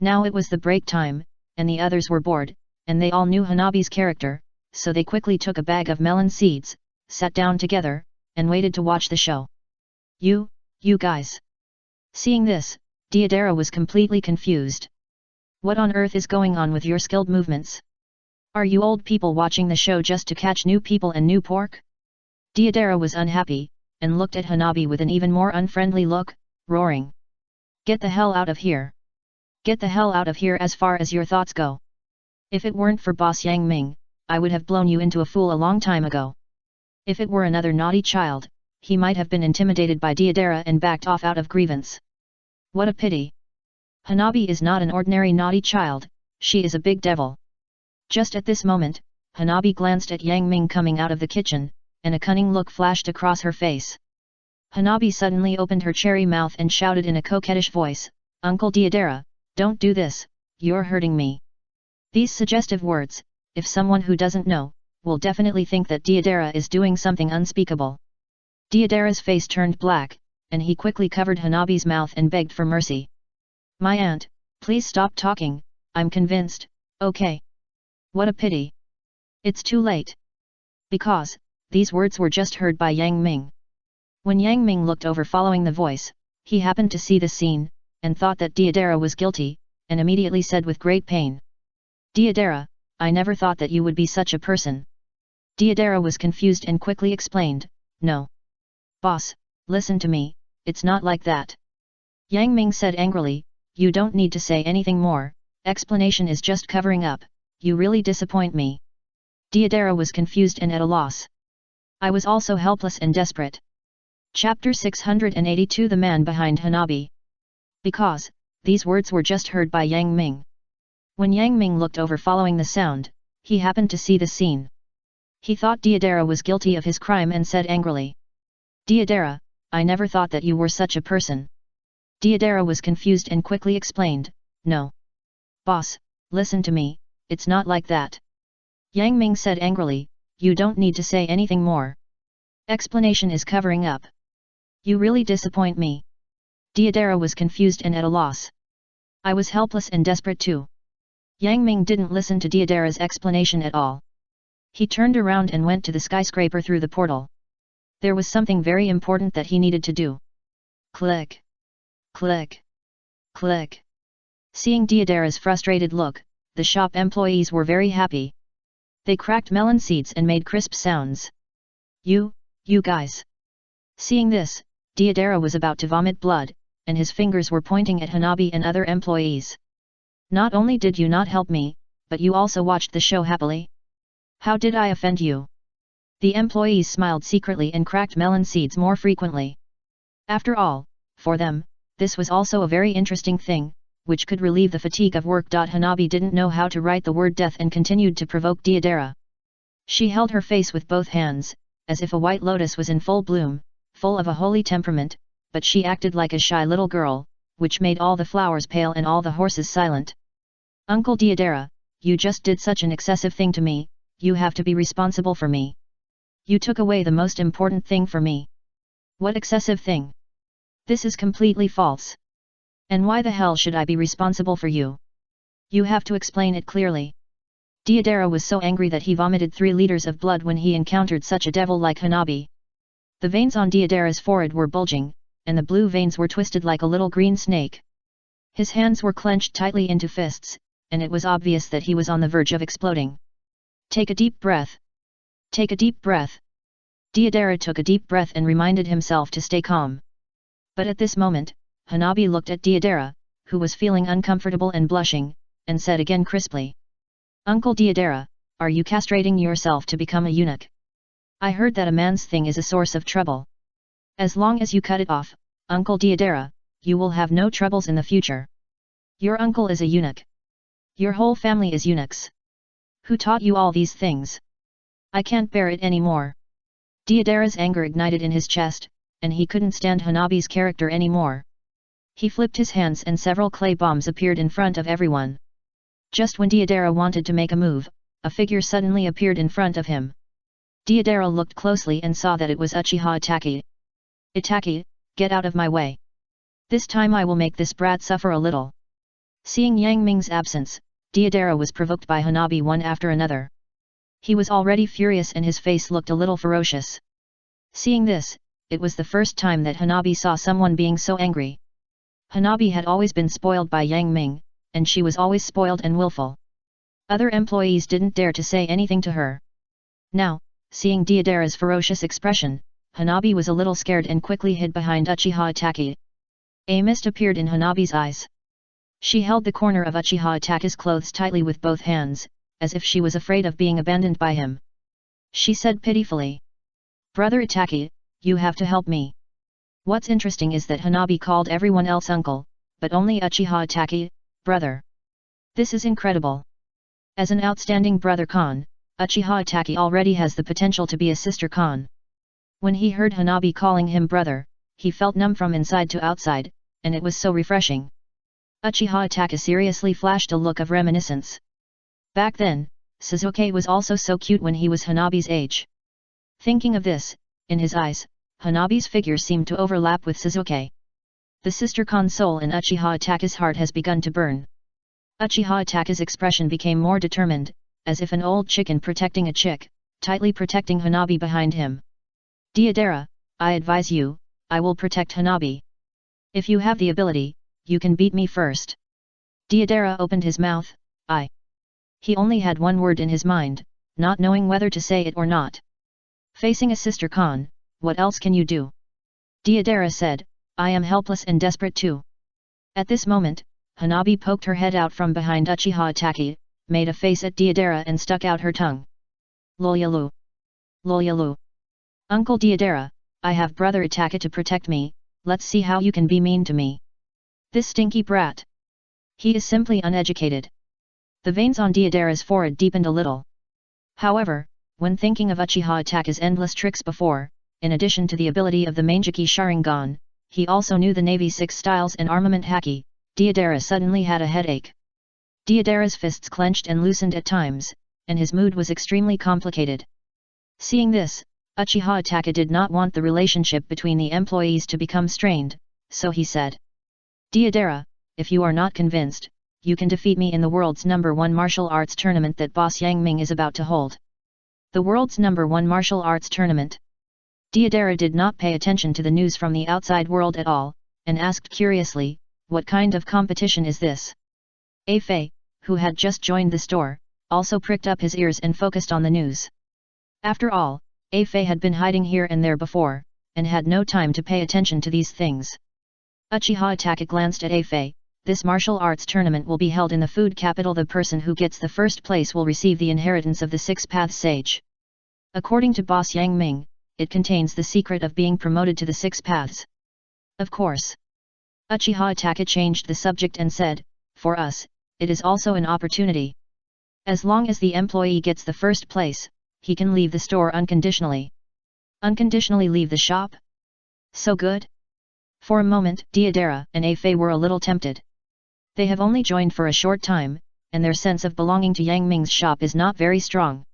Now it was the break time, and the others were bored, and they all knew Hanabi's character, so they quickly took a bag of melon seeds, sat down together, and waited to watch the show. You guys. Seeing this, Deidara was completely confused. What on earth is going on with your skilled movements? Are you old people watching the show just to catch new people and new pork? Deidara was unhappy, and looked at Hanabi with an even more unfriendly look, roaring. Get the hell out of here! Get the hell out of here as far as your thoughts go! If it weren't for Boss Yang Ming, I would have blown you into a fool a long time ago. If it were another naughty child, he might have been intimidated by Deidara and backed off out of grievance. What a pity! Hanabi is not an ordinary naughty child, she is a big devil. Just at this moment, Hanabi glanced at Yang Ming coming out of the kitchen, and a cunning look flashed across her face. Hanabi suddenly opened her cherry mouth and shouted in a coquettish voice, Uncle Deidara, don't do this, you're hurting me. These suggestive words, if someone who doesn't know, will definitely think that Deidara is doing something unspeakable. Deidara's face turned black, and he quickly covered Hanabi's mouth and begged for mercy. My aunt, please stop talking, I'm convinced, okay. What a pity. It's too late. Because, these words were just heard by Yang Ming. When Yang Ming looked over following the voice, he happened to see the scene, and thought that Deidara was guilty, and immediately said with great pain. Deidara, I never thought that you would be such a person. Deidara was confused and quickly explained, no. Boss, listen to me, it's not like that. Yang Ming said angrily, you don't need to say anything more, explanation is just covering up, you really disappoint me. Deidara was confused and at a loss. I was also helpless and desperate. Chapter 682 The Man Behind Hanabi. Because, these words were just heard by Yang Ming. When Yang Ming looked over following the sound, he happened to see the scene. He thought Deidara was guilty of his crime and said angrily. Deidara, I never thought that you were such a person. Deidara was confused and quickly explained, no. Boss, listen to me, it's not like that. Yang Ming said angrily, you don't need to say anything more. Explanation is covering up. You really disappoint me. Deidara was confused and at a loss. I was helpless and desperate too. Yang Ming didn't listen to Deidara's explanation at all. He turned around and went to the skyscraper through the portal. There was something very important that he needed to do. Click. Click. Click. Seeing Deidara's frustrated look, the shop employees were very happy. They cracked melon seeds and made crisp sounds. You guys. Seeing this, Deidara was about to vomit blood, and his fingers were pointing at Hanabi and other employees. Not only did you not help me, but you also watched the show happily? How did I offend you? The employees smiled secretly and cracked melon seeds more frequently. After all, for them, this was also a very interesting thing, which could relieve the fatigue of work. Hanabi didn't know how to write the word death and continued to provoke Deidara. She held her face with both hands, as if a white lotus was in full bloom, full of a holy temperament, but she acted like a shy little girl, which made all the flowers pale and all the horses silent. Uncle Deidara, you just did such an excessive thing to me, you have to be responsible for me. You took away the most important thing for me. What excessive thing? This is completely false. And why the hell should I be responsible for you? You have to explain it clearly. Deidara was so angry that he vomited 3 liters of blood when he encountered such a devil like Hanabi. The veins on Deidara's forehead were bulging, and the blue veins were twisted like a little green snake. His hands were clenched tightly into fists, and it was obvious that he was on the verge of exploding. Take a deep breath. Take a deep breath. Deidara took a deep breath and reminded himself to stay calm. But at this moment, Hanabi looked at Deidara, who was feeling uncomfortable and blushing, and said again crisply. Uncle Deidara, are you castrating yourself to become a eunuch? I heard that a man's thing is a source of trouble. As long as you cut it off, Uncle Deidara, you will have no troubles in the future. Your uncle is a eunuch. Your whole family is eunuchs. Who taught you all these things? I can't bear it anymore. Deidara's anger ignited in his chest, and he couldn't stand Hanabi's character anymore. He flipped his hands and several clay bombs appeared in front of everyone. Just when Deidara wanted to make a move, a figure suddenly appeared in front of him. Deidara looked closely and saw that it was Uchiha Itachi. Itachi, get out of my way. This time I will make this brat suffer a little. Seeing Yang Ming's absence, Deidara was provoked by Hanabi one after another. He was already furious and his face looked a little ferocious. Seeing this, it was the first time that Hanabi saw someone being so angry. Hanabi had always been spoiled by Yang Ming, and she was always spoiled and willful. Other employees didn't dare to say anything to her. Now, seeing Deidara's ferocious expression, Hanabi was a little scared and quickly hid behind Uchiha Itachi. A mist appeared in Hanabi's eyes. She held the corner of Uchiha Itachi's clothes tightly with both hands, as if she was afraid of being abandoned by him. She said pitifully. Brother Itachi, you have to help me. What's interesting is that Hanabi called everyone else uncle, but only Uchiha Itachi, brother. This is incredible. As an outstanding brother Khan, Uchiha Itachi already has the potential to be a sister Khan. When he heard Hanabi calling him brother, he felt numb from inside to outside, and it was so refreshing. Uchiha Itachi seriously flashed a look of reminiscence. Back then, Sasuke was also so cute when he was Hanabi's age. Thinking of this, in his eyes, Hanabi's figure seemed to overlap with Sasuke. The sister Khan's soul in Uchiha Itachi's heart has begun to burn. Uchiha Itachi's expression became more determined, as if an old chicken protecting a chick, tightly protecting Hanabi behind him. Deidara, I advise you, I will protect Hanabi. If you have the ability, you can beat me first. Deidara opened his mouth, I. He only had one word in his mind, not knowing whether to say it or not. Facing a sister Khan, what else can you do? Deidara said, I am helpless and desperate too. At this moment, Hanabi poked her head out from behind Uchiha Itachi, made a face at Deidara and stuck out her tongue. Lolyalu. Lolyalu. Uncle Deidara, I have brother Itachi to protect me, let's see how you can be mean to me. This stinky brat. He is simply uneducated. The veins on Deidara's forehead deepened a little. However, when thinking of Uchiha Itachi's endless tricks before, in addition to the ability of the Manjiki Sharingan, he also knew the Navy 6 styles and armament haki, Deidara suddenly had a headache. Deidara's fists clenched and loosened at times, and his mood was extremely complicated. Seeing this, Uchiha Itachi did not want the relationship between the employees to become strained, so he said. Deidara, if you are not convinced, you can defeat me in the world's #1 martial arts tournament that boss Yang Ming is about to hold. The world's #1 martial arts tournament. Deidara did not pay attention to the news from the outside world at all, and asked curiously, what kind of competition is this? A Fei, who had just joined the store, also pricked up his ears and focused on the news. After all, A Fei had been hiding here and there before, and had no time to pay attention to these things. Uchiha Itachi glanced at A Fei. This martial arts tournament will be held in the food capital. The person who gets the first place will receive the inheritance of the 6 Paths Sage. According to boss Yang Ming, it contains the secret of being promoted to the 6 Paths. Of course. Uchiha Itachi changed the subject and said, for us, it is also an opportunity. As long as the employee gets the first place, he can leave the store unconditionally. Unconditionally leave the shop? So good? For a moment, Deidara and A Fei were a little tempted. They have only joined for a short time, and their sense of belonging to Yang Ming's shop is not very strong.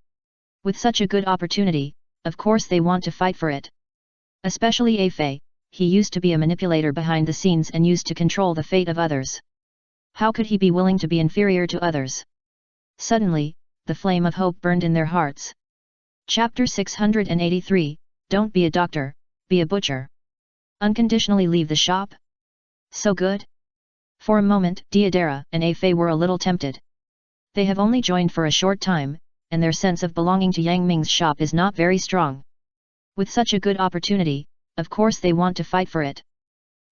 With such a good opportunity, of course they want to fight for it. Especially A Fei, he used to be a manipulator behind the scenes and used to control the fate of others. How could he be willing to be inferior to others? Suddenly, the flame of hope burned in their hearts. Chapter 683, Don't be a doctor, be a butcher. Unconditionally leave the shop? So good? For a moment, Deidara and A Fei were a little tempted. They have only joined for a short time, and their sense of belonging to Yang Ming's shop is not very strong. With such a good opportunity, of course they want to fight for it.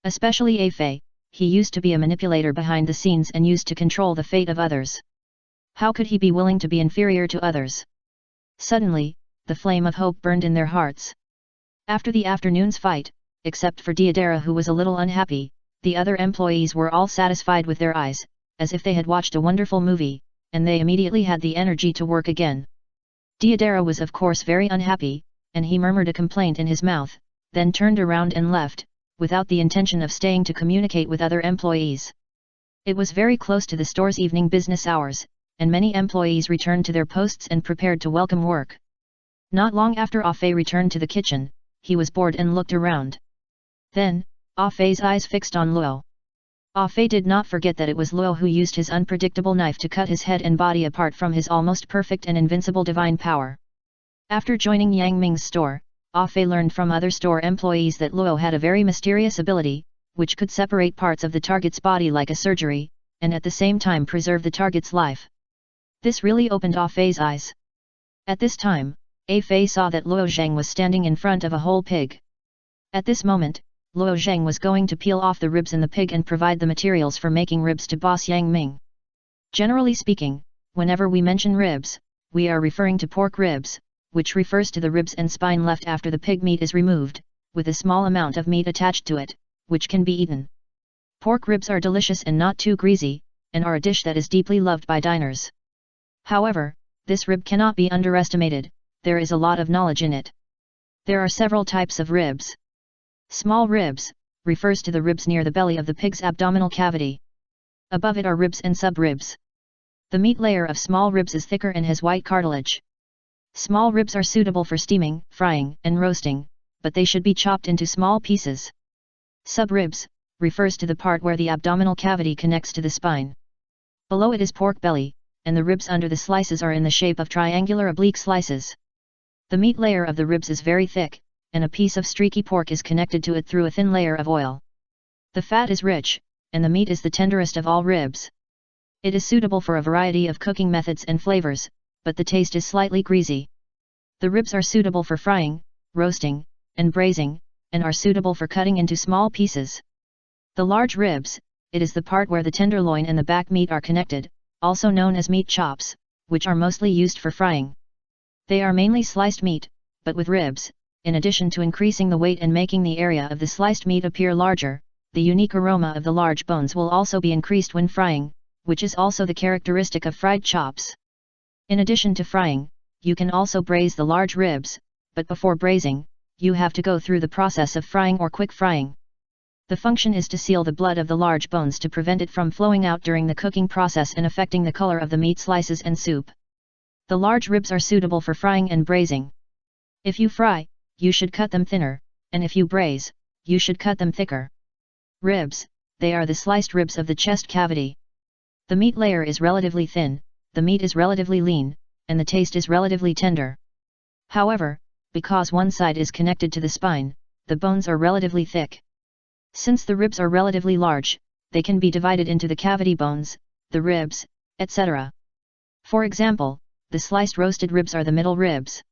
Especially A Fei, he used to be a manipulator behind the scenes and used to control the fate of others. How could he be willing to be inferior to others? Suddenly, the flame of hope burned in their hearts. After the afternoon's fight, except for Deidara who was a little unhappy, the other employees were all satisfied with their eyes, as if they had watched a wonderful movie, and they immediately had the energy to work again. Deidara was of course very unhappy, and he murmured a complaint in his mouth, then turned around and left, without the intention of staying to communicate with other employees. It was very close to the store's evening business hours, and many employees returned to their posts and prepared to welcome work. Not long after Ah Fei returned to the kitchen, he was bored and looked around. Then, Ah Fei's eyes fixed on Luo. Ah Fei did not forget that it was Luo who used his unpredictable knife to cut his head and body apart from his almost perfect and invincible divine power. After joining Yang Ming's store, Ah Fei learned from other store employees that Luo had a very mysterious ability, which could separate parts of the target's body like a surgery, and at the same time preserve the target's life. This really opened Ah Fei's eyes. At this time, A Fei saw that Luo Zhang was standing in front of a whole pig. At this moment, Luo Zhang was going to peel off the ribs in the pig and provide the materials for making ribs to boss Yang Ming. Generally speaking, whenever we mention ribs, we are referring to pork ribs, which refers to the ribs and spine left after the pig meat is removed, with a small amount of meat attached to it, which can be eaten. Pork ribs are delicious and not too greasy, and are a dish that is deeply loved by diners. However, this rib cannot be underestimated, there is a lot of knowledge in it. There are several types of ribs. Small ribs, refers to the ribs near the belly of the pig's abdominal cavity. Above it are ribs and sub-ribs. The meat layer of small ribs is thicker and has white cartilage. Small ribs are suitable for steaming, frying, and roasting, but they should be chopped into small pieces. Sub-ribs, refers to the part where the abdominal cavity connects to the spine. Below it is pork belly, and the ribs under the slices are in the shape of triangular oblique slices. The meat layer of the ribs is very thick, and a piece of streaky pork is connected to it through a thin layer of oil. The fat is rich, and the meat is the tenderest of all ribs. It is suitable for a variety of cooking methods and flavors, but the taste is slightly greasy. The ribs are suitable for frying, roasting, and braising, and are suitable for cutting into small pieces. The large ribs, it is the part where the tenderloin and the back meat are connected, also known as meat chops, which are mostly used for frying. They are mainly sliced meat, but with ribs, in addition to increasing the weight and making the area of the sliced meat appear larger, the unique aroma of the large bones will also be increased when frying, which is also the characteristic of fried chops. In addition to frying, you can also braise the large ribs, but before braising, you have to go through the process of frying or quick frying. The function is to seal the blood of the large bones to prevent it from flowing out during the cooking process and affecting the color of the meat slices and soup. The large ribs are suitable for frying and braising. If you fry, you should cut them thinner, and if you braise, you should cut them thicker. Ribs, they are the sliced ribs of the chest cavity. The meat layer is relatively thin, the meat is relatively lean, and the taste is relatively tender. However, because one side is connected to the spine, the bones are relatively thick. Since the ribs are relatively large, they can be divided into the cavity bones, the ribs, etc. For example, the sliced roasted ribs are the middle ribs.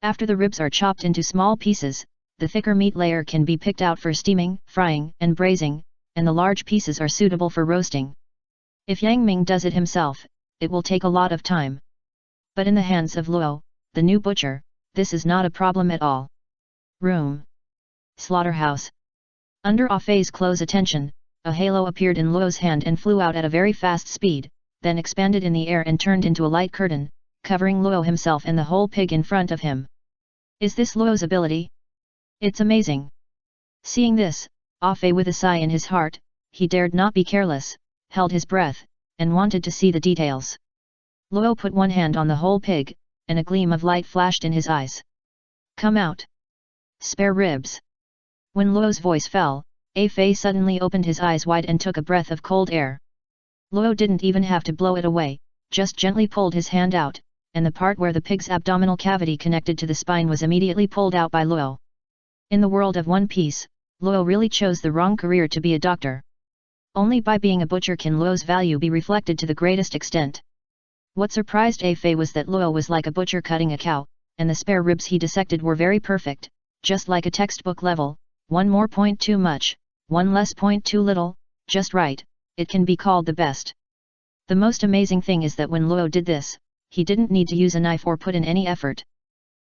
After the ribs are chopped into small pieces, the thicker meat layer can be picked out for steaming, frying, and braising, and the large pieces are suitable for roasting. If Yang Ming does it himself, it will take a lot of time. But in the hands of Luo, the new butcher, this is not a problem at all. Room. Slaughterhouse. Under Ah Fei's close attention, a halo appeared in Luo's hand and flew out at a very fast speed, then expanded in the air and turned into a light curtain, covering Luo himself and the whole pig in front of him. Is this Luo's ability? It's amazing. Seeing this, Ah Fei with a sigh in his heart, he dared not be careless, held his breath, and wanted to see the details. Luo put one hand on the whole pig, and a gleam of light flashed in his eyes. Come out! Spare ribs! When Luo's voice fell, A Fei suddenly opened his eyes wide and took a breath of cold air. Luo didn't even have to blow it away, just gently pulled his hand out, and the part where the pig's abdominal cavity connected to the spine was immediately pulled out by Luo. In the world of One Piece, Luo really chose the wrong career to be a doctor. Only by being a butcher can Luo's value be reflected to the greatest extent. What surprised A Fei was that Luo was like a butcher cutting a cow, and the spare ribs he dissected were very perfect, just like a textbook level, one more point too much, one less point too little, just right, it can be called the best. The most amazing thing is that when Luo did this, he didn't need to use a knife or put in any effort.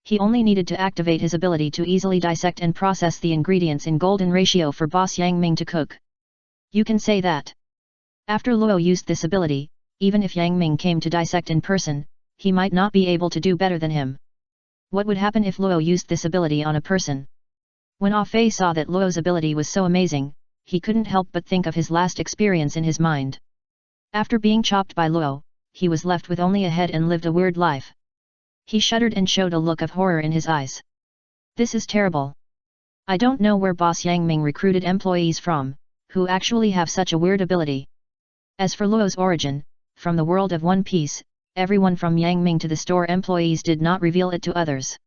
He only needed to activate his ability to easily dissect and process the ingredients in golden ratio for Boss Yang Ming to cook. You can say that. After Luo used this ability, even if Yang Ming came to dissect in person, he might not be able to do better than him. What would happen if Luo used this ability on a person? When Ah Fei saw that Luo's ability was so amazing, he couldn't help but think of his last experience in his mind. After being chopped by Luo, he was left with only a head and lived a weird life. He shuddered and showed a look of horror in his eyes. This is terrible. I don't know where Boss Yang Ming recruited employees from, who actually have such a weird ability. As for Luo's origin, from the world of One Piece, everyone from Yang Ming to the store employees did not reveal it to others.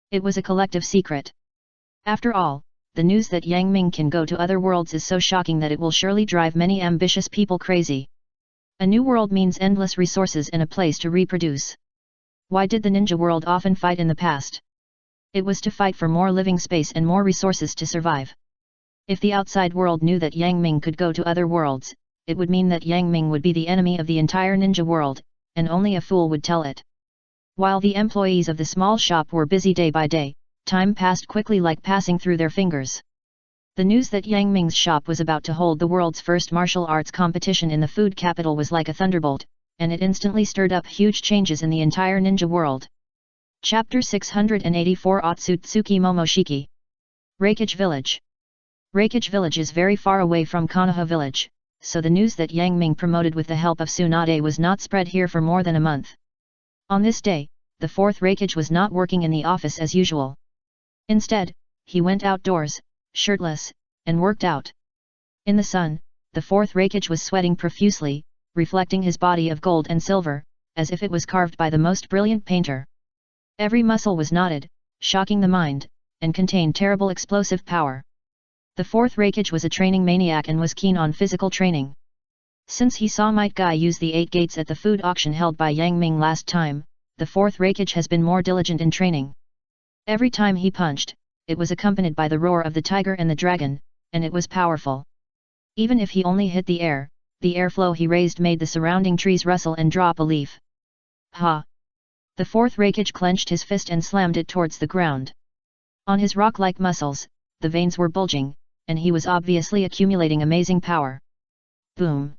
It was a collective secret. After all, the news that Yang Ming can go to other worlds is so shocking that it will surely drive many ambitious people crazy. A new world means endless resources and a place to reproduce. Why did the ninja world often fight in the past? It was to fight for more living space and more resources to survive. If the outside world knew that Yang Ming could go to other worlds, it would mean that Yang Ming would be the enemy of the entire ninja world, and only a fool would tell it. While the employees of the small shop were busy day by day, time passed quickly like passing through their fingers. The news that Yang Ming's shop was about to hold the world's first martial arts competition in the food capital was like a thunderbolt, and it instantly stirred up huge changes in the entire ninja world. Chapter 684 Otsutsuki Momoshiki. Reikage Village. Reikage Village is very far away from Konoha Village, so the news that Yang Ming promoted with the help of Tsunade was not spread here for more than a month. On this day, the fourth Reikage was not working in the office as usual. Instead, he went outdoors, shirtless, and worked out. In the sun, the fourth Reikage was sweating profusely, reflecting his body of gold and silver, as if it was carved by the most brilliant painter. Every muscle was knotted, shocking the mind, and contained terrible explosive power. The fourth Reikage was a training maniac and was keen on physical training. Since he saw Might Guy use the 8 gates at the food auction held by Yang Ming last time, the fourth Reikage has been more diligent in training. Every time he punched, it was accompanied by the roar of the tiger and the dragon, and it was powerful. Even if he only hit the airflow he raised made the surrounding trees rustle and drop a leaf. Ha! The fourth Reikage clenched his fist and slammed it towards the ground. On his rock-like muscles, the veins were bulging, and he was obviously accumulating amazing power. Boom!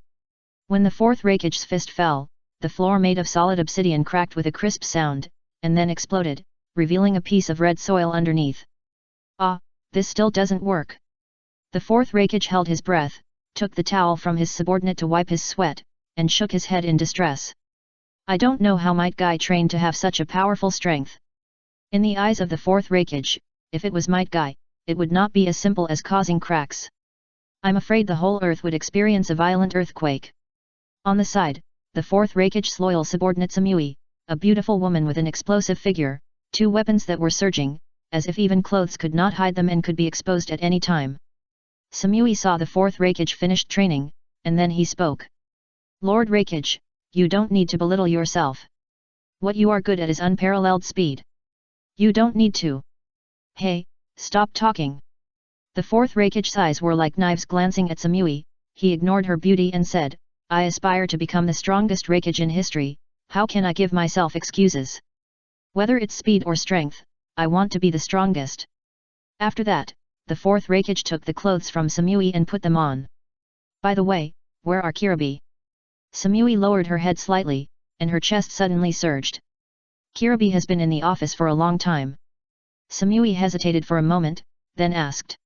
When the fourth Reikage's fist fell, the floor made of solid obsidian cracked with a crisp sound, and then exploded, revealing a piece of red soil underneath. Ah, this still doesn't work. The fourth Reikage held his breath, took the towel from his subordinate to wipe his sweat, and shook his head in distress. I don't know how Might Guy trained to have such a powerful strength. In the eyes of the fourth Reikage, if it was Might Guy, it would not be as simple as causing cracks. I'm afraid the whole earth would experience a violent earthquake. On the side, the fourth Reikage's loyal subordinate Samui, a beautiful woman with an explosive figure, 2 weapons that were surging, as if even clothes could not hide them and could be exposed at any time. Samui saw the fourth Reikage finished training, and then he spoke. Lord Reikage, you don't need to belittle yourself. What you are good at is unparalleled speed. You don't need to. Hey, stop talking. The fourth Reikage's eyes were like knives glancing at Samui. He ignored her beauty and said, I aspire to become the strongest Reikage in history, how can I give myself excuses? Whether it's speed or strength, I want to be the strongest. After that, the fourth Reikage took the clothes from Samui and put them on. By the way, where are Kiribi? Samui lowered her head slightly, and her chest suddenly surged. Kiribi has been in the office for a long time. Samui hesitated for a moment, then asked.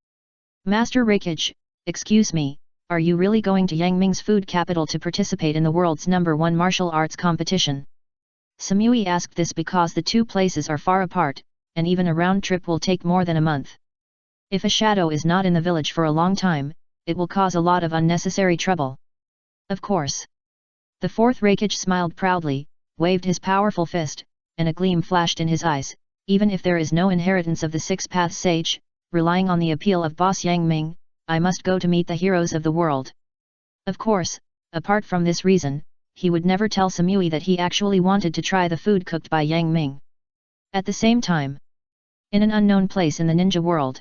Master Reikage, excuse me, are you really going to Yang Ming's food capital to participate in the world's #1 martial arts competition? Samui asked this because the 2 places are far apart, and even a round trip will take more than a month. If a shadow is not in the village for a long time, it will cause a lot of unnecessary trouble. Of course. The fourth Reikage smiled proudly, waved his powerful fist, and a gleam flashed in his eyes. Even if there is no inheritance of the 6-path sage, relying on the appeal of Boss Yang Ming, I must go to meet the heroes of the world. Of course, apart from this reason, he would never tell Samui that he actually wanted to try the food cooked by Yang Ming. At the same time, in an unknown place in the ninja world,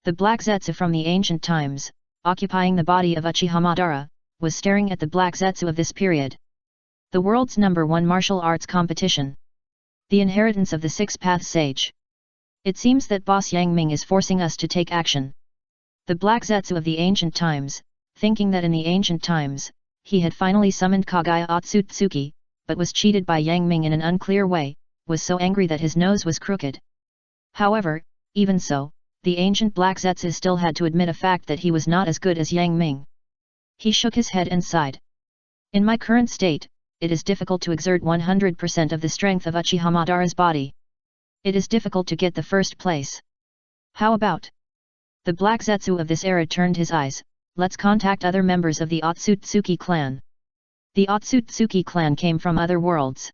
the Black Zetsu from the ancient times, occupying the body of Uchiha Madara, was staring at the Black Zetsu of this period. The world's #1 martial arts competition. The inheritance of the Six Paths Sage. It seems that Boss Yang Ming is forcing us to take action. The Black Zetsu of the ancient times, thinking that in the ancient times, he had finally summoned Kagaya Otsutsuki, but was cheated by Yang Ming in an unclear way, was so angry that his nose was crooked. However, even so, the ancient Black Zetsu still had to admit a fact that he was not as good as Yang Ming. He shook his head and sighed. In my current state, it is difficult to exert 100% of the strength of Uchiha Madara's body. It is difficult to get the first place. How about? The Black Zetsu of this era turned his eyes. Let's contact other members of the Otsutsuki clan. The Otsutsuki clan came from other worlds.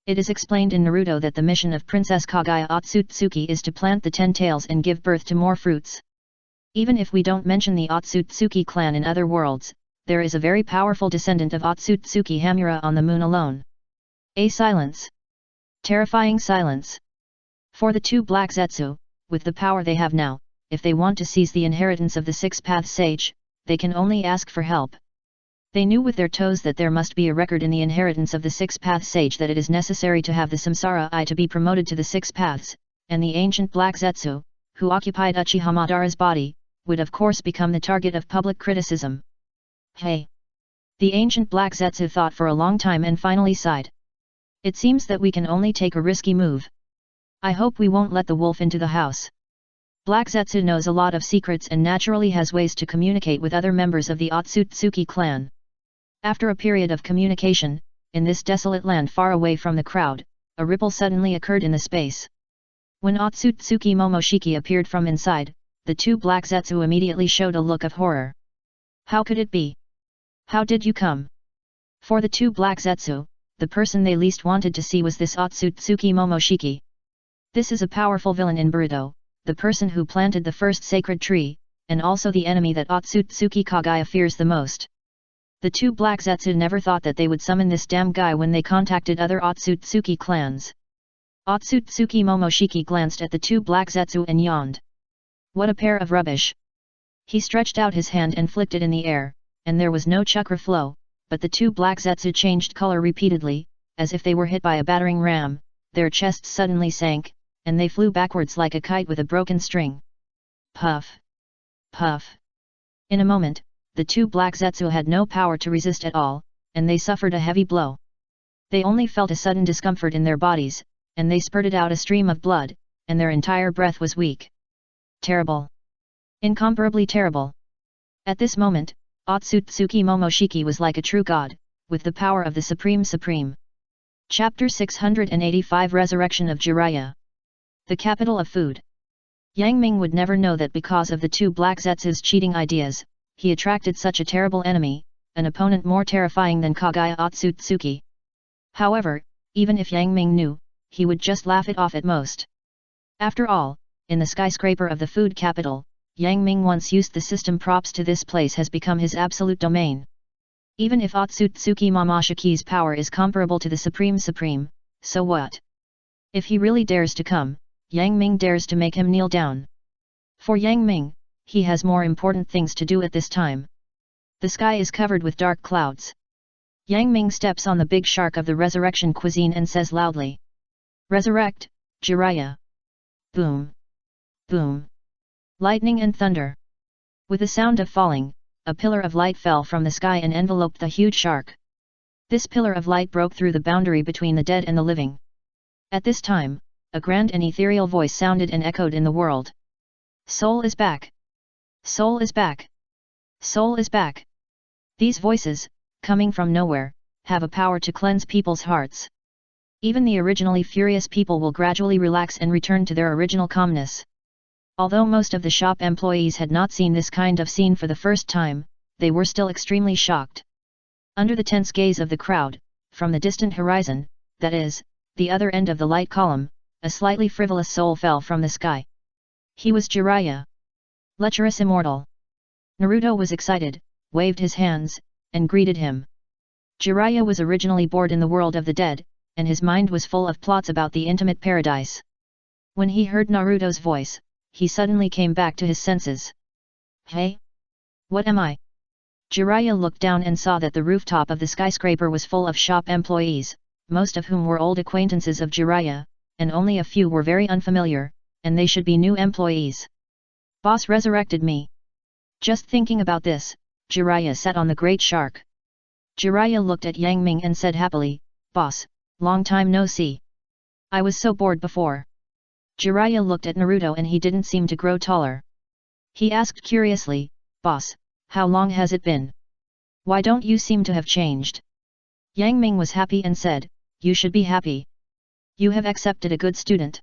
It is explained in Naruto that the mission of Princess Kagaya Otsutsuki is to plant the 10 tails and give birth to more fruits. Even if we don't mention the Otsutsuki clan in other worlds, there is a very powerful descendant of Otsutsuki Hamura on the moon alone. A silence. Terrifying silence. For the two Black Zetsu, with the power they have now, if they want to seize the inheritance of the Six Paths Sage, they can only ask for help. They knew with their toes that there must be a record in the inheritance of the Six Paths Sage that it is necessary to have the Samsara Eye to be promoted to the Six Paths, and the ancient Black Zetsu, who occupied Uchiha Madara's body, would of course become the target of public criticism. Hey! The ancient Black Zetsu thought for a long time and finally sighed. It seems that we can only take a risky move. I hope we won't let the wolf into the house. Black Zetsu knows a lot of secrets and naturally has ways to communicate with other members of the Otsutsuki clan. After a period of communication, in this desolate land far away from the crowd, a ripple suddenly occurred in the space. When Otsutsuki Momoshiki appeared from inside, the two Black Zetsu immediately showed a look of horror. How could it be? How did you come? For the two Black Zetsu, the person they least wanted to see was this Otsutsuki Momoshiki. This is a powerful villain in Naruto, the person who planted the first sacred tree, and also the enemy that Otsutsuki Kagaya fears the most. The two Black Zetsu never thought that they would summon this damn guy when they contacted other Otsutsuki clans. Otsutsuki Momoshiki glanced at the two Black Zetsu and yawned. What a pair of rubbish. He stretched out his hand and flicked it in the air, and there was no chakra flow, but the two Black Zetsu changed color repeatedly, as if they were hit by a battering ram, their chests suddenly sank, and they flew backwards like a kite with a broken string. Puff! Puff! In a moment, the two Black Zetsu had no power to resist at all, and they suffered a heavy blow. They only felt a sudden discomfort in their bodies, and they spurted out a stream of blood, and their entire breath was weak. Terrible! Incomparably terrible! At this moment, Otsutsuki Momoshiki was like a true god, with the power of the Supreme. Chapter 685 Resurrection of Jiraiya. The capital of food. Yang Ming would never know that because of the two Black Zetsu's cheating ideas, he attracted such a terrible enemy, an opponent more terrifying than Kagaya Otsutsuki. However, even if Yang Ming knew, he would just laugh it off at most. After all, in the skyscraper of the food capital, Yang Ming once used the system. Props to this place has become his absolute domain. Even if Otsutsuki Momoshiki's power is comparable to the Supreme, so what? If he really dares to come, Yang Ming dares to make him kneel down. For Yang Ming, he has more important things to do at this time. The sky is covered with dark clouds. Yang Ming steps on the big shark of the resurrection cuisine and says loudly, "Resurrect, Jiraiya!" Boom! Boom! Lightning and thunder. With the sound of falling, a pillar of light fell from the sky and enveloped the huge shark. This pillar of light broke through the boundary between the dead and the living. At this time, a grand and ethereal voice sounded and echoed in the world. Soul is back! Soul is back! Soul is back! These voices, coming from nowhere, have a power to cleanse people's hearts. Even the originally furious people will gradually relax and return to their original calmness. Although most of the shop employees had not seen this kind of scene for the first time, they were still extremely shocked. Under the tense gaze of the crowd, from the distant horizon, that is, the other end of the light column, a slightly frivolous soul fell from the sky. He was Jiraiya. Lecherous immortal. Naruto was excited, waved his hands, and greeted him. Jiraiya was originally born in the world of the dead, and his mind was full of plots about the intimate paradise. When he heard Naruto's voice, he suddenly came back to his senses. Hey? What am I? Jiraiya looked down and saw that the rooftop of the skyscraper was full of shop employees, most of whom were old acquaintances of Jiraiya, and only a few were very unfamiliar, and they should be new employees. Boss resurrected me. Just thinking about this, Jiraiya sat on the great shark. Jiraiya looked at Yang Ming and said happily, Boss, long time no see. I was so bored before. Jiraiya looked at Naruto and he didn't seem to grow taller. He asked curiously, Boss, how long has it been? Why don't you seem to have changed? Yang Ming was happy and said, You should be happy. You have accepted a good student.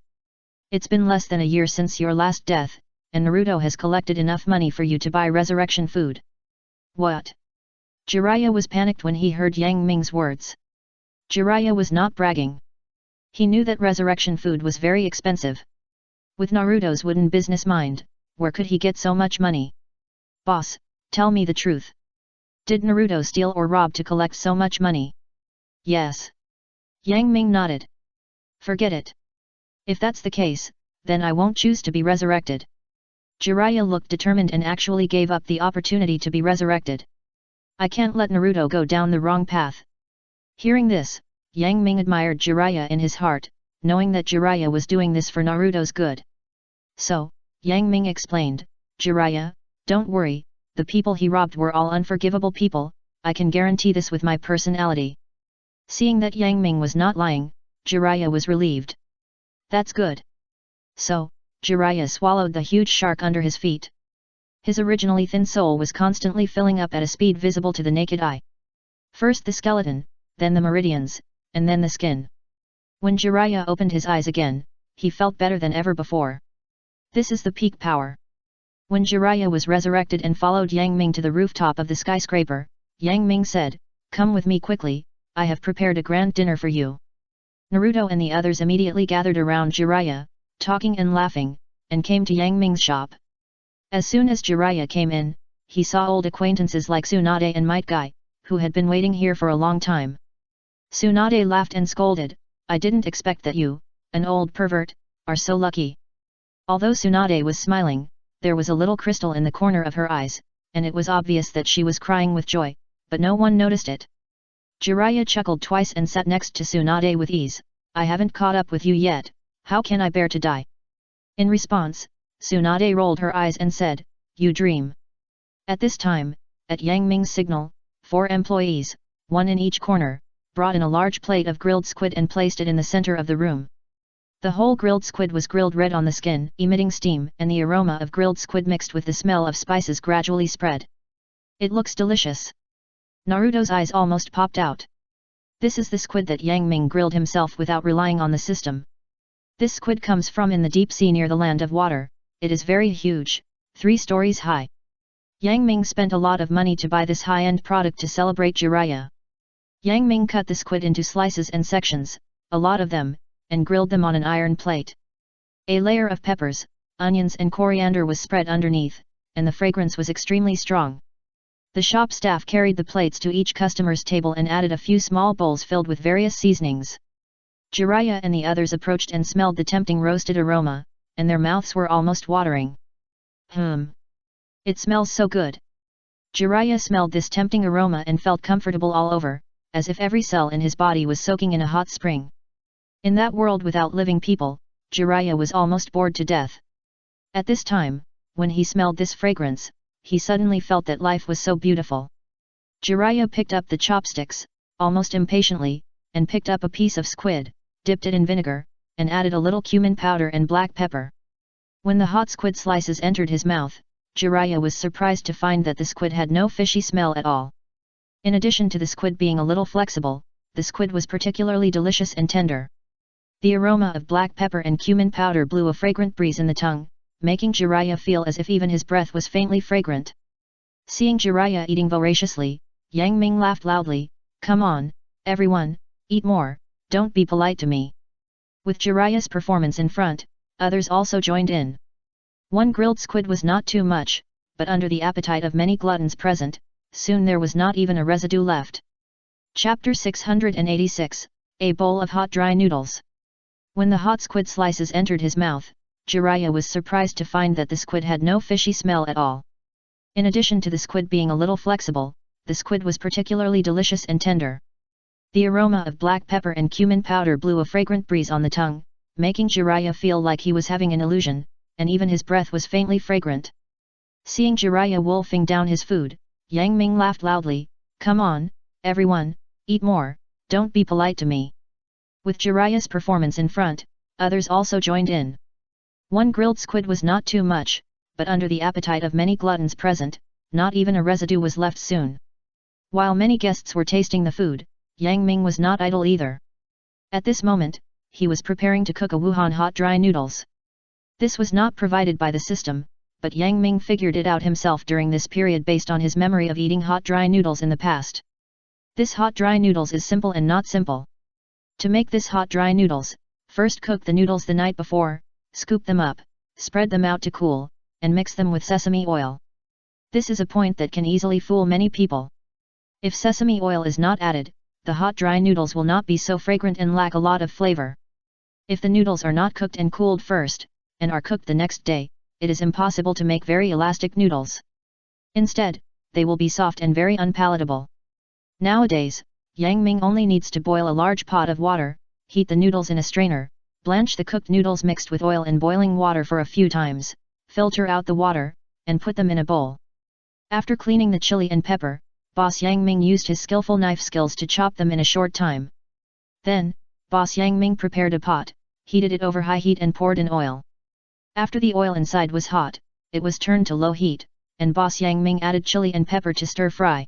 It's been less than a year since your last death, and Naruto has collected enough money for you to buy resurrection food. What? Jiraiya was panicked when he heard Yang Ming's words. Jiraiya was not bragging. He knew that resurrection food was very expensive. With Naruto's wooden business mind, where could he get so much money? Boss, tell me the truth. Did Naruto steal or rob to collect so much money? Yes. Yang Ming nodded. Forget it. If that's the case, then I won't choose to be resurrected. Jiraiya looked determined and actually gave up the opportunity to be resurrected. I can't let Naruto go down the wrong path. Hearing this, Yang Ming admired Jiraiya in his heart, knowing that Jiraiya was doing this for Naruto's good. So, Yang Ming explained, Jiraiya, don't worry, the people he robbed were all unforgivable people, I can guarantee this with my personality. Seeing that Yang Ming was not lying, Jiraiya was relieved. That's good. So, Jiraiya swallowed the huge shark under his feet. His originally thin soul was constantly filling up at a speed visible to the naked eye. First the skeleton, then the meridians, and then the skin. When Jiraiya opened his eyes again, he felt better than ever before. This is the peak power. When Jiraiya was resurrected and followed Yang Ming to the rooftop of the skyscraper, Yang Ming said, Come with me quickly, I have prepared a grand dinner for you. Naruto and the others immediately gathered around Jiraiya, talking and laughing, and came to Yang Ming's shop. As soon as Jiraiya came in, he saw old acquaintances like Tsunade and Might Guy, who had been waiting here for a long time. Tsunade laughed and scolded, I didn't expect that you, an old pervert, are so lucky. Although Tsunade was smiling, there was a little crystal in the corner of her eyes, and it was obvious that she was crying with joy, but no one noticed it. Jiraiya chuckled twice and sat next to Tsunade with ease, I haven't caught up with you yet, how can I bear to die? In response, Tsunade rolled her eyes and said, You dream. At this time, at Yang Ming's signal, 4 employees, one in each corner, brought in a large plate of grilled squid and placed it in the center of the room. The whole grilled squid was grilled red on the skin, emitting steam, and the aroma of grilled squid mixed with the smell of spices gradually spread. It looks delicious. Naruto's eyes almost popped out. This is the squid that Yang Ming grilled himself without relying on the system. This squid comes from in the deep sea near the land of water, it is very huge, 3 stories high. Yang Ming spent a lot of money to buy this high-end product to celebrate Jiraiya. Yang Ming cut the squid into slices and sections, a lot of them, and grilled them on an iron plate. A layer of peppers, onions and coriander was spread underneath, and the fragrance was extremely strong. The shop staff carried the plates to each customer's table and added a few small bowls filled with various seasonings. Jiraiya and the others approached and smelled the tempting roasted aroma, and their mouths were almost watering. It smells so good. Jiraiya smelled this tempting aroma and felt comfortable all over, as if every cell in his body was soaking in a hot spring. In that world without living people, Jiraiya was almost bored to death. At this time, when he smelled this fragrance, he suddenly felt that life was so beautiful. Jiraiya picked up the chopsticks, almost impatiently, and picked up a piece of squid, dipped it in vinegar, and added a little cumin powder and black pepper. When the hot squid slices entered his mouth, Jiraiya was surprised to find that the squid had no fishy smell at all. In addition to the squid being a little flexible, the squid was particularly delicious and tender. The aroma of black pepper and cumin powder blew a fragrant breeze in the tongue, making Jiraiya feel as if even his breath was faintly fragrant. Seeing Jiraiya eating voraciously, Yang Ming laughed loudly, Come on, everyone, eat more, don't be polite to me. With Jiraiya's performance in front, others also joined in. 1 grilled squid was not too much, but under the appetite of many gluttons present, soon there was not even a residue left. Chapter 686, A Bowl of Hot Dry Noodles. When the hot squid slices entered his mouth, Jiraiya was surprised to find that the squid had no fishy smell at all. In addition to the squid being a little flexible, the squid was particularly delicious and tender. The aroma of black pepper and cumin powder blew a fragrant breeze on the tongue, making Jiraiya feel like he was having an illusion, and even his breath was faintly fragrant. Seeing Jiraiya wolfing down his food, Yang Ming laughed loudly, "Come on, everyone, eat more, don't be polite to me." With Jiraiya's performance in front, others also joined in. One grilled squid was not too much, but under the appetite of many gluttons present, not even a residue was left soon. While many guests were tasting the food, Yang Ming was not idle either. At this moment, he was preparing to cook a Wuhan hot dry noodles. This was not provided by the system, but Yang Ming figured it out himself during this period based on his memory of eating hot dry noodles in the past. This hot dry noodles is simple and not simple. To make this hot dry noodles, first cook the noodles the night before, scoop them up, spread them out to cool, and mix them with sesame oil. This is a point that can easily fool many people. If sesame oil is not added, the hot dry noodles will not be so fragrant and lack a lot of flavor. If the noodles are not cooked and cooled first, and are cooked the next day, it is impossible to make very elastic noodles. Instead, they will be soft and very unpalatable. Nowadays, Yang Ming only needs to boil a large pot of water, heat the noodles in a strainer, blanch the cooked noodles mixed with oil in boiling water for a few times, filter out the water, and put them in a bowl. After cleaning the chili and pepper, Boss Yang Ming used his skillful knife skills to chop them in a short time. Then, Boss Yang Ming prepared a pot, heated it over high heat and poured in oil. After the oil inside was hot, it was turned to low heat, and Boss Yang Ming added chili and pepper to stir fry.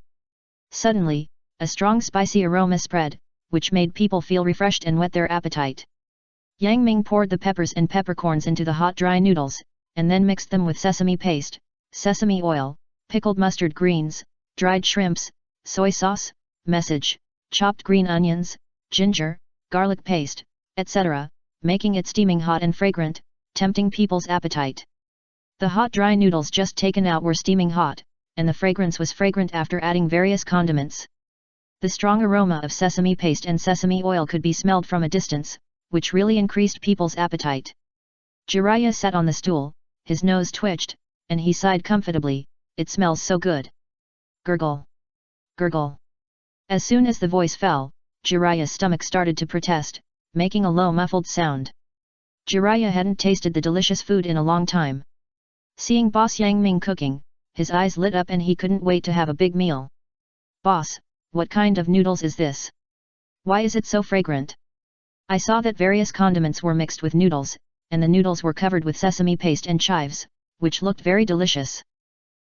Suddenly, a strong spicy aroma spread, which made people feel refreshed and whet their appetite. Yang Ming poured the peppers and peppercorns into the hot dry noodles, and then mixed them with sesame paste, sesame oil, pickled mustard greens, dried shrimps, soy sauce, message, chopped green onions, ginger, garlic paste, etc., making it steaming hot and fragrant, tempting people's appetite. The hot dry noodles just taken out were steaming hot, and the fragrance was fragrant after adding various condiments. The strong aroma of sesame paste and sesame oil could be smelled from a distance, which really increased people's appetite. Jiraiya sat on the stool, his nose twitched, and he sighed comfortably, "It smells so good." Gurgle. Gurgle. As soon as the voice fell, Jiraiya's stomach started to protest, making a low muffled sound. Jiraiya hadn't tasted the delicious food in a long time. Seeing Boss Yang Ming cooking, his eyes lit up and he couldn't wait to have a big meal. "Boss, what kind of noodles is this? Why is it so fragrant? I saw that various condiments were mixed with noodles, and the noodles were covered with sesame paste and chives, which looked very delicious."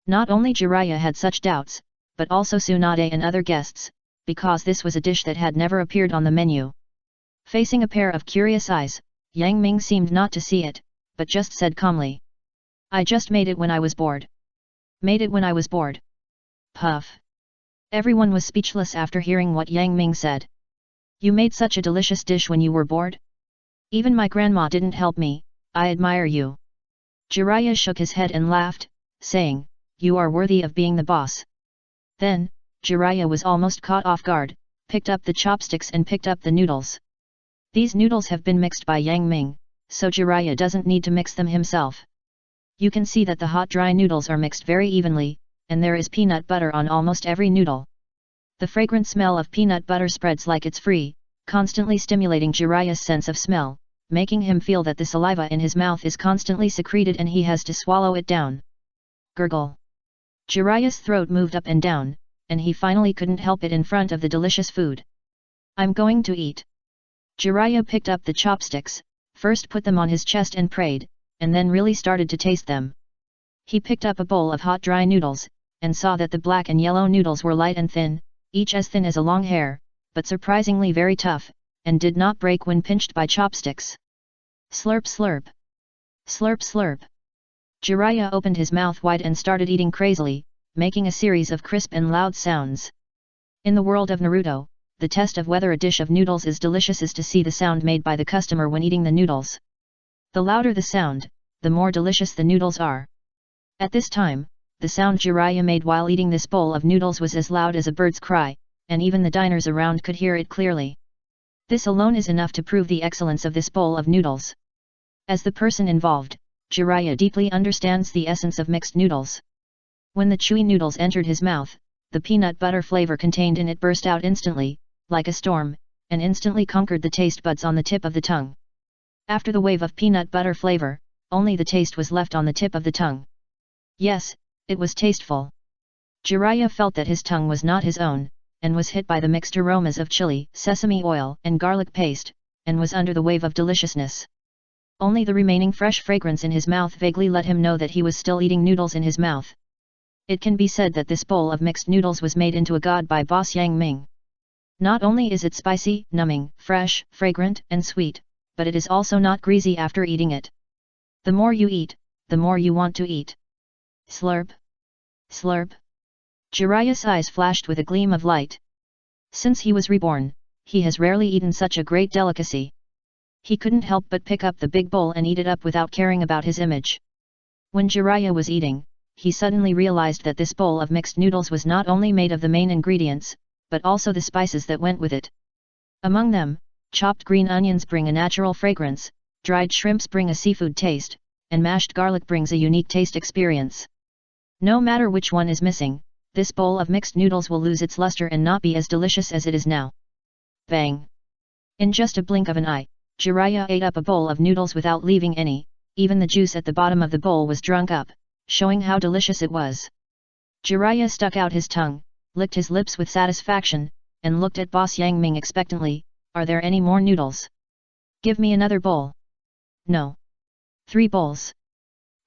Not only Jiraiya had such doubts, but also Tsunade and other guests, because this was a dish that had never appeared on the menu. Facing a pair of curious eyes, Yang Ming seemed not to see it, but just said calmly, "I just made it when I was bored." Made it when I was bored. Puff. Everyone was speechless after hearing what Yang Ming said. "You made such a delicious dish when you were bored? Even my grandma didn't help me, I admire you." Jiraiya shook his head and laughed, saying, "You are worthy of being the boss." Then, Jiraiya was almost caught off guard, picked up the chopsticks and picked up the noodles. These noodles have been mixed by Yang Ming, so Jiraiya doesn't need to mix them himself. You can see that the hot dry noodles are mixed very evenly, and there is peanut butter on almost every noodle. The fragrant smell of peanut butter spreads like it's free, constantly stimulating Jiraiya's sense of smell, making him feel that the saliva in his mouth is constantly secreted and he has to swallow it down. Gurgle. Jiraiya's throat moved up and down, and he finally couldn't help it in front of the delicious food. "I'm going to eat." Jiraiya picked up the chopsticks, first put them on his chest and prayed, and then really started to taste them. He picked up a bowl of hot dry noodles, and saw that the black and yellow noodles were light and thin, each as thin as a long hair, but surprisingly very tough, and did not break when pinched by chopsticks. Slurp slurp. Slurp slurp. Jiraiya opened his mouth wide and started eating crazily, making a series of crisp and loud sounds. In the world of Naruto, the test of whether a dish of noodles is delicious is to see the sound made by the customer when eating the noodles. The louder the sound, the more delicious the noodles are. At this time, the sound Jiraiya made while eating this bowl of noodles was as loud as a bird's cry, and even the diners around could hear it clearly. This alone is enough to prove the excellence of this bowl of noodles. As the person involved, Jiraiya deeply understands the essence of mixed noodles. When the chewy noodles entered his mouth, the peanut butter flavor contained in it burst out instantly, like a storm, and instantly conquered the taste buds on the tip of the tongue. After the wave of peanut butter flavor, only the taste was left on the tip of the tongue. Yes, it was tasteful. Jiraiya felt that his tongue was not his own, and was hit by the mixed aromas of chili, sesame oil, and garlic paste, and was under the wave of deliciousness. Only the remaining fresh fragrance in his mouth vaguely let him know that he was still eating noodles in his mouth. It can be said that this bowl of mixed noodles was made into a god by Boss Yang Ming. Not only is it spicy, numbing, fresh, fragrant, and sweet, but it is also not greasy after eating it. The more you eat, the more you want to eat. Slurp. Slurp. Jiraiya's eyes flashed with a gleam of light. Since he was reborn, he has rarely eaten such a great delicacy. He couldn't help but pick up the big bowl and eat it up without caring about his image. When Jiraiya was eating, he suddenly realized that this bowl of mixed noodles was not only made of the main ingredients, but also the spices that went with it. Among them, chopped green onions bring a natural fragrance, dried shrimps bring a seafood taste, and mashed garlic brings a unique taste experience. No matter which one is missing, this bowl of mixed noodles will lose its luster and not be as delicious as it is now. Bang! In just a blink of an eye, Jiraiya ate up a bowl of noodles without leaving any, even the juice at the bottom of the bowl was drunk up, showing how delicious it was. Jiraiya stuck out his tongue, licked his lips with satisfaction, and looked at Boss Yang Ming expectantly. Are there any more noodles? Give me another bowl. No. 3 bowls.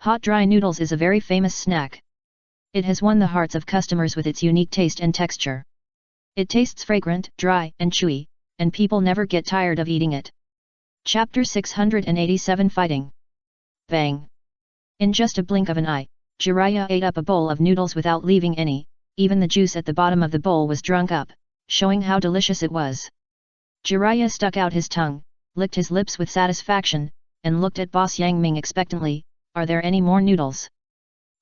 Hot dry noodles is a very famous snack. It has won the hearts of customers with its unique taste and texture. It tastes fragrant, dry, and chewy, and people never get tired of eating it. Chapter 687 Fighting. Bang! In just a blink of an eye, Jiraiya ate up a bowl of noodles without leaving any, even the juice at the bottom of the bowl was drunk up, showing how delicious it was. Jiraiya stuck out his tongue, licked his lips with satisfaction, and looked at Boss Yang Ming expectantly. Are there any more noodles?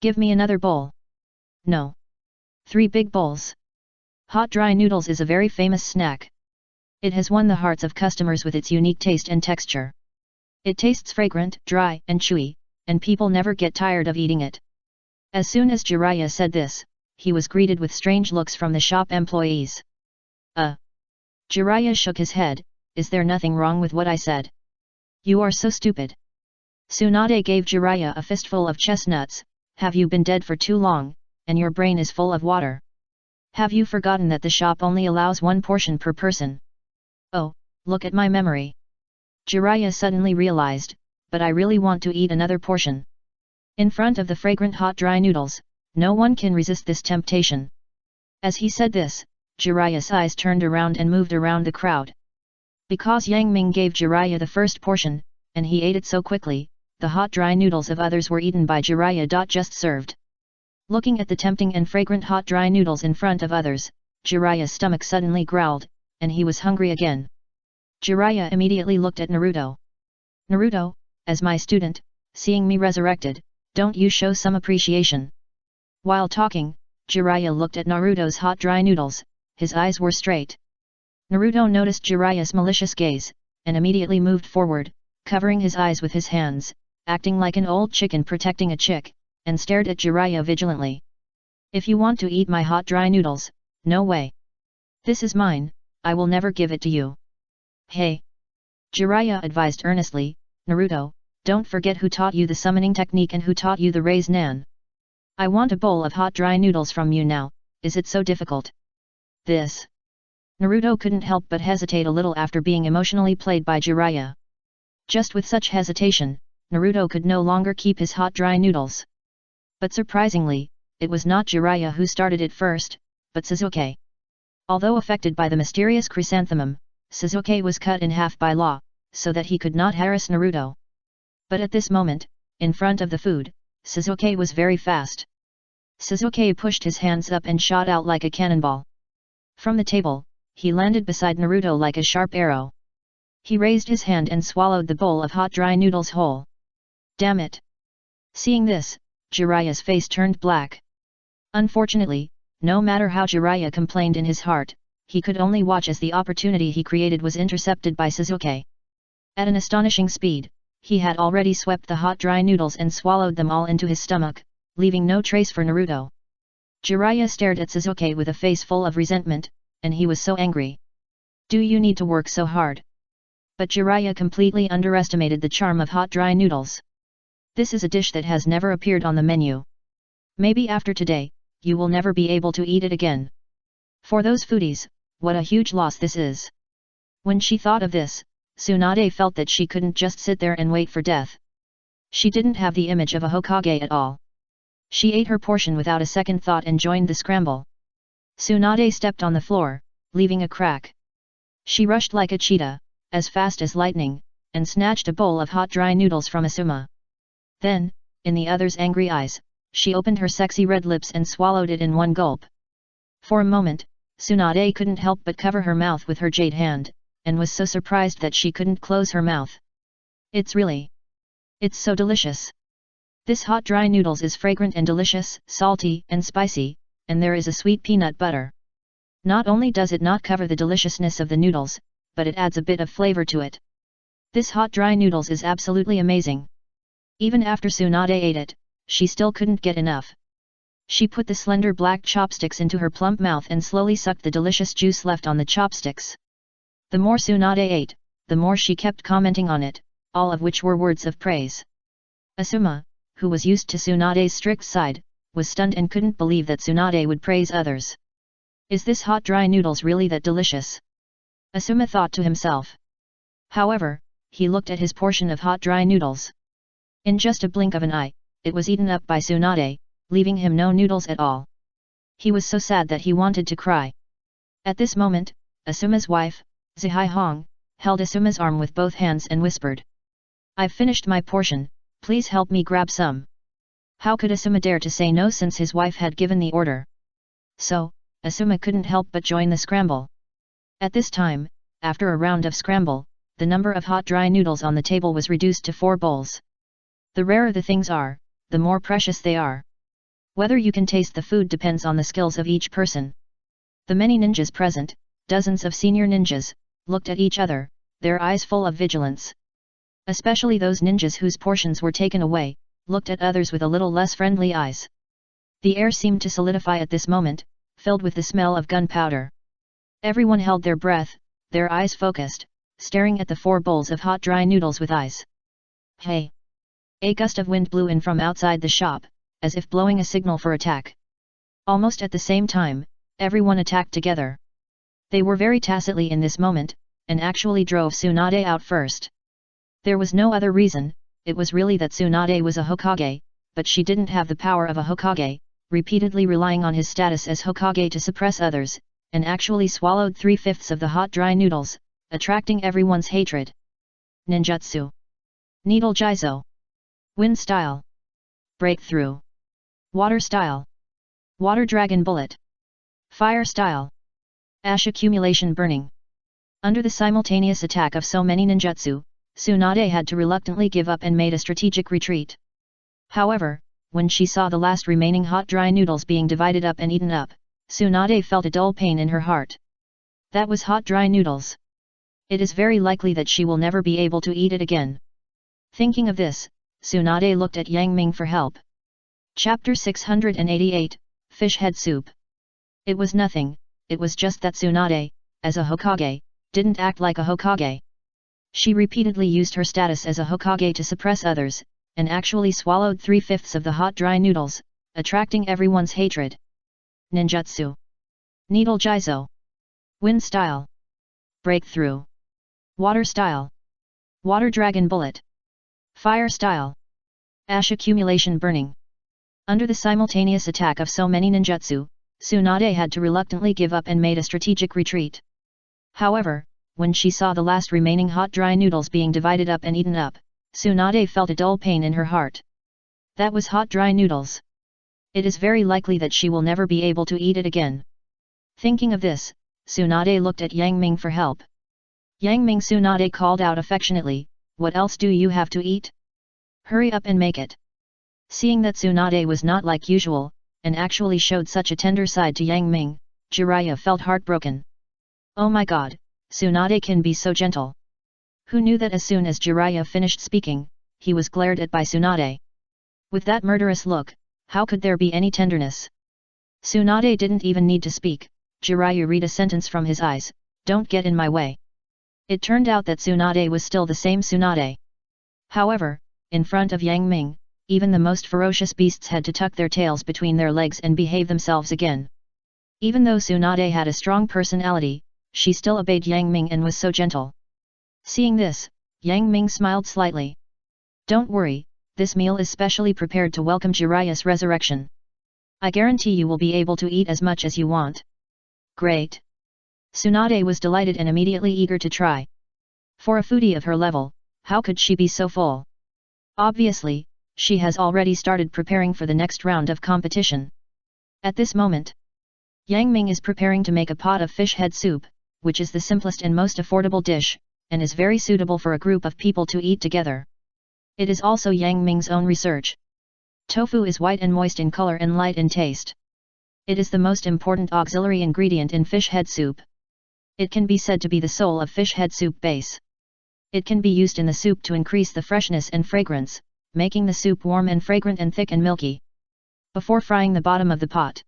Give me another bowl. No. 3 big bowls. Hot dry noodles is a very famous snack. It has won the hearts of customers with its unique taste and texture. It tastes fragrant, dry, and chewy, and people never get tired of eating it. As soon as Jiraiya said this, he was greeted with strange looks from the shop employees. Jiraiya shook his head. Is there nothing wrong with what I said? You are so stupid. Tsunade gave Jiraiya a fistful of chestnuts. Have you been dead for too long, and your brain is full of water? Have you forgotten that the shop only allows 1 portion per person? Oh, look at my memory. Jiraiya suddenly realized, but I really want to eat another portion. In front of the fragrant hot dry noodles, no one can resist this temptation. As he said this, Jiraiya's eyes turned around and moved around the crowd. Because Yang Ming gave Jiraiya the first portion, and he ate it so quickly, the hot dry noodles of others were eaten by Jiraiya. Just served. Looking at the tempting and fragrant hot dry noodles in front of others, Jiraiya's stomach suddenly growled, and he was hungry again. Jiraiya immediately looked at Naruto. Naruto, as my student, seeing me resurrected, don't you show some appreciation? While talking, Jiraiya looked at Naruto's hot dry noodles. His eyes were straight. Naruto noticed Jiraiya's malicious gaze, and immediately moved forward, covering his eyes with his hands, acting like an old chicken protecting a chick, and stared at Jiraiya vigilantly. If you want to eat my hot dry noodles, no way. This is mine, I will never give it to you. Hey! Jiraiya advised earnestly, Naruto, don't forget who taught you the summoning technique and who taught you the raise nan. I want a bowl of hot dry noodles from you now, is it so difficult? This. Naruto couldn't help but hesitate a little after being emotionally played by Jiraiya. Just with such hesitation, Naruto could no longer keep his hot dry noodles. But surprisingly, it was not Jiraiya who started it first, but Sasuke. Although affected by the mysterious chrysanthemum, Sasuke was cut in half by law, so that he could not harass Naruto. But at this moment, in front of the food, Sasuke was very fast. Sasuke pushed his hands up and shot out like a cannonball. From the table, he landed beside Naruto like a sharp arrow. He raised his hand and swallowed the bowl of hot dry noodles whole. Damn it! Seeing this, Jiraiya's face turned black. Unfortunately, no matter how Jiraiya complained in his heart, he could only watch as the opportunity he created was intercepted by Suzuki. At an astonishing speed, he had already swept the hot dry noodles and swallowed them all into his stomach, leaving no trace for Naruto. Jiraiya stared at Suzuki with a face full of resentment, and he was so angry. Do you need to work so hard? But Jiraiya completely underestimated the charm of hot dry noodles. This is a dish that has never appeared on the menu. Maybe after today, you will never be able to eat it again. For those foodies, what a huge loss this is. When she thought of this, Tsunade felt that she couldn't just sit there and wait for death. She didn't have the image of a Hokage at all. She ate her portion without a second thought and joined the scramble. Tsunade stepped on the floor, leaving a crack. She rushed like a cheetah, as fast as lightning, and snatched a bowl of hot dry noodles from Asuma. Then, in the other's angry eyes, she opened her sexy red lips and swallowed it in one gulp. For a moment, Tsunade couldn't help but cover her mouth with her jade hand, and was so surprised that she couldn't close her mouth. It's so delicious. This hot dry noodles is fragrant and delicious, salty and spicy, and there is a sweet peanut butter. Not only does it not cover the deliciousness of the noodles, but it adds a bit of flavor to it. This hot dry noodles is absolutely amazing. Even after Tsunade ate it, she still couldn't get enough. She put the slender black chopsticks into her plump mouth and slowly sucked the delicious juice left on the chopsticks. The more Tsunade ate, the more she kept commenting on it, all of which were words of praise. Asuma, who was used to Tsunade's strict side, was stunned and couldn't believe that Tsunade would praise others. Is this hot dry noodles really that delicious? Asuma thought to himself. However, he looked at his portion of hot dry noodles. In just a blink of an eye, it was eaten up by Tsunade, leaving him no noodles at all. He was so sad that he wanted to cry. At this moment, Asuma's wife, Zihai Hong, held Asuma's arm with both hands and whispered. I've finished my portion, please help me grab some. How could Asuma dare to say no since his wife had given the order? So, Asuma couldn't help but join the scramble. At this time, after a round of scramble, the number of hot dry noodles on the table was reduced to 4 bowls. The rarer the things are, the more precious they are. Whether you can taste the food depends on the skills of each person. The many ninjas present, dozens of senior ninjas, looked at each other, their eyes full of vigilance. Especially those ninjas whose portions were taken away, looked at others with a little less friendly eyes. The air seemed to solidify at this moment, filled with the smell of gunpowder. Everyone held their breath, their eyes focused, staring at the 4 bowls of hot dry noodles with eyes. Hey! A gust of wind blew in from outside the shop, as if blowing a signal for attack. Almost at the same time, everyone attacked together. They were very tacitly in this moment, and actually drove Tsunade out first. There was no other reason, it was really that Tsunade was a Hokage, but she didn't have the power of a Hokage, repeatedly relying on his status as Hokage to suppress others, and actually swallowed 3/5 of the hot dry noodles, attracting everyone's hatred. Ninjutsu. Needle Jizo. Wind Style. Breakthrough. Water Style. Water Dragon Bullet. Fire Style. Ash Accumulation Burning. Under the simultaneous attack of so many ninjutsu, Tsunade had to reluctantly give up and made a strategic retreat. However, when she saw the last remaining hot dry noodles being divided up and eaten up, Tsunade felt a dull pain in her heart. That was hot dry noodles. It is very likely that she will never be able to eat it again. Thinking of this, Tsunade looked at Yang Ming for help. Chapter 688, Fish Head Soup. It was nothing, it was just that Tsunade, as a Hokage, didn't act like a Hokage. She repeatedly used her status as a Hokage to suppress others, and actually swallowed 3/5 of the hot dry noodles, attracting everyone's hatred. Ninjutsu. Needle Jizo. Wind Style. Breakthrough. Water Style. Water Dragon Bullet. Fire Style. Ash Accumulation Burning. Under the simultaneous attack of so many ninjutsu, Tsunade had to reluctantly give up and made a strategic retreat. However, when she saw the last remaining hot dry noodles being divided up and eaten up, Tsunade felt a dull pain in her heart. That was hot dry noodles. It is very likely that she will never be able to eat it again. Thinking of this, Tsunade looked at Yang Ming for help. Yang Ming, Tsunade called out affectionately, what else do you have to eat? Hurry up and make it. Seeing that Tsunade was not like usual, and actually showed such a tender side to Yang Ming, Jiraiya felt heartbroken. Oh my god, Tsunade can be so gentle. Who knew that as soon as Jiraiya finished speaking, he was glared at by Tsunade. With that murderous look, how could there be any tenderness? Tsunade didn't even need to speak, Jiraiya read a sentence from his eyes, "Don't get in my way." It turned out that Tsunade was still the same Tsunade. However, in front of Yang Ming, even the most ferocious beasts had to tuck their tails between their legs and behave themselves again. Even though Tsunade had a strong personality, she still obeyed Yang Ming and was so gentle. Seeing this, Yang Ming smiled slightly. "Don't worry, this meal is specially prepared to welcome Jiraiya's resurrection. I guarantee you will be able to eat as much as you want." Great! Tsunade was delighted and immediately eager to try. For a foodie of her level, how could she be so full? Obviously, she has already started preparing for the next round of competition. At this moment, Yang Ming is preparing to make a pot of fish head soup, which is the simplest and most affordable dish, and is very suitable for a group of people to eat together. It is also Yang Ming's own research. Tofu is white and moist in color and light in taste. It is the most important auxiliary ingredient in fish head soup. It can be said to be the soul of fish head soup base. It can be used in the soup to increase the freshness and fragrance, making the soup warm and fragrant and thick and milky. Before frying the bottom of the pot,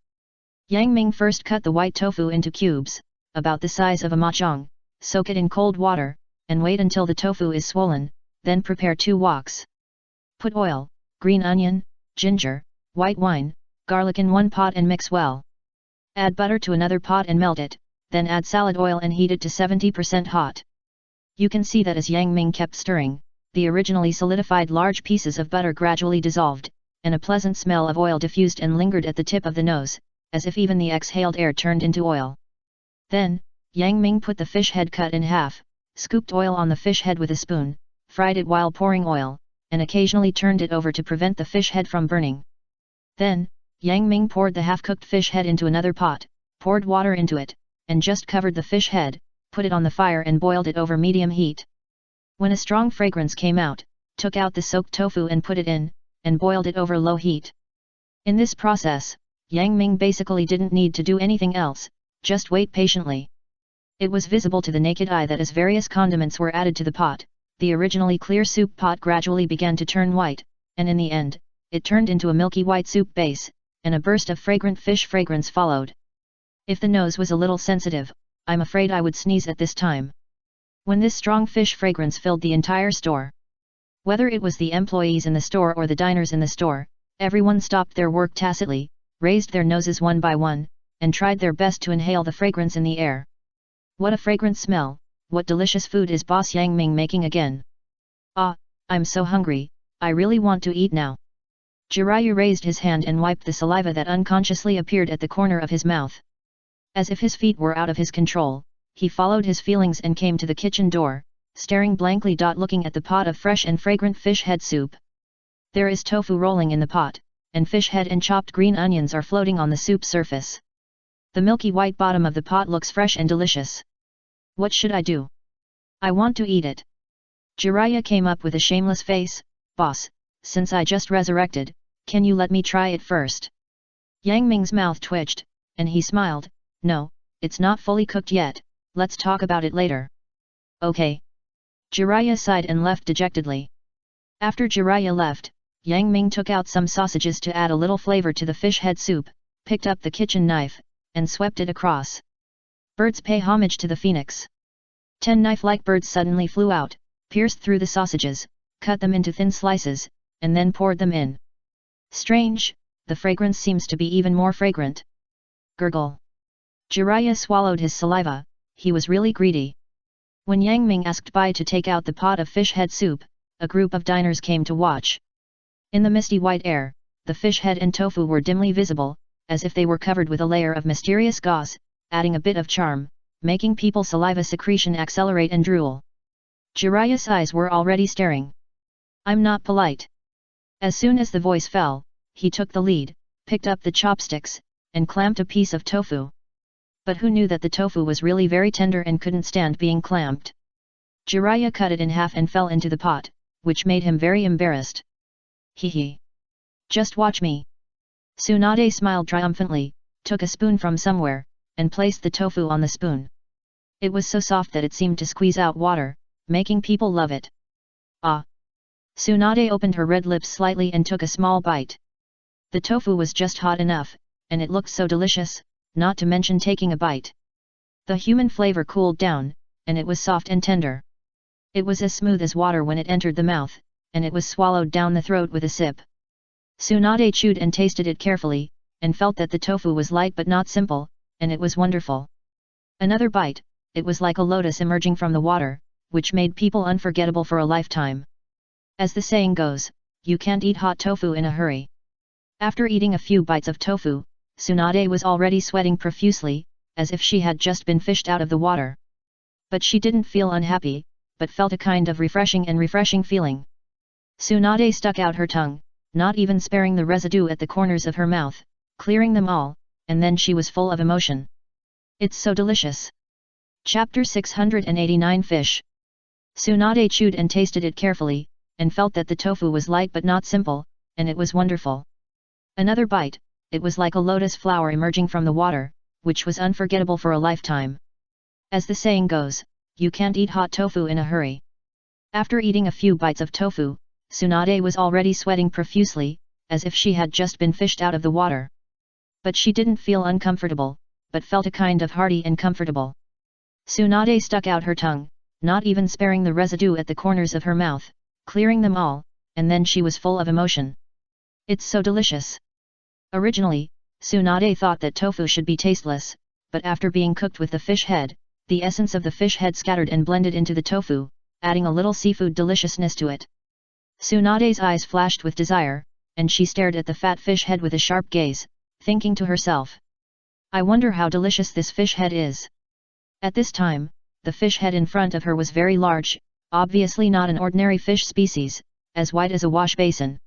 Yang Ming first cut the white tofu into cubes, about the size of a mahjong, soak it in cold water, and wait until the tofu is swollen, then prepare 2 woks. Put oil, green onion, ginger, white wine, garlic in one pot and mix well. Add butter to another pot and melt it, then add salad oil and heat it to 70% hot. You can see that as Yang Ming kept stirring, the originally solidified large pieces of butter gradually dissolved, and a pleasant smell of oil diffused and lingered at the tip of the nose, as if even the exhaled air turned into oil. Then, Yang Ming put the fish head cut in half, scooped oil on the fish head with a spoon, fried it while pouring oil, and occasionally turned it over to prevent the fish head from burning. Then, Yang Ming poured the half-cooked fish head into another pot, poured water into it, and just covered the fish head, put it on the fire and boiled it over medium heat. When a strong fragrance came out, took out the soaked tofu and put it in, and boiled it over low heat. In this process, Yang Ming basically didn't need to do anything else, just wait patiently. It was visible to the naked eye that as various condiments were added to the pot, the originally clear soup pot gradually began to turn white, and in the end, it turned into a milky white soup base, and a burst of fragrant fish fragrance followed. If the nose was a little sensitive, I'm afraid I would sneeze at this time. When this strong fish fragrance filled the entire store, whether it was the employees in the store or the diners in the store, everyone stopped their work tacitly, raised their noses one by one, and tried their best to inhale the fragrance in the air. What a fragrant smell! What delicious food is Boss Yang Ming making again? Ah, I'm so hungry, I really want to eat now. Jiraiya raised his hand and wiped the saliva that unconsciously appeared at the corner of his mouth. As if his feet were out of his control, he followed his feelings and came to the kitchen door, staring blankly. Looking at the pot of fresh and fragrant fish head soup. There is tofu rolling in the pot, and fish head and chopped green onions are floating on the soup surface. The milky white bottom of the pot looks fresh and delicious. What should I do? I want to eat it. Jiraiya came up with a shameless face. Boss, since I just resurrected, can you let me try it first? Yang Ming's mouth twitched, and he smiled. No, it's not fully cooked yet, let's talk about it later. Okay. Jiraiya sighed and left dejectedly. After Jiraiya left, Yang Ming took out some sausages to add a little flavor to the fish head soup, picked up the kitchen knife, and swept it across. Birds pay homage to the phoenix. 10 knife-like birds suddenly flew out, pierced through the sausages, cut them into thin slices, and then poured them in. Strange, the fragrance seems to be even more fragrant. Gurgle. Jiraiya swallowed his saliva, he was really greedy. When Yang Ming asked Bai to take out the pot of fish head soup, a group of diners came to watch. In the misty white air, the fish head and tofu were dimly visible, as if they were covered with a layer of mysterious gauze, adding a bit of charm, making people's saliva secretion accelerate and drool. Jiraiya's eyes were already staring. I'm not polite. As soon as the voice fell, he took the lead, picked up the chopsticks, and clamped a piece of tofu. But who knew that the tofu was really very tender and couldn't stand being clamped? Jiraiya cut it in half and fell into the pot, which made him very embarrassed. Hee. Just watch me. Tsunade smiled triumphantly, took a spoon from somewhere, and placed the tofu on the spoon. It was so soft that it seemed to squeeze out water, making people love it. Ah! Tsunade opened her red lips slightly and took a small bite. The tofu was just hot enough, and it looked so delicious, not to mention taking a bite. The human flavor cooled down, and it was soft and tender. It was as smooth as water when it entered the mouth, and it was swallowed down the throat with a sip. Tsunade chewed and tasted it carefully, and felt that the tofu was light but not simple, and it was wonderful. Another bite, it was like a lotus emerging from the water, which made people unforgettable for a lifetime. As the saying goes, you can't eat hot tofu in a hurry. After eating a few bites of tofu, Tsunade was already sweating profusely, as if she had just been fished out of the water. But she didn't feel unhappy, but felt a kind of refreshing feeling. Tsunade stuck out her tongue, not even sparing the residue at the corners of her mouth, clearing them all, and then she was full of emotion. It's so delicious. Chapter 689 Fish. Tsunade chewed and tasted it carefully, and felt that the tofu was light but not simple, and it was wonderful. Another bite, it was like a lotus flower emerging from the water, which was unforgettable for a lifetime. As the saying goes, you can't eat hot tofu in a hurry. After eating a few bites of tofu, Tsunade was already sweating profusely, as if she had just been fished out of the water. But she didn't feel uncomfortable, but felt a kind of hearty and comfortable. Tsunade stuck out her tongue, not even sparing the residue at the corners of her mouth, clearing them all, and then she was full of emotion. It's so delicious. Originally, Tsunade thought that tofu should be tasteless, but after being cooked with the fish head, the essence of the fish head scattered and blended into the tofu, adding a little seafood deliciousness to it. Tsunade's eyes flashed with desire, and she stared at the fat fish head with a sharp gaze, thinking to herself, I wonder how delicious this fish head is. At this time, the fish head in front of her was very large, obviously not an ordinary fish species, as wide as a wash basin.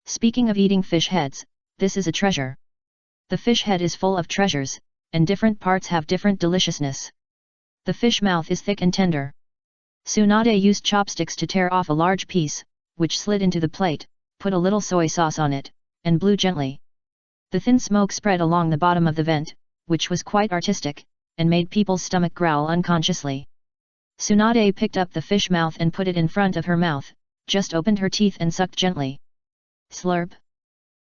Speaking of eating fish heads, this is a treasure. The fish head is full of treasures, and different parts have different deliciousness. The fish mouth is thick and tender. Tsunade used chopsticks to tear off a large piece, which slid into the plate, put a little soy sauce on it, and blew gently. The thin smoke spread along the bottom of the vent, which was quite artistic, and made people's stomach growl unconsciously. Tsunade picked up the fish mouth and put it in front of her mouth, just opened her teeth and sucked gently. Slurp!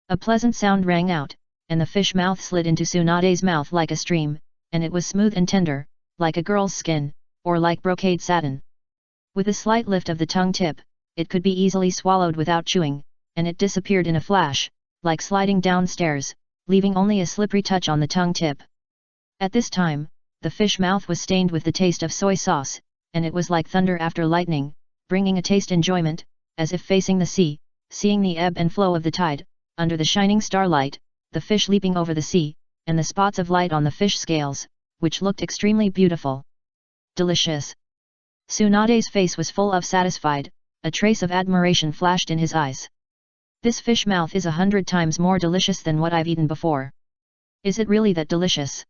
A pleasant sound rang out, and the fish mouth slid into Tsunade's mouth like a stream, and it was smooth and tender, like a girl's skin, or like brocade satin. With a slight lift of the tongue tip, it could be easily swallowed without chewing, and it disappeared in a flash, like sliding downstairs, leaving only a slippery touch on the tongue tip. At this time, the fish mouth was stained with the taste of soy sauce, and it was like thunder after lightning, bringing a taste enjoyment, as if facing the sea, seeing the ebb and flow of the tide, under the shining starlight, the fish leaping over the sea, and the spots of light on the fish scales, which looked extremely beautiful. Delicious! Tsunade's face was full of satisfied, a trace of admiration flashed in his eyes. This fish mouth is 100 times more delicious than what I've eaten before. Is it really that delicious?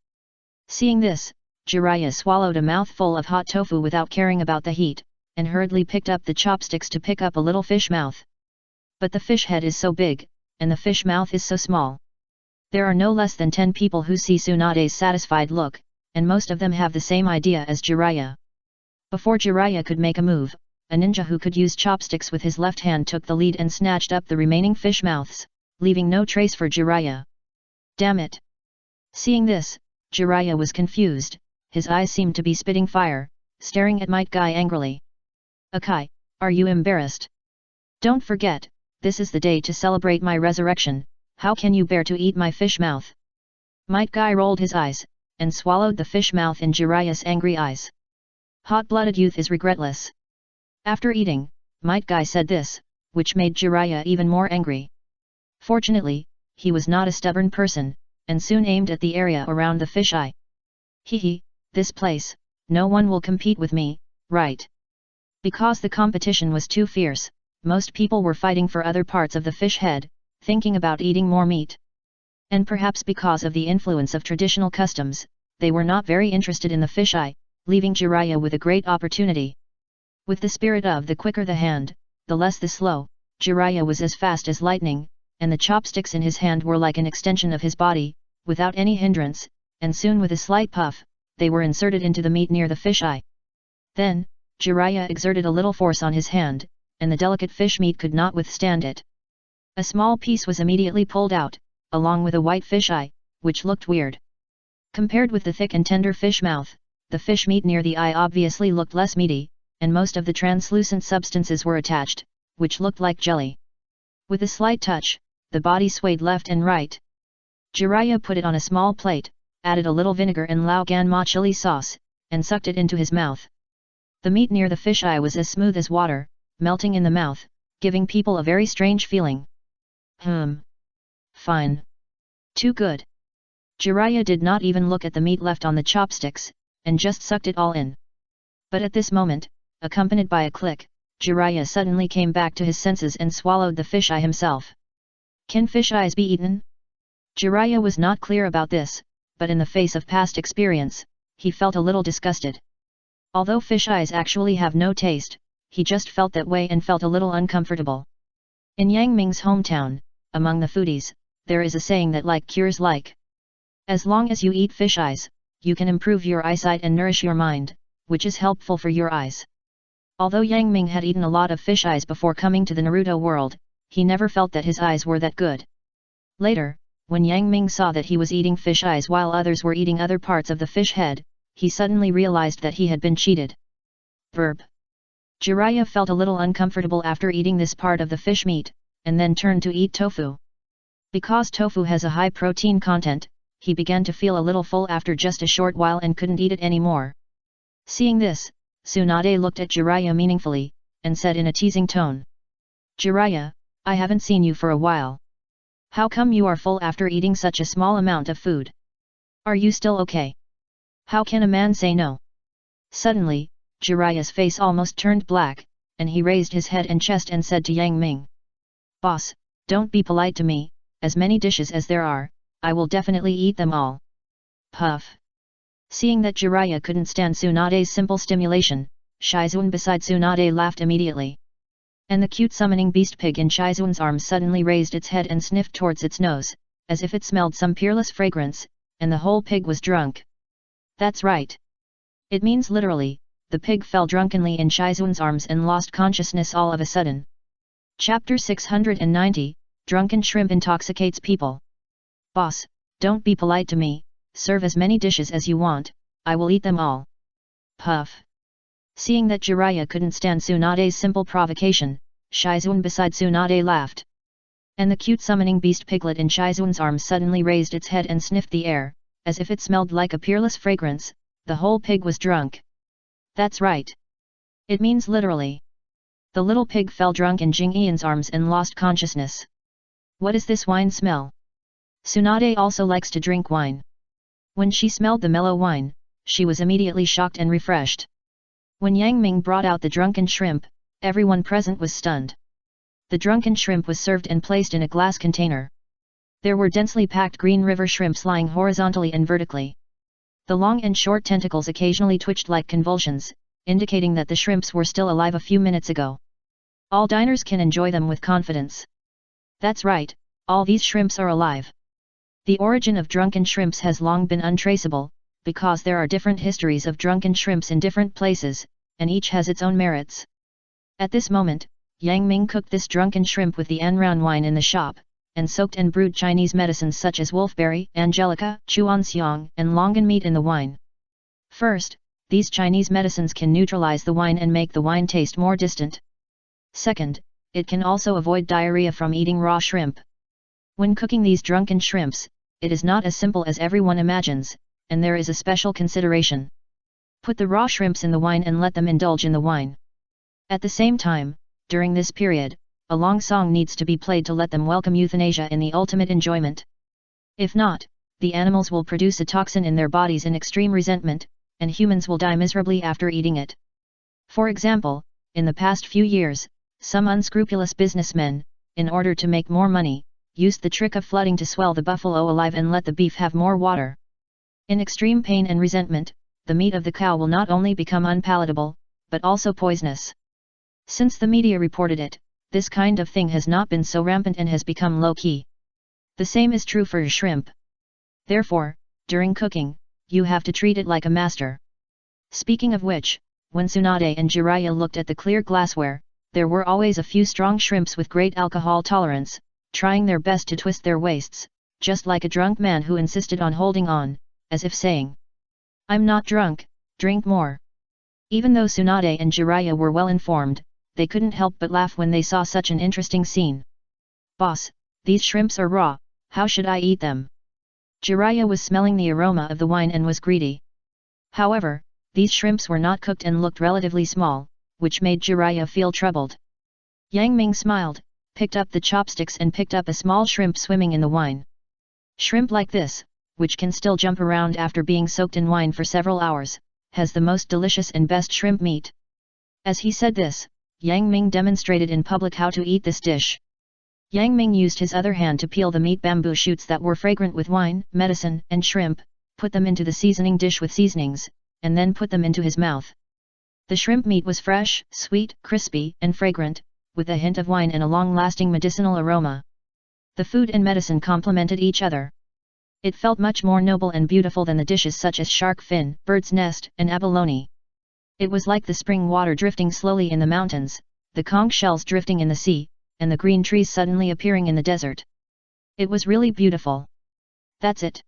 Seeing this, Jiraiya swallowed a mouthful of hot tofu without caring about the heat, and hurriedly picked up the chopsticks to pick up a little fish mouth. But the fish head is so big, and the fish mouth is so small. There are no less than 10 people who see Tsunade's satisfied look, and most of them have the same idea as Jiraiya. Before Jiraiya could make a move, a ninja who could use chopsticks with his left hand took the lead and snatched up the remaining fish mouths, leaving no trace for Jiraiya. Damn it! Seeing this, Jiraiya was confused, his eyes seemed to be spitting fire, staring at Might Guy angrily. Akai, are you embarrassed? Don't forget, this is the day to celebrate my resurrection, how can you bear to eat my fish mouth? Might Guy rolled his eyes, and swallowed the fish mouth in Jiraiya's angry eyes. Hot-blooded youth is regretless. After eating, Might Guy said this, which made Jiraiya even more angry. Fortunately, he was not a stubborn person, and soon aimed at the area around the fish eye. Hehe, this place, no one will compete with me, right? Because the competition was too fierce, most people were fighting for other parts of the fish head, thinking about eating more meat. And perhaps because of the influence of traditional customs, they were not very interested in the fish eye, leaving Jiraiya with a great opportunity. With the spirit of the quicker the hand, the less the slow, Jiraiya was as fast as lightning, and the chopsticks in his hand were like an extension of his body, without any hindrance, and soon with a slight puff, they were inserted into the meat near the fish eye. Then, Jiraiya exerted a little force on his hand, and the delicate fish meat could not withstand it. A small piece was immediately pulled out, along with a white fish eye, which looked weird. Compared with the thick and tender fish mouth, the fish meat near the eye obviously looked less meaty, and most of the translucent substances were attached, which looked like jelly. With a slight touch, the body swayed left and right. Jiraiya put it on a small plate, added a little vinegar and Lao Gan Ma chili sauce, and sucked it into his mouth. The meat near the fish eye was as smooth as water, melting in the mouth, giving people a very strange feeling. Fine. Too good. Jiraiya did not even look at the meat left on the chopsticks, and just sucked it all in. But at this moment, accompanied by a click, Jiraiya suddenly came back to his senses and swallowed the fish eye himself. Can fish eyes be eaten? Jiraiya was not clear about this, but in the face of past experience, he felt a little disgusted. Although fish eyes actually have no taste, he just felt that way and felt a little uncomfortable. In Yang Ming's hometown, among the foodies, there is a saying that like cures like. As long as you eat fish eyes, you can improve your eyesight and nourish your mind, which is helpful for your eyes. Although Yang Ming had eaten a lot of fish eyes before coming to the Naruto world, he never felt that his eyes were that good. Later, when Yang Ming saw that he was eating fish eyes while others were eating other parts of the fish head, he suddenly realized that he had been cheated. Verb. Jiraiya felt a little uncomfortable after eating this part of the fish meat, and then turned to eat tofu. Because tofu has a high protein content, he began to feel a little full after just a short while and couldn't eat it anymore. Seeing this, Tsunade looked at Jiraiya meaningfully, and said in a teasing tone. Jiraiya, I haven't seen you for a while. How come you are full after eating such a small amount of food? Are you still okay? How can a man say no? Suddenly, Jiraiya's face almost turned black, and he raised his head and chest and said to Yang Ming. Boss, don't be polite to me, as many dishes as there are, I will definitely eat them all. Puff. Seeing that Jiraiya couldn't stand Tsunade's simple stimulation, Shizuan beside Tsunade laughed immediately. And the cute summoning beast pig in Shizuan's arms suddenly raised its head and sniffed towards its nose, as if it smelled some peerless fragrance, and the whole pig was drunk. That's right. It means literally, the pig fell drunkenly in Shizuan's arms and lost consciousness all of a sudden. Chapter 690, Drunken Shrimp Intoxicates People. Boss, don't be polite to me, serve as many dishes as you want, I will eat them all. Puff. Seeing that Jiraiya couldn't stand Tsunade's simple provocation, Shizuan beside Tsunade laughed. And the cute summoning beast piglet in Shizuan's arms suddenly raised its head and sniffed the air, as if it smelled like a peerless fragrance, the whole pig was drunk. That's right. It means literally. The little pig fell drunk in Jing Ian's arms and lost consciousness. What is this wine smell? Tsunade also likes to drink wine. When she smelled the mellow wine, she was immediately shocked and refreshed. When Yang Ming brought out the drunken shrimp, everyone present was stunned. The drunken shrimp was served and placed in a glass container. There were densely packed green river shrimps lying horizontally and vertically. The long and short tentacles occasionally twitched like convulsions, indicating that the shrimps were still alive a few minutes ago. All diners can enjoy them with confidence. That's right, all these shrimps are alive. The origin of drunken shrimps has long been untraceable, because there are different histories of drunken shrimps in different places, and each has its own merits. At this moment, Yang Ming cooked this drunken shrimp with the Anran wine in the shop, and soaked and brewed Chinese medicines such as wolfberry, angelica, chuanxiang, and longan meat in the wine. First, these Chinese medicines can neutralize the wine and make the wine taste more distant. Second, it can also avoid diarrhea from eating raw shrimp. When cooking these drunken shrimps, it is not as simple as everyone imagines, and there is a special consideration. Put the raw shrimps in the wine and let them indulge in the wine. At the same time, during this period, a long song needs to be played to let them welcome euthanasia in the ultimate enjoyment. If not, the animals will produce a toxin in their bodies in extreme resentment, and humans will die miserably after eating it. For example, in the past few years, some unscrupulous businessmen, in order to make more money, used the trick of flooding to swell the buffalo alive and let the beef have more water. In extreme pain and resentment, the meat of the cow will not only become unpalatable, but also poisonous. Since the media reported it, this kind of thing has not been so rampant and has become low-key. The same is true for shrimp. Therefore, during cooking, you have to treat it like a master. Speaking of which, when Tsunade and Jiraiya looked at the clear glassware, there were always a few strong shrimps with great alcohol tolerance, trying their best to twist their waists, just like a drunk man who insisted on holding on, as if saying, "I'm not drunk, drink more." Even though Tsunade and Jiraiya were well informed, they couldn't help but laugh when they saw such an interesting scene. "Boss, these shrimps are raw, how should I eat them?" Jiraiya was smelling the aroma of the wine and was greedy. However, these shrimps were not cooked and looked relatively small, which made Jiraiya feel troubled. Yang Ming smiled, picked up the chopsticks and picked up a small shrimp swimming in the wine. Shrimp like this, which can still jump around after being soaked in wine for several hours, has the most delicious and best shrimp meat. As he said this, Yang Ming demonstrated in public how to eat this dish. Yang Ming used his other hand to peel the meat bamboo shoots that were fragrant with wine, medicine, and shrimp, put them into the seasoning dish with seasonings, and then put them into his mouth. The shrimp meat was fresh, sweet, crispy, and fragrant, with a hint of wine and a long-lasting medicinal aroma. The food and medicine complemented each other. It felt much more noble and beautiful than the dishes such as shark fin, bird's nest, and abalone. It was like the spring water drifting slowly in the mountains, the conch shells drifting in the sea, and the green trees suddenly appearing in the desert. It was really beautiful. That's it.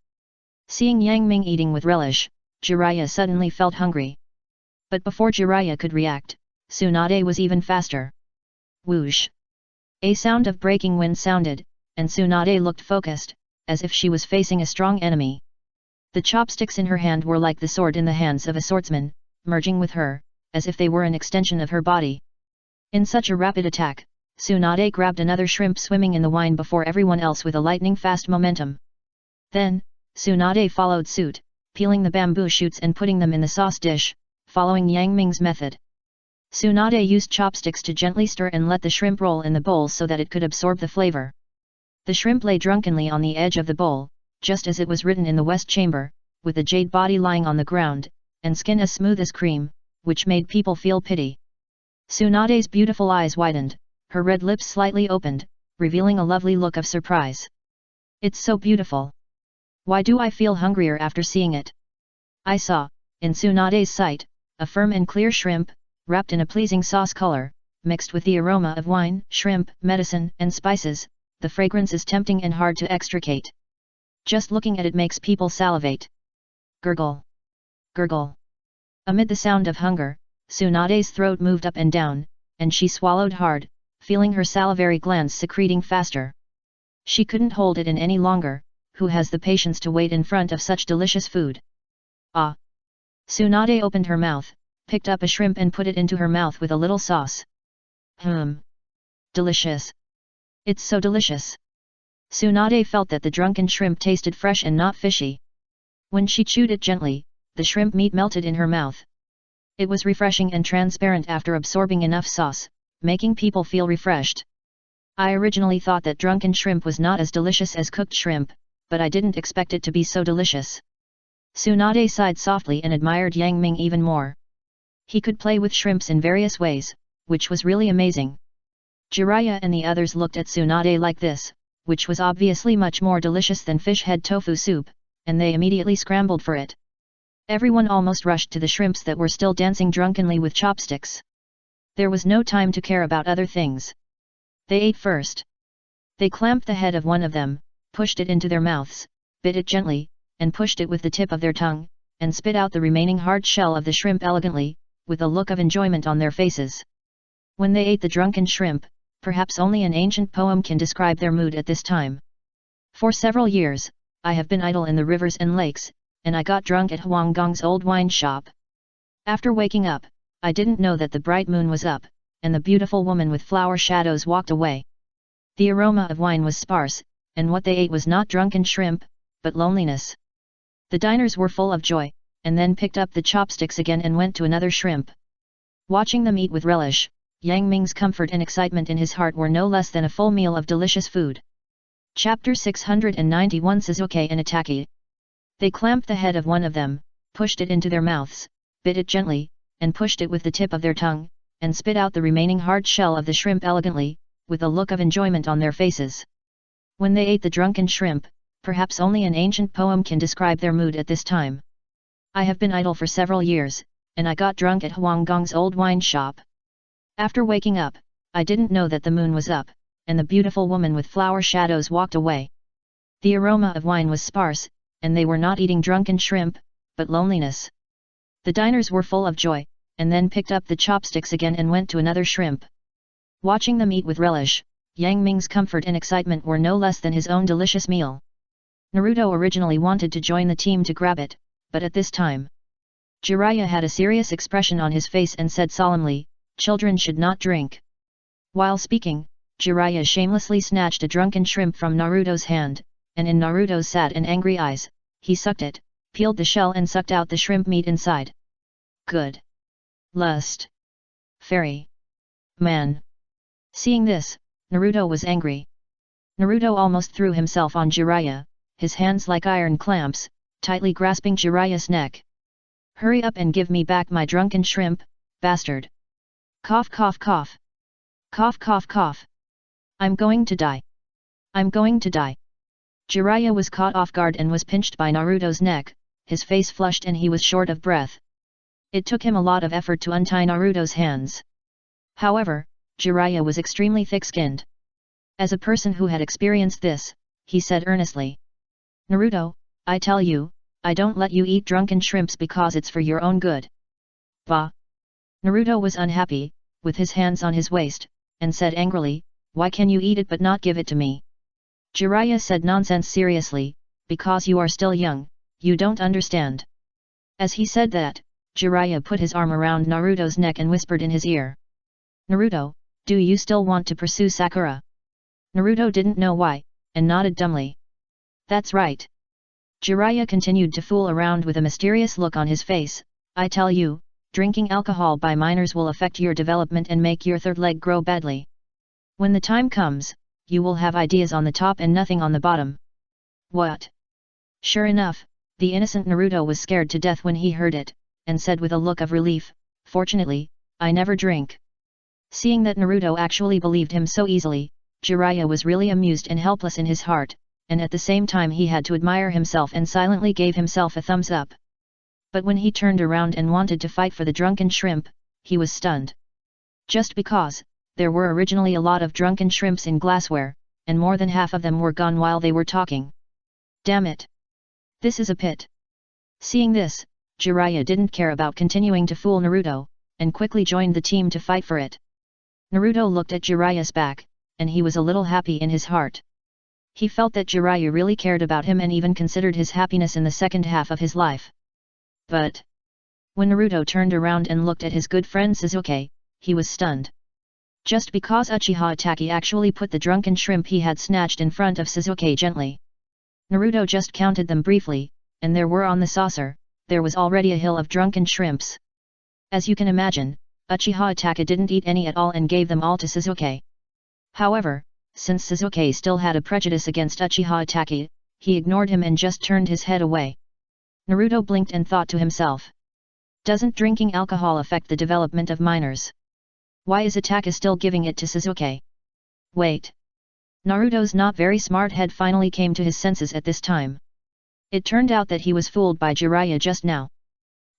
Seeing Yang Ming eating with relish, Jiraiya suddenly felt hungry. But before Jiraiya could react, Tsunade was even faster. Whoosh! A sound of breaking wind sounded, and Tsunade looked focused, as if she was facing a strong enemy. The chopsticks in her hand were like the sword in the hands of a swordsman, merging with her, as if they were an extension of her body. In such a rapid attack, Tsunade grabbed another shrimp swimming in the wine before everyone else with a lightning-fast momentum. Then, Tsunade followed suit, peeling the bamboo shoots and putting them in the sauce dish, following Yang Ming's method. Tsunade used chopsticks to gently stir and let the shrimp roll in the bowl so that it could absorb the flavor. The shrimp lay drunkenly on the edge of the bowl, just as it was written in the West Chamber, with the jade body lying on the ground, and skin as smooth as cream, which made people feel pity. Tsunade's beautiful eyes widened, her red lips slightly opened, revealing a lovely look of surprise. "It's so beautiful. Why do I feel hungrier after seeing it?" I saw, in Tsunade's sight, a firm and clear shrimp, wrapped in a pleasing sauce color, mixed with the aroma of wine, shrimp, medicine, and spices. The fragrance is tempting and hard to extricate. Just looking at it makes people salivate. Gurgle. Gurgle. Amid the sound of hunger, Tsunade's throat moved up and down, and she swallowed hard, feeling her salivary glands secreting faster. She couldn't hold it in any longer. Who has the patience to wait in front of such delicious food? Ah! Tsunade opened her mouth, picked up a shrimp and put it into her mouth with a little sauce. Delicious. It's so delicious. Tsunade felt that the drunken shrimp tasted fresh and not fishy. When she chewed it gently, the shrimp meat melted in her mouth. It was refreshing and transparent after absorbing enough sauce, making people feel refreshed. I originally thought that drunken shrimp was not as delicious as cooked shrimp, but I didn't expect it to be so delicious. Tsunade sighed softly and admired Yang Ming even more. He could play with shrimps in various ways, which was really amazing. Jiraiya and the others looked at Tsunade like this, which was obviously much more delicious than fish head tofu soup, and they immediately scrambled for it. Everyone almost rushed to the shrimps that were still dancing drunkenly with chopsticks. There was no time to care about other things. They ate first. They clamped the head of one of them, pushed it into their mouths, bit it gently, and pushed it with the tip of their tongue, and spit out the remaining hard shell of the shrimp elegantly, with a look of enjoyment on their faces. When they ate the drunken shrimp, perhaps only an ancient poem can describe their mood at this time. For several years, I have been idle in the rivers and lakes, and I got drunk at Huang Gong's old wine shop. After waking up, I didn't know that the bright moon was up, and the beautiful woman with flower shadows walked away. The aroma of wine was sparse, and what they ate was not drunken shrimp, but loneliness. The diners were full of joy, and then picked up the chopsticks again and went to another shrimp. Watching them eat with relish, Yang Ming's comfort and excitement in his heart were no less than a full meal of delicious food. Chapter 691 Suzuki and Itaki. They clamped the head of one of them, pushed it into their mouths, bit it gently, and pushed it with the tip of their tongue, and spit out the remaining hard shell of the shrimp elegantly, with a look of enjoyment on their faces. When they ate the drunken shrimp, perhaps only an ancient poem can describe their mood at this time. I have been idle for several years, and I got drunk at Huang Gong's old wine shop. After waking up, I didn't know that the moon was up, and the beautiful woman with flower shadows walked away. The aroma of wine was sparse, and they were not eating drunken shrimp, but loneliness. The diners were full of joy, and then picked up the chopsticks again and went to another shrimp. Watching them eat with relish, Yang Ming's comfort and excitement were no less than his own delicious meal. Naruto originally wanted to join the team to grab it, but at this time, Jiraiya had a serious expression on his face and said solemnly, "Children should not drink." While speaking, Jiraiya shamelessly snatched a drunken shrimp from Naruto's hand, and in Naruto's sad and angry eyes, he sucked it, peeled the shell and sucked out the shrimp meat inside. Good. Lust. Fairy. Man. Seeing this, Naruto was angry. Naruto almost threw himself on Jiraiya, his hands like iron clamps, tightly grasping Jiraiya's neck. "Hurry up and give me back my drunken shrimp, bastard. Cough cough cough. Cough cough cough. I'm going to die. I'm going to die." Jiraiya was caught off guard and was pinched by Naruto's neck, his face flushed and he was short of breath. It took him a lot of effort to untie Naruto's hands. However, Jiraiya was extremely thick-skinned. As a person who had experienced this, he said earnestly, "Naruto, I tell you, I don't let you eat drunken shrimps because it's for your own good." Bah! Naruto was unhappy, with his hands on his waist, and said angrily, "Why can you eat it but not give it to me?" Jiraiya said nonsense seriously, "Because you are still young, you don't understand." As he said that, Jiraiya put his arm around Naruto's neck and whispered in his ear, "Naruto, do you still want to pursue Sakura?" Naruto didn't know why, and nodded dumbly. "That's right." Jiraiya continued to fool around with a mysterious look on his face, "I tell you, drinking alcohol by minors will affect your development and make your third leg grow badly. When the time comes, you will have ideas on the top and nothing on the bottom." What? Sure enough, the innocent Naruto was scared to death when he heard it, and said with a look of relief, "Fortunately, I never drink." Seeing that Naruto actually believed him so easily, Jiraiya was really amused and helpless in his heart, and at the same time he had to admire himself and silently gave himself a thumbs up. But when he turned around and wanted to fight for the drunken shrimp, he was stunned. Just because, there were originally a lot of drunken shrimps in glassware, and more than half of them were gone while they were talking. Damn it! This is a pit. Seeing this, Jiraiya didn't care about continuing to fool Naruto, and quickly joined the team to fight for it. Naruto looked at Jiraiya's back, and he was a little happy in his heart. He felt that Jiraiya really cared about him and even considered his happiness in the second half of his life. But when Naruto turned around and looked at his good friend Sasuke, he was stunned. Just because Uchiha Itachi actually put the drunken shrimp he had snatched in front of Sasuke gently. Naruto just counted them briefly, and there were on the saucer, there was already a hill of drunken shrimps. As you can imagine, Uchiha Itachi didn't eat any at all and gave them all to Sasuke. However, since Sasuke still had a prejudice against Uchiha Itachi, he ignored him and just turned his head away. Naruto blinked and thought to himself, "Doesn't drinking alcohol affect the development of minors? Why is Itachi still giving it to Sasuke? Wait." Naruto's not very smart head finally came to his senses at this time. It turned out that he was fooled by Jiraiya just now.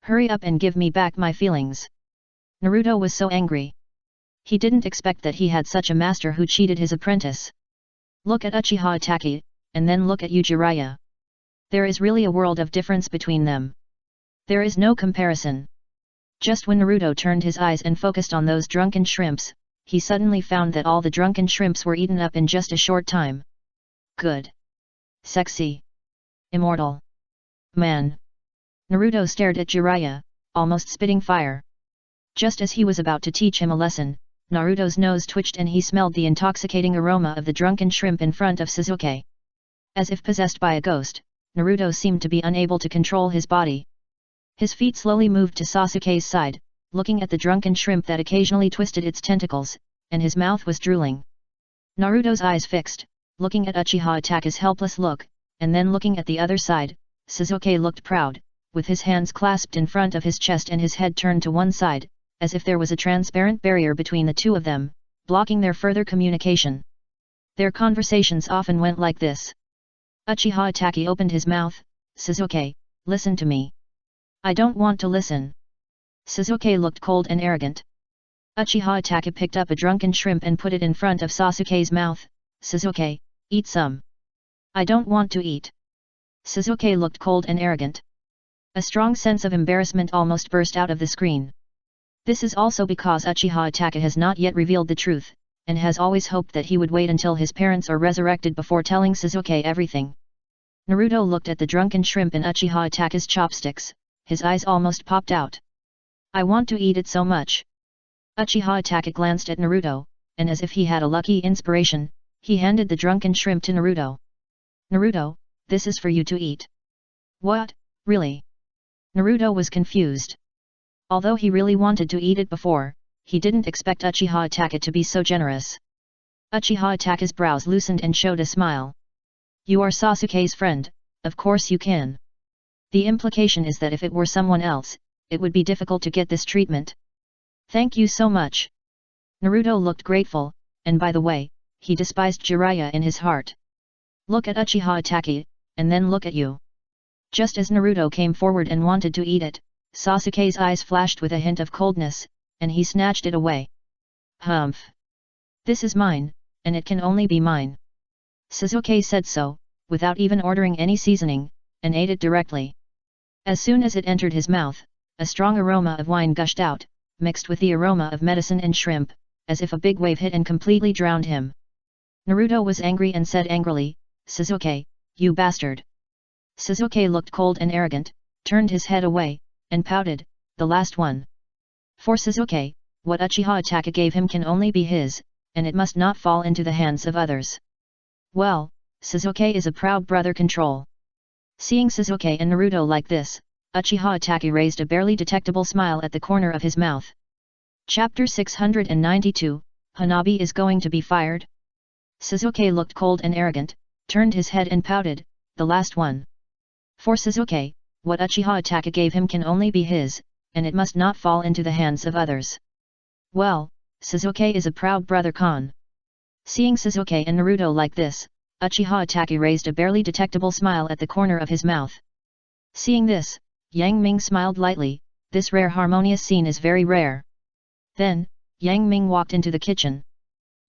"Hurry up and give me back my feelings." Naruto was so angry. He didn't expect that he had such a master who cheated his apprentice. Look at Uchiha Itachi, and then look at you Jiraiya. There is really a world of difference between them. There is no comparison. Just when Naruto turned his eyes and focused on those drunken shrimps, he suddenly found that all the drunken shrimps were eaten up in just a short time. Good. Sexy. Immortal. Man. Naruto stared at Jiraiya, almost spitting fire. Just as he was about to teach him a lesson, Naruto's nose twitched and he smelled the intoxicating aroma of the drunken shrimp in front of Sasuke. As if possessed by a ghost, Naruto seemed to be unable to control his body. His feet slowly moved to Sasuke's side, looking at the drunken shrimp that occasionally twisted its tentacles, and his mouth was drooling. Naruto's eyes fixed, looking at Uchiha Itachi's helpless look, and then looking at the other side, Sasuke looked proud, with his hands clasped in front of his chest and his head turned to one side, as if there was a transparent barrier between the two of them, blocking their further communication. Their conversations often went like this. Uchiha Itachi opened his mouth, "Sasuke, listen to me. I don't want to listen. Sasuke looked cold and arrogant. Uchiha Itachi picked up a drunken shrimp and put it in front of Sasuke's mouth. Sasuke, eat some. I don't want to eat. Sasuke looked cold and arrogant. A strong sense of embarrassment almost burst out of the screen. This is also because Uchiha Itachi has not yet revealed the truth, and has always hoped that he would wait until his parents are resurrected before telling Sasuke everything. Naruto looked at the drunken shrimp in Uchiha Itachi's chopsticks, his eyes almost popped out. I want to eat it so much. Uchiha Itachi glanced at Naruto, and as if he had a lucky inspiration, he handed the drunken shrimp to Naruto. Naruto, this is for you to eat. What, really? Naruto was confused. Although he really wanted to eat it before, he didn't expect Uchiha Itachi to be so generous. Uchiha Itachi's brows loosened and showed a smile. You are Sasuke's friend, of course you can. The implication is that if it were someone else, it would be difficult to get this treatment. Thank you so much. Naruto looked grateful, and by the way, he despised Jiraiya in his heart. Look at Uchiha Itachi, and then look at you. Just as Naruto came forward and wanted to eat it, Sasuke's eyes flashed with a hint of coldness, and he snatched it away. Humph! This is mine, and it can only be mine. Sasuke said so, without even ordering any seasoning, and ate it directly. As soon as it entered his mouth, a strong aroma of wine gushed out, mixed with the aroma of medicine and shrimp, as if a big wave hit and completely drowned him. Naruto was angry and said angrily, Sasuke, you bastard! Sasuke looked cold and arrogant, turned his head away, and pouted, the last one. For Sasuke, what Uchiha Itachi gave him can only be his, and it must not fall into the hands of others. Well, Sasuke is a proud brother. Control. Seeing Sasuke and Naruto like this, Uchiha Itachi raised a barely detectable smile at the corner of his mouth. Chapter 692, Hanabi is going to be fired? Sasuke looked cold and arrogant, turned his head and pouted, the last one. For Sasuke, what Uchiha Itachi gave him can only be his, and it must not fall into the hands of others. Well, Sasuke is a proud brother. Con. Seeing Sasuke and Naruto like this, Uchiha Itachi raised a barely detectable smile at the corner of his mouth. Seeing this, Yang Ming smiled lightly. This rare harmonious scene is very rare. Then, Yang Ming walked into the kitchen.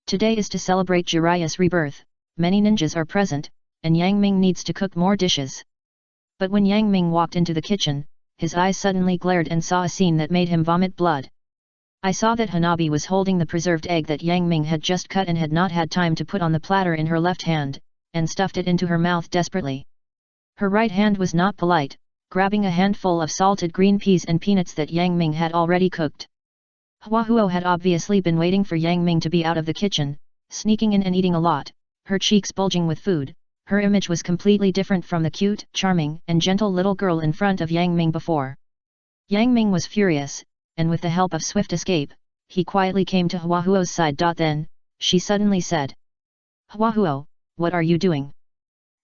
Today is to celebrate Jiraiya's rebirth, many ninjas are present, and Yang Ming needs to cook more dishes. But when Yang Ming walked into the kitchen, his eyes suddenly glared and saw a scene that made him vomit blood. I saw that Hanabi was holding the preserved egg that Yang Ming had just cut and had not had time to put on the platter in her left hand, and stuffed it into her mouth desperately. Her right hand was not polite, grabbing a handful of salted green peas and peanuts that Yang Ming had already cooked. Hua Huo had obviously been waiting for Yang Ming to be out of the kitchen, sneaking in and eating a lot, her cheeks bulging with food. Her image was completely different from the cute, charming, and gentle little girl in front of Yang Ming before. Yang Ming was furious, and with the help of swift escape, he quietly came to Hua Huo's side. Then, she suddenly said, Hua Huo, what are you doing?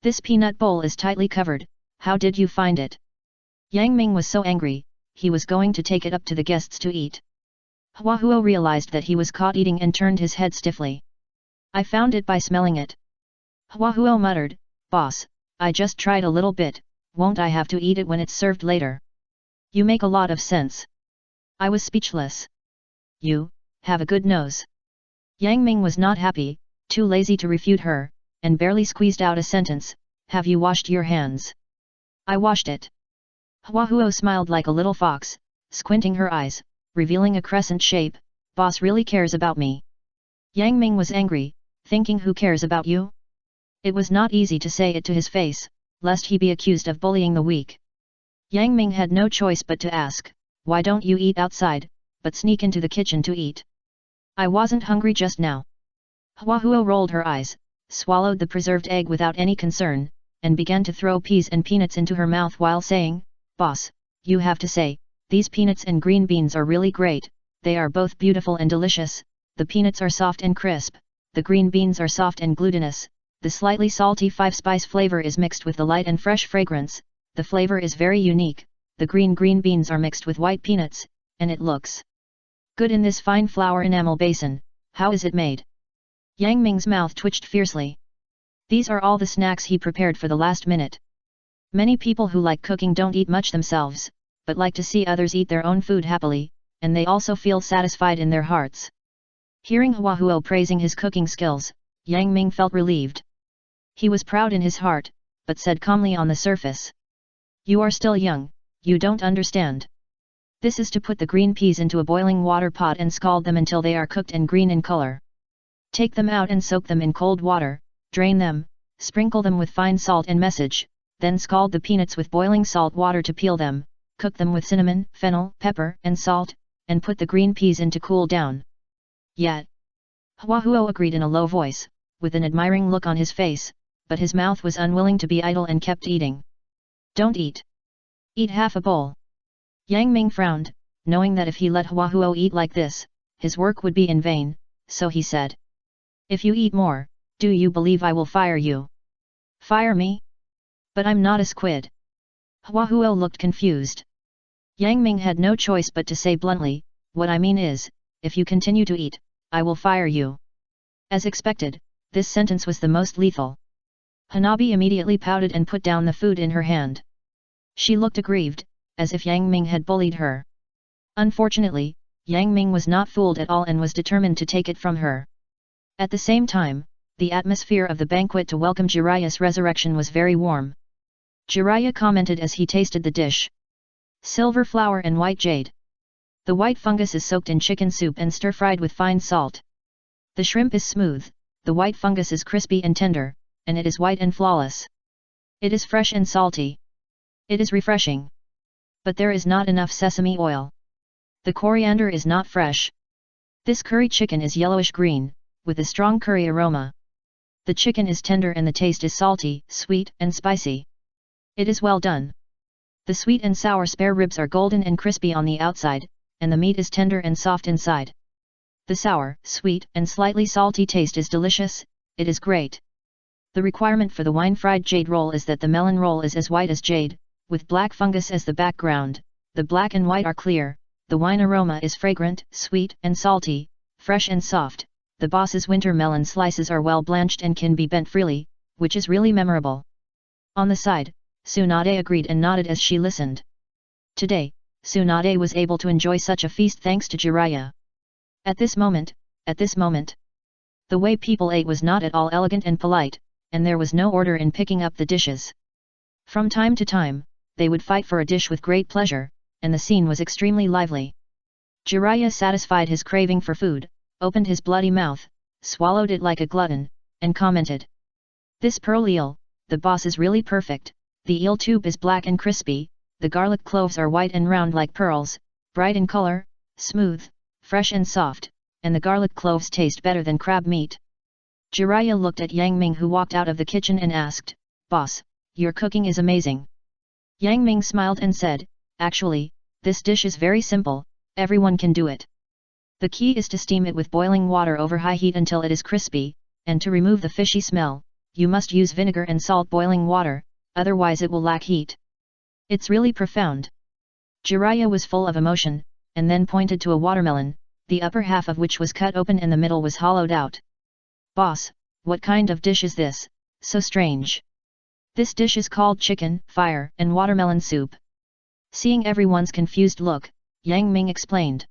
This peanut bowl is tightly covered, how did you find it? Yang Ming was so angry, he was going to take it up to the guests to eat. Hua Huo realized that he was caught eating and turned his head stiffly. I found it by smelling it. Hua Huo muttered, Boss, I just tried a little bit, won't I have to eat it when it's served later? You make a lot of sense. I was speechless. You have a good nose. Yang Ming was not happy, too lazy to refute her, and barely squeezed out a sentence, have you washed your hands? I washed it. Hua Huo smiled like a little fox, squinting her eyes, revealing a crescent shape, Boss really cares about me. Yang Ming was angry, thinking who cares about you? It was not easy to say it to his face, lest he be accused of bullying the weak. Yang Ming had no choice but to ask, why don't you eat outside, but sneak into the kitchen to eat? I wasn't hungry just now. Hua Huo rolled her eyes, swallowed the preserved egg without any concern, and began to throw peas and peanuts into her mouth while saying, Boss, you have to say, these peanuts and green beans are really great, they are both beautiful and delicious, the peanuts are soft and crisp, the green beans are soft and glutinous. The slightly salty 5-spice flavor is mixed with the light and fresh fragrance, the flavor is very unique, the green beans are mixed with white peanuts, and it looks good in this fine flour enamel basin. How is it made? Yang Ming's mouth twitched fiercely. These are all the snacks he prepared for the last minute. Many people who like cooking don't eat much themselves, but like to see others eat their own food happily, and they also feel satisfied in their hearts. Hearing Huahuo praising his cooking skills, Yang Ming felt relieved. He was proud in his heart, but said calmly on the surface. You are still young, you don't understand. This is to put the green peas into a boiling water pot and scald them until they are cooked and green in color. Take them out and soak them in cold water, drain them, sprinkle them with fine salt and message, then scald the peanuts with boiling salt water to peel them, cook them with cinnamon, fennel, pepper, and salt, and put the green peas in to cool down. Yet. Huahuo agreed in a low voice, with an admiring look on his face, but his mouth was unwilling to be idle and kept eating. Don't eat. Eat half a bowl. Yang Ming frowned, knowing that if he let Huahuo eat like this, his work would be in vain, so he said. If you eat more, do you believe I will fire you? Fire me? But I'm not a squid. Huahuo looked confused. Yang Ming had no choice but to say bluntly, what I mean is, if you continue to eat, I will fire you. As expected, this sentence was the most lethal. Hanabi immediately pouted and put down the food in her hand. She looked aggrieved, as if Yang Ming had bullied her. Unfortunately, Yang Ming was not fooled at all and was determined to take it from her. At the same time, the atmosphere of the banquet to welcome Jiraiya's resurrection was very warm. Jiraiya commented as he tasted the dish. Silver flour and white jade. The white fungus is soaked in chicken soup and stir-fried with fine salt. The shrimp is smooth, the white fungus is crispy and tender, and it is white and flawless. It is fresh and salty. It is refreshing. But there is not enough sesame oil. The coriander is not fresh. This curry chicken is yellowish-green, with a strong curry aroma. The chicken is tender and the taste is salty, sweet, and spicy. It is well done. The sweet and sour spare ribs are golden and crispy on the outside, and the meat is tender and soft inside. The sour, sweet, and slightly salty taste is delicious, it is great. The requirement for the wine-fried jade roll is that the melon roll is as white as jade, with black fungus as the background, the black and white are clear, the wine aroma is fragrant, sweet, and salty, fresh and soft, the boss's winter melon slices are well blanched and can be bent freely, which is really memorable. On the side, Tsunade agreed and nodded as she listened. Today, Tsunade was able to enjoy such a feast thanks to Jiraiya. At this moment, the way people ate was not at all elegant and polite, and there was no order in picking up the dishes. From time to time, they would fight for a dish with great pleasure, and the scene was extremely lively. Jiraiya satisfied his craving for food, opened his bloody mouth, swallowed it like a glutton, and commented. This pearl eel, the boss is really perfect, the eel tube is black and crispy, the garlic cloves are white and round like pearls, bright in color, smooth, fresh and soft, and the garlic cloves taste better than crab meat. Jiraiya looked at Yang Ming who walked out of the kitchen and asked, Boss, your cooking is amazing. Yang Ming smiled and said, Actually, this dish is very simple, everyone can do it. The key is to steam it with boiling water over high heat until it is crispy, and to remove the fishy smell, you must use vinegar and salt boiling water, otherwise it will lack heat. It's really profound. Jiraiya was full of emotion, and then pointed to a watermelon, the upper half of which was cut open and the middle was hollowed out. Boss, what kind of dish is this, so strange? This dish is called chicken, fire, and watermelon soup. Seeing everyone's confused look, Yang Ming explained.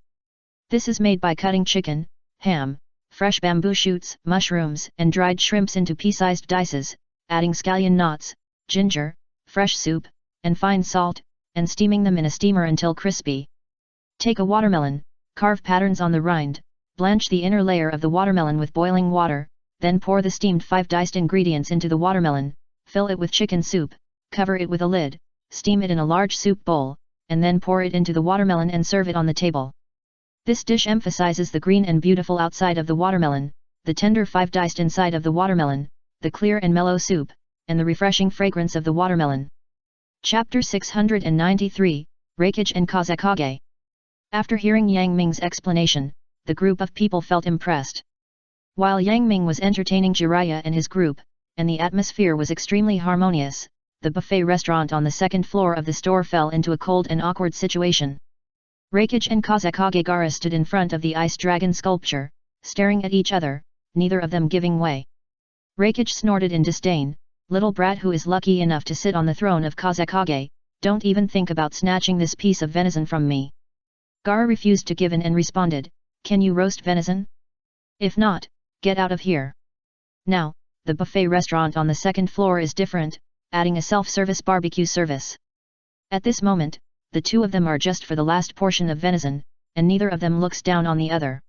This is made by cutting chicken, ham, fresh bamboo shoots, mushrooms, and dried shrimps into pea-sized dices, adding scallion knots, ginger, fresh soup, and fine salt, and steaming them in a steamer until crispy. Take a watermelon, carve patterns on the rind, blanch the inner layer of the watermelon with boiling water, then pour the steamed 5 diced ingredients into the watermelon, fill it with chicken soup, cover it with a lid, steam it in a large soup bowl, and then pour it into the watermelon and serve it on the table. This dish emphasizes the green and beautiful outside of the watermelon, the tender 5 diced inside of the watermelon, the clear and mellow soup, and the refreshing fragrance of the watermelon. Chapter 693, Reikage and Kazekage. After hearing Yang Ming's explanation, the group of people felt impressed. While Yang Ming was entertaining Jiraiya and his group, and the atmosphere was extremely harmonious, the buffet restaurant on the second floor of the store fell into a cold and awkward situation. Reikage and Kazekage Gaara stood in front of the ice dragon sculpture, staring at each other, neither of them giving way. Reikage snorted in disdain, little brat who is lucky enough to sit on the throne of Kazekage, Don't even think about snatching this piece of venison from me. Gara refused to give in and responded, can you roast venison? If not, get out of here. Now, the buffet restaurant on the second floor is different, adding a self-service barbecue service. At this moment, the two of them are just for the last portion of venison, and neither of them looks down on the other.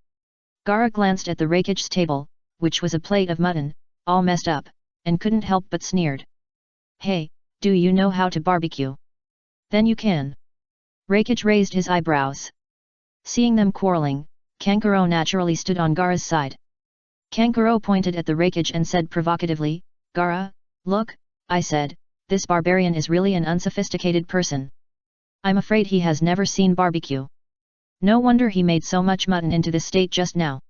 Gara glanced at the Rakich's table, which was a plate of mutton, all messed up, and couldn't help but sneered. Hey, do you know how to barbecue? Then you can. Rakich raised his eyebrows. Seeing them quarreling, Kankuro naturally stood on Gara's side. Kankuro pointed at the Rakich and said provocatively, Gara, look, I said, this barbarian is really an unsophisticated person. I'm afraid he has never seen barbecue. No wonder he made so much mutton into this state just now.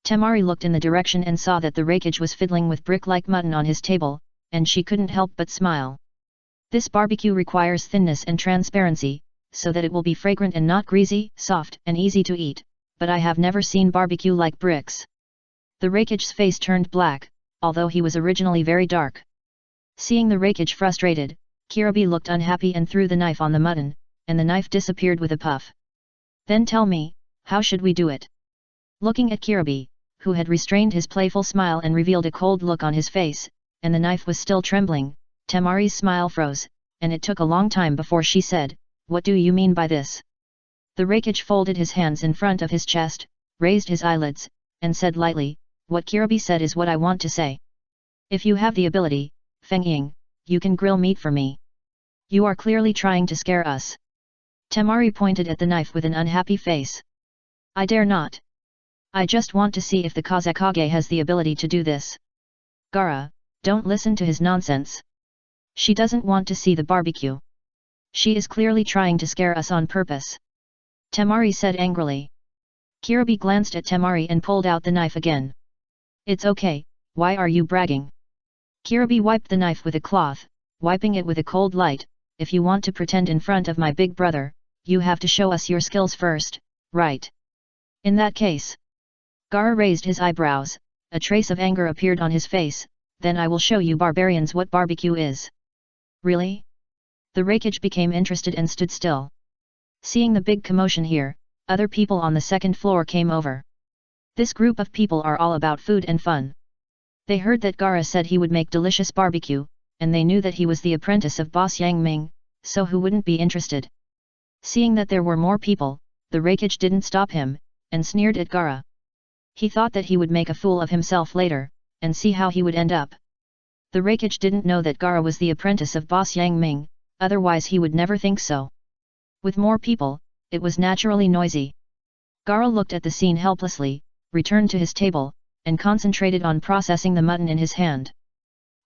Temari looked in the direction and saw that the Rakich was fiddling with brick-like mutton on his table, and she couldn't help but smile. This barbecue requires thinness and transparency, so that it will be fragrant and not greasy, soft and easy to eat, but I have never seen barbecue like bricks. The Rakich's face turned black, although he was originally very dark. Seeing the Rakich frustrated, Kirabi looked unhappy and threw the knife on the mutton, and the knife disappeared with a puff. Then tell me, how should we do it? Looking at Kirabi, who had restrained his playful smile and revealed a cold look on his face, and the knife was still trembling, Temari's smile froze, and it took a long time before she said, what do you mean by this? The Rakich folded his hands in front of his chest, raised his eyelids, and said lightly, what Kirabi said is what I want to say. If you have the ability, Feng Ying, you can grill meat for me. You are clearly trying to scare us. Temari pointed at the knife with an unhappy face. I dare not. I just want to see if the Kazekage has the ability to do this. Gara, don't listen to his nonsense. She doesn't want to see the barbecue. She is clearly trying to scare us on purpose. Temari said angrily. Kirabi glanced at Temari and pulled out the knife again. It's okay, why are you bragging? Kirabi wiped the knife with a cloth, wiping it with a cold light. If you want to pretend in front of my big brother, you have to show us your skills first, right? In that case. Gara raised his eyebrows, a trace of anger appeared on his face, then I will show you barbarians what barbecue is. Really? The Rakich became interested and stood still. Seeing the big commotion here, other people on the second floor came over. This group of people are all about food and fun. They heard that Gara said he would make delicious barbecue, and they knew that he was the apprentice of Boss Yang Ming, so who wouldn't be interested? Seeing that there were more people, the Rakich didn't stop him, and sneered at Gara. He thought that he would make a fool of himself later, and see how he would end up. The Rakich didn't know that Gara was the apprentice of Boss Yang Ming, otherwise he would never think so. With more people, it was naturally noisy. Gara looked at the scene helplessly, returned to his table, and concentrated on processing the mutton in his hand.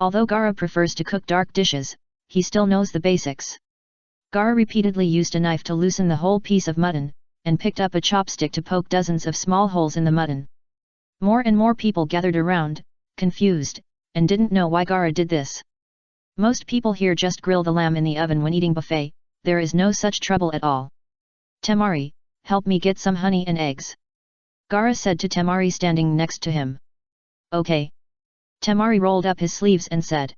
Although Gara prefers to cook dark dishes, he still knows the basics. Gara repeatedly used a knife to loosen the whole piece of mutton, and picked up a chopstick to poke dozens of small holes in the mutton. More and more people gathered around, confused, and didn't know why Gara did this. Most people here just grill the lamb in the oven when eating buffet, there is no such trouble at all. Temari, help me get some honey and eggs. Gara said to Temari standing next to him. Okay. Temari rolled up his sleeves and said.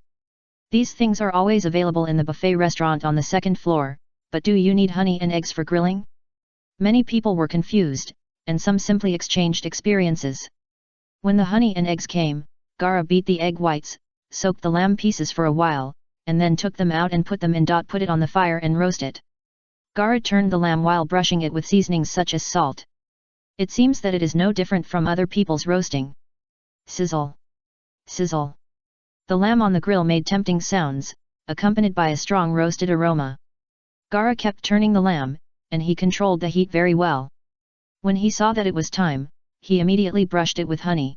These things are always available in the buffet restaurant on the second floor, but do you need honey and eggs for grilling? Many people were confused, and some simply exchanged experiences. When the honey and eggs came, Gara beat the egg whites, soaked the lamb pieces for a while, and then took them out and put them in. Put it on the fire and roast it. Gara turned the lamb while brushing it with seasonings such as salt. It seems that it is no different from other people's roasting. Sizzle. Sizzle. The lamb on the grill made tempting sounds, accompanied by a strong roasted aroma. Gara kept turning the lamb, and he controlled the heat very well. When he saw that it was time, he immediately brushed it with honey.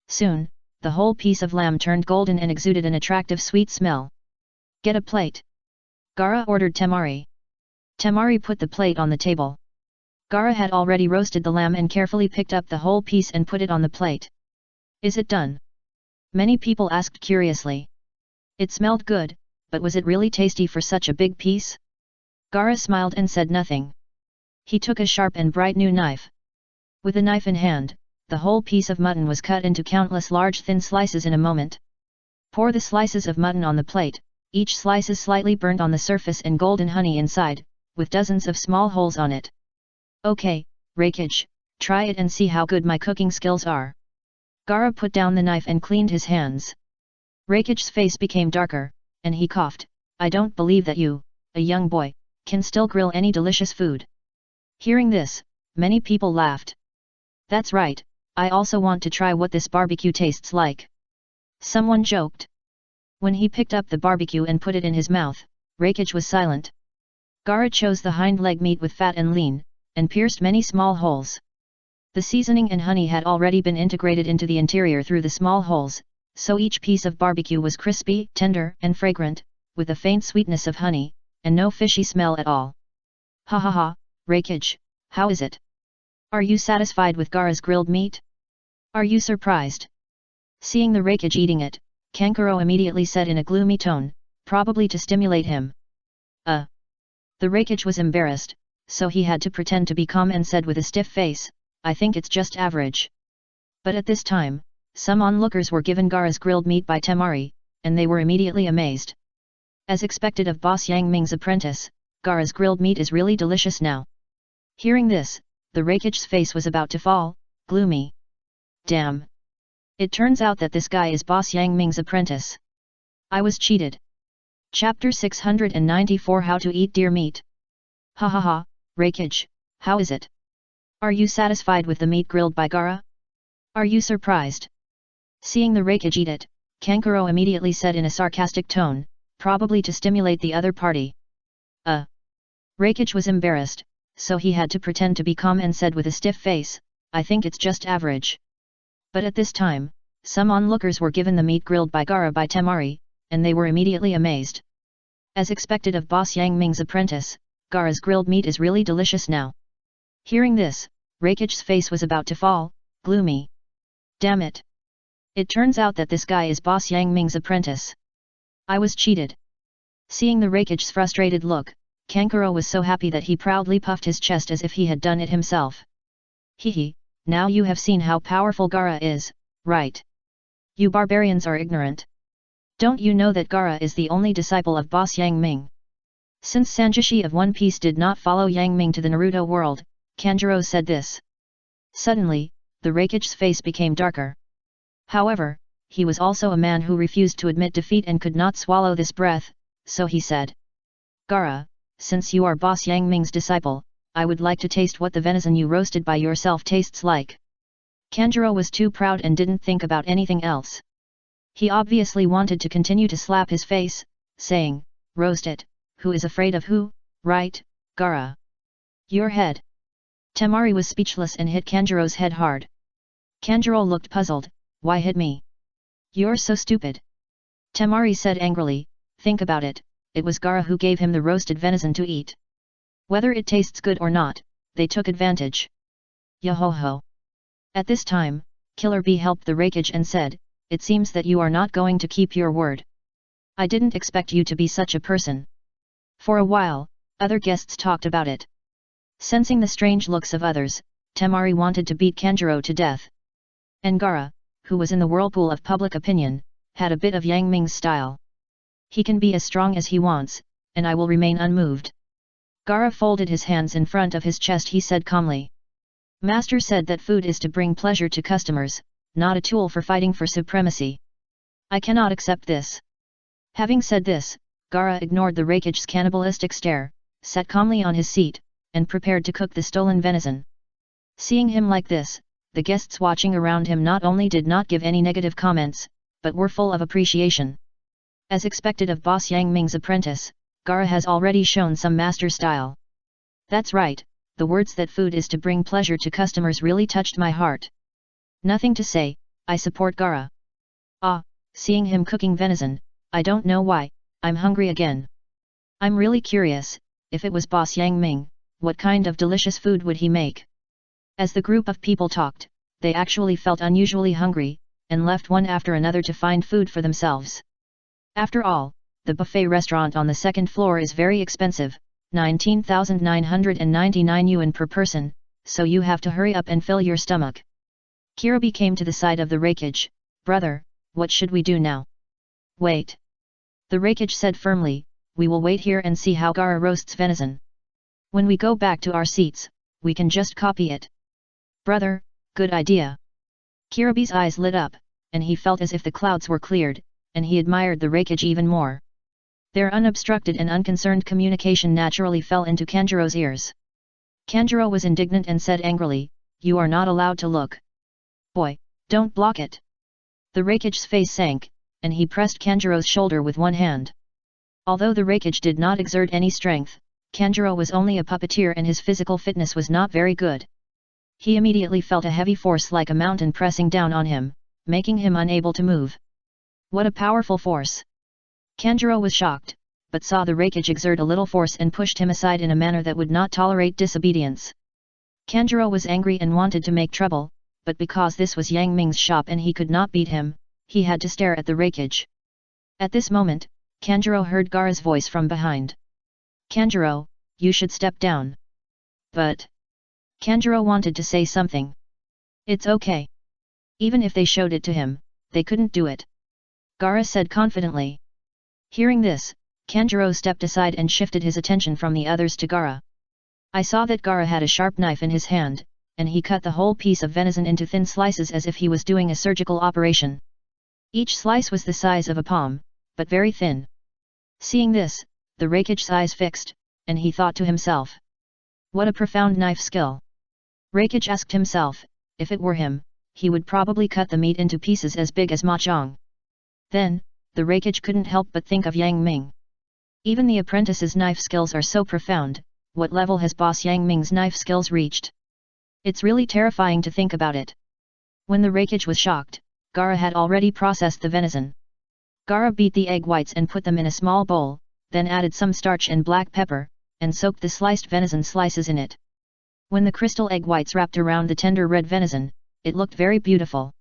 Soon, the whole piece of lamb turned golden and exuded an attractive sweet smell. Get a plate. Gara ordered Temari. Temari put the plate on the table. Gara had already roasted the lamb and carefully picked up the whole piece and put it on the plate. Is it done? Many people asked curiously. It smelled good, but was it really tasty for such a big piece? Gara smiled and said nothing. He took a sharp and bright new knife. With the knife in hand, the whole piece of mutton was cut into countless large thin slices in a moment. Pour the slices of mutton on the plate, Each slice is slightly burnt on the surface and golden honey inside, with dozens of small holes on it. Okay, Reikage, try it and see how good my cooking skills are. Gaara put down the knife and cleaned his hands. Reikage's face became darker, and he coughed, I don't believe that you, a young boy, can still grill any delicious food. Hearing this, many people laughed. That's right, I also want to try what this barbecue tastes like. Someone joked. When he picked up the barbecue and put it in his mouth, Reikage was silent. Gaara chose the hind leg meat with fat and lean, and pierced many small holes. The seasoning and honey had already been integrated into the interior through the small holes, so each piece of barbecue was crispy, tender, and fragrant, with a faint sweetness of honey, and no fishy smell at all. Ha ha ha, Reikage, how is it? Are you satisfied with Gaara's grilled meat? Are you surprised? Seeing the Reikage eating it, Kankuro immediately said in a gloomy tone, probably to stimulate him. The Reikage was embarrassed, so he had to pretend to be calm and said with a stiff face, I think it's just average. But at this time, some onlookers were given Gaara's grilled meat by Temari, and they were immediately amazed. As expected of Boss Yang Ming's apprentice, Gaara's grilled meat is really delicious now. Hearing this, the Reikage's face was about to fall, gloomy. Damn! It turns out that this guy is Boss Yang Ming's apprentice. I was cheated. Chapter 694 How to Eat Deer Meat. Ha ha ha, Reikage, how is it? Are you satisfied with the meat grilled by Gaara? Are you surprised? Seeing the Reikage eat it, Kankuro immediately said in a sarcastic tone, probably to stimulate the other party. Reikage was embarrassed, so he had to pretend to be calm and said with a stiff face, I think it's just average. But at this time, some onlookers were given the meat grilled by Gaara by Temari, and they were immediately amazed. As expected of Boss Yang Ming's apprentice, Gaara's grilled meat is really delicious now. Hearing this, Reikage's face was about to fall, gloomy. Damn it! It turns out that this guy is Boss Yang Ming's apprentice. I was cheated. Seeing the Reikage's frustrated look, Kankuro was so happy that he proudly puffed his chest as if he had done it himself. Hehe, now you have seen how powerful Gaara is, right? You barbarians are ignorant. Don't you know that Gaara is the only disciple of Boss Yang Ming? Since Sanjishi of One Piece did not follow Yang Ming to the Naruto world, Kanjuro said this. Suddenly, the Reikage's face became darker. However, he was also a man who refused to admit defeat and could not swallow this breath, so he said. Gaara, since you are Boss Yang Ming's disciple, I would like to taste what the venison you roasted by yourself tastes like. Kanjuro was too proud and didn't think about anything else. He obviously wanted to continue to slap his face, saying, roast it, who is afraid of who, right, Gaara? Your head. Temari was speechless and hit Kanjuro's head hard. Kanjuro looked puzzled, why hit me? You're so stupid. Temari said angrily, think about it, it was Gaara who gave him the roasted venison to eat. Whether it tastes good or not, they took advantage. Yo-ho-ho. At this time, Killer Bee helped the Reikage and said, it seems that you are not going to keep your word. I didn't expect you to be such a person. For a while, other guests talked about it. Sensing the strange looks of others, Temari wanted to beat Kanjuro to death. And Gaara, who was in the whirlpool of public opinion, had a bit of Yang Ming's style. He can be as strong as he wants, and I will remain unmoved. Gaara folded his hands in front of his chest. He said calmly. Master said that food is to bring pleasure to customers, not a tool for fighting for supremacy. I cannot accept this. Having said this, Gaara ignored the Reikage's cannibalistic stare, sat calmly on his seat, and prepared to cook the stolen venison. Seeing him like this, the guests watching around him not only did not give any negative comments, but were full of appreciation. As expected of Boss Yang Ming's apprentice, Gaara has already shown some master style. That's right, the words that food is to bring pleasure to customers really touched my heart. Nothing to say, I support Gaara. Seeing him cooking venison, I don't know why, I'm hungry again. I'm really curious, if it was Boss Yang Ming, what kind of delicious food would he make? As the group of people talked, they actually felt unusually hungry, and left one after another to find food for themselves. After all, the buffet restaurant on the second floor is very expensive, 19,999 yuan per person, so you have to hurry up and fill your stomach. Kirabi came to the side of the Reikage. Brother, what should we do now? Wait. The Rakage said firmly, we will wait here and see how Gaara roasts venison. When we go back to our seats, we can just copy it. Brother, good idea. Kirabi's eyes lit up, and he felt as if the clouds were cleared, and he admired the Rakage even more. Their unobstructed and unconcerned communication naturally fell into Kanjuro's ears. Kanjuro was indignant and said angrily, you are not allowed to look. Boy, don't block it. The Rakage's face sank, and he pressed Kanjuro's shoulder with one hand. Although the Rakage did not exert any strength, Kanjuro was only a puppeteer and his physical fitness was not very good. He immediately felt a heavy force like a mountain pressing down on him, making him unable to move. What a powerful force! Kanjuro was shocked, but saw the Rakage exert a little force and pushed him aside in a manner that would not tolerate disobedience. Kanjuro was angry and wanted to make trouble, but because this was Yang Ming's shop and he could not beat him, he had to stare at the Rakage. At this moment, Kanjuro heard Gaara's voice from behind. Kanjuro, you should step down. But... Kanjuro wanted to say something. It's okay. Even if they showed it to him, they couldn't do it. Gaara said confidently. Hearing this, Kanjuro stepped aside and shifted his attention from the others to Gaara. I saw that Gaara had a sharp knife in his hand, and he cut the whole piece of venison into thin slices as if he was doing a surgical operation. Each slice was the size of a palm, but very thin. Seeing this, the Rakage's eyes fixed, and he thought to himself. What a profound knife skill! Rakage asked himself, if it were him, he would probably cut the meat into pieces as big as mahjong. Then, the Rakage couldn't help but think of Yang Ming. Even the apprentice's knife skills are so profound, what level has boss Yang Ming's knife skills reached? It's really terrifying to think about it. When the Rakage was shocked, Gaara had already processed the venison. Gaara beat the egg whites and put them in a small bowl, then added some starch and black pepper, and soaked the sliced venison slices in it. When the crystal egg whites wrapped around the tender red venison, it looked very beautiful.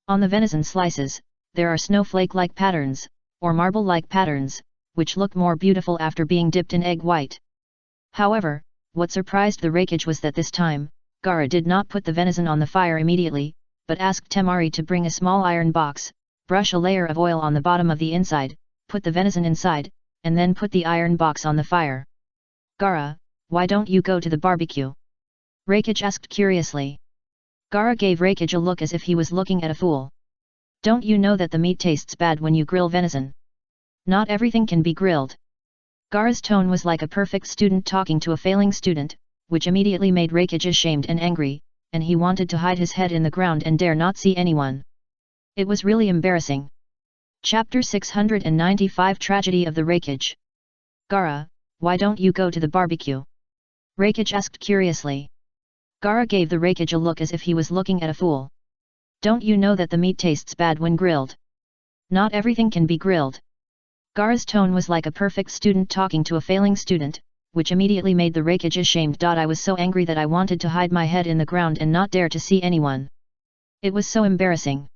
On the venison slices, there are snowflake-like patterns, or marble-like patterns, which look more beautiful after being dipped in egg white. However, what surprised the Rakage was that this time, Gaara did not put the venison on the fire immediately, but asked Temari to bring a small iron box, brush a layer of oil on the bottom of the inside, put the venison inside, and then put the iron box on the fire. Gaara, why don't you go to the barbecue? Rakage asked curiously. Gaara gave Rakage a look as if he was looking at a fool. Don't you know that the meat tastes bad when you grill venison? Not everything can be grilled. Gaara's tone was like a perfect student talking to a failing student, which immediately made Rakage ashamed and angry, and he wanted to hide his head in the ground and dare not see anyone. It was really embarrassing. Chapter 695 Tragedy of the Rakage. Gaara, why don't you go to the barbecue? Rakage asked curiously. Gaara gave the Rakage a look as if he was looking at a fool. Don't you know that the meat tastes bad when grilled? Not everything can be grilled. Gaara's tone was like a perfect student talking to a failing student, which immediately made the Rakage ashamed. I was so angry that I wanted to hide my head in the ground and not dare to see anyone. It was so embarrassing.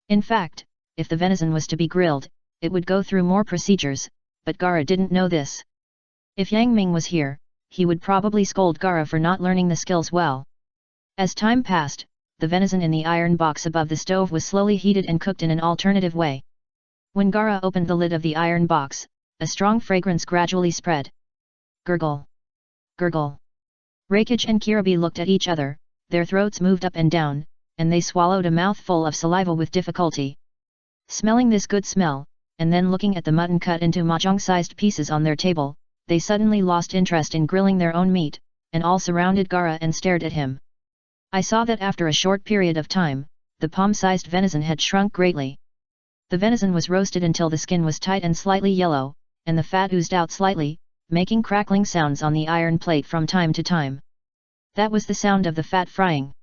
In fact, if the venison was to be grilled, it would go through more procedures, but Gaara didn't know this. If Yang Ming was here, he would probably scold Gaara for not learning the skills well. As time passed, the venison in the iron box above the stove was slowly heated and cooked in an alternative way. When Gaara opened the lid of the iron box, a strong fragrance gradually spread. Gurgle! Gurgle! Rakage and Kirabi looked at each other, their throats moved up and down, and they swallowed a mouthful of saliva with difficulty. Smelling this good smell, and then looking at the mutton cut into mahjong-sized pieces on their table, they suddenly lost interest in grilling their own meat, and all surrounded Gaara and stared at him. I saw that after a short period of time, the palm-sized venison had shrunk greatly. The venison was roasted until the skin was tight and slightly yellow, and the fat oozed out slightly, making crackling sounds on the iron plate from time to time. That was the sound of the fat frying.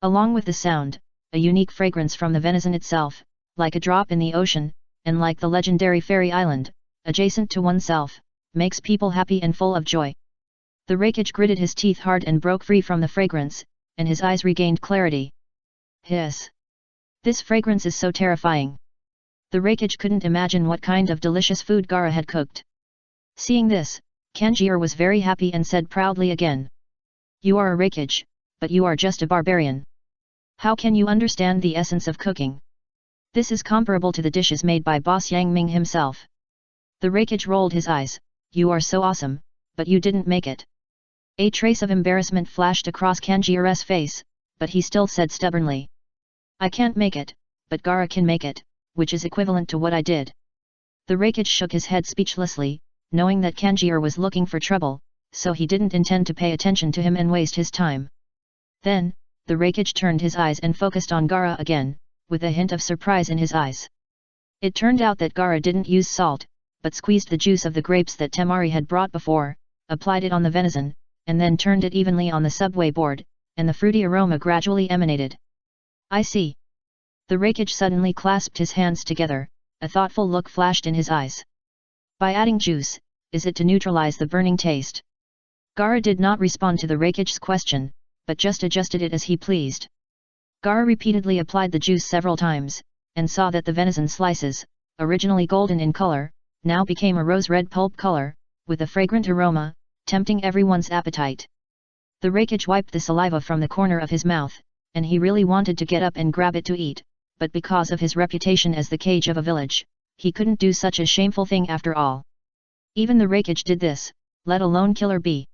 Along with the sound, a unique fragrance from the venison itself, like a drop in the ocean, and like the legendary fairy island, adjacent to oneself, makes people happy and full of joy. The Rakage gritted his teeth hard and broke free from the fragrance, and his eyes regained clarity. Hiss! This fragrance is so terrifying. The Rakage couldn't imagine what kind of delicious food Gaara had cooked. Seeing this, Kanjiro was very happy and said proudly again. You are a Rakage, but you are just a barbarian. How can you understand the essence of cooking? This is comparable to the dishes made by boss Yang Ming himself. The Rakage rolled his eyes. You are so awesome, but you didn't make it. A trace of embarrassment flashed across Kanjiro's face, but he still said stubbornly. I can't make it, but Gaara can make it, which is equivalent to what I did. The Rakage shook his head speechlessly, knowing that Kanjiro was looking for trouble, so he didn't intend to pay attention to him and waste his time. Then, the Rakage turned his eyes and focused on Gaara again, with a hint of surprise in his eyes. It turned out that Gaara didn't use salt, but squeezed the juice of the grapes that Temari had brought before, applied it on the venison, and then turned it evenly on the subway board, and the fruity aroma gradually emanated. I see. The Rakage suddenly clasped his hands together, a thoughtful look flashed in his eyes. By adding juice, is it to neutralize the burning taste? Gaara did not respond to the Rakage's question, but just adjusted it as he pleased. Gaara repeatedly applied the juice several times, and saw that the venison slices, originally golden in color, now became a rose-red pulp color, with a fragrant aroma, tempting everyone's appetite. The Rakage wiped the saliva from the corner of his mouth, and he really wanted to get up and grab it to eat, but because of his reputation as the cage of a village, he couldn't do such a shameful thing after all. Even the Rakage did this, let alone Killer Bee.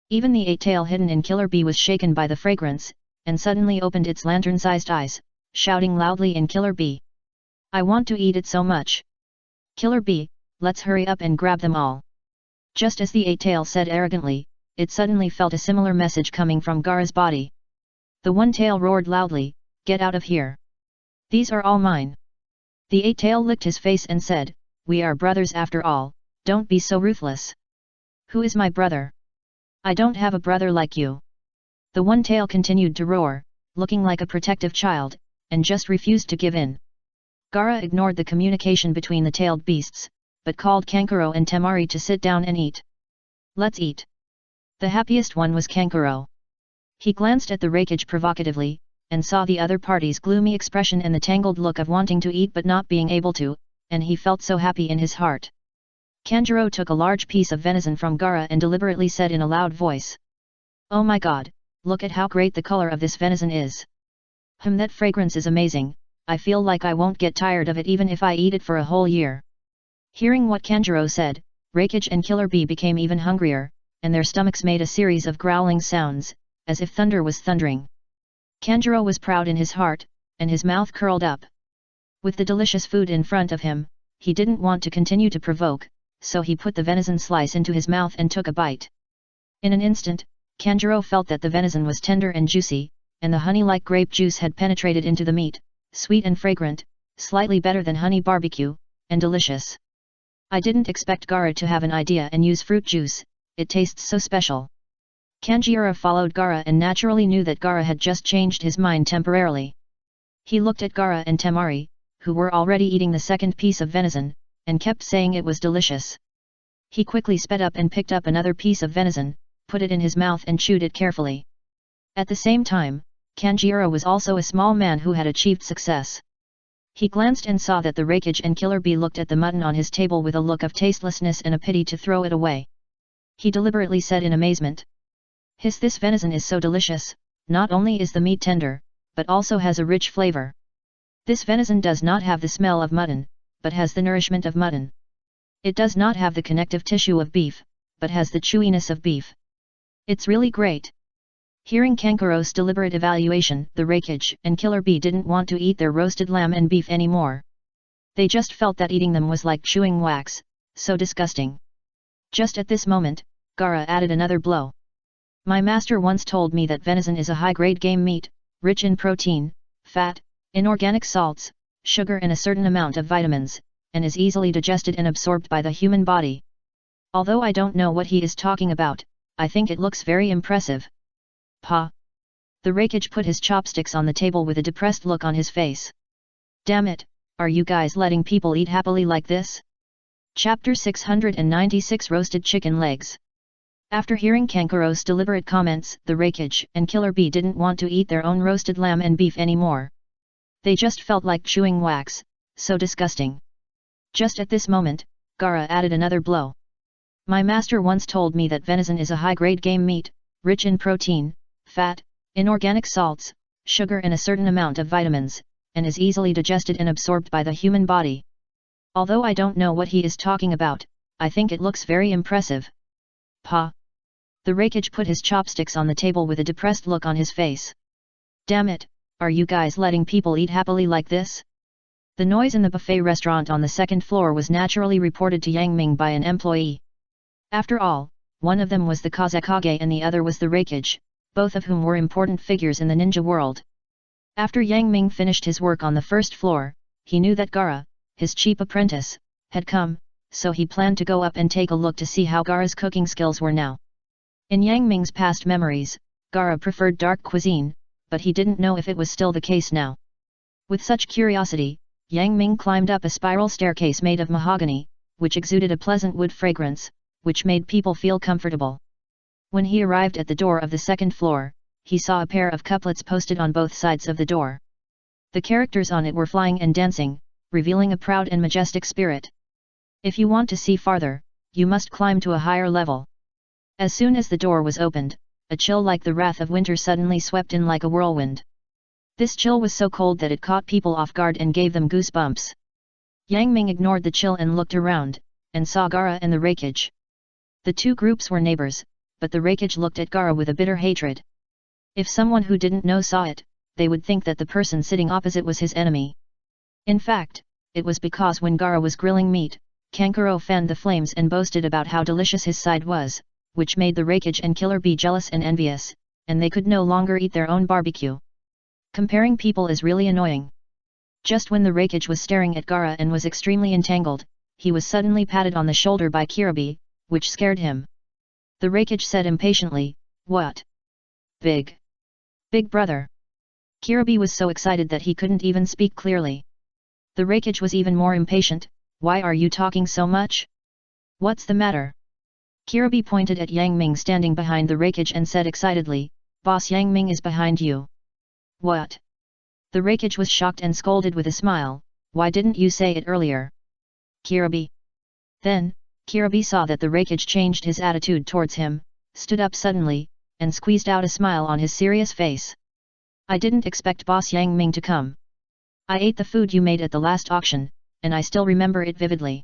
Even the eight-tail hidden in Killer Bee was shaken by the fragrance, and suddenly opened its lantern-sized eyes, shouting loudly in Killer Bee. I want to eat it so much. Killer Bee, let's hurry up and grab them all. Just as the eight-tail said arrogantly, it suddenly felt a similar message coming from Gaara's body. The one-tail roared loudly, get out of here. These are all mine. The eight-tail licked his face and said, we are brothers after all, don't be so ruthless. Who is my brother? I don't have a brother like you. The one-tail continued to roar, looking like a protective child, and just refused to give in. Gaara ignored the communication between the tailed beasts, but called Kankuro and Temari to sit down and eat. Let's eat. The happiest one was Kankuro. He glanced at the Rakage provocatively, and saw the other party's gloomy expression and the tangled look of wanting to eat but not being able to, and he felt so happy in his heart. Kanjiro took a large piece of venison from Gaara and deliberately said in a loud voice. Oh my god, look at how great the color of this venison is. That fragrance is amazing, I feel like I won't get tired of it even if I eat it for a whole year. Hearing what Kanjiro said, Rakage and Killer Bee became even hungrier, and their stomachs made a series of growling sounds, as if thunder was thundering. Kanjiro was proud in his heart, and his mouth curled up. With the delicious food in front of him, he didn't want to continue to provoke, so he put the venison slice into his mouth and took a bite. In an instant, Kanjiro felt that the venison was tender and juicy, and the honey-like grape juice had penetrated into the meat, sweet and fragrant, slightly better than honey barbecue, and delicious. I didn't expect Gaara to have an idea and use fruit juice, it tastes so special. Kanjiro followed Gaara and naturally knew that Gaara had just changed his mind temporarily. He looked at Gaara and Temari, who were already eating the second piece of venison, and kept saying it was delicious. He quickly sped up and picked up another piece of venison, put it in his mouth and chewed it carefully. At the same time, Kanjiro was also a small man who had achieved success. He glanced and saw that the Rakage and Killer Bee looked at the mutton on his table with a look of tastelessness and a pity to throw it away. He deliberately said in amazement. This venison is so delicious, not only is the meat tender, but also has a rich flavor. This venison does not have the smell of mutton, but has the nourishment of mutton. It does not have the connective tissue of beef, but has the chewiness of beef. It's really great. Hearing Kankuro's deliberate evaluation, the Rakage and Killer Bee didn't want to eat their roasted lamb and beef anymore. They just felt that eating them was like chewing wax, so disgusting. Just at this moment, Gaara added another blow. My master once told me that venison is a high-grade game meat, rich in protein, fat, inorganic salts, sugar and a certain amount of vitamins, and is easily digested and absorbed by the human body. Although I don't know what he is talking about, I think it looks very impressive. Pa! The Rakage put his chopsticks on the table with a depressed look on his face. Damn it, are you guys letting people eat happily like this? Chapter 696 Roasted Chicken Legs. After hearing Kankuro's deliberate comments, the Rakage and Killer Bee didn't want to eat their own roasted lamb and beef anymore. They just felt like chewing wax, so disgusting. Just at this moment, Gaara added another blow. My master once told me that venison is a high-grade game meat, rich in protein, fat, inorganic salts, sugar and a certain amount of vitamins, and is easily digested and absorbed by the human body. Although I don't know what he is talking about, I think it looks very impressive. Pa. The Raikage put his chopsticks on the table with a depressed look on his face. Damn it, are you guys letting people eat happily like this? The noise in the buffet restaurant on the second floor was naturally reported to Yang Ming by an employee. After all, one of them was the Kazekage and the other was the Raikage, both of whom were important figures in the ninja world. After Yang Ming finished his work on the first floor, he knew that Gaara, his cheap apprentice, had come, so he planned to go up and take a look to see how Gaara's cooking skills were now. In Yang Ming's past memories, Gaara preferred dark cuisine, but he didn't know if it was still the case now. With such curiosity, Yang Ming climbed up a spiral staircase made of mahogany, which exuded a pleasant wood fragrance, which made people feel comfortable. When he arrived at the door of the second floor, he saw a pair of couplets posted on both sides of the door. The characters on it were flying and dancing, revealing a proud and majestic spirit. If you want to see farther, you must climb to a higher level. As soon as the door was opened, a chill like the wrath of winter suddenly swept in like a whirlwind. This chill was so cold that it caught people off guard and gave them goosebumps. Yang Ming ignored the chill and looked around, and saw Gaara and the Raikage. The two groups were neighbors, but the Raikage looked at Gaara with a bitter hatred. If someone who didn't know saw it, they would think that the person sitting opposite was his enemy. In fact, it was because when Gaara was grilling meat, Kankuro fanned the flames and boasted about how delicious his side was, which made the Raikage and Killer Bee jealous and envious, and they could no longer eat their own barbecue. Comparing people is really annoying. Just when the Raikage was staring at Gaara and was extremely entangled, he was suddenly patted on the shoulder by Kirabi, which scared him. The Raikage said impatiently, "What? Big brother." Kirabi was so excited that he couldn't even speak clearly. The Raikage was even more impatient. "Why are you talking so much? What's the matter?" Kirabi pointed at Yang Ming standing behind the Raikage and said excitedly, "Boss, Yang Ming is behind you." "What?" The Raikage was shocked and scolded with a smile, "Why didn't you say it earlier? Kirabi." Then, Kirabi saw that the Raikage changed his attitude towards him, stood up suddenly, and squeezed out a smile on his serious face. "I didn't expect Boss Yang Ming to come. I ate the food you made at the last auction, and I still remember it vividly."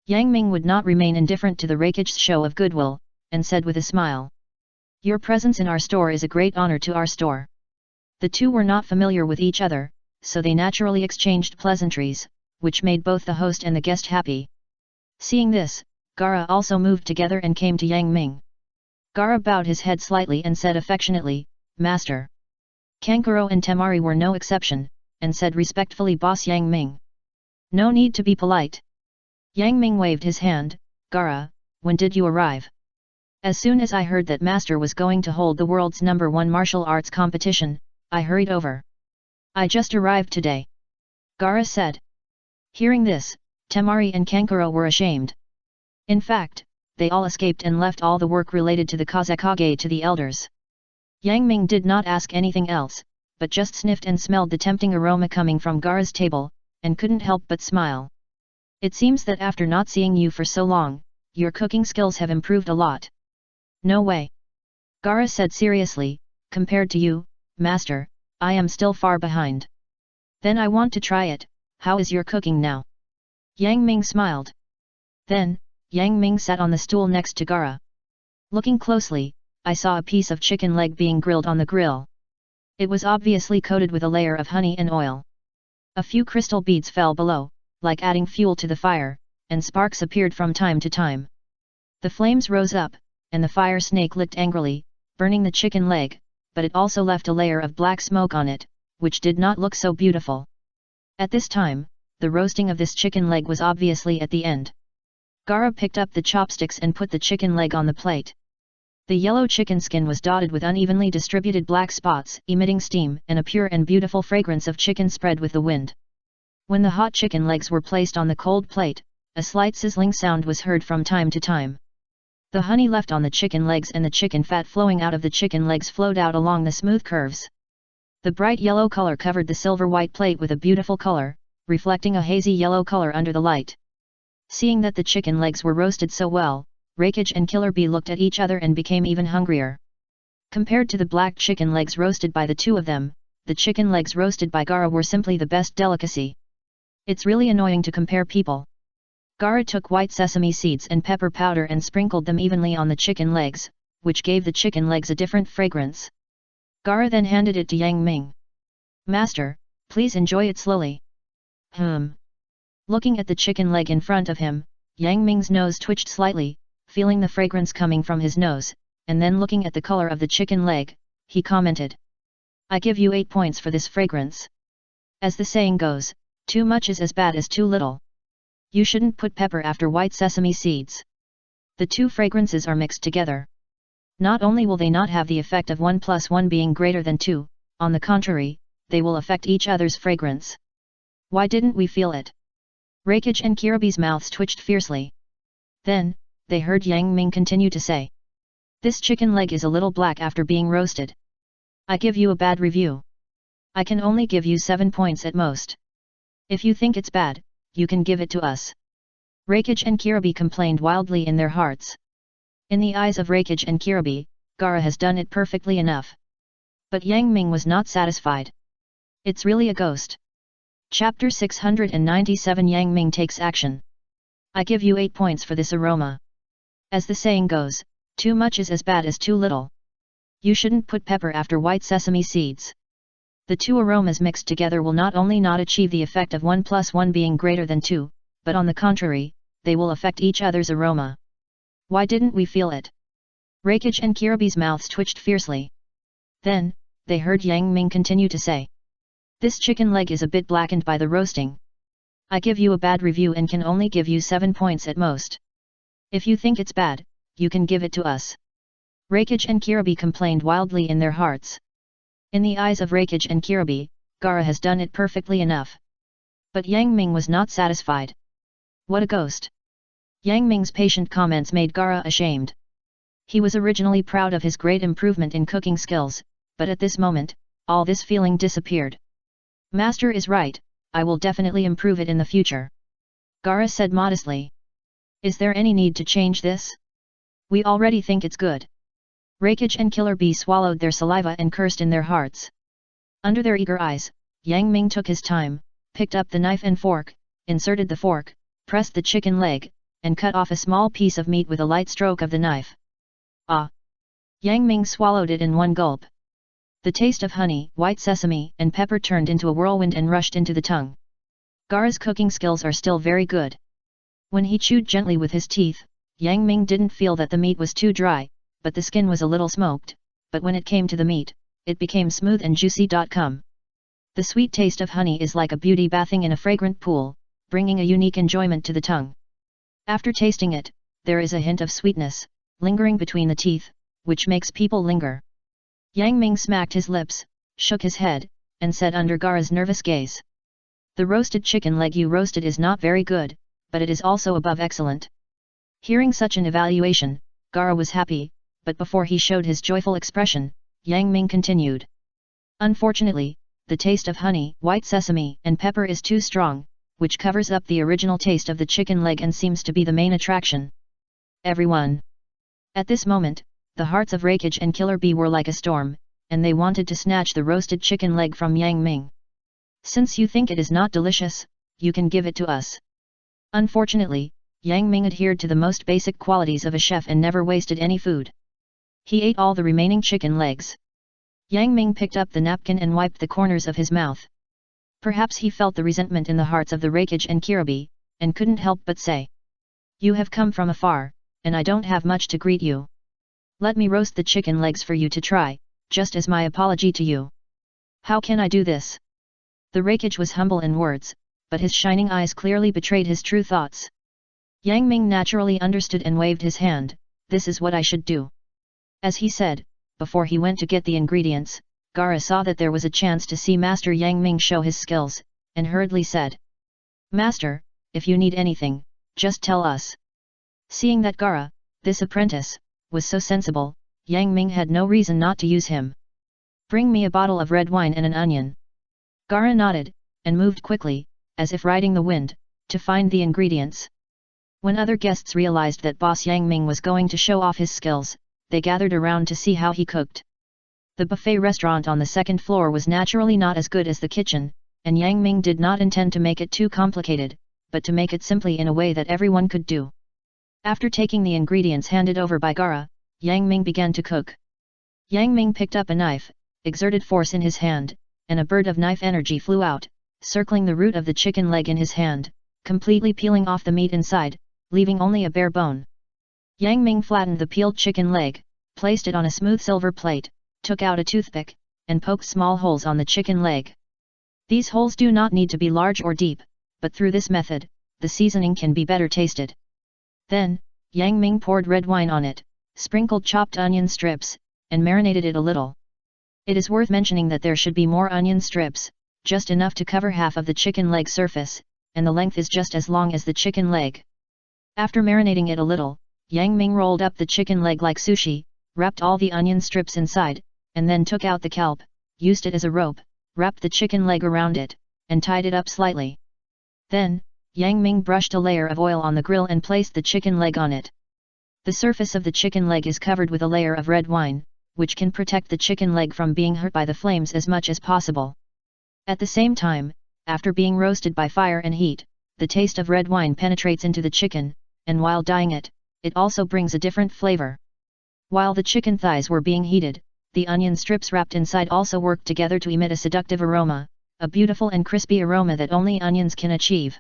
Yang Ming would not remain indifferent to the Raikage's show of goodwill, and said with a smile, "Your presence in our store is a great honor to our store." The two were not familiar with each other, so they naturally exchanged pleasantries, which made both the host and the guest happy. Seeing this, Gaara also moved together and came to Yang Ming. Gaara bowed his head slightly and said affectionately, "Master." Kankuro and Temari were no exception, and said respectfully, "Boss Yang Ming." "No need to be polite." Yang Ming waved his hand, "Gaara, when did you arrive?" "As soon as I heard that Master was going to hold the world's #1 martial arts competition, I hurried over. I just arrived today," Gaara said. Hearing this, Temari and Kankuro were ashamed. In fact, they all escaped and left all the work related to the Kazekage to the elders. Yang Ming did not ask anything else, but just sniffed and smelled the tempting aroma coming from Gaara's table, and couldn't help but smile. "It seems that after not seeing you for so long, your cooking skills have improved a lot." "No way," Gaara said seriously, "compared to you, Master, I am still far behind." "Then I want to try it. How is your cooking now?" Yang Ming smiled. Then, Yang Ming sat on the stool next to Gaara. Looking closely, I saw a piece of chicken leg being grilled on the grill. It was obviously coated with a layer of honey and oil. A few crystal beads fell below, like adding fuel to the fire, and sparks appeared from time to time. The flames rose up, and the fire snake licked angrily, burning the chicken leg, but it also left a layer of black smoke on it, which did not look so beautiful. At this time, the roasting of this chicken leg was obviously at the end. Gaara picked up the chopsticks and put the chicken leg on the plate. The yellow chicken skin was dotted with unevenly distributed black spots, emitting steam, and a pure and beautiful fragrance of chicken spread with the wind. When the hot chicken legs were placed on the cold plate, a slight sizzling sound was heard from time to time. The honey left on the chicken legs and the chicken fat flowing out of the chicken legs flowed out along the smooth curves. The bright yellow color covered the silver-white plate with a beautiful color, reflecting a hazy yellow color under the light. Seeing that the chicken legs were roasted so well, Raikage and Killer Bee looked at each other and became even hungrier. Compared to the black chicken legs roasted by the two of them, the chicken legs roasted by Gaara were simply the best delicacy. It's really annoying to compare people, Gara took white sesame seeds and pepper powder and sprinkled them evenly on the chicken legs, which gave the chicken legs a different fragrance. Gara then handed it to Yang Ming. "Master, please enjoy it slowly." Looking at the chicken leg in front of him, Yang Ming's nose twitched slightly, feeling the fragrance coming from his nose, and then looking at the color of the chicken leg, he commented. "I give you 8 points for this fragrance. As the saying goes, too much is as bad as too little. You shouldn't put pepper after white sesame seeds. The two fragrances are mixed together. Not only will they not have the effect of 1 plus 1 being greater than 2, on the contrary, they will affect each other's fragrance. Why didn't we feel it?" Reikage and Kiribi's mouths twitched fiercely. Then, they heard Yang Ming continue to say. "This chicken leg is a little black after being roasted. I give you a bad review. I can only give you 7 points at most. If you think it's bad, you can give it to us." Reikage and Kiribi complained wildly in their hearts. In the eyes of Reikage and Kiribi, Gara has done it perfectly enough. But Yang Ming was not satisfied. "It's really a ghost." Chapter 697 Yang Ming takes action. "I give you 8 points for this aroma. As the saying goes, too much is as bad as too little. You shouldn't put pepper after white sesame seeds. The two aromas mixed together will not only not achieve the effect of 1 plus 1 being greater than 2, but on the contrary, they will affect each other's aroma. Why didn't we feel it?" Reikage and Kiribi's mouths twitched fiercely. Then, they heard Yang Ming continue to say. "This chicken leg is a bit blackened by the roasting. I give you a bad review and can only give you 7 points at most. If you think it's bad, you can give it to us." Reikage and Kiribi complained wildly in their hearts. In the eyes of Reikage and Kiribi, Gara has done it perfectly enough. But Yang Ming was not satisfied. "What a ghost!" Yang Ming's patient comments made Gara ashamed. He was originally proud of his great improvement in cooking skills, but at this moment, all this feeling disappeared. "Master is right, I will definitely improve it in the future," Gara said modestly. "Is there any need to change this? We already think it's good." Reikage and Killer Bee swallowed their saliva and cursed in their hearts. Under their eager eyes, Yang Ming took his time, picked up the knife and fork, inserted the fork, pressed the chicken leg, and cut off a small piece of meat with a light stroke of the knife. "Ah!" Yang Ming swallowed it in one gulp. The taste of honey, white sesame, and pepper turned into a whirlwind and rushed into the tongue. Gara's cooking skills are still very good. When he chewed gently with his teeth, Yang Ming didn't feel that the meat was too dry, but the skin was a little smoked, but when it came to the meat, it became smooth and juicy. The sweet taste of honey is like a beauty bathing in a fragrant pool, bringing a unique enjoyment to the tongue. After tasting it, there is a hint of sweetness, lingering between the teeth, which makes people linger. Yang Ming smacked his lips, shook his head, and said under Gara's nervous gaze. "The roasted chicken leg you roasted is not very good, but it is also above excellent." Hearing such an evaluation, Gara was happy, but before he showed his joyful expression, Yang Ming continued. "Unfortunately, the taste of honey, white sesame, and pepper is too strong, which covers up the original taste of the chicken leg and seems to be the main attraction." Everyone. At this moment, the hearts of Reikage and Killer Bee were like a storm, and they wanted to snatch the roasted chicken leg from Yang Ming. "Since you think it is not delicious, you can give it to us." Unfortunately, Yang Ming adhered to the most basic qualities of a chef and never wasted any food. He ate all the remaining chicken legs. Yang Ming picked up the napkin and wiped the corners of his mouth. Perhaps he felt the resentment in the hearts of the Reikage and Kiribi, and couldn't help but say. "You have come from afar, and I don't have much to greet you. Let me roast the chicken legs for you to try, just as my apology to you." "How can I do this?" The Reikage was humble in words, but his shining eyes clearly betrayed his true thoughts. Yang Ming naturally understood and waved his hand. "This is what I should do." As he said, before he went to get the ingredients, Gara saw that there was a chance to see Master Yang Ming show his skills, and hurriedly said. "Master, if you need anything, just tell us." Seeing that Gara, this apprentice, was so sensible, Yang Ming had no reason not to use him. "Bring me a bottle of red wine and an onion." Gara nodded, and moved quickly, as if riding the wind, to find the ingredients. When other guests realized that boss Yang Ming was going to show off his skills, they gathered around to see how he cooked. The buffet restaurant on the second floor was naturally not as good as the kitchen, and Yang Ming did not intend to make it too complicated, but to make it simply in a way that everyone could do. After taking the ingredients handed over by Gaara, Yang Ming began to cook. Yang Ming picked up a knife, exerted force in his hand, and a bird of knife energy flew out, circling the root of the chicken leg in his hand, completely peeling off the meat inside, leaving only a bare bone. Yang Ming flattened the peeled chicken leg, placed it on a smooth silver plate, took out a toothpick, and poked small holes on the chicken leg. These holes do not need to be large or deep, but through this method, the seasoning can be better tasted. Then, Yang Ming poured red wine on it, sprinkled chopped onion strips, and marinated it a little. It is worth mentioning that there should be more onion strips, just enough to cover half of the chicken leg surface, and the length is just as long as the chicken leg. After marinating it a little, Yang Ming rolled up the chicken leg like sushi, wrapped all the onion strips inside, and then took out the kelp, used it as a rope, wrapped the chicken leg around it, and tied it up slightly. Then, Yang Ming brushed a layer of oil on the grill and placed the chicken leg on it. The surface of the chicken leg is covered with a layer of red wine, which can protect the chicken leg from being hurt by the flames as much as possible. At the same time, after being roasted by fire and heat, the taste of red wine penetrates into the chicken, and while dyeing it, it also brings a different flavor. While the chicken thighs were being heated, the onion strips wrapped inside also worked together to emit a seductive aroma, a beautiful and crispy aroma that only onions can achieve.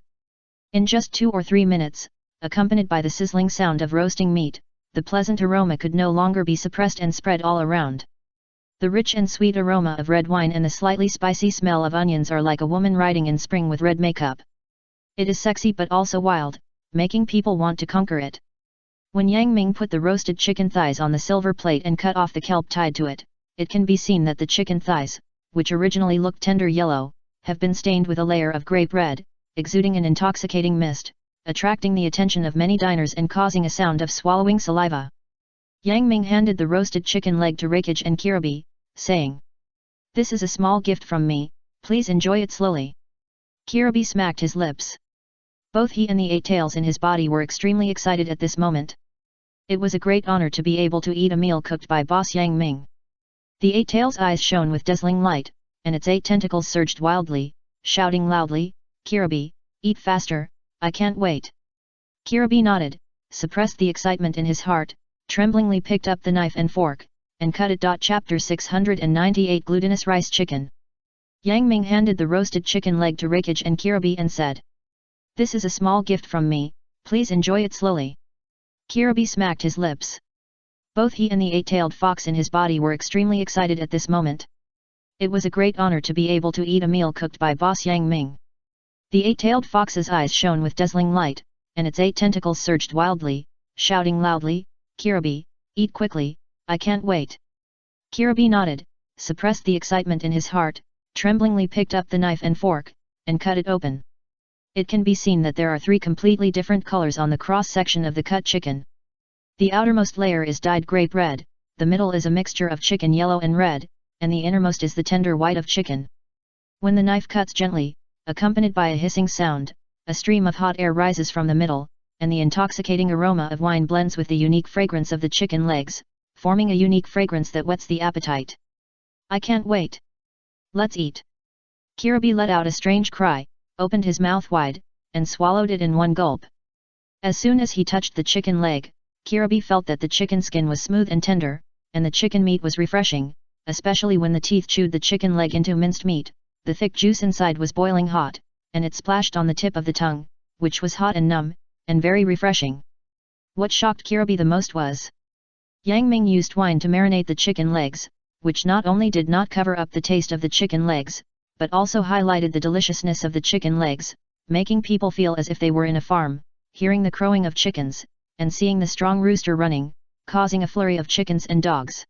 In just 2 or 3 minutes, accompanied by the sizzling sound of roasting meat, the pleasant aroma could no longer be suppressed and spread all around. The rich and sweet aroma of red wine and the slightly spicy smell of onions are like a woman riding in spring with red makeup. It is sexy but also wild, making people want to conquer it. When Yang Ming put the roasted chicken thighs on the silver plate and cut off the kelp tied to it, it can be seen that the chicken thighs, which originally looked tender yellow, have been stained with a layer of grape red, exuding an intoxicating mist, attracting the attention of many diners and causing a sound of swallowing saliva. Yang Ming handed the roasted chicken leg to Raikage and Kirabi, saying, "This is a small gift from me, please enjoy it slowly." Kirabi smacked his lips. Both he and the 8 tails in his body were extremely excited at this moment. It was a great honor to be able to eat a meal cooked by boss Yang Ming. The 8 tails' eyes shone with dazzling light, and its 8 tentacles surged wildly, shouting loudly, "Kirabi, eat faster, I can't wait." Kirabi nodded, suppressed the excitement in his heart, tremblingly picked up the knife and fork, and cut it. Chapter 698 Glutinous Rice Chicken. Yang Ming handed the roasted chicken leg to Raikage and Kirabi and said, "This is a small gift from me, please enjoy it slowly." Kirabi smacked his lips. Both he and the 8-tailed fox in his body were extremely excited at this moment. It was a great honor to be able to eat a meal cooked by boss Yang Ming. The 8-tailed fox's eyes shone with dazzling light, and its 8 tentacles surged wildly, shouting loudly, "Kirabi, eat quickly, I can't wait." Kirabi nodded, suppressed the excitement in his heart, tremblingly picked up the knife and fork, and cut it open. It can be seen that there are 3 completely different colors on the cross-section of the cut chicken. The outermost layer is dyed grape red, the middle is a mixture of chicken yellow and red, and the innermost is the tender white of chicken. When the knife cuts gently, accompanied by a hissing sound, a stream of hot air rises from the middle, and the intoxicating aroma of wine blends with the unique fragrance of the chicken legs, forming a unique fragrance that whets the appetite. "I can't wait. Let's eat." Kirabi let out a strange cry, opened his mouth wide, and swallowed it in one gulp. As soon as he touched the chicken leg, Kirabi felt that the chicken skin was smooth and tender, and the chicken meat was refreshing, especially when the teeth chewed the chicken leg into minced meat. The thick juice inside was boiling hot, and it splashed on the tip of the tongue, which was hot and numb, and very refreshing. What shocked Kirabi the most was Yang Ming used wine to marinate the chicken legs, which not only did not cover up the taste of the chicken legs, but also highlighted the deliciousness of the chicken legs, making people feel as if they were in a farm, hearing the crowing of chickens, and seeing the strong rooster running, causing a flurry of chickens and dogs.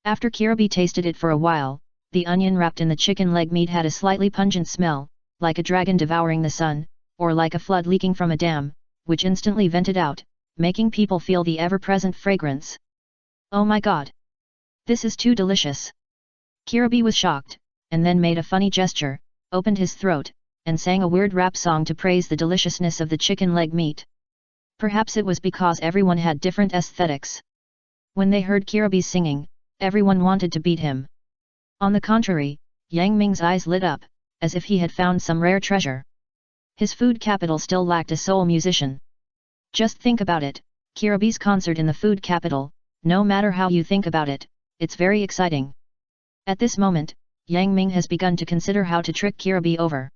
After Kirabi tasted it for a while, the onion wrapped in the chicken leg meat had a slightly pungent smell, like a dragon devouring the sun, or like a flood leaking from a dam, which instantly vented out, making people feel the ever-present fragrance. "Oh my god! This is too delicious!" Kirabi was shocked, and then made a funny gesture, opened his throat, and sang a weird rap song to praise the deliciousness of the chicken leg meat. Perhaps it was because everyone had different aesthetics. When they heard Kirabi's singing, everyone wanted to beat him. On the contrary, Yang Ming's eyes lit up, as if he had found some rare treasure. His food capital still lacked a soul musician. Just think about it, Kirabi's concert in the food capital, no matter how you think about it, it's very exciting. At this moment, Yang Ming has begun to consider how to trick Kirabi over.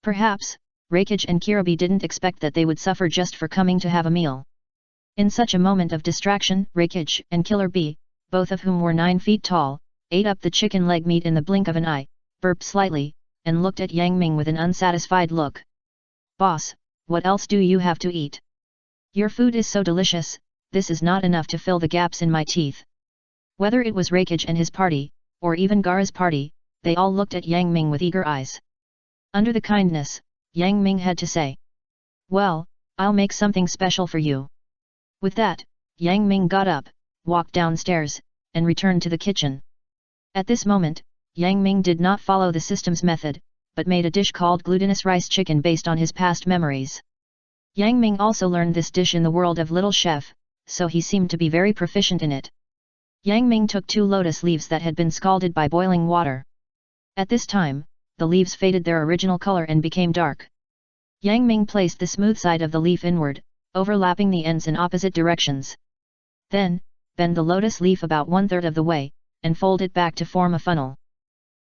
Perhaps, Reikage and Kirabi didn't expect that they would suffer just for coming to have a meal. In such a moment of distraction, Reikage and Killer B, both of whom were 9 feet tall, ate up the chicken leg meat in the blink of an eye, burped slightly, and looked at Yang Ming with an unsatisfied look. Boss, what else do you have to eat? Your food is so delicious, this is not enough to fill the gaps in my teeth. Whether it was Reikage and his party, or even Gaara's party, they all looked at Yang Ming with eager eyes. Under the kindness, Yang Ming had to say, "Well, I'll make something special for you." With that, Yang Ming got up, walked downstairs, and returned to the kitchen. At this moment, Yang Ming did not follow the system's method, but made a dish called glutinous rice chicken based on his past memories. Yang Ming also learned this dish in the world of Little Chef, so he seemed to be very proficient in it. Yang Ming took 2 lotus leaves that had been scalded by boiling water. At this time, the leaves faded their original color and became dark. Yang Ming placed the smooth side of the leaf inward, overlapping the ends in opposite directions. Then, bend the lotus leaf about 1/3 of the way, and fold it back to form a funnel.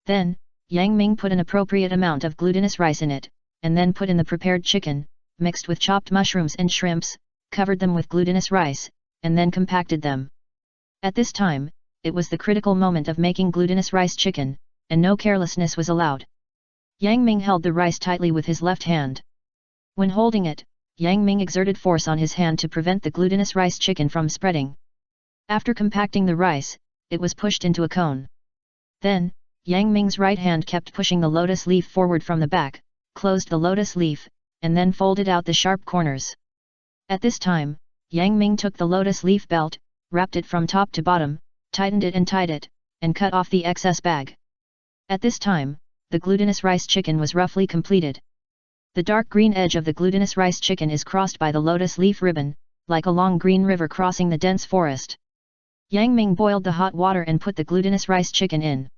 Then, Yang Ming put an appropriate amount of glutinous rice in it, and then put in the prepared chicken, mixed with chopped mushrooms and shrimps, covered them with glutinous rice, and then compacted them. At this time, it was the critical moment of making glutinous rice chicken, and no carelessness was allowed. Yang Ming held the rice tightly with his left hand. When holding it, Yang Ming exerted force on his hand to prevent the glutinous rice chicken from spreading. After compacting the rice, it was pushed into a cone. Then, Yang Ming's right hand kept pushing the lotus leaf forward from the back, closed the lotus leaf, and then folded out the sharp corners. At this time, Yang Ming took the lotus leaf belt, wrapped it from top to bottom, tightened it and tied it, and cut off the excess bag. At this time, the glutinous rice chicken was roughly completed. The dark green edge of the glutinous rice chicken is crossed by the lotus leaf ribbon, like a long green river crossing the dense forest. Yang Ming boiled the hot water and put the glutinous rice chicken in.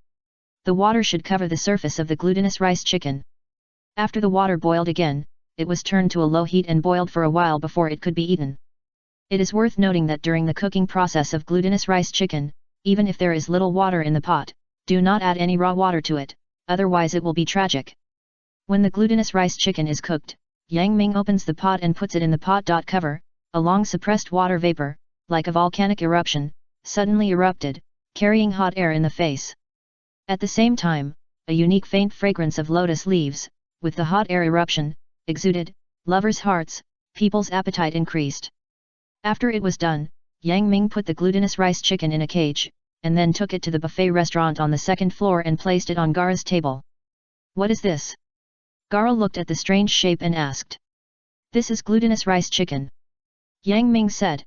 The water should cover the surface of the glutinous rice chicken. After the water boiled again, it was turned to a low heat and boiled for a while before it could be eaten. It is worth noting that during the cooking process of glutinous rice chicken, even if there is little water in the pot, do not add any raw water to it, otherwise it will be tragic. When the glutinous rice chicken is cooked, Yang Ming opens the pot and puts it in the pot. Cover, a long suppressed water vapor, like a volcanic eruption, suddenly erupted, carrying hot air in the face. At the same time, a unique faint fragrance of lotus leaves, with the hot air eruption, exuded, lovers' hearts, people's appetite increased. After it was done, Yang Ming put the glutinous rice chicken in a cage, and then took it to the buffet restaurant on the 2nd floor and placed it on Gaara's table. "What is this?" Gaara looked at the strange shape and asked. "This is glutinous rice chicken," Yang Ming said.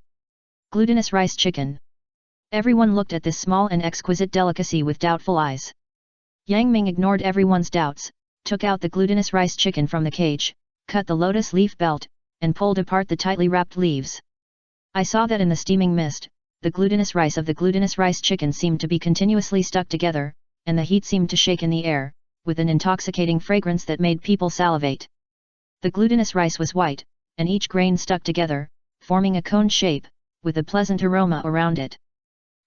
"Glutinous rice chicken." Everyone looked at this small and exquisite delicacy with doubtful eyes. Yang Ming ignored everyone's doubts, took out the glutinous rice chicken from the cage, cut the lotus leaf belt, and pulled apart the tightly wrapped leaves. "I saw that in the steaming mist, the glutinous rice of the glutinous rice chicken seemed to be continuously stuck together, and the heat seemed to shake in the air, with an intoxicating fragrance that made people salivate. The glutinous rice was white, and each grain stuck together, forming a cone shape, with a pleasant aroma around it."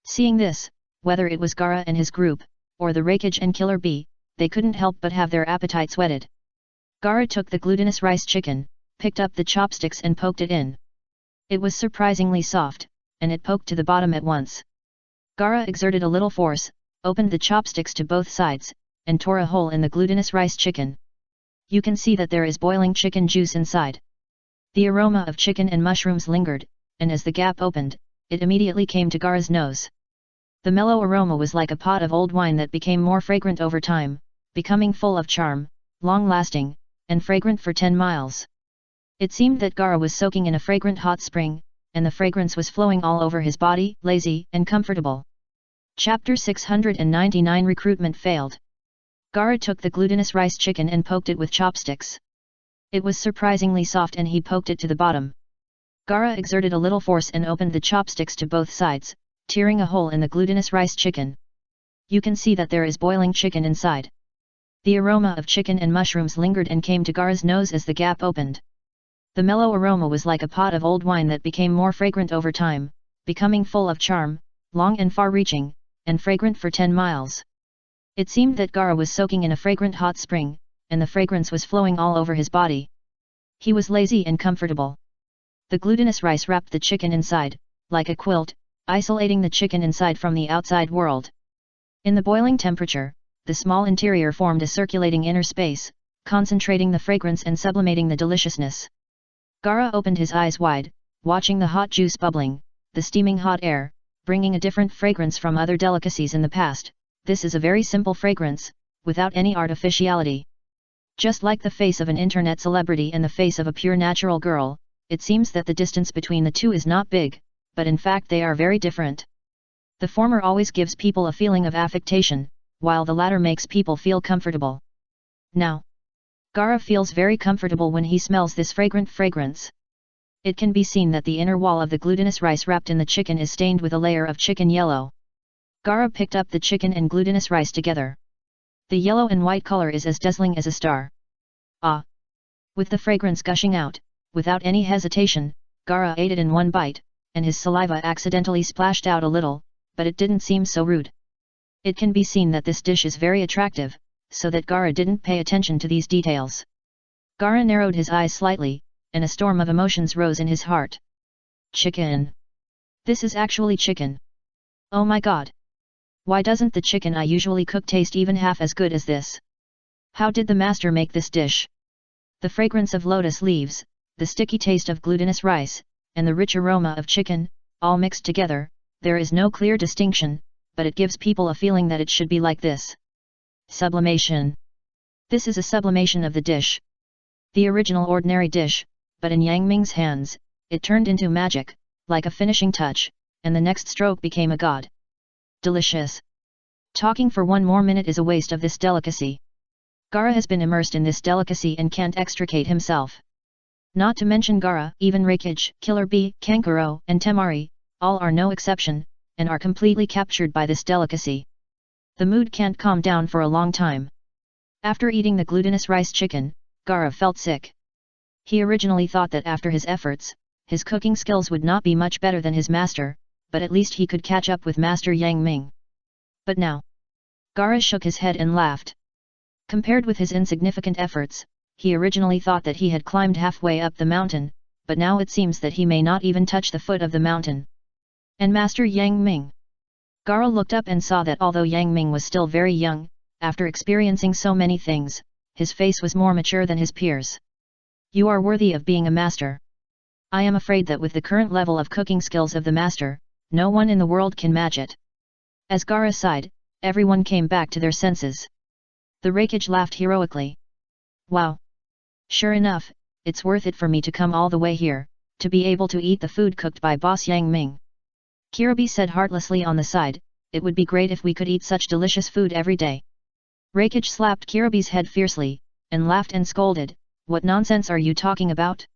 Seeing this, whether it was Gaara and his group, or the Reikage and Killer Bee, they couldn't help but have their appetites whetted. Gaara took the glutinous rice chicken, picked up the chopsticks and poked it in. It was surprisingly soft, and it poked to the bottom at once. Gaara exerted a little force, opened the chopsticks to both sides, and tore a hole in the glutinous rice chicken. You can see that there is boiling chicken juice inside. The aroma of chicken and mushrooms lingered, and as the gap opened, it immediately came to Gaara's nose. The mellow aroma was like a pot of old wine that became more fragrant over time, becoming full of charm, long-lasting, and fragrant for 10 miles. It seemed that Gaara was soaking in a fragrant hot spring, and the fragrance was flowing all over his body, lazy and comfortable. Chapter 699 Recruitment Failed. Gaara took the glutinous rice chicken and poked it with chopsticks. It was surprisingly soft and he poked it to the bottom. Gaara exerted a little force and opened the chopsticks to both sides, tearing a hole in the glutinous rice chicken. You can see that there is boiling chicken inside. The aroma of chicken and mushrooms lingered and came to Gaara's nose as the gap opened. The mellow aroma was like a pot of old wine that became more fragrant over time, becoming full of charm, long and far-reaching, and fragrant for 10 miles. It seemed that Gaara was soaking in a fragrant hot spring, and the fragrance was flowing all over his body. He was lazy and comfortable. The glutinous rice wrapped the chicken inside, like a quilt, isolating the chicken inside from the outside world. In the boiling temperature, the small interior formed a circulating inner space, concentrating the fragrance and sublimating the deliciousness. Gaara opened his eyes wide, watching the hot juice bubbling, the steaming hot air, bringing a different fragrance from other delicacies in the past. This is a very simple fragrance, without any artificiality. Just like the face of an internet celebrity and the face of a pure natural girl, it seems that the distance between the two is not big, but in fact they are very different. The former always gives people a feeling of affectation, while the latter makes people feel comfortable. Now, Gaara feels very comfortable when he smells this fragrant fragrance. It can be seen that the inner wall of the glutinous rice wrapped in the chicken is stained with a layer of chicken yellow. Gaara picked up the chicken and glutinous rice together. The yellow and white color is as dazzling as a star. Ah! With the fragrance gushing out, without any hesitation, Gaara ate it in one bite, and his saliva accidentally splashed out a little, but it didn't seem so rude. It can be seen that this dish is very attractive, so that Gaara didn't pay attention to these details. Gaara narrowed his eyes slightly, and a storm of emotions rose in his heart. Chicken! This is actually chicken! Oh my god! Why doesn't the chicken I usually cook taste even half as good as this? How did the master make this dish? The fragrance of lotus leaves, the sticky taste of glutinous rice, and the rich aroma of chicken, all mixed together, there is no clear distinction, but it gives people a feeling that it should be like this. Sublimation. This is a sublimation of the dish. The original ordinary dish, but in Yang Ming's hands, it turned into magic, like a finishing touch, and the next stroke became a god. Delicious. Talking for one more minute is a waste of this delicacy. Gaara has been immersed in this delicacy and can't extricate himself. Not to mention Gaara, even Rakage, Killer Bee, Kankuro, and Temari, all are no exception, and are completely captured by this delicacy. The mood can't calm down for a long time. After eating the glutinous rice chicken, Gaara felt sick. He originally thought that after his efforts, his cooking skills would not be much better than his master, but at least he could catch up with Master Yang Ming. But now, Gaara shook his head and laughed. Compared with his insignificant efforts, he originally thought that he had climbed halfway up the mountain, but now it seems that he may not even touch the foot of the mountain. And Master Yang Ming? Gaara looked up and saw that although Yang Ming was still very young, after experiencing so many things, his face was more mature than his peers. You are worthy of being a master. I am afraid that with the current level of cooking skills of the master, no one in the world can match it. As Gaara sighed, everyone came back to their senses. The Rakage laughed heroically. Wow! Sure enough, it's worth it for me to come all the way here, to be able to eat the food cooked by Boss Yang Ming. Kiribi said heartlessly on the side, it would be great if we could eat such delicious food every day. Rakage slapped Kiribi's head fiercely, and laughed and scolded, what nonsense are you talking about?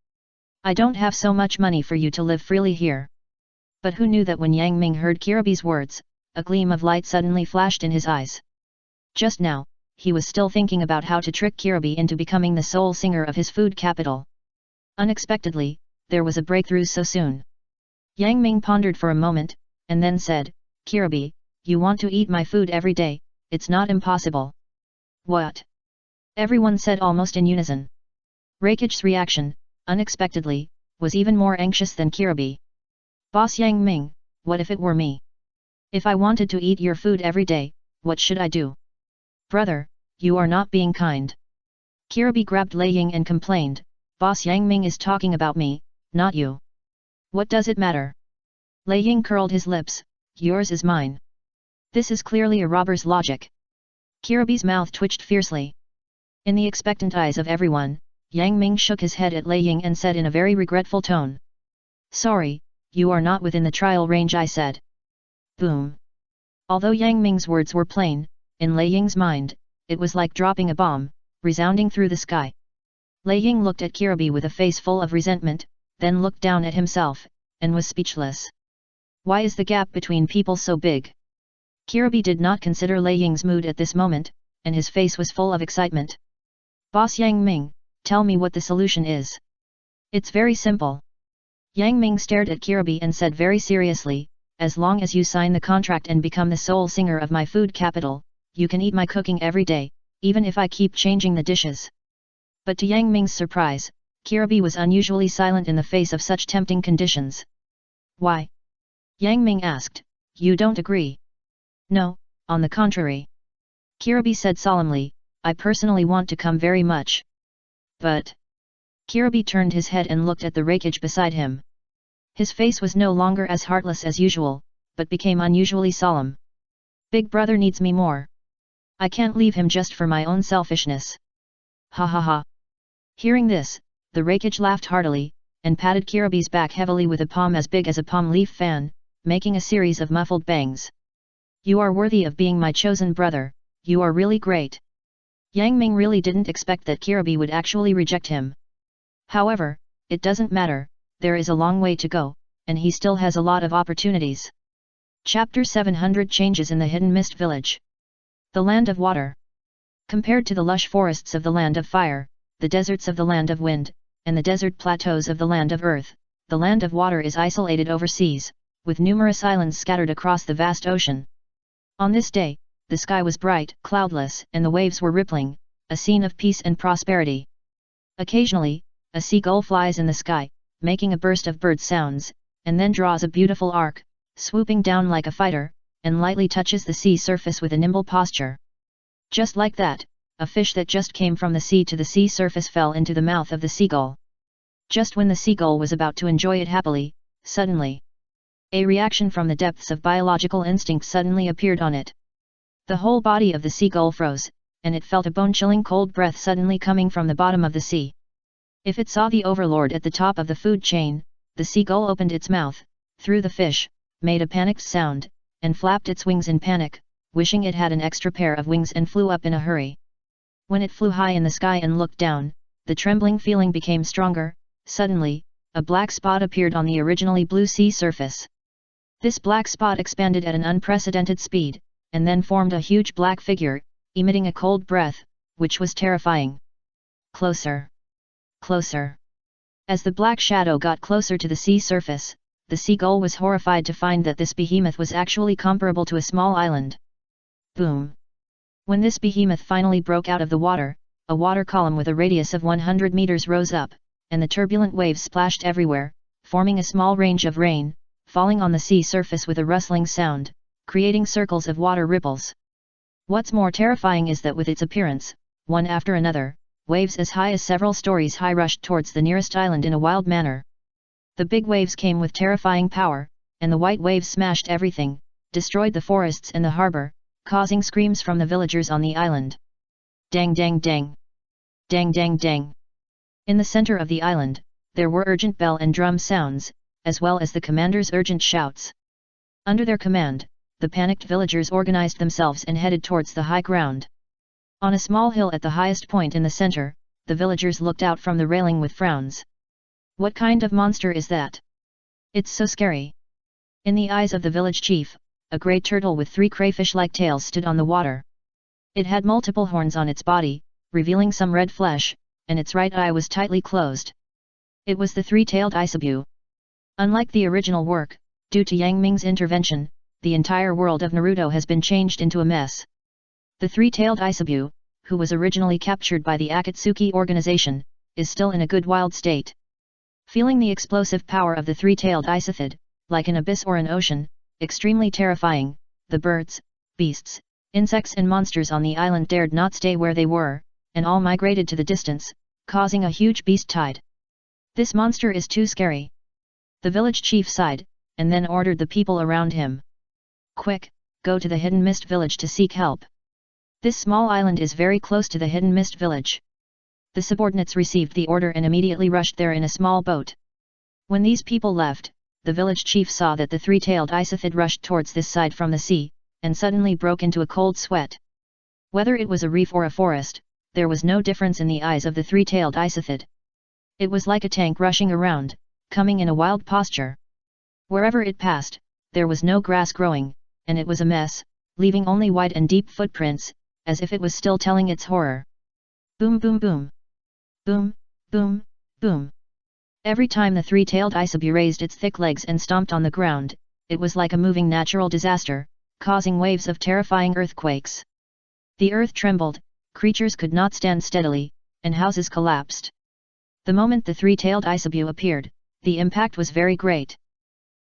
I don't have so much money for you to live freely here. But who knew that when Yang Ming heard Kiribi's words, a gleam of light suddenly flashed in his eyes. Just now, he was still thinking about how to trick Kiribi into becoming the sole singer of his food capital. Unexpectedly, there was a breakthrough so soon. Yang Ming pondered for a moment, and then said, Kiribi, you want to eat my food every day, it's not impossible. What? Everyone said almost in unison. Rakage's reaction, unexpectedly, was even more anxious than Kiribi. Boss Yang Ming, what if it were me? If I wanted to eat your food every day, what should I do? Brother, you are not being kind. Kiribi grabbed Lei Ying and complained, Boss Yang Ming is talking about me, not you. What does it matter? Lei Ying curled his lips, yours is mine. This is clearly a robber's logic. Kiribi's mouth twitched fiercely. In the expectant eyes of everyone, Yang Ming shook his head at Lei Ying and said in a very regretful tone. Sorry, you are not within the trial range, I said. Boom. Although Yang Ming's words were plain, in Lei Ying's mind, it was like dropping a bomb, resounding through the sky. Lei Ying looked at Kiribi with a face full of resentment, then looked down at himself, and was speechless. Why is the gap between people so big? Kiribi did not consider Lei Ying's mood at this moment, and his face was full of excitement. "Boss Yang Ming, tell me what the solution is." "It's very simple." Yang Ming stared at Kirabi and said very seriously, "As long as you sign the contract and become the sole singer of my food capital, you can eat my cooking every day, even if I keep changing the dishes." But to Yang Ming's surprise, Kirabi was unusually silent in the face of such tempting conditions. "Why?" Yang Ming asked, "You don't agree?" "No, on the contrary." Kirabi said solemnly, "I personally want to come very much." "But..." Kirabi turned his head and looked at the wreckage beside him. His face was no longer as heartless as usual, but became unusually solemn. "Big brother needs me more. I can't leave him just for my own selfishness." "Ha ha ha." Hearing this, the wreckage laughed heartily, and patted Kirabi's back heavily with a palm as big as a palm leaf fan, making a series of muffled bangs. "You are worthy of being my chosen brother, you are really great." Yang Ming really didn't expect that Kirabi would actually reject him. However, it doesn't matter, there is a long way to go, and he still has a lot of opportunities. Chapter 700 Changes in the Hidden Mist Village. The Land of Water. Compared to the lush forests of the Land of Fire, the deserts of the Land of Wind, and the desert plateaus of the Land of Earth, the Land of Water is isolated overseas, with numerous islands scattered across the vast ocean. On this day, the sky was bright, cloudless, and the waves were rippling, a scene of peace and prosperity. Occasionally, a seagull flies in the sky, making a burst of bird sounds, and then draws a beautiful arc, swooping down like a fighter, and lightly touches the sea surface with a nimble posture. Just like that, a fish that just came from the sea to the sea surface fell into the mouth of the seagull. Just when the seagull was about to enjoy it happily, suddenly, a reaction from the depths of biological instinct suddenly appeared on it. The whole body of the seagull froze, and it felt a bone-chilling cold breath suddenly coming from the bottom of the sea. If it saw the overlord at the top of the food chain, the seagull opened its mouth, threw the fish, made a panicked sound, and flapped its wings in panic, wishing it had an extra pair of wings and flew up in a hurry. When it flew high in the sky and looked down, the trembling feeling became stronger. Suddenly, a black spot appeared on the originally blue sea surface. This black spot expanded at an unprecedented speed, and then formed a huge black figure, emitting a cold breath, which was terrifying. Closer. Closer. As the black shadow got closer to the sea surface, the seagull was horrified to find that this behemoth was actually comparable to a small island. Boom! When this behemoth finally broke out of the water, a water column with a radius of 100 meters rose up, and the turbulent waves splashed everywhere, forming a small range of rain, falling on the sea surface with a rustling sound, creating circles of water ripples. What's more terrifying is that with its appearance, one after another, waves as high as several stories high rushed towards the nearest island in a wild manner. The big waves came with terrifying power, and the white waves smashed everything, destroyed the forests and the harbor, causing screams from the villagers on the island. Dang dang dang! Dang dang dang! In the center of the island, there were urgent bell and drum sounds, as well as the commander's urgent shouts. Under their command, the panicked villagers organized themselves and headed towards the high ground. On a small hill at the highest point in the center, the villagers looked out from the railing with frowns. What kind of monster is that? It's so scary. In the eyes of the village chief, a great turtle with 3 crayfish-like tails stood on the water. It had multiple horns on its body, revealing some red flesh, and its right eye was tightly closed. It was the 3-tailed Isabu. Unlike the original work, due to Yang Ming's intervention, the entire world of Naruto has been changed into a mess. The 3-tailed Isabu, who was originally captured by the Akatsuki organization, is still in a good wild state. Feeling the explosive power of the 3-tailed Isathid, like an abyss or an ocean, extremely terrifying, the birds, beasts, insects and monsters on the island dared not stay where they were, and all migrated to the distance, causing a huge beast tide. This monster is too scary. The village chief sighed, and then ordered the people around him. Quick, go to the Hidden Mist Village to seek help. This small island is very close to the Hidden Mist Village. The subordinates received the order and immediately rushed there in a small boat. When these people left, the village chief saw that the 3-tailed Isathid rushed towards this side from the sea, and suddenly broke into a cold sweat. Whether it was a reef or a forest, there was no difference in the eyes of the 3-tailed Isathid. It was like a tank rushing around, coming in a wild posture. Wherever it passed, there was no grass growing, and it was a mess, leaving only wide and deep footprints, as if it was still telling its horror. Boom boom boom. Boom, boom, boom. Every time the three-tailed Isabu raised its thick legs and stomped on the ground, it was like a moving natural disaster, causing waves of terrifying earthquakes. The earth trembled, creatures could not stand steadily, and houses collapsed. The moment the three-tailed Isabu appeared, the impact was very great.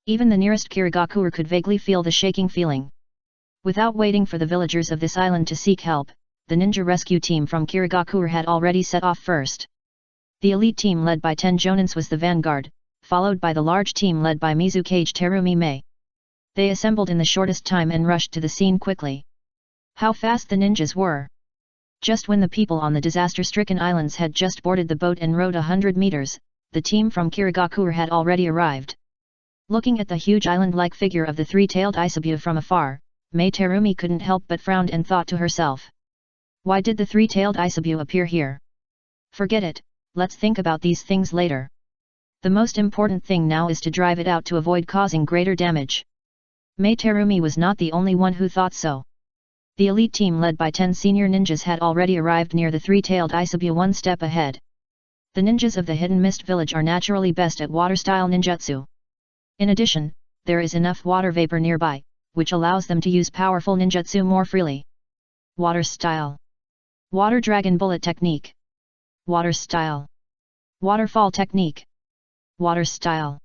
Even the nearest Kirigakure could vaguely feel the shaking feeling. Without waiting for the villagers of this island to seek help, the ninja rescue team from Kirigakure had already set off first. The elite team led by 10 Jonins was the vanguard, followed by the large team led by Mizukage Terumi Mei. They assembled in the shortest time and rushed to the scene quickly. How fast the ninjas were! Just when the people on the disaster-stricken islands had just boarded the boat and rowed 100 meters, the team from Kirigakure had already arrived. Looking at the huge island-like figure of the three-tailed Isabu from afar, Mei Terumi couldn't help but frown and thought to herself. Why did the three-tailed Isabu appear here? Forget it, let's think about these things later. The most important thing now is to drive it out to avoid causing greater damage. Mei Terumi was not the only one who thought so. The elite team led by 10 senior ninjas had already arrived near the three-tailed Isabu one step ahead. The ninjas of the Hidden Mist village are naturally best at water-style ninjutsu. In addition, there is enough water vapor nearby, which allows them to use powerful ninjutsu more freely. Water style. Water Dragon Bullet Technique. Water style. Waterfall Technique. Water style.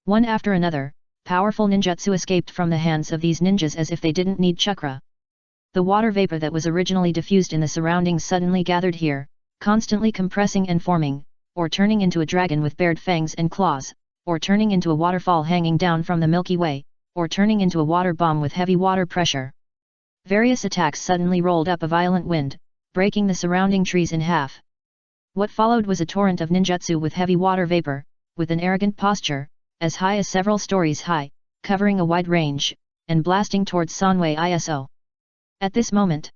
One after another, powerful ninjutsu escaped from the hands of these ninjas as if they didn't need chakra. The water vapor that was originally diffused in the surroundings suddenly gathered here, constantly compressing and forming, or turning into a dragon with bared fangs and claws, or turning into a waterfall hanging down from the Milky Way, or turning into a water bomb with heavy water pressure. Various attacks suddenly rolled up a violent wind, breaking the surrounding trees in half. What followed was a torrent of ninjutsu with heavy water vapor, with an arrogant posture, as high as several stories high, covering a wide range, and blasting towards Sanwei Iso. At this moment,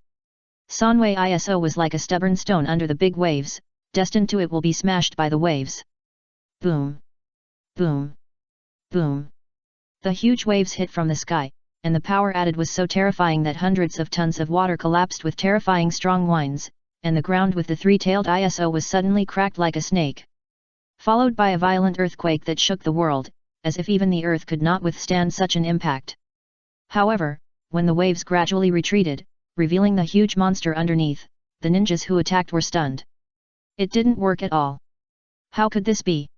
Sanwei Iso was like a stubborn stone under the big waves, destined to it will be smashed by the waves. Boom! Boom! Boom! The huge waves hit from the sky, and the power added was so terrifying that hundreds of tons of water collapsed with terrifying strong winds, and the ground with the three-tailed Iso was suddenly cracked like a snake. Followed by a violent earthquake that shook the world, as if even the earth could not withstand such an impact. However, when the waves gradually retreated, revealing the huge monster underneath, the ninjas who attacked were stunned. It didn't work at all. How could this be?